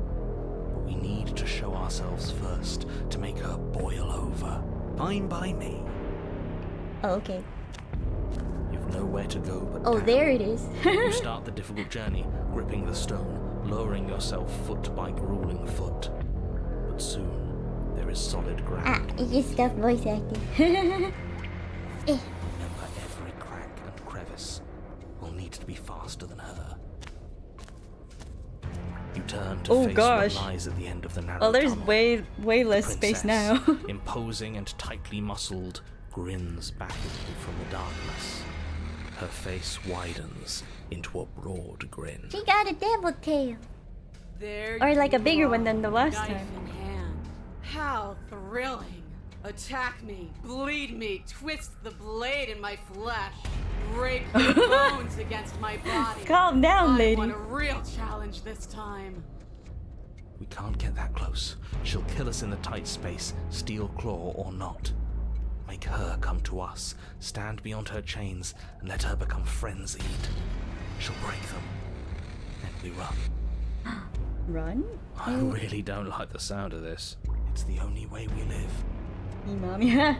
But we need to show ourselves first to make her boil over. Fine by me. oh, okay. You've nowhere to go but Oh, down. there it is. You start the difficult journey, gripping the stone, lowering yourself foot by grueling foot. But soon, there is solid ground. You just stuff voice acting. Remember every crack and crevice. We'll need to be faster than her. You turn to Oh, face gosh. what lies at the end of the narrow Well, there's tunnel. way less The space princess, now. imposing and tightly muscled, grins back at you from the darkness. Her face widens into a broad grin. She got a devil tail. There Or like a you bigger are, one than the last knife time. in hand. How thrilling! Attack me, bleed me, twist the blade in my flesh, break the bones against my body. Calm down, I lady. want a real challenge this time. We can't get that close. She'll kill us in the tight space, steel claw or not. Make her come to us, stand beyond her chains, and let her become frenzied. She'll break them. Then we run. Run? I really don't like the sound of this. It's the only way we live. Me, mom, yeah.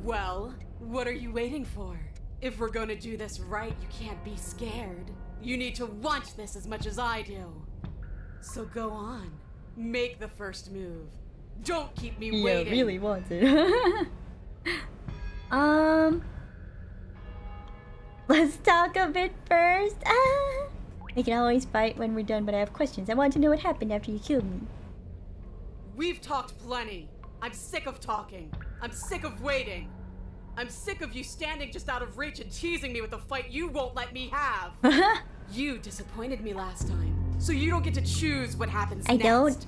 Well, what are you waiting for? If we're gonna do this right, you can't be scared. You need to want this as much as I do. So go on. Make the first move. Don't keep me Yeah, waiting. really wants it. Let's talk a bit first. We can always fight when we're done, but I have questions. I want to know what happened after you killed me. We've talked plenty. I'm sick of talking. I'm sick of waiting. I'm sick of you standing just out of reach and teasing me with a fight you won't let me have. You disappointed me last time, so you don't get to choose what happens I next. don't.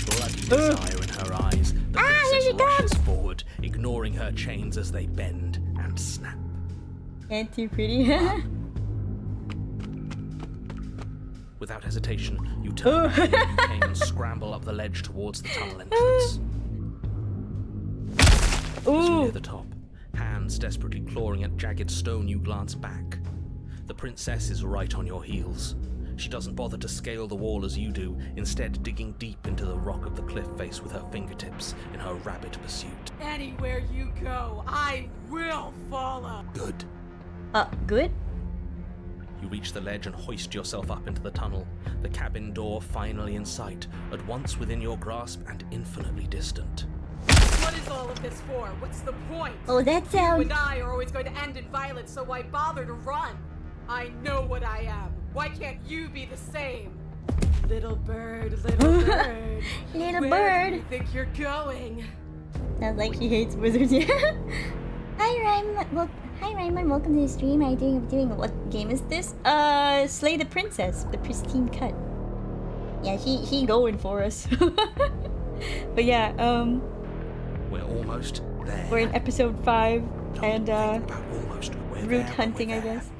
Bloody desire in her eyes, the here princess she rushes comes! forward, ignoring her chains as they bend and snap. Ain't too pretty. Without hesitation, you turn behind you came and scramble up the ledge towards the tunnel entrance. As you near the top, hands desperately clawing at jagged stone, you glance back. The princess is right on your heels. She doesn't bother to scale the wall as you do, instead digging deep into the rock of the cliff face with her fingertips in her rabid pursuit. Anywhere you go, I will follow. Good. Good? You reach the ledge and hoist yourself up into the tunnel, the cabin door finally in sight, at once within your grasp and infinitely distant. What is all of this for? What's the point? Oh, that You sounds. and I are always going to end in violence, so why bother to run? I know what I am. Why can't you be the same? Little bird, little bird. Little Where bird. do you think you're going? Sounds like he hates wizards, yeah. Hi, Rhyme. Well, hi, Rhyme. Welcome to the stream. How are you doing? What game is this? Slay the Princess, the pristine cut. Yeah, he going for us. But yeah, We're almost there. we're in episode 5, Don't and think about almost. We're root there, hunting, we're I there. guess.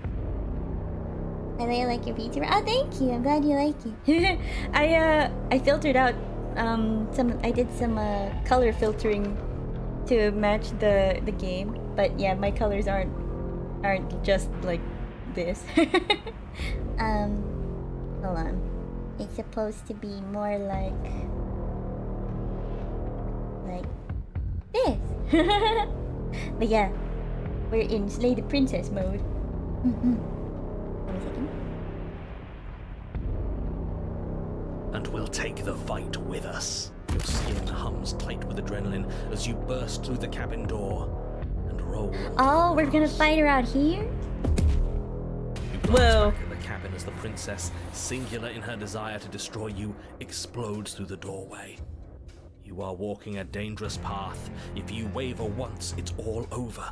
I really like your VTuber. Oh, thank you. I'm glad you like it. I filtered out I did some color filtering to match the game, but yeah, my colors aren't just like this. Hold on. It's supposed to be more like this. But yeah, we're in Slay the Princess mode. Wait a second. And we'll take the fight with us. Your skin hums tight with adrenaline as you burst through the cabin door and roll. Oh, we're gonna fight her out here? You glance back at the cabin as the princess, singular in her desire to destroy you, explodes through the doorway. You are walking a dangerous path. If you waver once, it's all over.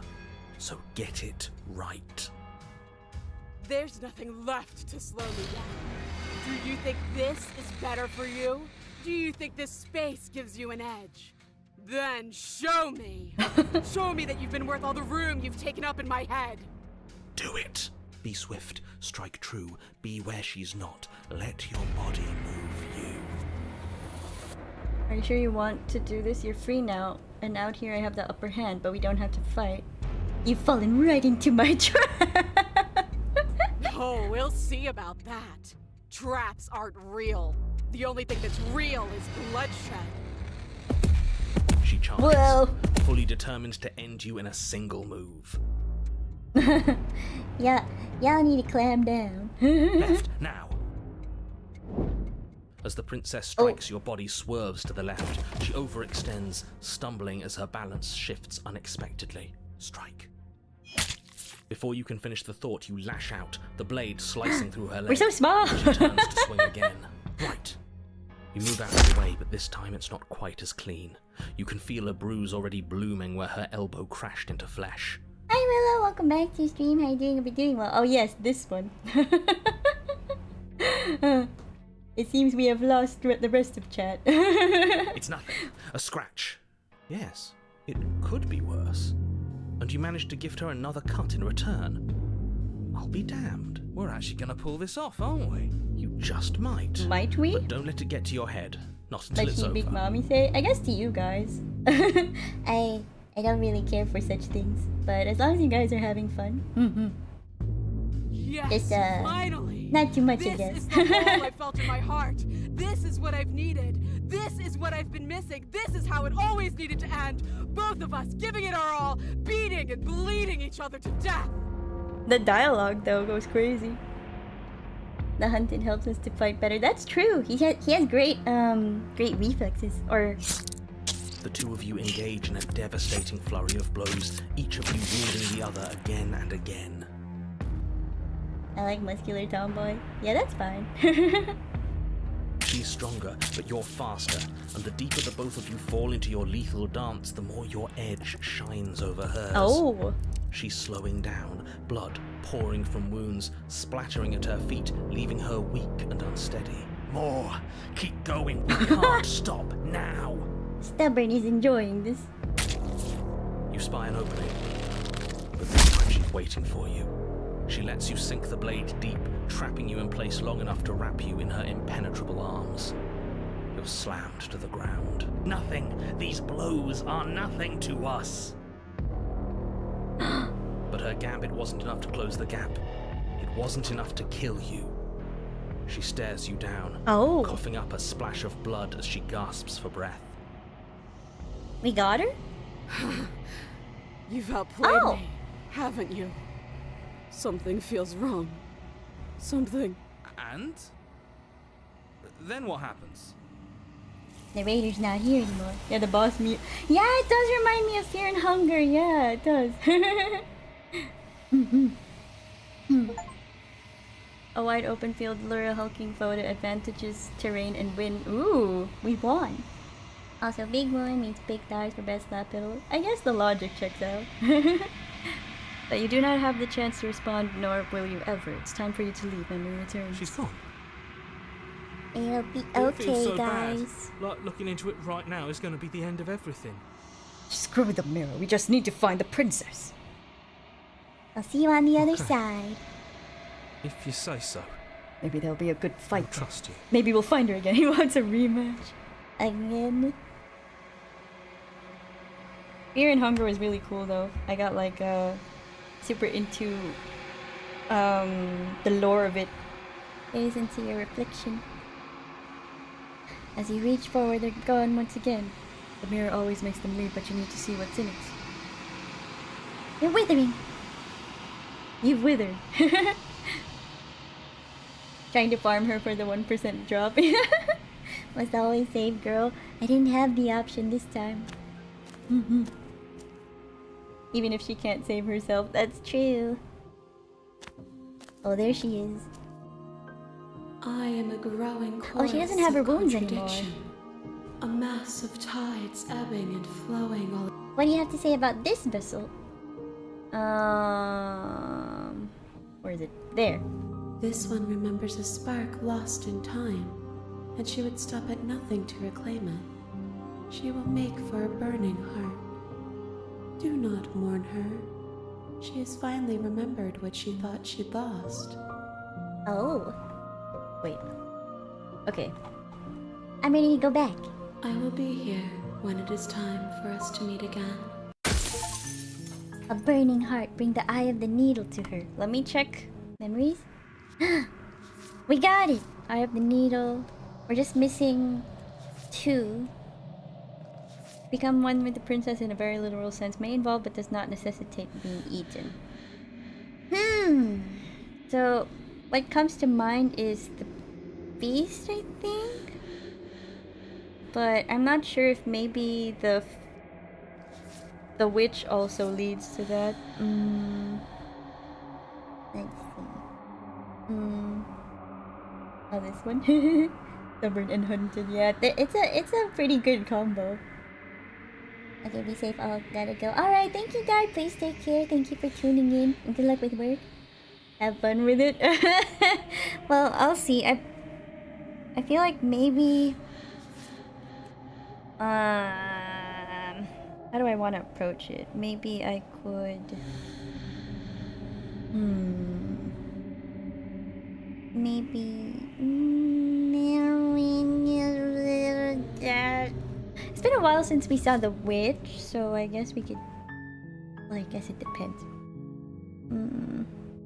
So get it right. There's nothing left to slow me down. Do you think this is better for you? Do you think this space gives you an edge? Then show me. Show me that you've been worth all the room you've taken up in my head. Do it. Be swift, strike true, be where she's not. Let your body move you. Are you sure you want to do this? You're free now. And out here I have the upper hand, but we don't have to fight. You've fallen right into my trap. Oh, we'll see about that. Traps aren't real. The only thing that's real is bloodshed. She charges, Well. fully determined to end you in a single move. Yeah, y'all need to clam down. Left, now. As the princess strikes, your body swerves to the left. She overextends, stumbling as her balance shifts unexpectedly. Strike. Before you can finish the thought, you lash out, the blade slicing through her leg. We're so small. She turns to swing again. Right. You move out of the way, but this time it's not quite as clean. You can feel a bruise already blooming where her elbow crashed into flesh. Hi Willow, welcome back to the stream. How you doing? I'll be doing well. Oh yes, this one. It seems we have lost the rest of chat. It's nothing. A scratch. Yes, it could be worse. And you managed to gift her another cut in return. I'll be damned. We're actually gonna pull this off, aren't we? You just might. Might we? But don't let it get to your head. Not until it's Like over. Big Mommy say? I guess to you guys. I don't really care for such things, but as long as you guys are having fun. Yes, Just, finally. not too much, I This guess. is the hole I felt in my heart. This is what I've needed. This is what I've been missing. This is how it always needed to end. Both of us giving it our all, beating and bleeding each other to death. The dialogue though goes crazy. The hunted helps us to fight better. That's true. He has great reflexes. Or The two of you engage in a devastating flurry of blows, each of you wounding the other again and again. I like muscular tomboy. Yeah, that's fine. She's stronger, but you're faster, and the deeper the both of you fall into your lethal dance, the more your edge shines over hers. Oh. She's slowing down, blood pouring from wounds, splattering at her feet, leaving her weak and unsteady. More! Keep going! We can't stop now! Stubborn is enjoying this. You spy an opening, but this time she's waiting for you. She lets you sink the blade deep, trapping you in place long enough to wrap you in her impenetrable arms. You're slammed to the ground. Nothing! These blows are nothing to us! But her gambit wasn't enough to close the gap. It wasn't enough to kill you. She stares you down, coughing up a splash of blood as she gasps for breath. We got her? You've outplayed me, haven't you? Something feels wrong. Something. And? Then what happens? The Raider's not here anymore. Yeah, the boss mute. Yeah, it does remind me of Fear and Hunger. Yeah, it does. A wide open field, lure a hulking foe to advantages, terrain, and win. Ooh, we won. Also, big one means big thighs for best lap piddle. I guess the logic checks out. But you do not have the chance to respond, nor will you ever. It's time for you to leave when we return. She's gone. It'll be It feels okay, so guys. bad. Like, looking into it right now is going to be the end of everything. Screw the mirror. We just need to find the princess. I'll see you on the other side. If you say so. Maybe there'll be a good fight. I trust you. Maybe we'll find her again. He wants a rematch. Again. Fear and Hunger was really cool though. I got like super into the lore of it. Gaze into your reflection. As you reach forward, they're gone once again. The mirror always makes them leave, but you need to see what's in it. You're withering. You've withered. Trying to farm her for the 1% drop. Must always save, girl. I didn't have the option this time. Even if she can't save herself, that's true. Oh, there she is. I am a growing chorus. Oh, she doesn't have her of wounds anymore. contradiction. A mass of tides ebbing and flowing all. What do you have to say about this vessel? Where is it? There. This one remembers a spark lost in time, and she would stop at nothing to reclaim it. She will make for a burning heart. Do not mourn her. She has finally remembered what she thought she'd lost. Oh. Wait. Okay. I'm ready to go back. I will be here when it is time for us to meet again. A burning heart, bring the eye of the needle to her. Let me check memories. We got it! Eye of the needle. We're just missing 2. Become one with the princess in a very literal sense. May involve but does not necessitate being eaten. So, what comes to mind is the beast, I think? But I'm not sure if maybe the witch also leads to that. Let's see. Oh, this one? Stubborn and hunted. Yeah, it's a pretty good combo. Okay, be safe. Oh, gotta go. Alright, thank you, guys. Please take care. Thank you for tuning in. And good luck with work. Have fun with it. Well, I'll see. I feel like maybe... how do I want to approach it? Maybe I could... Maybe... It's been a while since we saw the witch, so I guess we could... Well, I guess it depends.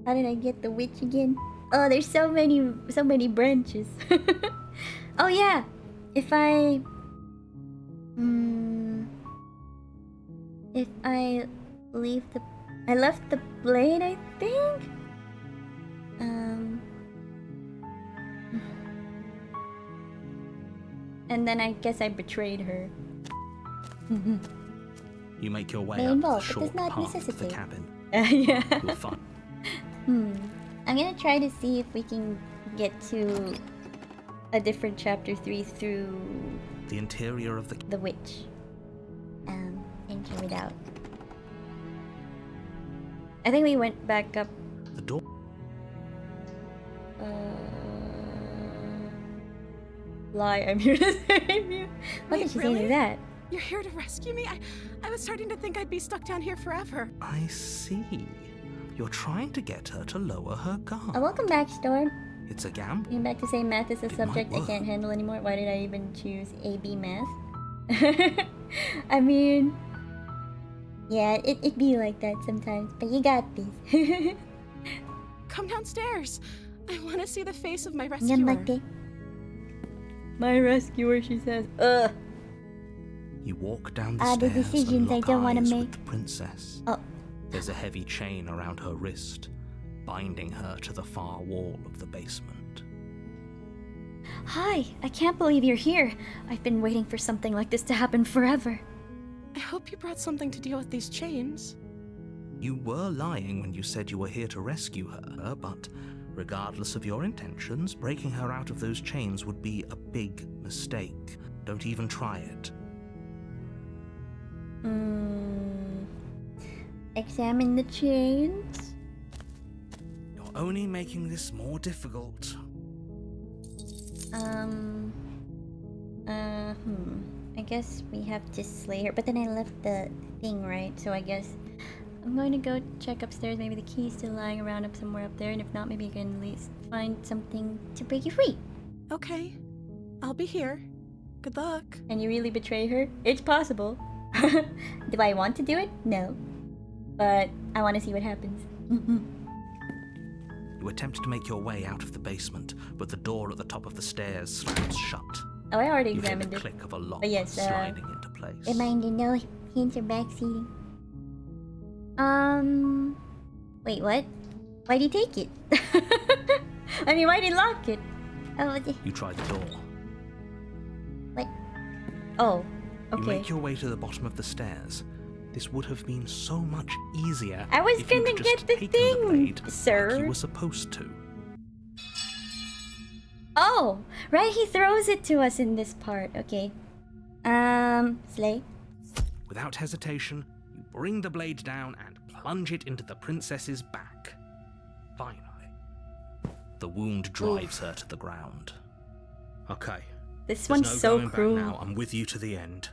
How did I get the witch again? Oh, there's so many branches. Oh yeah! If I leave the... I left the blade, I think? And then I guess I betrayed her. You make your way May up the involve, but short does not path of the necessitate. cabin. Yeah. You'll find I'm gonna try to see if we can get to a different chapter 3 through the interior of the witch. And carry it out. I think we went back up. The door. Lie, I'm here to save you. What did she say to that? You're here to rescue me? I was starting to think I'd be stuck down here forever. I see. You're trying to get her to lower her guard. Oh, welcome back, Storm. It's a gamble. Came back to say math is a subject I work. can't handle anymore. Why did I even choose AB math? I mean, yeah, it be like that sometimes, but you got this. Come downstairs. I want to see the face of my rescuer. My rescuer, she says. Ugh. You walk down the The stairs decisions and I lock don't want to eyes make. with the princess. Oh. There's a heavy chain around her wrist, binding her to the far wall of the basement. Hi, I can't believe you're here. I've been waiting for something like this to happen forever. I hope you brought something to deal with these chains. You were lying when you said you were here to rescue her, but regardless of your intentions, breaking her out of those chains would be a big mistake. Don't even try it. Examine the chains. You're only making this more difficult. I guess we have to slay her, but then I left the thing, right? So I guess I'm going to go check upstairs. Maybe the key's still lying around up somewhere up there, and if not, maybe you can at least find something to break you free. Okay, I'll be here. Good luck. Can you really betray her? It's possible. Do I want to do it? No. But I want to see what happens. You attempt to make your way out of the basement, but the door at the top of the stairs slams shut. Oh, I already You hear examined the it. click of a lock But yes, sliding into place. Reminder, no hints or backseating. Wait, what? Why'd he take it? I mean, why'd he lock it? Oh, You try the door. Oh, You okay. make your way to the bottom of the stairs. This would have been so much easier. I was if you'd gonna just get the taken thing, blade sir. like you were supposed to. Oh, right, he throws it to us in this part. Okay. Slay. Without hesitation, you bring the blade down and plunge it into the princess's back. Finally. The wound drives her to the ground. Okay. This There's one's no so going back cruel. now. I'm with you to the end.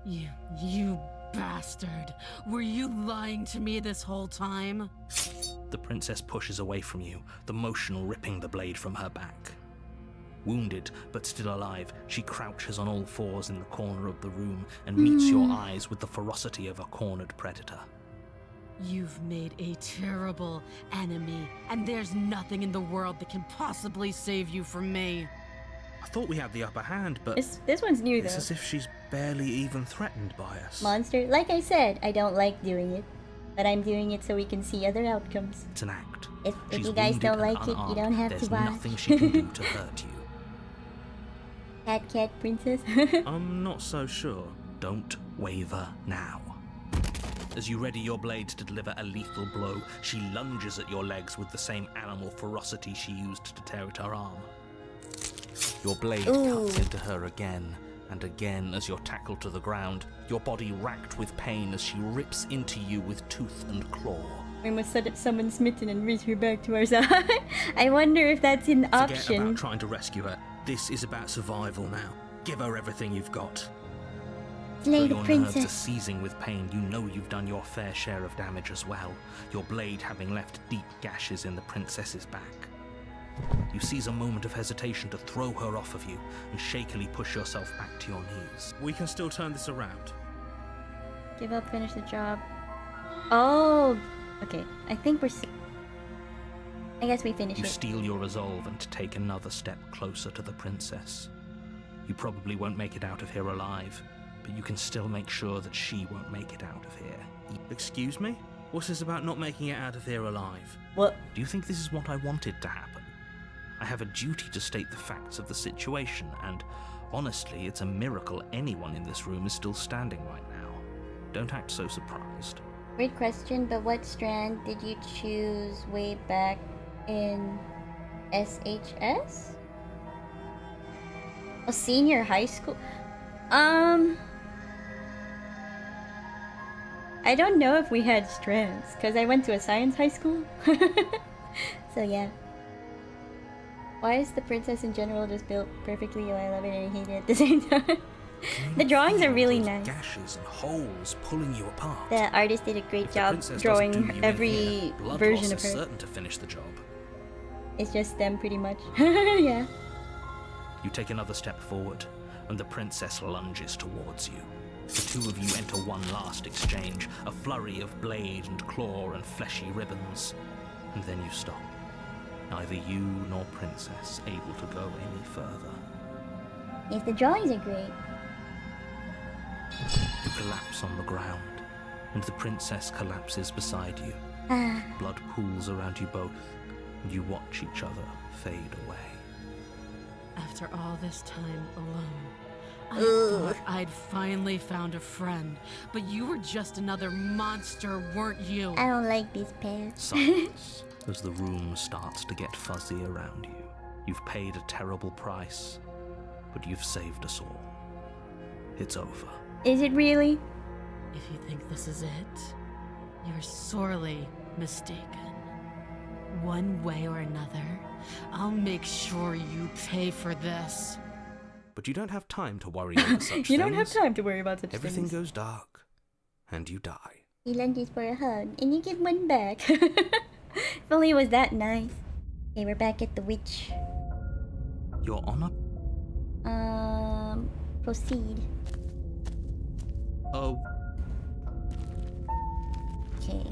You bastard. Were you lying to me this whole time? The princess pushes away from you, the motion ripping the blade from her back. Wounded, but still alive, she crouches on all fours in the corner of the room and meets your eyes with the ferocity of a cornered predator. You've made a terrible enemy, and there's nothing in the world that can possibly save you from me. I thought we had the upper hand, but This one's new it's though. as if she's barely even threatened by us. Monster. Like I said, I don't like doing it, but I'm doing it so we can see other outcomes. It's an act. If She's you guys wounded don't and like it, you unarmed. don't have There's to watch. nothing she can do to hurt you. Cat princess. I'm not so sure. Don't waver now. As you ready your blade to deliver a lethal blow, she lunges at your legs with the same animal ferocity she used to tear at her arm. Your blade cuts into her again and again as you're tackled to the ground, your body racked with pain as she rips into you with tooth and claw. We must summon Smitten and raise her back to our side. I wonder if that's an Forget option. about trying to rescue her. This is about survival now. Give her everything you've got. Slay Though the your princess. nerves are seizing with pain, you know you've done your fair share of damage as well, your blade having left deep gashes in the princess's back. You seize a moment of hesitation to throw her off of you and shakily push yourself back to your knees. We can still turn this around. Give up, finish the job. Oh, okay. I think I guess we finish You it. steel your resolve and take another step closer to the princess. You probably won't make it out of here alive, but you can still make sure that she won't make it out of here. Excuse me? What's this about not making it out of here alive? What? Do you think this is what I wanted to happen? I have a duty to state the facts of the situation, and honestly, it's a miracle anyone in this room is still standing right now. Don't act so surprised. Great question, but what strand did you choose way back in SHS? A senior high school? I don't know if we had strands, because I went to a science high school. So yeah. Why is the princess in general just built perfectly? Oh, I love it and I hate it at the same time. The drawings are really nice. Gashes and holes pulling you apart. The artist did a great If the job princess doesn't do you drawing in every here, blood version loss of is her. certain to finish the job. It's just them pretty much. Yeah. You take another step forward, and the princess lunges towards you. The two of you enter one last exchange, a flurry of blade and claw and fleshy ribbons. And then you stop. Neither you nor princess able to go any further. Yes, the drawings are great. You collapse on the ground, and the princess collapses beside you. Ah. Blood pools around you both, and you watch each other fade away. After all this time alone, I thought I'd finally found a friend, but you were just another monster, weren't you? I don't like these pants. Silence as the room starts to get fuzzy around you. You've paid a terrible price, but you've saved us all. It's over. Is it really? If you think this is it, you're sorely mistaken. One way or another, I'll make sure you pay for this. But you don't have time to worry over such things. You don't have time to worry about such Everything things. goes dark, and you die. He lunges for a hug, and you give one back. If only it was that nice. Okay, we're back at the witch. Your Honor? Proceed. Oh. Okay.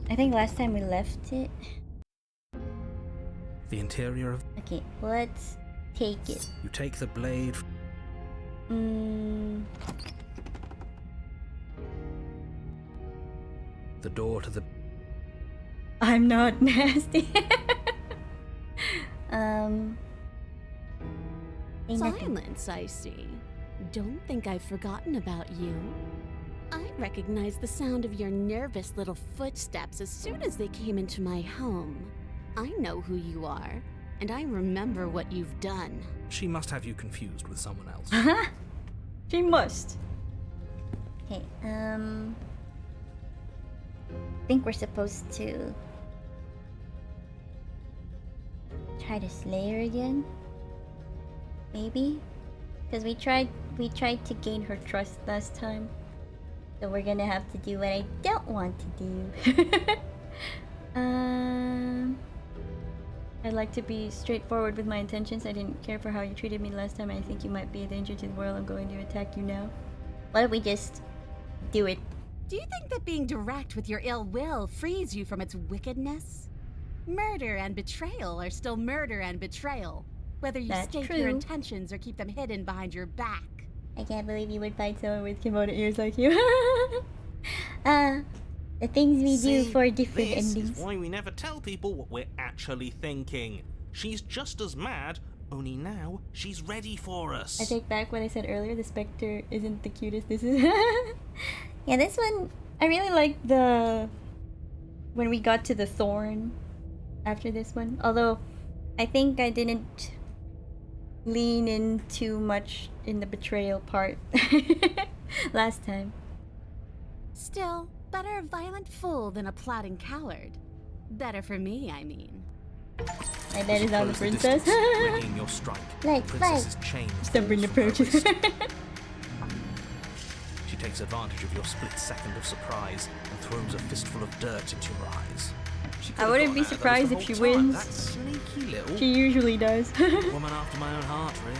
I think last time we left it. The interior of... Okay, let's take it. You take the blade... The door to the... I'm not nasty. Silence, I see. Don't think I've forgotten about you. I recognized the sound of your nervous little footsteps as soon as they came into my home. I know who you are, and I remember what you've done. She must have you confused with someone else. She must. Okay, I think we're supposed to try to slay her again. Maybe? Because we tried to gain her trust last time. So we're gonna have to do what I don't want to do. I'd like to be straightforward with my intentions. I didn't care for how you treated me last time. I think you might be a danger to the world. I'm going to attack you now. Why don't we just do it? Do you think that being direct with your ill will frees you from its wickedness? Murder and betrayal are still murder and betrayal, whether you That's state true. your intentions or keep them hidden behind your back. I can't believe you would find someone with kimono ears like you. The things we do for different this endings. is why we never tell people what we're actually thinking. She's just as mad, only now she's ready for us. I take back what I said earlier. The Spectre isn't the cutest. This is. Yeah, this one I really like the when we got to the thorn after this one. Although I think I didn't lean in too much in the betrayal part last time. Still, better a violent fool than a plotting coward. Better for me, I mean. My bet is on the princess. Readying your strike. Like, The princess's chain Stubborn falls from her approaches. wrist. She takes advantage of your split second of surprise and throws a fistful of dirt into your eyes. She could I have wouldn't gotten be out of surprised those if the she whole time. wins. That sneaky little She usually does. woman after my own heart, really.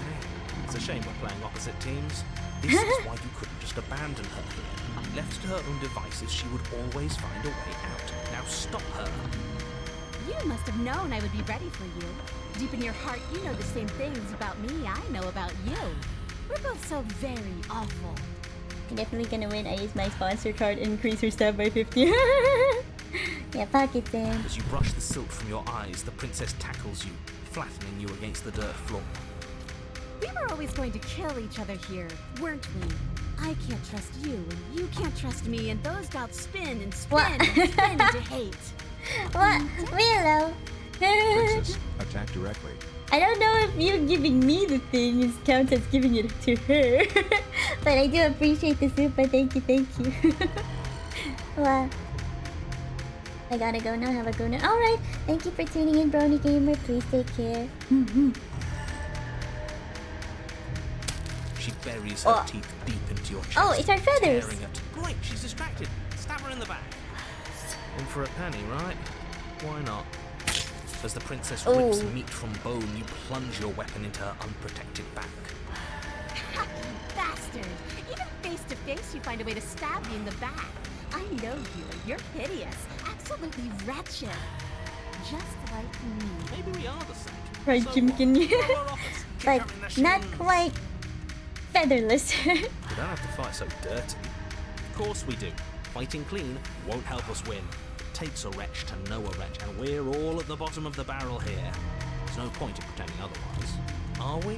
It's a shame we're playing opposite teams. This is why you couldn't just abandon her here. Left to her own devices, she would always find a way out. Now stop her. You must have known I would be ready for you. Deep in your heart, you know the same things about me I know about you. We're both so very awful. I'm definitely gonna win. I use my sponsor card, increase her stab by 50. Yeah, pocket them. As you brush the silt from your eyes, the princess tackles you, flattening you against the dirt floor. We were always going to kill each other here, weren't we? I can't trust you, and you can't trust me, and those doubts spin and spin What? and spin into hate. What? Willow? Princess, attack directly. I don't know if you giving me the thing is counts as giving it to her. But I do appreciate the super. Thank you, thank you. Well, I gotta go now. Have a good night. Alright, thank you for tuning in, Brony Gamer. Please take care. She buries her teeth deep into your chest. Oh, it's our feathers. Tearing at. Great, she's distracted. Stab her in the back. In for a penny, right? Why not? As the princess rips meat from bone, you plunge your weapon into her unprotected back. Bastard! Even face to face, you find a way to stab me in the back. I know you. You're hideous. Absolutely wretched. Just like me. Maybe we are the same. Right, So Jimkin. what? Throw her off us. Kick But her in the not shins. quite featherless. We don't have to fight so dirty. Of course we do. Fighting clean won't help us win. It takes a wretch to know a wretch, and we're all at the bottom of the barrel here. There's no point in pretending otherwise. Are we?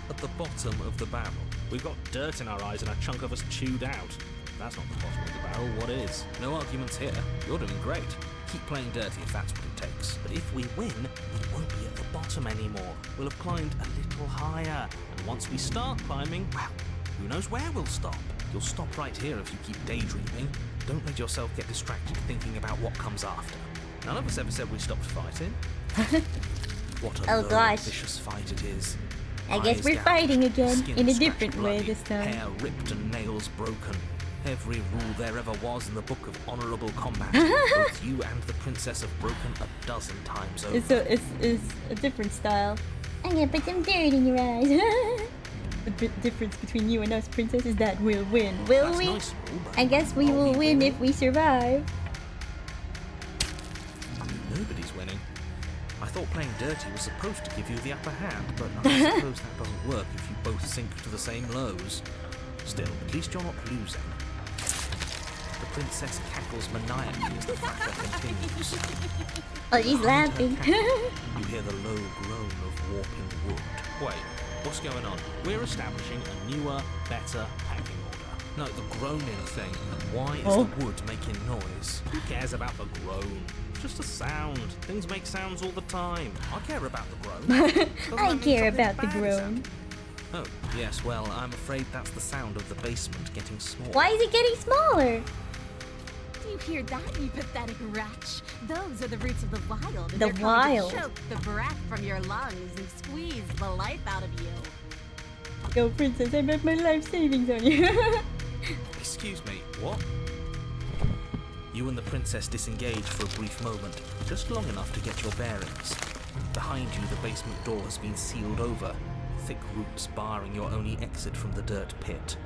At the bottom of the barrel. We've got dirt in our eyes and a chunk of us chewed out. If that's not the bottom of the barrel, what is? No arguments here. You're doing great. Keep playing dirty if that's what it takes. But if we win, we won't be at the bottom anymore. We'll have climbed a little higher. And once we start climbing, well, who knows where we'll stop? You'll stop right here if you keep daydreaming. Don't let yourself get distracted thinking about what comes after. None of us ever said we stopped fighting. What a low, gosh. vicious fight it is. I guess Eyes we're gouged, fighting again, skin in a scratched different way bloody, this time. Hair ripped and nails broken. Every rule there ever was in the book of honourable combat. Both you and the princess have broken a dozen times over. It's a different style. I'm gonna put some dirt in your eyes. The difference between you and us, princess, is that we'll win. Will That's we? nice and all, but I guess we are will win winning? if we survive. Nobody's winning. I thought playing dirty was supposed to give you the upper hand, but I suppose that doesn't work if you both sink to the same lows. Still, at least you're not losing. The princess cackles maniacally as the battle continues. Oh, she's laughing. You hear the low groan of warping wood. Wait, What's going on? We're establishing a newer, better packing order. No, the groaning thing. Why is the wood making noise? Who cares about the groan? It's just a sound. Things make sounds all the time. I care about the groan. I care about the groan. Oh, yes, well, I'm afraid that's the sound of the basement getting smaller. Why is it getting smaller? Do you hear that, you pathetic wretch? Those are the roots of the wild. The They're coming wild. to choke the breath from your lungs and squeeze the life out of you. Go, princess, I bet my life savings on you. Excuse me, what? You and the princess disengage for a brief moment, just long enough to get your bearings. Behind you, the basement door has been sealed over, thick roots barring your only exit from the dirt pit.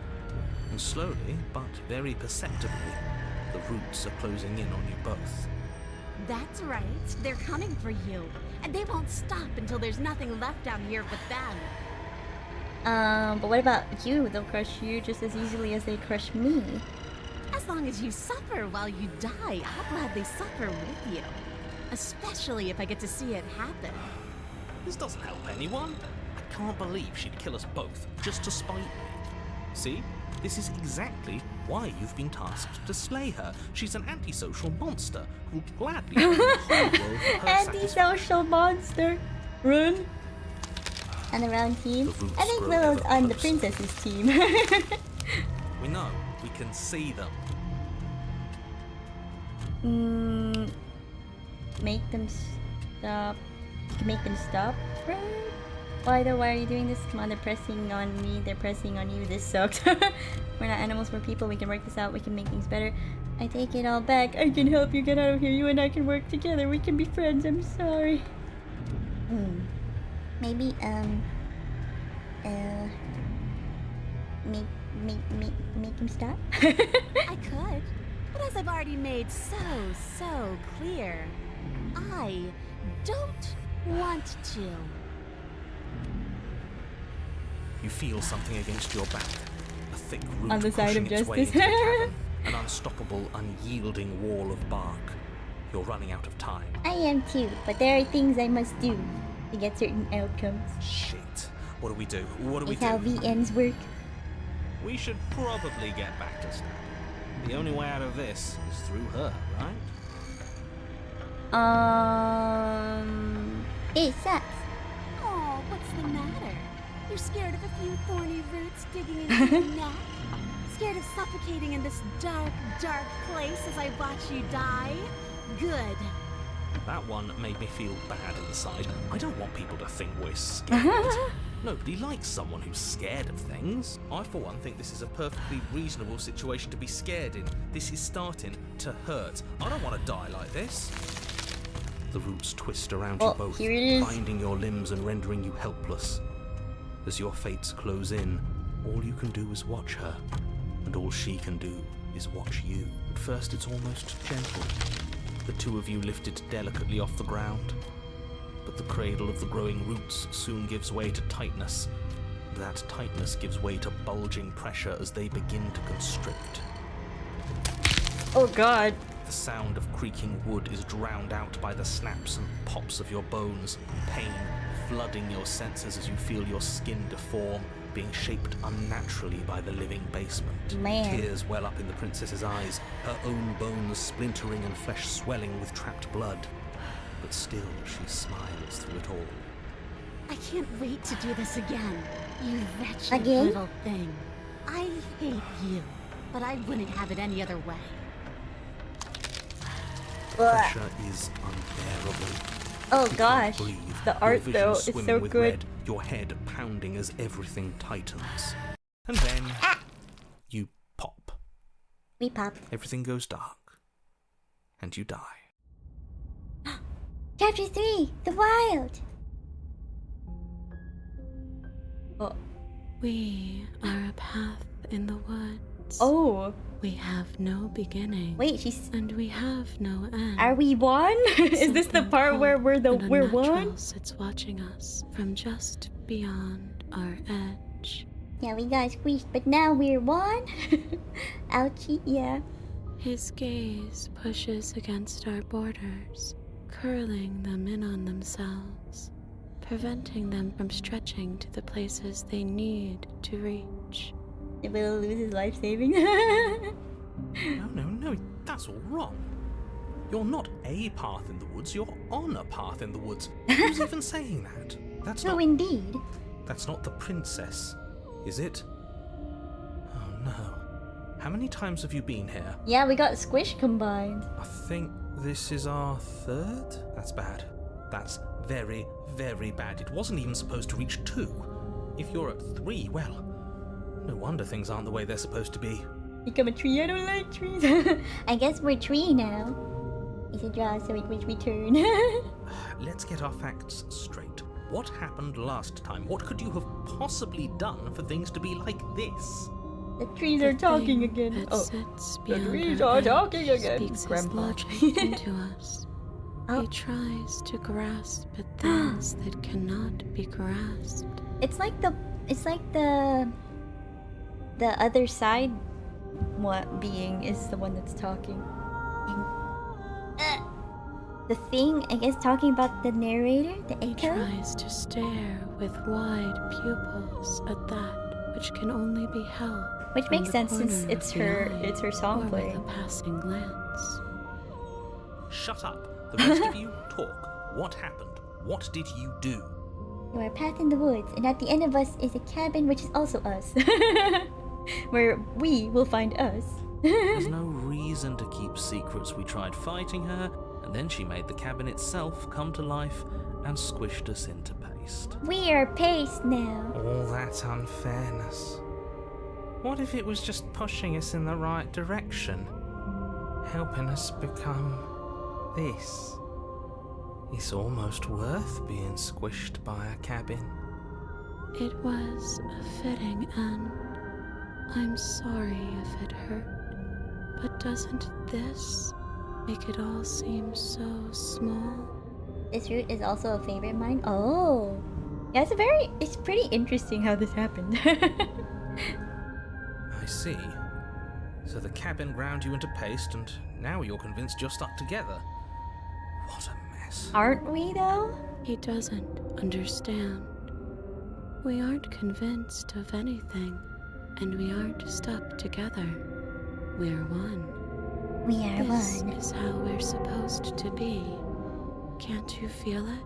And slowly, but very perceptibly, the roots are closing in on you both. That's right. They're coming for you. And they won't stop until there's nothing left down here but them. But what about you? They'll crush you just as easily as they crush me. As long as you suffer while you die, I'll gladly suffer with you. Especially if I get to see it happen. This doesn't help anyone. I can't believe she'd kill us both just to spite me. See? This is exactly why you've been tasked to slay her. She's an antisocial monster who'll gladly bring the whole world for her Antisocial monster. Run. On the wrong team. I think Willow's on the princess's team. We know. We can see them. Make them stop. Make them stop, right? Why though? Why are you doing this? Come on, they're pressing on me. They're pressing on you. This sucks. We're not animals, we're people. We can work this out. We can make things better. I take it all back. I can help you get out of here. You and I can work together. We can be friends. I'm sorry. Maybe make him stop. I could, but as I've already made so clear, I don't want to. You feel something against your back. A thick root on the side of pushing its way justice. into the cavern. An unstoppable, unyielding wall of bark. You're running out of time. I am too, but there are things I must do to get certain outcomes. Shit. What do we do? What do we It's do? how VNs work. We should probably get back to Stab. The only way out of this is through her, right? It sucks. Oh, what's the matter? You're scared of a few thorny roots digging into your neck? Scared of suffocating in this dark place as I watch you die? Good. That one made me feel bad inside. I don't want people to think we're scared. Nobody likes someone who's scared of things. I, for one, think this is a perfectly reasonable situation to be scared in. This is starting to hurt. I don't want to die like this. The roots twist around you both, here it is. binding your limbs and rendering you helpless. As your fates close in, all you can do is watch her, and all she can do is watch you. At first, it's almost gentle. The two of you lifted delicately off the ground. But the cradle of the growing roots soon gives way to tightness. That tightness gives way to bulging pressure as they begin to constrict. Oh god. The sound of creaking wood is drowned out by the snaps and pops of your bones, pain flooding your senses as you feel your skin deform, being shaped unnaturally by the living basement. Man. Tears well up in the princess's eyes, her own bones splintering and flesh swelling with trapped blood. But still, she smiles through it all. I can't wait to do this again. You wretched Again? little thing. I hate you, but I wouldn't have it any other way. Pressure is unbearable. Oh You gosh. can't breathe. The Your art vision though is swimming so with good. red, your head pounding as everything tightens. And then you pop. We pop. Everything goes dark. And you die. Chapter 3, The Wild. Oh. We are a path in the woods. Oh. We have no beginning. Wait, she's. And we have no end. Are we one? Is this the part where we're one? Sits watching us from just beyond our edge. Yeah, we got squeezed, but now we're one. Ouchie, yeah. His gaze pushes against our borders, curling them in on themselves, preventing them from stretching to the places they need to reach. It will lose his life saving. No, that's all wrong. You're not a path in the woods, you're on a path in the woods. Who's even saying that? That's no, not... indeed. That's not the princess, is it? Oh no. How many times have you been here? Yeah, we got Squish combined. I think this is our third? That's bad. That's very, very bad. It wasn't even supposed to reach 2. If you're at 3, well, no wonder things aren't the way they're supposed to be. Become a tree, I don't like trees. I guess we're tree now. It's a draw, so it will return. Let's get our facts straight. What happened last time? What could you have possibly done for things to be like this? The trees are talking again. Oh, the trees are talking again. Speaks Grandpa. his logic into us. He tries to grasp at things that cannot be grasped. It's like the other side what being is the one that's talking. And, the thing, I guess, talking about the narrator, the echo. He tries to stare with wide pupils at that which can only be held. Which makes sense since it's her song playing. With a passing glance. Shut up. The rest of you talk. What happened? What did you do? You are a path in the woods, and at the end of us is a cabin, which is also us. Where we will find us. There's no reason to keep secrets. We tried fighting her, and then she made the cabin itself come to life and squished us into paste. We are paste now. All that unfairness. What if it was just pushing us in the right direction? Helping us become this? It's almost worth being squished by a cabin. It was a fitting end. I'm sorry if it hurt, but doesn't this make it all seem so small? This route is also a favorite of mine. Oh, yeah, it's pretty interesting how this happened. I see. So the cabin ground you into paste, and now you're convinced you're stuck together. What a mess. Aren't we, though? He doesn't understand. We aren't convinced of anything, and we aren't stuck together. We're one. We are this one. This is how we're supposed to be. Can't you feel it?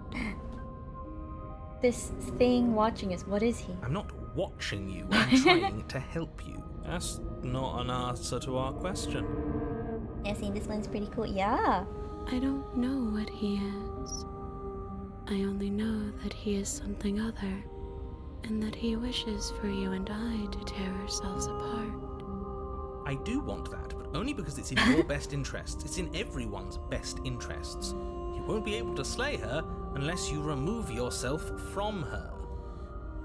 This thing watching us, what is he? I'm not watching you, I'm trying to help you. That's not an answer to our question. Yeah, see, this one's pretty cool. Yeah. I don't know what he is. I only know that he is something other, and that he wishes for you and I to tear ourselves apart. I do want that, but only because it's in your best interests. It's in everyone's best interests. You won't be able to slay her unless you remove yourself from her.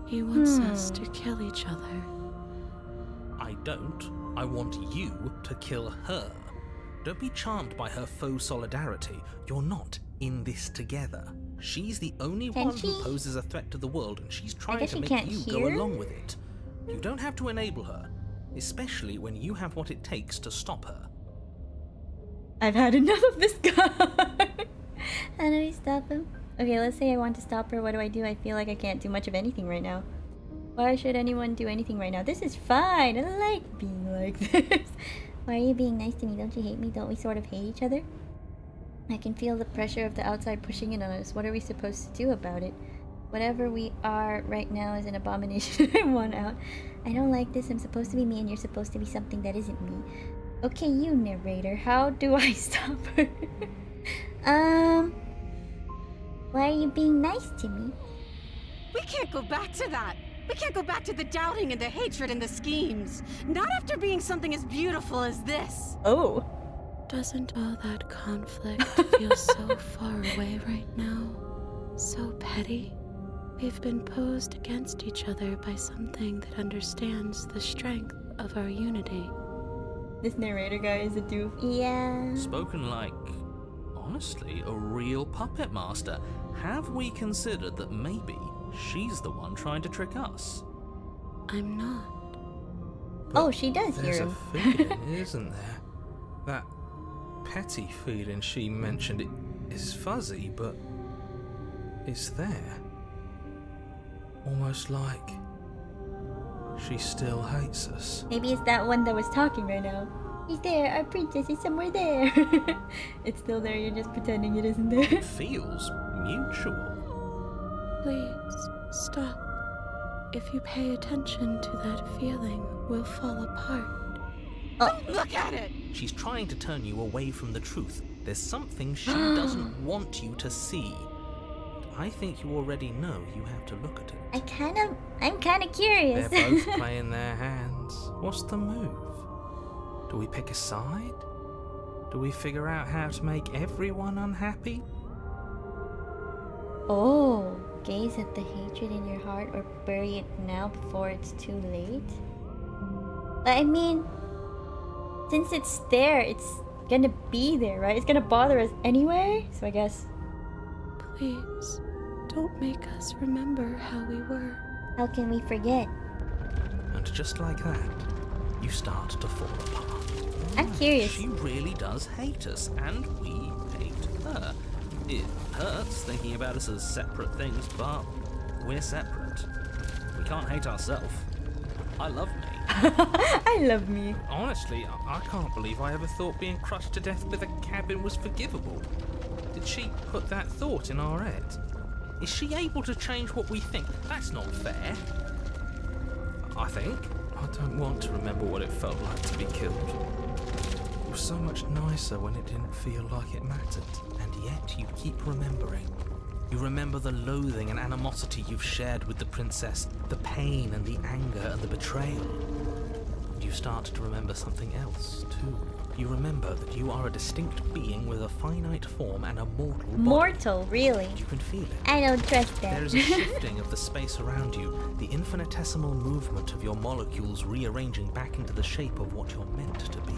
He wants us to kill each other. I don't. I want you to kill her. Don't be charmed by her faux solidarity. You're not in this together. She's the only one who poses a threat to the world, and she's trying to make you go along with it. You don't have to enable her, especially when you have what it takes to stop her. I've had enough of this guy. How do we stop him? Okay, let's say I want to stop her. What do? I feel like I can't do much of anything right now. Why should anyone do anything right now? This is fine. I like being like this. Why are you being nice to me? Don't you hate me? Don't we sort of hate each other? I can feel the pressure of the outside pushing in on us. What are we supposed to do about it? Whatever we are right now is an abomination. I want out. I don't like this. I'm supposed to be me and you're supposed to be something that isn't me. Okay, you narrator. How do I stop her? Why are you being nice to me? We can't go back to that. We can't go back to the doubting and the hatred and the schemes. Not after being something as beautiful as this. Oh. Doesn't all that conflict feel so far away right now? So petty? We've been posed against each other by something that understands the strength of our unity. This narrator guy is a doof. Yeah. Spoken like, honestly, a real puppet master. Have we considered that maybe she's the one trying to trick us? I'm not. But oh, she does hear him. There's a feeling, isn't there? That petty feeling she mentioned, it is fuzzy, but it's there. Almost like she still hates us. Maybe it's that one that was talking right now. He's there, our princess is somewhere there. It's still there, you're just pretending it isn't there. It feels mutual. Please, stop. If you pay attention to that feeling, we'll fall apart. Don't look at it! She's trying to turn you away from the truth. There's something she doesn't want you to see. I think you already know you have to look at it. I'm kinda curious. They're both playing their hands. What's the move? Do we pick a side? Do we figure out how to make everyone unhappy? Oh, gaze at the hatred in your heart or bury it now before it's too late? But I mean, since it's there, it's gonna be there, right? It's gonna bother us anyway, so I guess... Please, don't make us remember how we were. How can we forget? And just like that, you start to fall apart. I'm curious. She really does hate us, and we hate her. It hurts thinking about us as separate things, but we're separate. We can't hate ourselves. I love me. I love me. Honestly, I can't believe I ever thought being crushed to death with a cabin was forgivable. Did she put that thought in our head? Is she able to change what we think? That's not fair. I think. I don't want to remember what it felt like to be killed. It was so much nicer when it didn't feel like it mattered, and yet you keep remembering. You remember the loathing and animosity you've shared with the princess, the pain and the anger and the betrayal. And you start to remember something else, too. You remember that you are a distinct being with a finite form and a mortal body. Mortal, really? You can feel it. I don't trust that. There is a shifting of the space around you, the infinitesimal movement of your molecules rearranging back into the shape of what you're meant to be.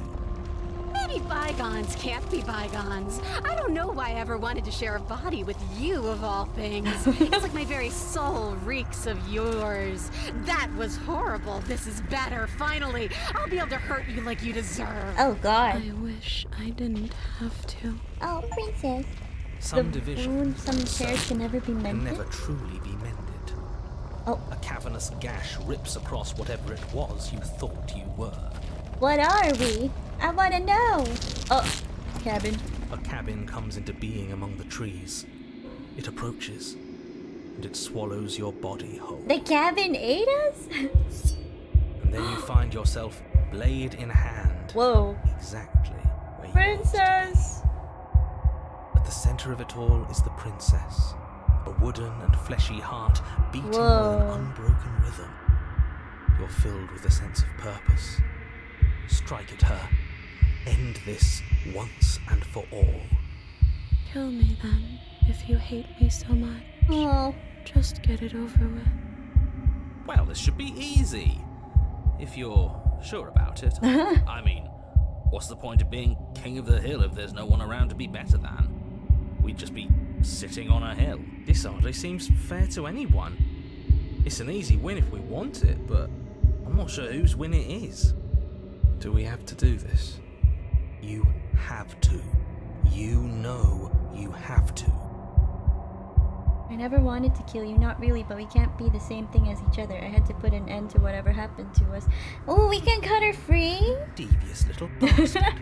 Maybe bygones can't be bygones. I don't know why I ever wanted to share a body with you, of all things. It's like my very soul reeks of yours. That was horrible. This is better, finally. I'll be able to hurt you like you deserve. Oh, God. I wish I didn't have to. Oh, princess. Some the division, wound, some repairs can never be can mended. never truly be mended. Oh. A cavernous gash rips across whatever it was you thought you were. What are we? I want to know. Oh, cabin. A cabin comes into being among the trees. It approaches, and it swallows your body whole. The cabin ate us? And then you find yourself blade in hand. Whoa. Exactly where you Princess! At the center of it all is the princess. A wooden and fleshy heart beating with an unbroken rhythm. You're filled with a sense of purpose. Strike at her. End this once and for all. Kill me then, if you hate me so much. Oh. Just get it over with. Well, this should be easy. If you're sure about it. I mean, what's the point of being king of the hill if there's no one around to be better than? We'd just be sitting on a hill. This hardly seems fair to anyone. It's an easy win if we want it, but I'm not sure whose win it is. Do we have to do this? You have to. You know you have to. I never wanted to kill you, not really, but we can't be the same thing as each other. I had to put an end to whatever happened to us. Oh, we can cut her free? Devious little bastard.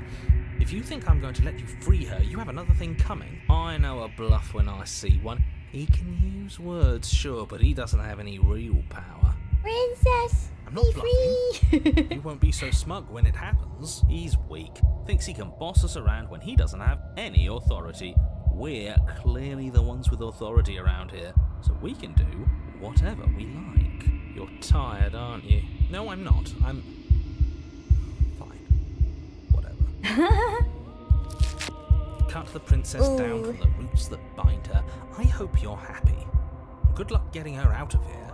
If you think I'm going to let you free her, you have another thing coming. I know a bluff when I see one. He can use words, sure, but he doesn't have any real power. Princess! I'm not bluffing. He won't be so smug when it happens. He's weak. Thinks he can boss us around when he doesn't have any authority. We're clearly the ones with authority around here, so we can do whatever we like. You're tired, aren't you? No, I'm not. I'm... fine. Whatever. Cut the princess down from the roots that bind her. I hope you're happy. Good luck getting her out of here.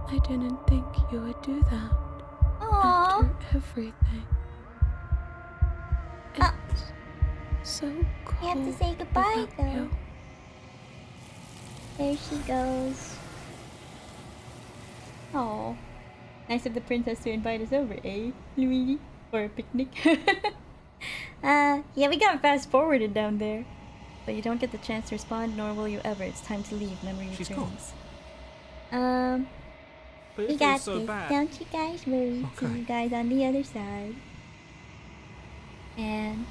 I didn't think you would do that. Aww. After everything. It's so cool. You have to say goodbye, without though. you. There she goes. Oh, nice of the princess to invite us over, eh, Luigi? For a picnic. Yeah, we got fast forwarded down there. But you don't get the chance to respond, nor will you ever. It's time to leave. Memory She's returns. But We it got feels so this. bad. Don't you guys worry. See you guys on the other side. And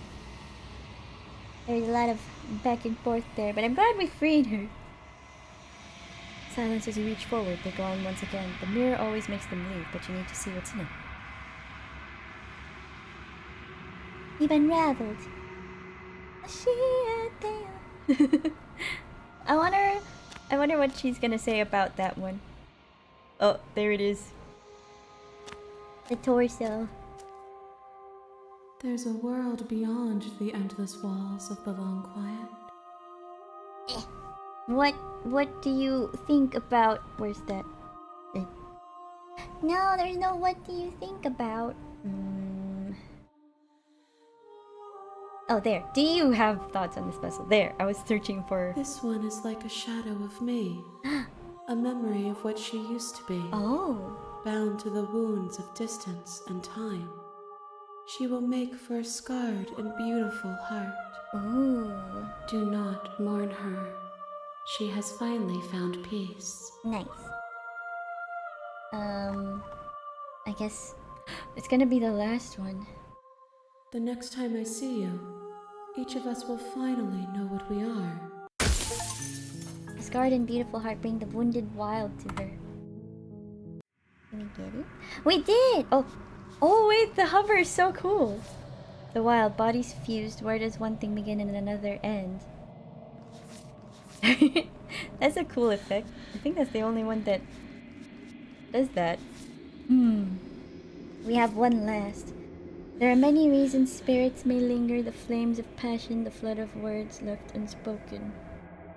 there's a lot of back and forth there, but I'm glad we freed her. Silence as you reach forward. They go on once again. The mirror always makes them leave, but you need to see what's in it. You've unraveled. I wonder what she's gonna say about that one. Oh, there it is. The torso. There's a world beyond the endless walls of the long quiet. What do you think about... Where's that? No, there's no what do you think about. Oh, there. Do you have thoughts on this vessel? There. I was searching for... This one is like a shadow of me. A memory of what she used to be. Oh. Bound to the wounds of distance and time. She will make for a scarred and beautiful heart. Ooh. Do not mourn her. She has finally found peace. Nice. I guess it's gonna be the last one. The next time I see you, each of us will finally know what we are. A scarred and beautiful heart bring the wounded wild to her. Did we get it? We did! Oh wait, the hover is so cool. The wild, bodies fused. Where does one thing begin and another end? That's a cool effect. I think that's the only one that does that. We have one last. There are many reasons spirits may linger, the flames of passion, the flood of words left unspoken.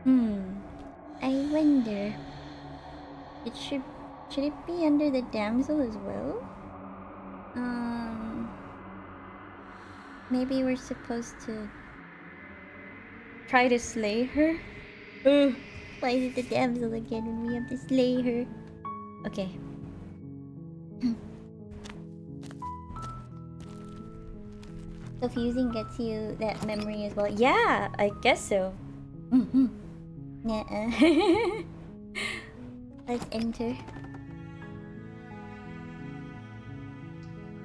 I wonder... Should it be under the damsel as well? Maybe we're supposed to... try to slay her? Why is it the damsel again when we have to slay her? Okay. So fusing gets you that memory as well. Yeah, I guess so. Nuh-uh. Let's enter.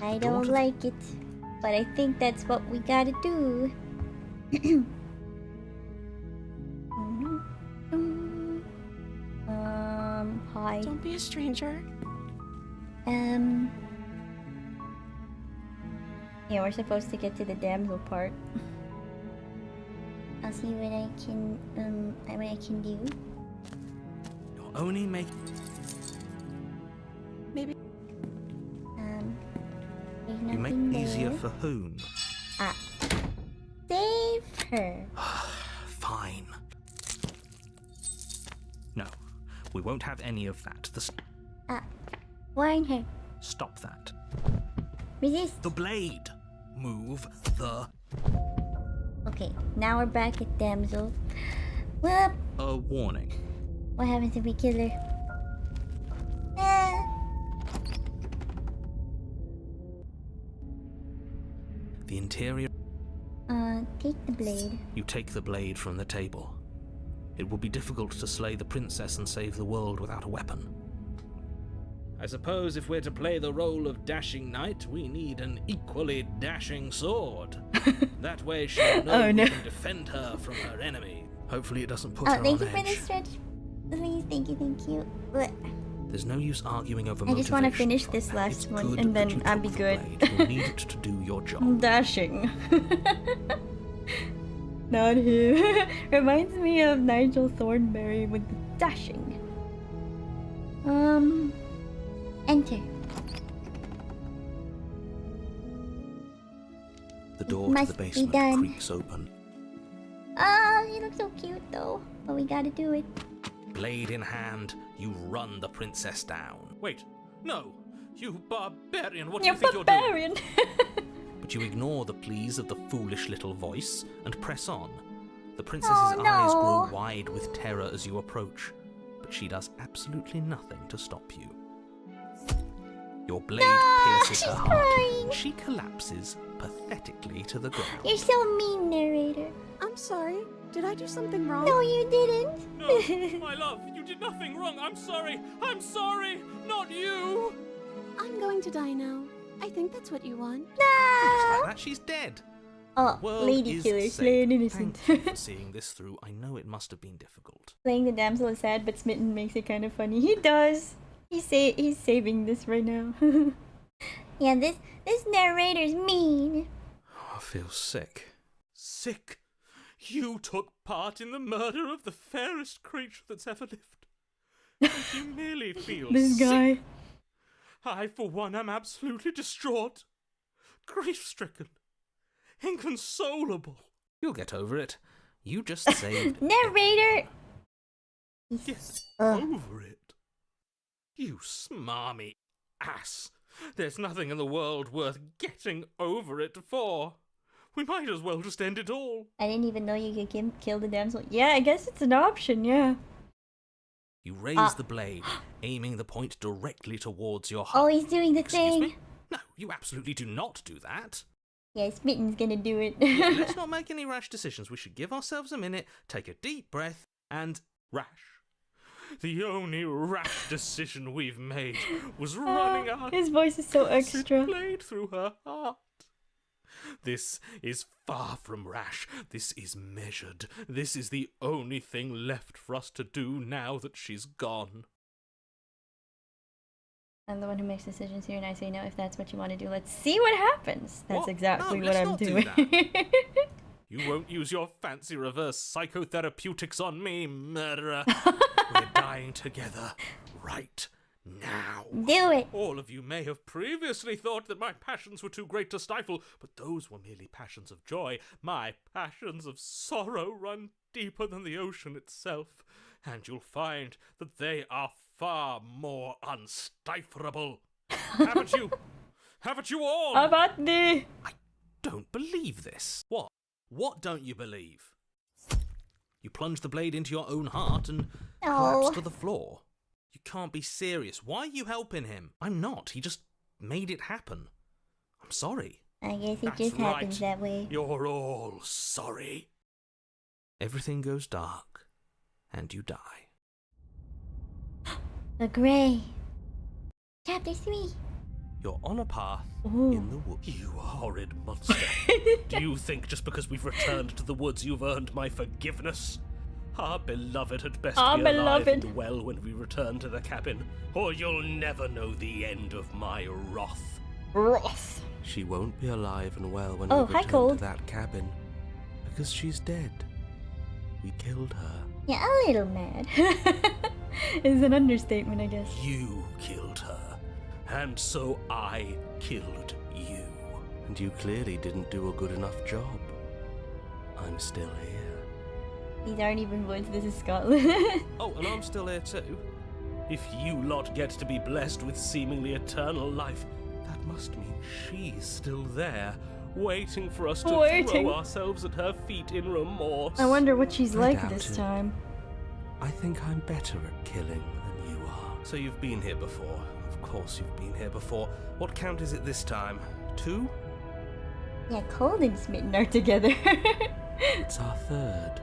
I don't like it, but I think that's what we gotta do. Hi. Don't be a stranger. Yeah, we're supposed to get to the damsel part. I'll see what I can do. You're only making... Maybe. There's You make nothing it easier there. for whom? Save her. Fine. No, we won't have any of that. Warn her. Stop that. Resist. The blade! Move the... Okay, now we're back at damsel. Whoop! A warning. What happens if we kill her? The interior... Take the blade. You take the blade from the table. It will be difficult to slay the princess and save the world without a weapon. I suppose if we're to play the role of dashing knight, we need an equally dashing sword. That way she'll know we can defend her from her enemy. Hopefully it doesn't put her on Thank edge. you for the stretch. Please, thank you. But There's no use arguing over I just want to motivation. finish this last It's one good and that then you I'll took be the good. blade. You'll need it to do your job. Dashing. Not him. Reminds me of Nigel Thornberry with the dashing. enter. The door to Must the be basement done. creaks open. You look so cute though. But we gotta do it. Blade in hand, you run the princess down. Wait, no! You barbarian, what do You you think you're barbarian! But you ignore the pleas of the foolish little voice and press on. The princess's Oh, eyes no. grow wide with terror as you approach, but she does absolutely nothing to stop you. Your blade pierces her heart. crying. She collapses pathetically to the ground. You're so mean, narrator. I'm sorry. Did I do something wrong? No, you didn't. No, my love, you did nothing wrong. I'm sorry. I'm sorry. Not you. I'm going to die now. I think that's what you want. Just like that, she's dead. Oh, World lady is killer, saved. slaying innocent. Thank you for seeing this through. I know it must have been difficult. Playing the damsel is sad, but Smitten makes it kind of funny. He does. He's saving this right now. Yeah, this narrator's mean. I feel sick. Sick? You took part in the murder of the fairest creature that's ever lived. And you merely feel This sick. guy. I, for one, am absolutely distraught. Grief-stricken. Inconsolable. You'll get over it. You just saved. Narrator! Get over it. You smarmy ass. There's nothing in the world worth getting over it for. We might as well just end it all. I didn't even know you could kill the damsel. Yeah, I guess it's an option, yeah. You raise the blade, aiming the point directly towards your heart. Oh, he's doing the Excuse thing. me? No, you absolutely do not do that. Yeah, Smitten's gonna do it. Let's not make any rash decisions. We should give ourselves a minute, take a deep breath, and Rash. The only rash decision we've made was running our His voice is so extra. blade through her heart. This is far from rash. This is measured. This is the only thing left for us to do now that she's gone. I'm the one who makes decisions here, and I say no. If that's what you want to do, let's see what happens. That's What? exactly No, what let's I'm not do doing. You won't use your fancy reverse psychotherapeutics on me, murderer. We're dying together right now. Do it. All of you may have previously thought that my passions were too great to stifle, but those were merely passions of joy. My passions of sorrow run deeper than the ocean itself, and you'll find that they are far more unstiflable. Haven't you? Haven't you all? About the... I don't believe this. What? What don't you believe? You plunge the blade into your own heart and No. collapse to the floor. You can't be serious. Why are you helping him? I'm not. He just made it happen. I'm sorry. I guess it That's just happens right. that way. You're all sorry. Everything goes dark, and you die. The Grey. Chapter 3. You're on a path Ooh. in the woods. You horrid monster. Do you think just because we've returned to the woods you've earned my forgiveness? Our beloved had best Our be alive beloved. and well when we return to the cabin, or you'll never know the end of my wrath. Rough. She won't be alive and well when Oh, we hi, return Cold. to that cabin. Because she's dead. We killed her. Yeah, a little mad. Is an understatement, I guess. You killed her, and so I killed you. And you clearly didn't do a good enough job. I'm still here. These aren't even woods, this is Scotland. Oh, and I'm still here too. If you lot get to be blessed with seemingly eternal life, that must mean she's still there, waiting for us to Waiting. throw ourselves at her feet in remorse. I wonder what she's I like doubt this it. time. I think I'm better at killing than you are. So you've been here before. Of course you've been here before. What count is it this time? 2? Yeah, Cold and Smitten are together. It's our third.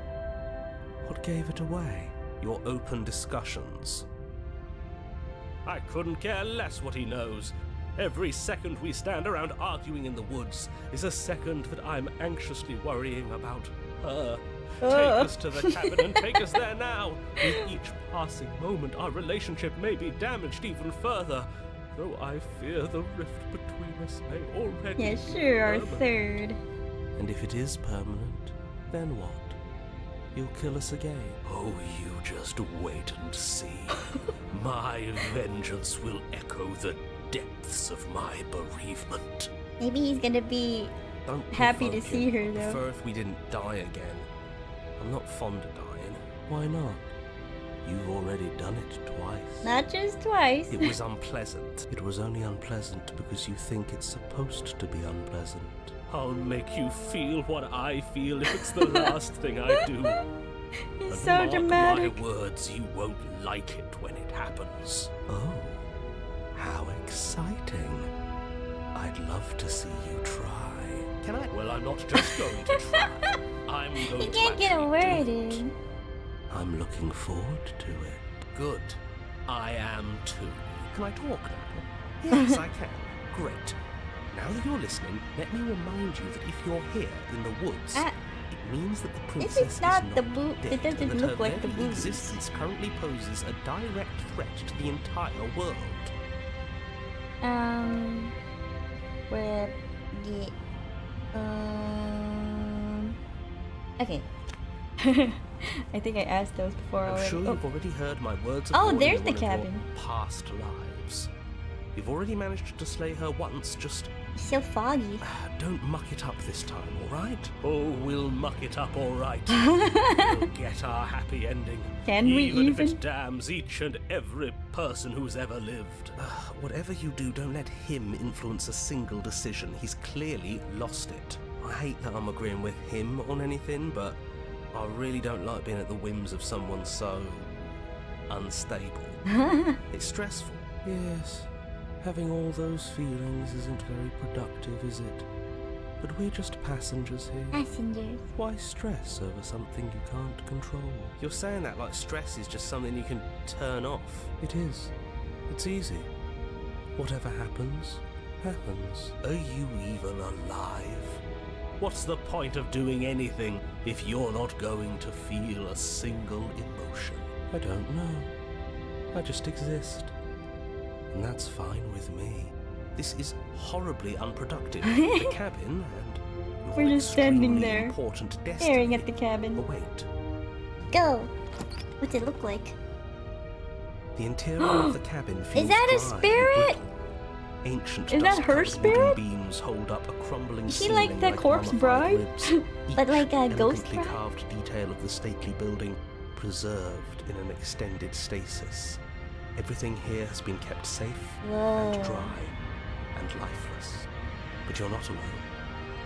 What gave it away? Your open discussions. I couldn't care less what he knows. Every second we stand around arguing in the woods is a second that I'm anxiously worrying about her. Take us to the cabin and take us there now. With each passing moment, our relationship may be damaged even further. Though I fear the rift between us may already Yeah, be sure, our permanent. third. And if it is permanent, then what? You'll kill us again. Oh, you just wait and see. My vengeance will echo the depths of my bereavement. Maybe he's gonna be Don't happy to provoke see it. her, I'd though. prefer if we didn't die again. I'm not fond of dying. Why not? You've already done it twice. Not just twice. It was unpleasant. It was only unpleasant because you think it's supposed to be unpleasant. I'll make you feel what I feel if it's the last thing I do. He's And so mark dramatic. my words, you won't like it when it happens. Oh, how exciting. I'd love to see you try. Can I? Well, I'm not just going to try. I'm going He to can't get a actually word do it. in. I'm looking forward to it. Good. I am too. Can I talk now? Yes, I can. Great. Now that you're listening, let me remind you that if you're here in the woods, it means that the princess This is not the dead, boot. It and doesn't that look her like the very boots. existence currently poses a direct threat to the entire world. Where the okay. I think I asked those before I'm already. sure Oh. you've already heard my words of Oh, warning there's in the one of your cabin. past lives. You've already managed to slay her once, just So foggy. don't muck it up this time, alright? Oh, we'll muck it up all right. We'll get our happy ending. Can we even if even? it damns each and every person who's ever lived. Whatever you do, don't let him influence a single decision. He's clearly lost it. I hate that I'm agreeing with him on anything, but I really don't like being at the whims of someone so unstable. It's stressful. Yes, having all those feelings isn't very productive, is it? But we're just passengers here. Passengers. Why stress over something you can't control? You're saying that like stress is just something you can turn off. It is. It's easy. Whatever happens, happens. Are you even alive? What's the point of doing anything if you're not going to feel a single emotion? I don't know. I just exist. And that's fine with me. This is horribly unproductive. The cabin and your We're just standing extremely there, important destiny staring at the cabin. await. Go. What's it look like? The interior of the cabin feels Is that a dry and spirit? brittle. Ancient Is that her dust-covered spirit? wooden beams hold up a crumbling Is she like ceiling the corpse mummified bride? ribs, But like a each ghost elegantly bride? carved detail of the stately building preserved in an extended stasis. Everything here has been kept safe Whoa. and dry and lifeless. But you're not alone.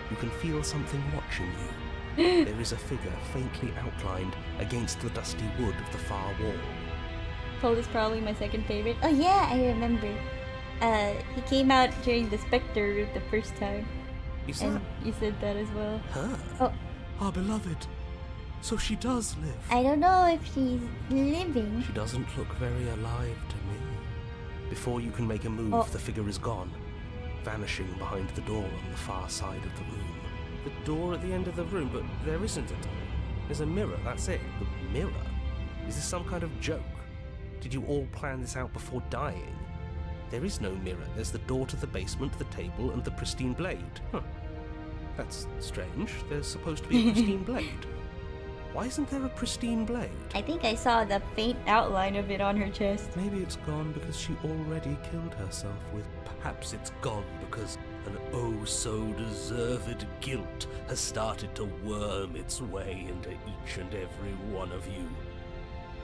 You can feel something watching you. There is a figure faintly outlined against the dusty wood of the far wall. Cold is probably my second favorite. Oh yeah, I remember. He came out during the Spectre the first time. Is And that you said that as well. her? Oh, Our beloved. So she does live. I don't know if she's living. She doesn't look very alive to me. Before you can make a move, Oh. the figure is gone, vanishing behind the door on the far side of the room. The door at the end of the room, but there isn't a door. There's a mirror, that's it. The mirror? Is this some kind of joke? Did you all plan this out before dying? There is no mirror. There's the door to the basement, the table, and the pristine blade. Huh. That's strange. There's supposed to be a pristine blade. Why isn't there a pristine blade? I think I saw the faint outline of it on her chest. Maybe it's gone because she already killed herself with... Perhaps it's gone because an oh-so-deserved guilt has started to worm its way into each and every one of you.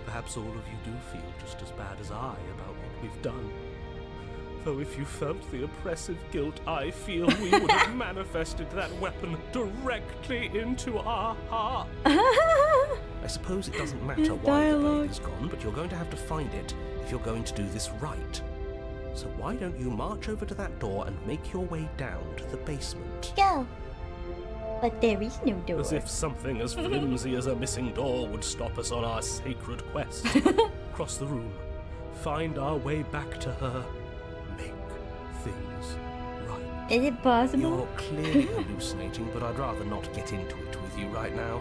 Perhaps all of you do feel just as bad as I about what we've done. Though if you felt the oppressive guilt I feel, we would have manifested that weapon directly into our heart. I suppose it doesn't matter why the dialogue. blade is gone, but you're going to have to find it if you're going to do this right. So why don't you march over to that door and make your way down to the basement? Go. But there is no door. As if something as flimsy as a missing door would stop us on our sacred quest. Cross the room, find our way back to her, make things right. Is it possible? You're clearly hallucinating, but I'd rather not get into it with you right now.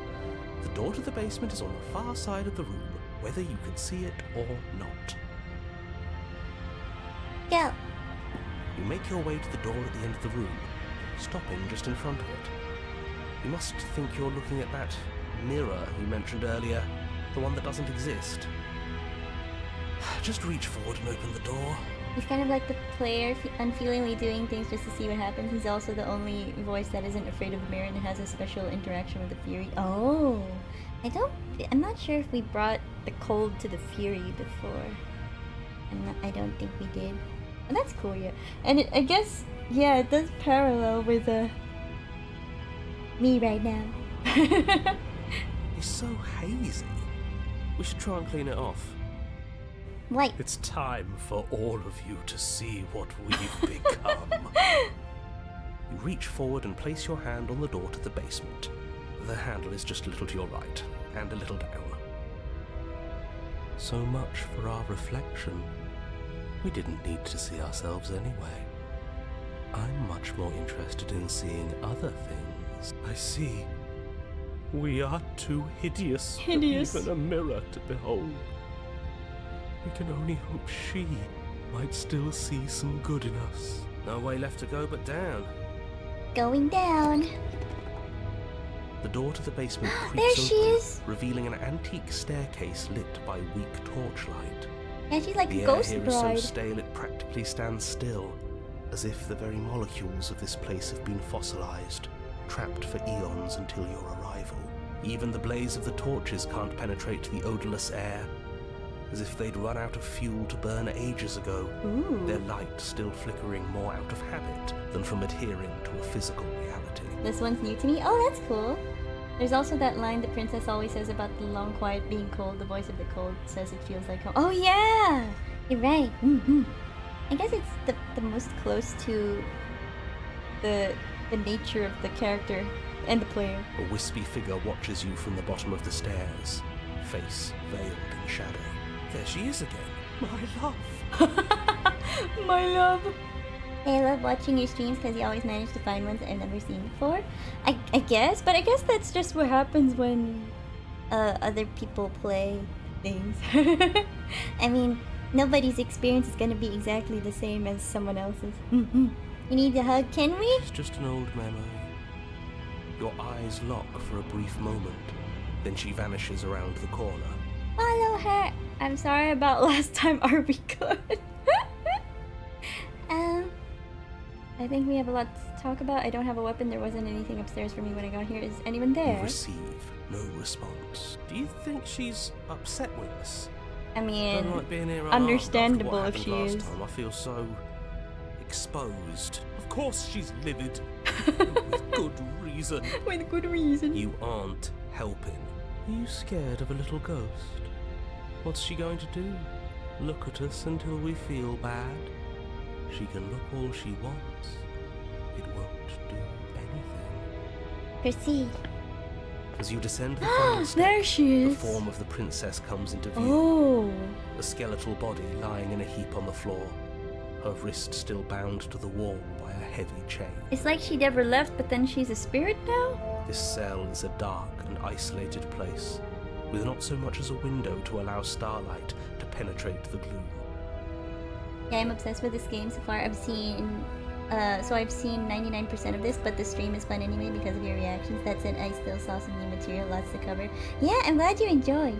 The door to the basement is on the far side of the room, whether you can see it or not. Go. You make your way to the door at the end of the room, stopping just in front of it. You must think you're looking at that mirror you mentioned earlier, the one that doesn't exist. Just reach forward and open the door. He's kind of like the player unfeelingly doing things just to see what happens. He's also the only voice that isn't afraid of the mirror and has a special interaction with the Fury. Oh, I'm not sure if we brought the cold to the Fury before. I don't think we did. Oh, that's cool, yeah. And I guess, yeah, it does parallel with me right now. It's so hazy. We should try and clean it off. Light. It's time for all of you to see what we've become. You reach forward and place your hand on the door to the basement. The handle is just a little to your right, and a little down. So much for our reflection. We didn't need to see ourselves anyway. I'm much more interested in seeing other things. I see. We are too hideous for even a mirror to behold. We can only hope she might still see some good in us. No way left to go but down. Going down. The door to the basement There creaks she open, is. revealing an antique staircase lit by weak torchlight. Yeah, she's like The a air ghost here bride. is so stale it practically stands still, as if the very molecules of this place have been fossilized, trapped for eons until your arrival. Even the blaze of the torches can't penetrate the odorless air, as if they'd run out of fuel to burn ages ago, their light still flickering more out of habit than from adhering to a physical reality. This one's new to me. Oh, that's cool. There's also that line the princess always says about the long quiet being cold. The voice of the cold says it feels like home. Oh yeah! You're right. I guess it's the most close to the nature of the character and the player. A wispy figure watches you from the bottom of the stairs, face veiled in shadow. There she is again. My love. My love. Hey, I love watching your streams because you always manage to find ones I've never seen before. I guess, but I guess that's just what happens when other people play things. I mean, nobody's experience is gonna be exactly the same as someone else's. You need a hug, can we? It's just an old memory. Your eyes lock for a brief moment, then she vanishes around the corner. Follow her. I'm sorry about last time. Are we good? I think we have a lot to talk about. I don't have a weapon. There wasn't anything upstairs for me when I got here. Is anyone there? You receive no response. Do you think she's upset with us? I mean, Don't like being here understandable after what if she happened is. last time. I feel so exposed. Of course she's livid. With good reason. With good reason. You aren't helping. Are you scared of a little ghost? What's she going to do? Look at us until we feel bad? She can look all she wants. It won't do anything. Proceed. As you descend the final step, There she is. the form of the princess comes into view. Oh. A skeletal body lying in a heap on the floor, her wrist still bound to the wall by a heavy chain. It's like she never left, but then she's a spirit now? This cell is a dark and isolated place, with not so much as a window to allow starlight to penetrate the gloom. Yeah, I'm obsessed with this game so far. I've seen 99% of this, but the stream is fun anyway because of your reactions. That said, I still saw some new material, lots to cover. Yeah, I'm glad you enjoyed.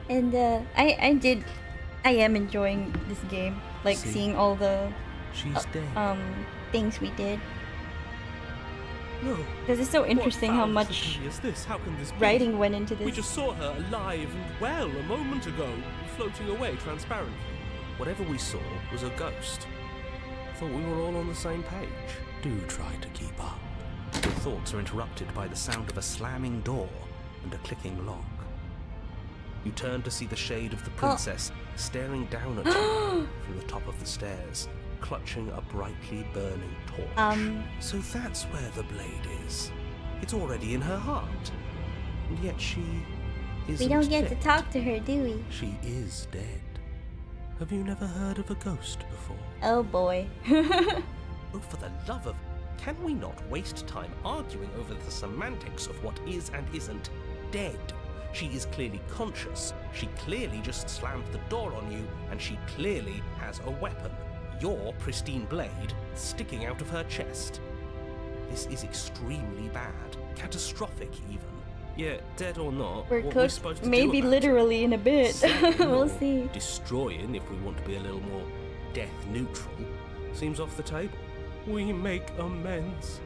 And I am enjoying this game. Like seeing all the She's dead. things we did. No. Because it's so interesting how much is this? How can this be? writing went into this. We just saw her alive and well a moment ago, floating away transparently. Whatever we saw was a ghost. Thought we were all on the same page. Do try to keep up. Your thoughts are interrupted by the sound of a slamming door and a clicking lock. You turn to see the shade of the princess staring down at you from the top of the stairs, clutching a brightly burning torch. So that's where the blade is. It's already in her heart. And yet she isn't We don't get dead. to talk to her, do we? She is dead. Have you never heard of a ghost before? Oh boy. Oh, for the love of... Can we not waste time arguing over the semantics of what is and isn't dead? She is clearly conscious. She clearly just slammed the door on you, and she clearly has a weapon. Your pristine blade sticking out of her chest. This is extremely bad. Catastrophic, even. Yeah, dead or not, We're what cooked, supposed to maybe do about literally in a bit. Saving We'll or see. Destroying, if we want to be a little more death neutral, seems off the table. We make amends.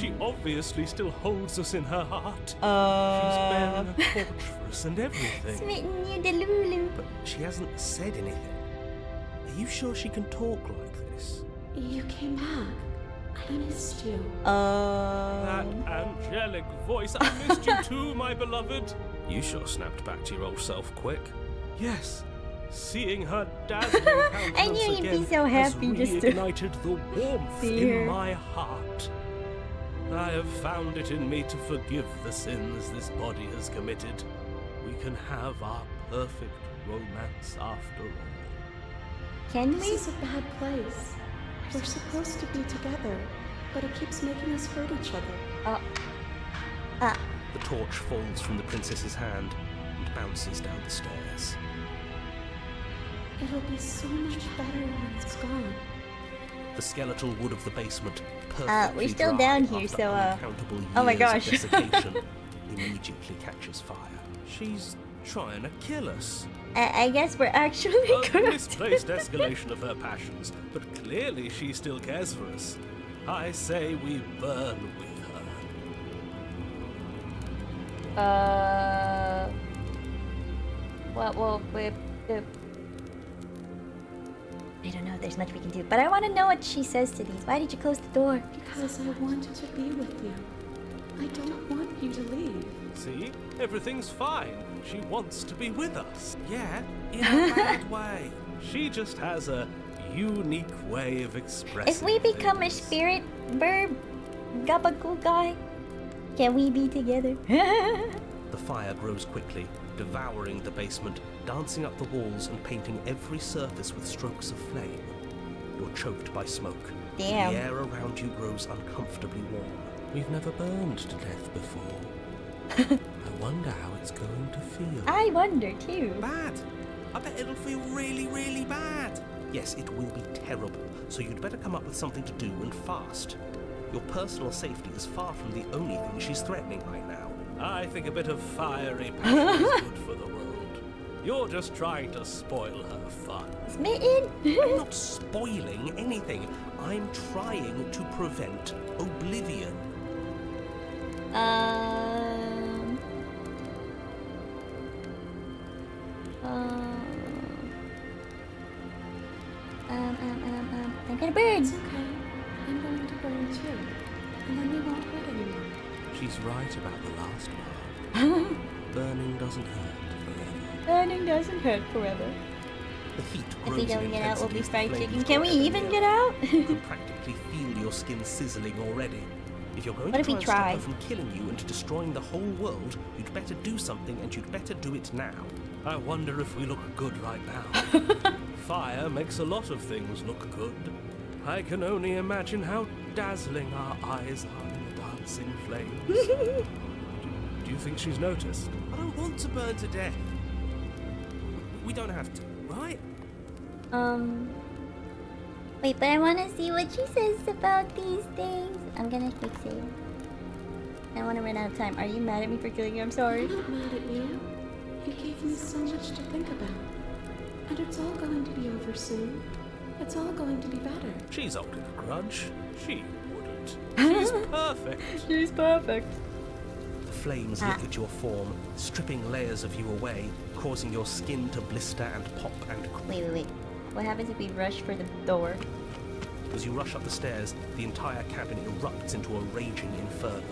She obviously still holds us in her heart. She's bearing a torch for us and everything. Smitten you, Delulu. But she hasn't said anything. Are you sure she can talk like this? You came back. I missed you. That angelic voice. I missed you too, my beloved. You sure snapped back to your old self quick. Yes. Seeing her dazzling countenance I knew you'd be again so happy has just to reignited the warmth see in her. my heart. I have found it in me to forgive the sins this body has committed. We can have our perfect romance after all. Can we? This is a bad place. We're supposed to be together, but it keeps making us hurt each other. The torch falls from the princess's hand and bounces down the stairs. It'll be so much better when it's gone. The skeletal wood of the basement, we're perfectly still dry down here, after so, uncountable oh my years gosh. of desiccation, immediately catches fire. She's trying to kill us. I guess we're actually A correct. misplaced escalation of her passions, but clearly she still cares for us. I say we burn with her. Well, I don't know if there's much we can do, but I want to know what she says to these. Why did you close the door? Because I wanted to be with you. I don't want you to leave. See? Everything's fine. She wants to be with us. Yeah, in a bad way. She just has a unique way of expressing If we become a things. spirit bird gabagool guy, can we be together? The fire grows quickly, devouring the basement, dancing up the walls and painting every surface with strokes of flame. You're choked by smoke. Damn. The air around you grows uncomfortably warm. We've never burned to death before. I wonder how it's going to feel. I wonder too. Bad. I bet it'll feel really, really bad. Yes, it will be terrible, so you'd better come up with something to do and fast. Your personal safety is far from the only thing she's threatening right now. I think a bit of fiery passion is good for the world. You're just trying to spoil her fun. Smitten? I'm not spoiling anything. I'm trying to prevent oblivion. I got a bird. It's okay. I'm going to burn too. And then we won't hurt anymore. She's right about the last part. Burning doesn't hurt forever. Burning doesn't hurt forever. The heat If grows we in don't get out, we'll be intensity as the fried chicken. flames Can go we ever even nearer. get out? You can practically feel your skin sizzling already. If you're going What to if we try and stop try? her from killing you and destroying the whole world, you'd better do something, and you'd better do it now. I wonder if we look good right now. Fire makes a lot of things look good. I can only imagine how dazzling our eyes are in the dancing flames. Do you think she's noticed? I don't want to burn to death. We don't have to, right? Wait, but I want to see what she says about these things. I'm gonna quick save. I want to run out of time. Are you mad at me for killing you? I'm sorry. I'm not mad at you. You gave me so much to think about. And it's all going to be over soon. It's all going to be better. She's holding a grudge. She wouldn't. She's perfect. She's perfect. The flames lick at your form, stripping layers of you away, causing your skin to blister and pop and crack. Wait. What happens if we rush for the door? As you rush up the stairs, the entire cabin erupts into a raging inferno.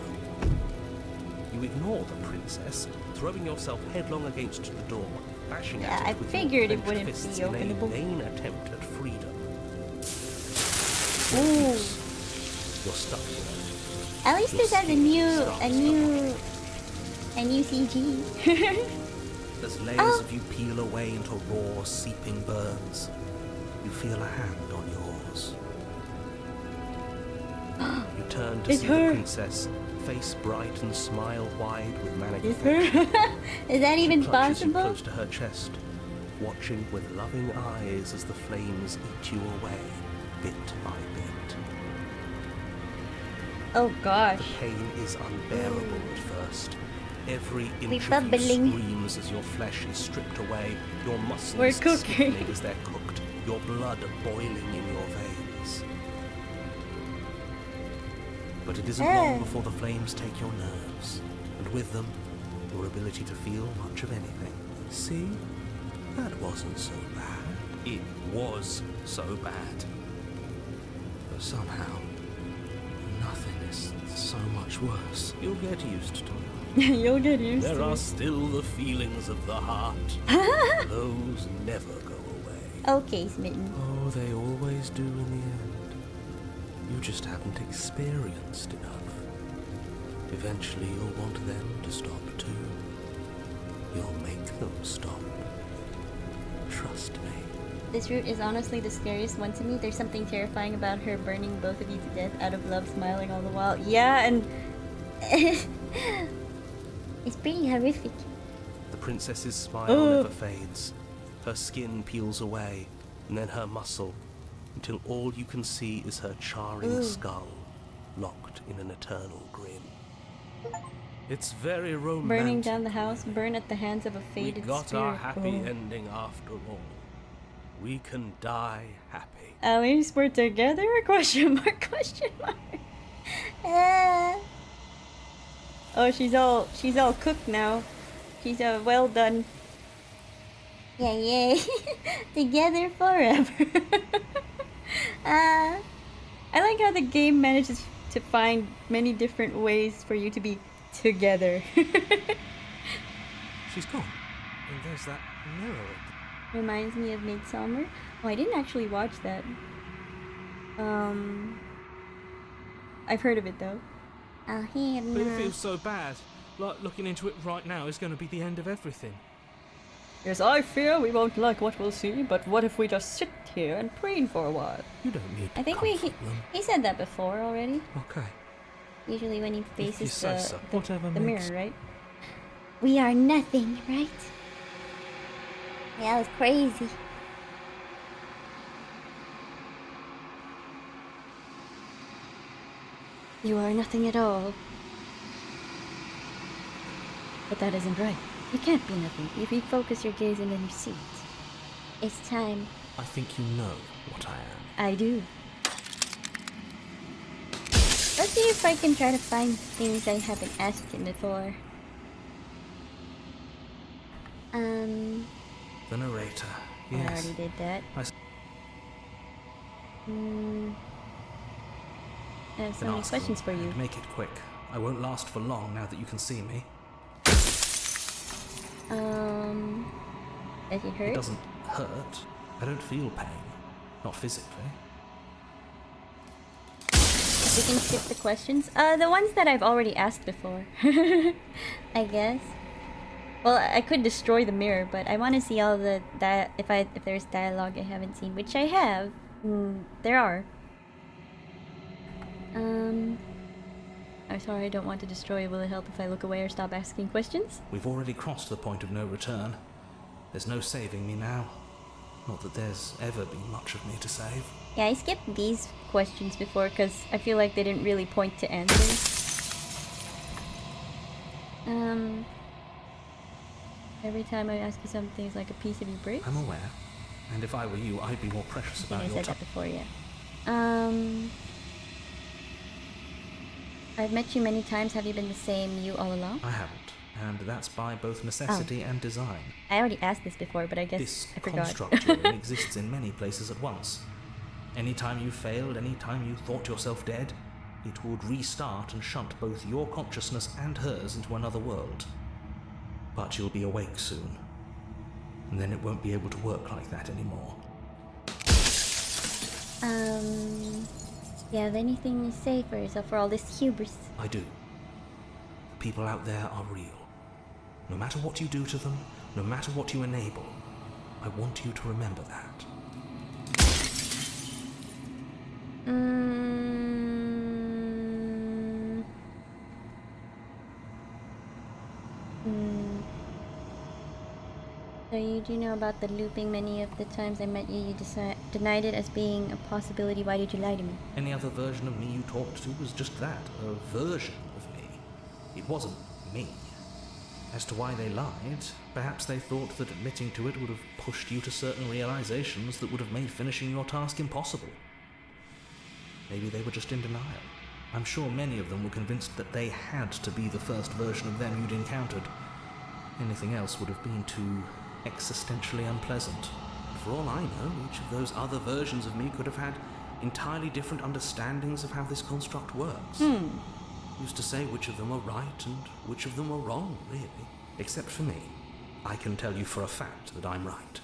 You ignore the princess, throwing yourself headlong against the door, bashing at I it with figured your it wouldn't clenched fists be in a openable. vain attempt at freedom. Ooh. You're stuck here. At least Your this has skin a new CG. As layers of you peel away into raw, seeping burns, you feel a hand on yours. You turn to It's see her. the princess, face bright and smile wide with manic Is affection. Is that She even clutches you possible? close to her chest, watching with loving eyes as the flames eat you away, bit by bit. Oh gosh. The pain is unbearable at first. Every inch We of you bubbling. screams as your flesh is stripped away, your muscles We're cooking. stiffening as they're cooked, your blood boiling in your veins. But it isn't long before the flames take your nerves, and with them, your ability to feel much of anything. See? That wasn't so bad. It was so bad. But somehow, nothing is so much worse. You'll get used to it. You'll get used There to are it. still the feelings of the heart. Those never go away. Okay, Smitten. Oh, they always do in the end. You just haven't experienced enough. Eventually you'll want them to stop too. You'll make them stop. Trust me. This route is honestly the scariest one to me. There's something terrifying about her burning both of you to death out of love, smiling all the while. Yeah, and it's pretty horrific. The princess's smile never fades. Her skin peels away, and then her muscle, until all you can see is her charring skull, locked in an eternal grin. It's very romantic. Burning down the house, burn at the hands of a faded We got spirit. our happy ending after all. We can die happy. At least we're together? Question mark, question mark. Oh, she's all cooked now. She's well done. Yeah, yay. Together forever. I like how the game manages to find many different ways for you to be together. She's gone. And there's that mirror. Reminds me of Midsummer. Oh, I didn't actually watch that. I've heard of it though. But it feels so bad. Like looking into it right now is going to be the end of everything. Yes, I fear we won't like what we'll see, but what if we just sit here and preen for a while? You don't need to I think he said that before already. Okay. Usually when he faces the mirror, right? We are nothing, right? Yeah, that was crazy. You are nothing at all. But that isn't right. You can't be nothing. If you focus your gaze and then you see it. It's time. I think you know what I am. I do. Let's see if I can try to find things I haven't asked him before. The narrator. I Yes. already did that. I have so many questions for you. Make it quick. I won't last for long now that you can see me. Is he hurt? It doesn't hurt. I don't feel pain. Not physically. We can skip the questions. The ones that I've already asked before. I guess. Well, I could destroy the mirror, but I want to see all the if there's dialogue I haven't seen, which I have. There are. I'm sorry, I don't want to destroy it. Will it help if I look away or stop asking questions? We've already crossed the point of no return. There's no saving me now. Not that there's ever been much of me to save. Yeah, I skipped these questions before because I feel like they didn't really point to answers. Every time I ask you something, it's like a piece of you breaks. I'm aware. And if I were you, I'd be more precious about your I said that before, yeah. I've met you many times. Have you been the same you all along? I haven't. And that's by both necessity and design. I already asked this before, but I guess this I forgot. Construct theory exists in many places at once. Anytime you failed, anytime you thought yourself dead, it would restart and shunt both your consciousness and hers into another world. But you'll be awake soon. And then it won't be able to work like that anymore. Do you have anything to say for yourself for all this hubris? I do. The people out there are real. No matter what you do to them, no matter what you enable, I want you to remember that. So you do know about the looping. Many of the times I met you, you denied it as being a possibility. Why did you lie to me? Any other version of me you talked to was just that, a version of me. It wasn't me. As to why they lied, perhaps they thought that admitting to it would have pushed you to certain realizations that would have made finishing your task impossible. Maybe they were just in denial. I'm sure many of them were convinced that they had to be the first version of them you'd encountered. Anything else would have been too existentially unpleasant. For all I know, each of those other versions of me could have had entirely different understandings of how this construct works. Who's to say which of them were right and which of them were wrong, really? Except for me. I can tell you for a fact that I'm right.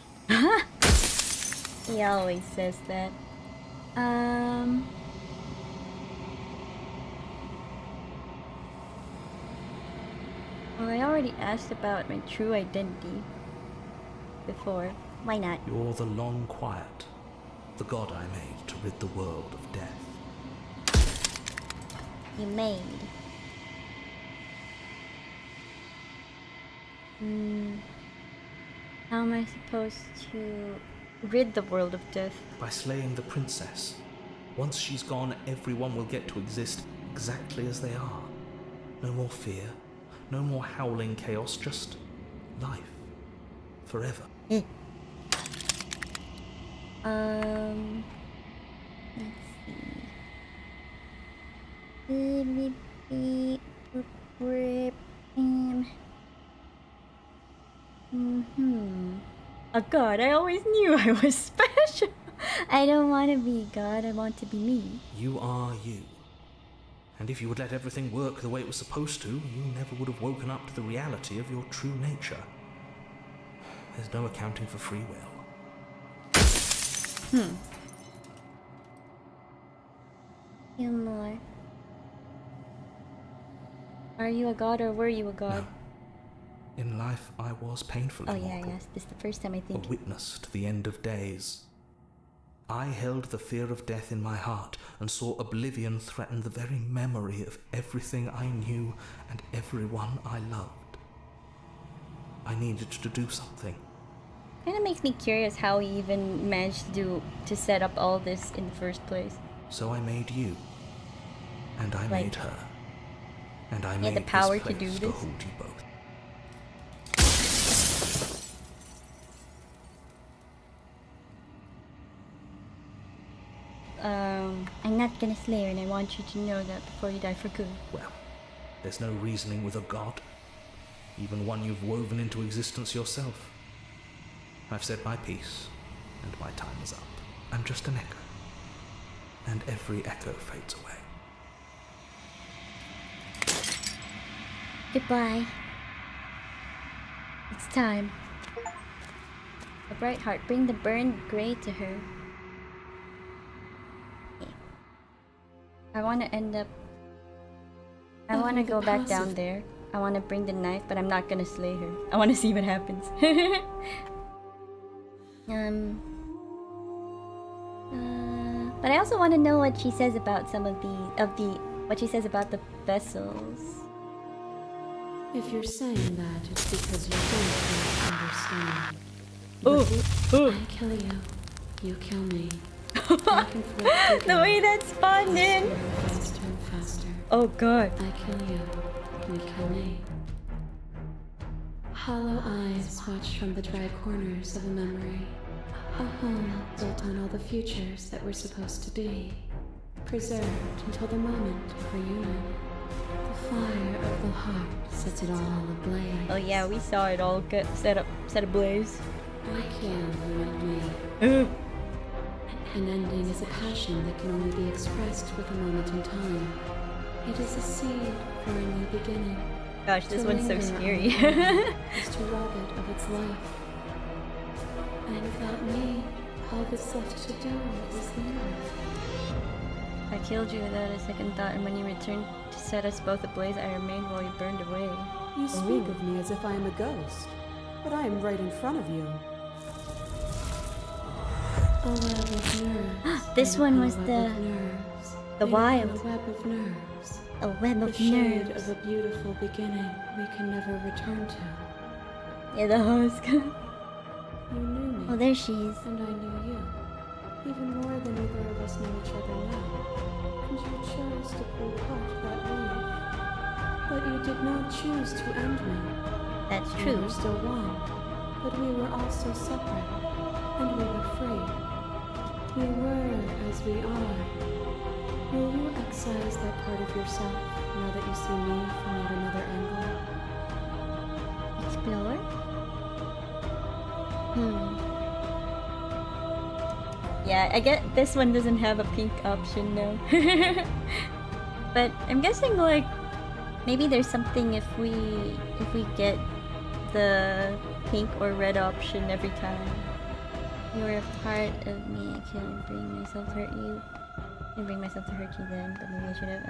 He always says that. Well, I already asked about my true identity before. Why not? You're the long quiet, the god I made to rid the world of death. You made. How am I supposed to rid the world of death? By slaying the princess. Once she's gone, everyone will get to exist exactly as they are. No more fear, no more howling chaos, just life. Forever. Let's see. A god, I always knew I was special. I don't want to be God, I want to be me. You are you. And if you would let everything work the way it was supposed to, you never would have woken up to the reality of your true nature. There's no accounting for free will. Few more. Are you a god or were you a god? No. In life, I was painfully mortal. Yes. This is the first time I think. A witness to the end of days. I held the fear of death in my heart and saw oblivion threaten the very memory of everything I knew and everyone I loved. I needed to do something. Kind of makes me curious how he even managed to set up all this in the first place. So I made you, and I made her, and I made the power this to do place this. to hold you both. I'm not gonna slay her, and I want you to know that before you die for good. Well, there's no reasoning with a god, even one you've woven into existence yourself. I've said my piece, and my time is up. I'm just an echo, and every echo fades away. Goodbye. It's time. A bright heart, bring the burned gray to her. Okay. I want to end up... I want to go back down there. I want to bring the knife, but I'm not gonna slay her. I want to see what happens. But I also want to know what she says about some of what she says about the vessels. If you're saying that, it's because you don't understand. I kill you, you kill me. The way that spawned in! Faster and faster. Oh god. I kill you, you kill me. Hollow eyes watch from the dry corners of a memory. A home built on all the futures that were supposed to be. Preserved until the moment of reunion. The fire of the heart sets it all ablaze. Oh yeah, we saw it all get set ablaze. I kill you and me. An ending is a passion that can only be expressed with a moment in time. It is a seed for a new beginning. Gosh, this one's so scary. Is to rob it of its life. And without me, all that's left to do is linger. I killed you without a second thought, and when you returned to set us both ablaze, I remained while you burned away. You speak of me as if I am a ghost, but I am right in front of you. A web of nerves. This one was the wild. A web of nerves. A web of the shade nerves. of a beautiful beginning we can never return to. Yeah, the husk. You knew me. Oh, there she is. And I knew you. Even more than either of us know each other now. And you chose to pull apart that weave. But you did not choose to end me. That's We true. were still one, but we were also separate. And we were free. We were as we are. Will you excise that part of yourself now that you see me from yet another angle? Explore? Yeah, I get this one doesn't have a pink option though. But I'm guessing like maybe there's something if we get the pink or red option every time. You were a part of me. I can't bring myself to hurt you. I bring myself to hurt you then, but maybe I should have.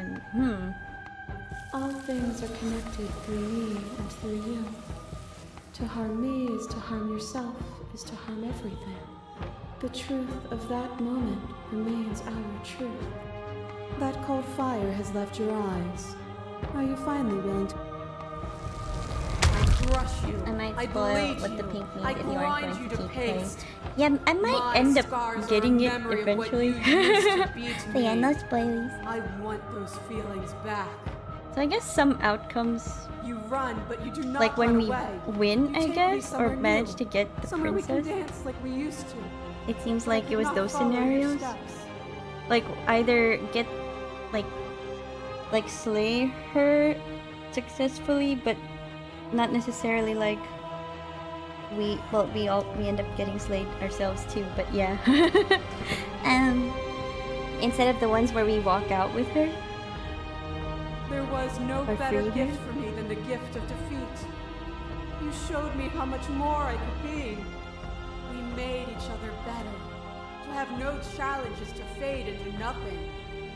All things are connected through me and through you. To harm me is to harm yourself, is to harm everything. The truth of that moment remains our truth. That cold fire has left your eyes. Are you finally willing to... Crush you. I might I spoil bleed what the you. pink means I if you aren't grind going you to to keep playing. paste. Yeah, I might My end scars up are a getting it memory of what eventually. you used to be to So yeah, me. no spoilies. I want those feelings back. So I guess some outcomes, You run, but you do not like when run we away. win, You I take me guess, or somewhere manage new. to get the Somewhere we can princess. dance like we used to. It seems But I like it could was not those follow your scenarios. steps. Like either get like slay her successfully, but not necessarily like we end up getting slayed ourselves too, but yeah. Instead of the ones where we walk out with her. There was no Or better free gift her? for me than the gift of defeat. You showed me how much more I could be. We made each other better. To have no challenges to fade into nothing.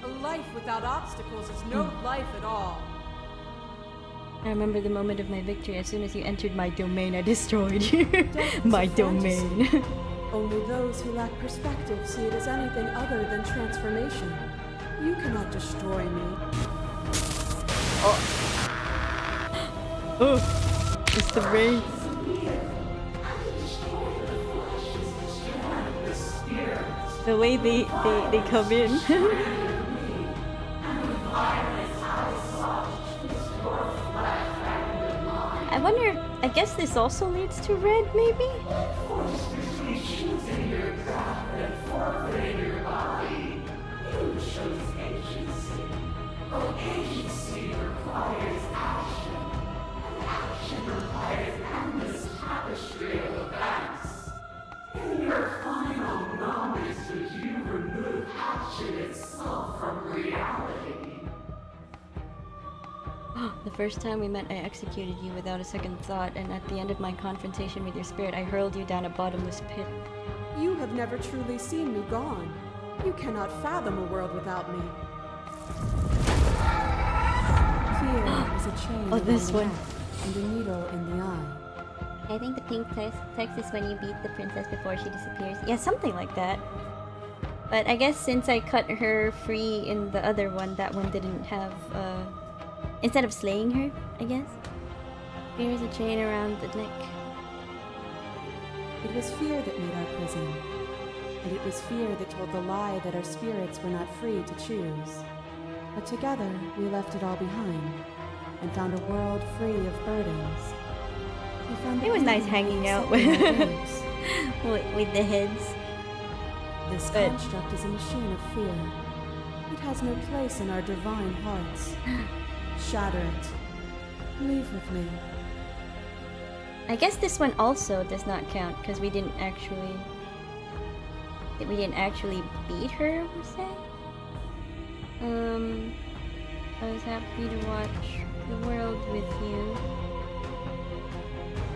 A life without obstacles is no life at all. I remember the moment of my victory. As soon as you entered my domain, I destroyed you. Death is My a fantasy. domain. Only those who lack perspective see it as anything other than transformation. You cannot destroy me. Oh, it's the rain. The way they come in. I wonder, I guess this also leads to red, maybe? The first time we met, I executed you without a second thought, and at the end of my confrontation with your spirit, I hurled you down a bottomless pit. You have never truly seen me gone. You cannot fathom a world without me. Fear is a chain Oh, this around the one. neck and a needle in the eye. I think the pink text is when you beat the princess before she disappears. Yeah, something like that. But I guess since I cut her free in the other one, that one didn't have, instead of slaying her, I guess. Fear is a chain around the neck. It was fear that made our prison. And it was fear that told the lie that our spirits were not free to choose. But together, we left it all behind and found a world free of burdens. We found It was nice hanging out with, with the heads. This But- construct is a machine of fear. It has no place in our divine hearts. Shatter it. Leave with me. I guess this one also does not count because we didn't actually beat her, per se. I was happy to watch the world with you.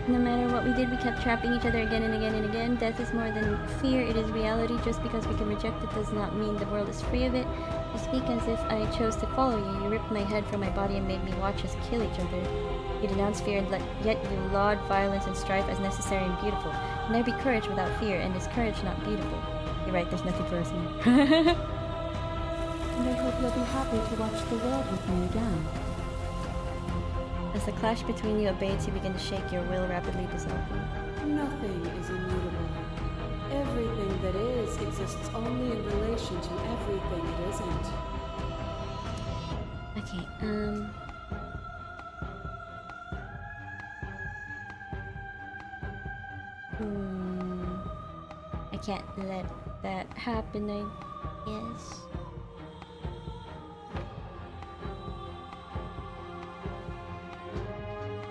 No matter what we did, we kept trapping each other again and again and again. Death is more than fear, it is reality. Just because we can reject it does not mean the world is free of it. You speak as if I chose to follow you. You ripped my head from my body and made me watch us kill each other. You denounce fear and yet you laud violence and strife as necessary and beautiful. Can there be courage without fear, and is courage not beautiful? You're right, there's nothing for us here. And I hope you'll be happy to watch the world with me again. As the clash between you abates, you begin to shake, your will rapidly dissolving. Nothing is immutable. Everything that is exists only in relation to everything it isn't. Okay, I can't let that happen, I guess.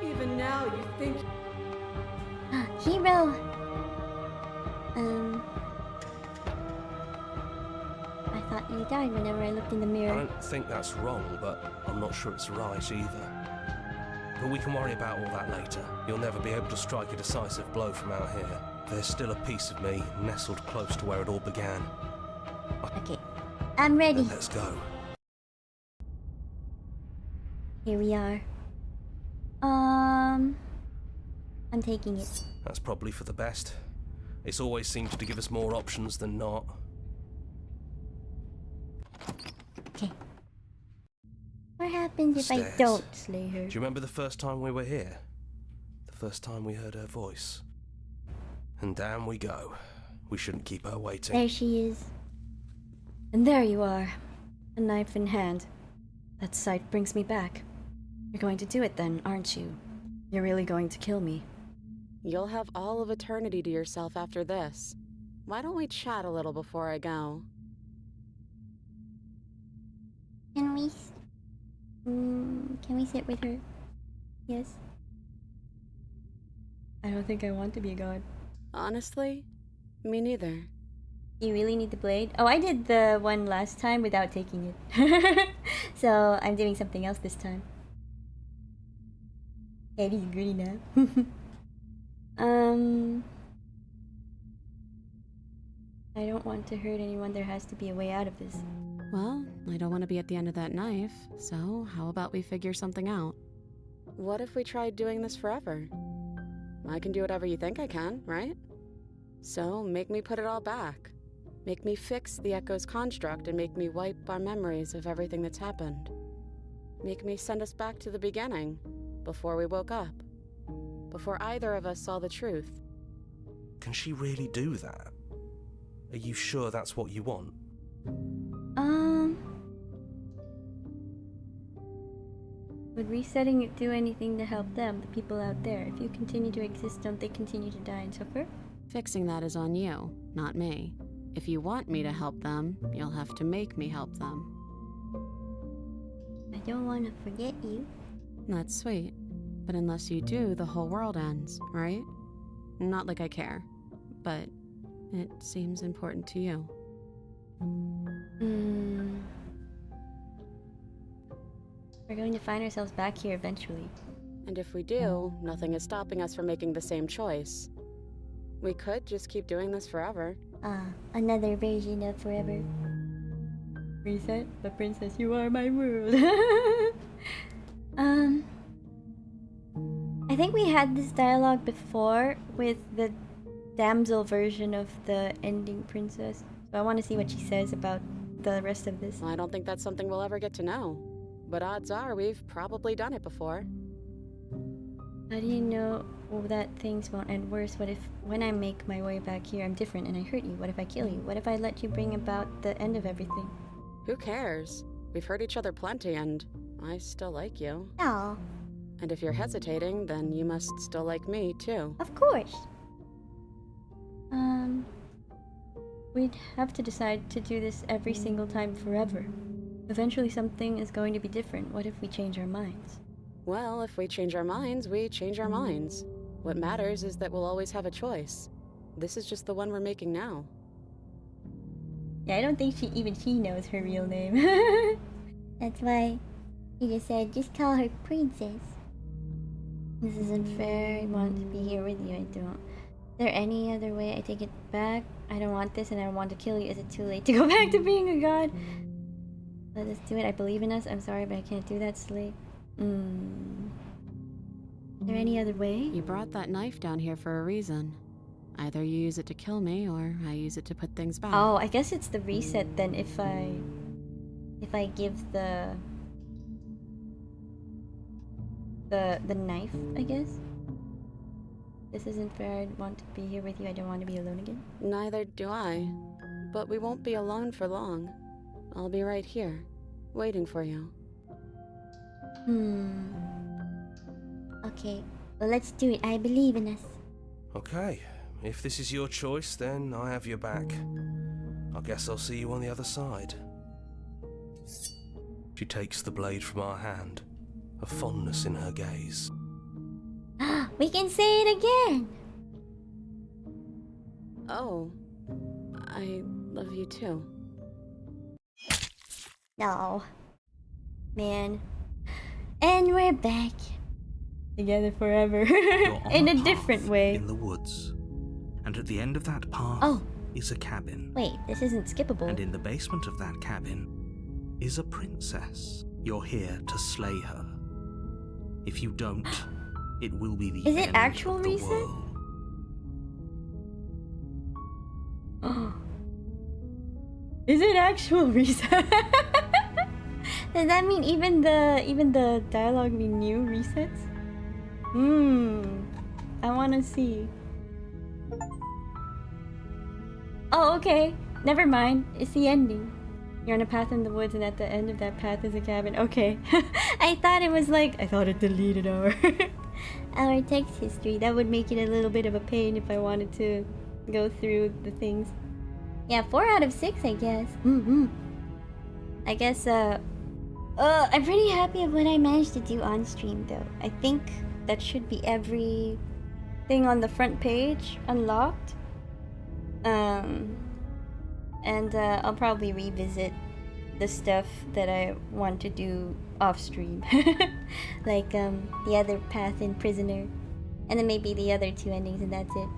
Even now, you think Hero! I thought you died whenever I looked in the I mirror. don't think that's wrong, but I'm not sure it's right either. But we can worry about all that later. You'll never be able to strike a decisive blow from out here. There's still a piece of me nestled close to where it all began. Okay, I'm ready. Then let's go. Here we are. I'm taking it. That's probably for the best. It's always seemed to give us more options than not. Okay. What happens if Stairs. I don't slay her? Do you remember the first time we were here? The first time we heard her voice? And down we go. We shouldn't keep her waiting. There she is. And there you are. A knife in hand. That sight brings me back. You're going to do it then, aren't you? You're really going to kill me. You'll have all of eternity to yourself after this. Why don't we chat a little before I go? Can we sit with her? Yes. I don't think I want to be a god. Honestly, me neither. You really need the blade? Oh, I did the one last time without taking it. So I'm doing something else this time. Eddie's gritty now. I don't want to hurt anyone. There has to be a way out of this. Well, I don't want to be at the end of that knife, so how about we figure something out? What if we tried doing this forever? I can do whatever you think I can, right? So make me put it all back. Make me fix the Echo's construct and make me wipe our memories of everything that's happened. Make me send us back to the beginning, before we woke up. Before either of us saw the truth. Can she really do that? Are you sure that's what you want? Would resetting it do anything to help them, the people out there? If you continue to exist, don't they continue to die and suffer? Fixing that is on you, not me. If you want me to help them, you'll have to make me help them. I don't want to forget you. That's sweet. But unless you do, the whole world ends, right? Not like I care, but it seems important to you. We're going to find ourselves back here eventually. And if we do, nothing is stopping us from making the same choice. We could just keep doing this forever. Another version of forever. Reset? But princess, you are my world. I think we had this dialogue before with the damsel version of the ending princess. So I want to see what she says about the rest of this. I don't think that's something we'll ever get to know. But odds are we've probably done it before. How do you know that things won't end worse? What if when I make my way back here I'm different and I hurt you? What if I kill you? What if I let you bring about the end of everything? Who cares? We've hurt each other plenty and I still like you. Oh. And if you're hesitating, then you must still like me too. Of course. We'd have to decide to do this every single time forever. Eventually something is going to be different. What if we change our minds? Well, if we change our minds, we change our minds. What matters is that we'll always have a choice. This is just the one we're making now. Yeah, I don't think she knows her real name. That's why he just said, just call her princess. This isn't fair. I want to be here with you. I don't. Is there any other way I take it back? I don't want this and I don't want to kill you. Is it too late to go back to being a god? Let us do it. I believe in us. I'm sorry, but I can't do that, Slate. Is there any other way? You brought that knife down here for a reason. Either you use it to kill me, or I use it to put things back. Oh, I guess it's the reset then if I give the knife, I guess. This isn't fair. I want to be here with you. I don't want to be alone again. Neither do I. But we won't be alone for long. I'll be right here, waiting for you. Okay, well let's do it. I believe in us. Okay, if this is your choice, then I have your back. I guess I'll see you on the other side. She takes the blade from our hand, a fondness in her gaze. We can say it again! Oh, I love you too. No. Man. And we're back. Together forever. In a different way. In the woods. And at the end of that path is a cabin. Wait, this isn't skippable. And in the basement of that cabin is a princess. You're here to slay her. If you don't, it will be the Is it end actual of the reset? world. Is it actual reset? Does that mean even the dialogue we knew resets? I wanna see. Oh, okay. Never mind. It's the ending. You're on a path in the woods, and at the end of that path is a cabin. Okay. I thought it was like, I thought it deleted our our text history. That would make it a little bit of a pain if I wanted to go through the things. Yeah, 4 out of 6, I guess. I guess I'm pretty happy with what I managed to do on stream, though. I think that should be every thing on the front page unlocked. And I'll probably revisit the stuff that I want to do off stream. Like the other path in Prisoner. And then maybe the other 2 endings, and that's it.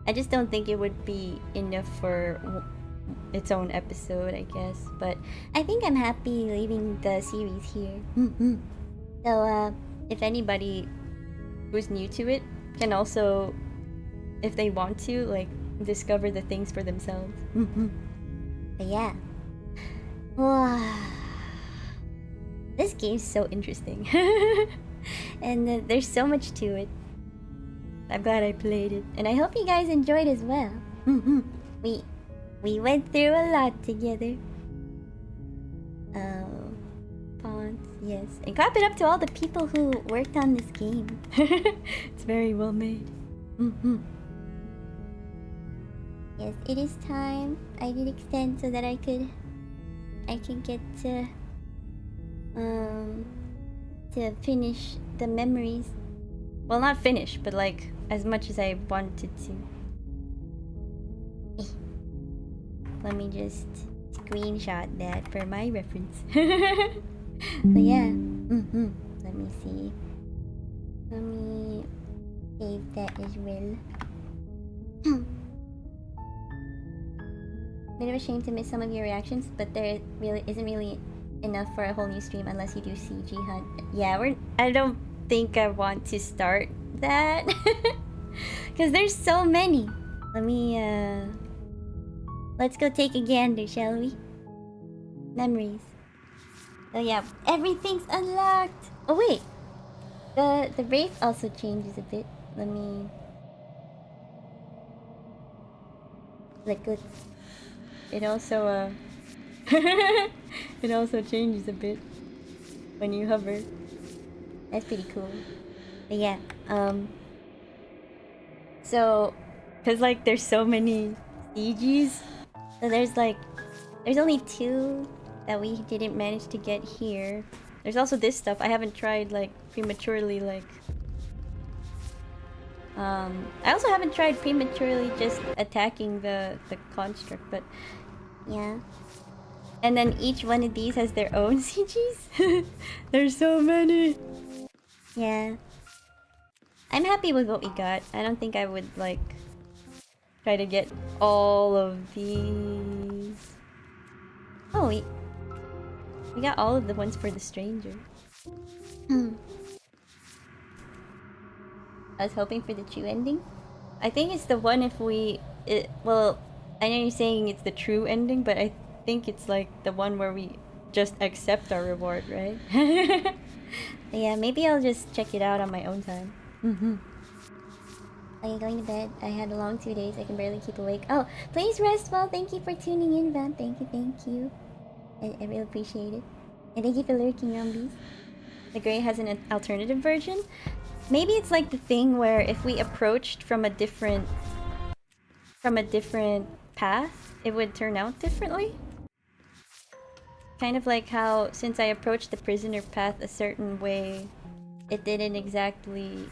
I just don't think it would be enough for its own episode, I guess. But I think I'm happy leaving the series here. So, if anybody who's new to it can also, if they want to, like, discover the things for themselves. But yeah. This game's so interesting. And there's so much to it. I'm glad I played it. And I hope you guys enjoyed as well. We went through a lot together. Pawns, yes. And clap it up to all the people who worked on this game. It's very well made. Yes, it is time. I did extend so that I could get to finish the memories. Well, not finish, but like as much as I wanted to. Let me just screenshot that for my reference. So yeah. Let me see. Let me save that as well. Bit of a shame to miss some of your reactions, but there really isn't really enough for a whole new stream unless you do CG hunt. Yeah, I don't think I want to start that. Because there's so many. Let's go take a gander, shall we? Memories. So yeah, everything's unlocked. Oh wait, the wraith also changes a bit. Let me look. It also it also changes a bit when you hover. That's pretty cool. But yeah, so cause like there's so many CGs, so there's only 2 that we didn't manage to get here. There's also this stuff I haven't tried like prematurely like. I also haven't tried prematurely just attacking the construct, but yeah. And then each one of these has their own CGs. There's so many. Yeah. I'm happy with what we got. I don't think I would like try to get all of these. Oh wait. We got all of the ones for the stranger. I was hoping for the true ending. I think it's the one if well, I know you're saying it's the true ending, but I think it's like the one where we just accept our reward, right? Yeah, maybe I'll just check it out on my own time. Are you going to bed? I had a long 2 days. I can barely keep awake. Oh, please rest well. Thank you for tuning in, Van. Thank you. I really appreciate it. And thank you for lurking, Rumbies. The Grey has an alternative version. Maybe it's like the thing where if we approached from a different path, it would turn out differently. Kind of like how, since I approached the prisoner path a certain way, it didn't exactly...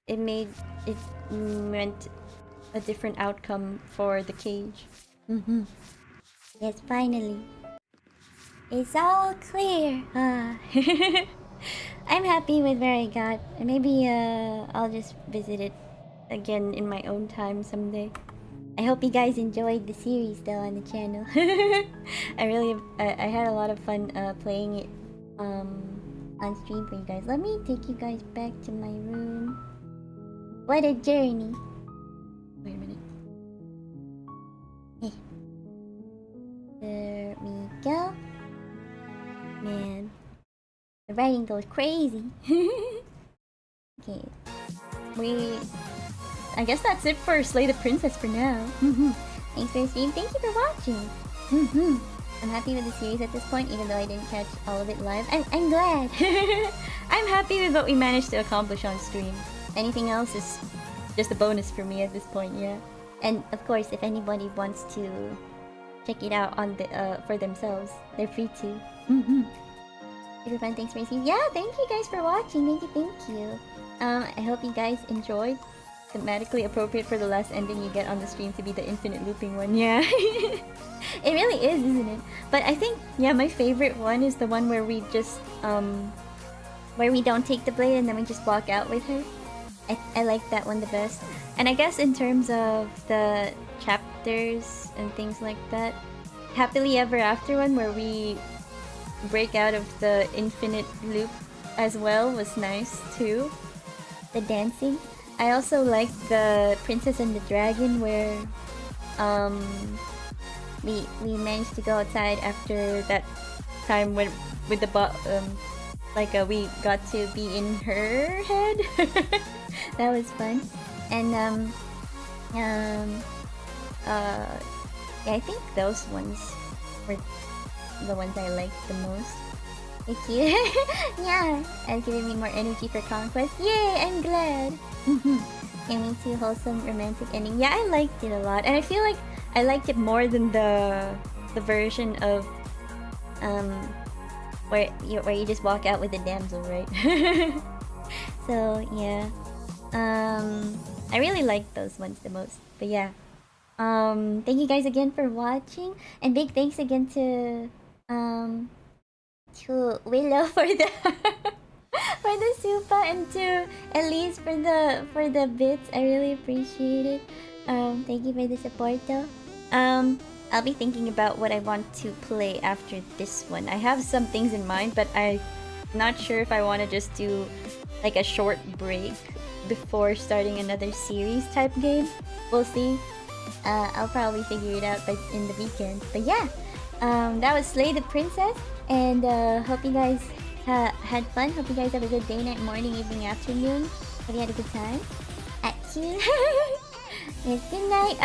It meant a different outcome for the cage. Yes, finally. It's all clear. I'm happy with where I got. Maybe I'll just visit it again in my own time someday. I hope you guys enjoyed the series though on the channel. I had a lot of fun playing it on stream for you guys. Let me take you guys back to my room. What a journey. Wait a minute. Hey. There we go. Man, the writing goes crazy. Okay. I guess that's it for Slay the Princess for now. Thanks for the stream. Thank you for watching. I'm happy with the series at this point, even though I didn't catch all of it live. I'm glad. I'm happy with what we managed to accomplish on stream. Anything else is just a bonus for me at this point, yeah. And of course, if anybody wants to check it out on the for themselves, they're free to. Super fun. Thanks for the stream. Yeah, thank you guys for watching. Thank you. I hope you guys enjoyed. Thematically appropriate for the last ending you get on the stream to be the infinite looping one. Yeah. It really is, isn't it? But I think, yeah, my favorite one is the one where we just, where we don't take the blade and then we just walk out with her. I like that one the best. And I guess in terms of the chapters and things like that, Happily Ever After one where we break out of the infinite loop as well was nice too. The dancing. I also like the Princess and the Dragon where we managed to go outside after that time when with the we got to be in her head. That was fun. And yeah, I think those ones were the ones I liked the most. Thank you. Yeah, it's giving me more energy for conquest. Yay, I'm glad. Aiming to wholesome romantic ending. Yeah, I liked it a lot, and I feel like I liked it more than the version of where you just walk out with the damsel, right? So yeah, I really liked those ones the most. But yeah, thank you guys again for watching, and big thanks again to Willow for the for the supa, and to Elise for the bits. I really appreciate it. Thank you for the support though. I'll be thinking about what I want to play after this one. I have some things in mind, but I'm not sure if I want to just do like a short break before starting another series type game. We'll see. I'll probably figure it out in the weekend. But yeah, that was Slay the Princess, and hope you guys had fun. Hope you guys have a good day, night, morning, evening, afternoon. Hope you had a good time. At you. Yes, good night.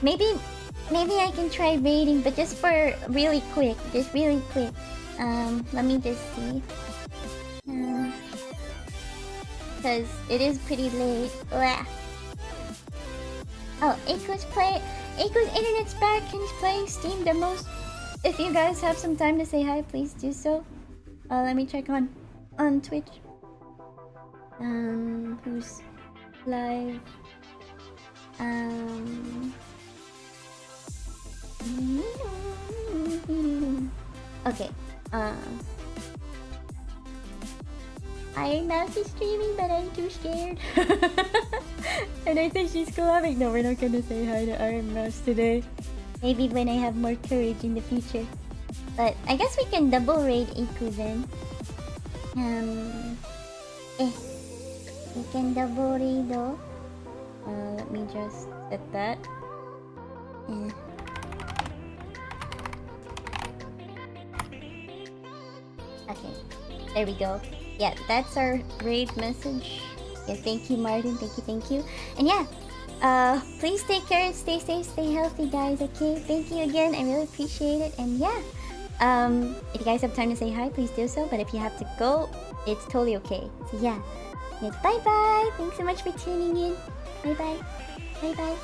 Maybe I can try raiding, but just for really quick. Just really quick. Let me just see. Because it is pretty late. Blah. Oh, Aku's internet's back and he's playing Steam demos. If you guys have some time to say hi, please do so. Let me check on Twitch. Who's live? Okay. Iron Mouse is streaming, but I'm too scared. And I think she's clubbing. No, we're not gonna say hi to Iron Mouse today. Maybe when I have more courage in the future. But I guess we can double raid Aku then. We can double raid though. Let me just set that. Okay, there we go. Yeah, that's our raid message. Yeah, thank you, Martin. Thank you. And yeah, please take care and stay safe, stay healthy, guys. Okay, thank you again. I really appreciate it. And yeah, if you guys have time to say hi, please do so. But if you have to go, it's totally okay. So yeah, bye bye. Thanks so much for tuning in. Bye bye.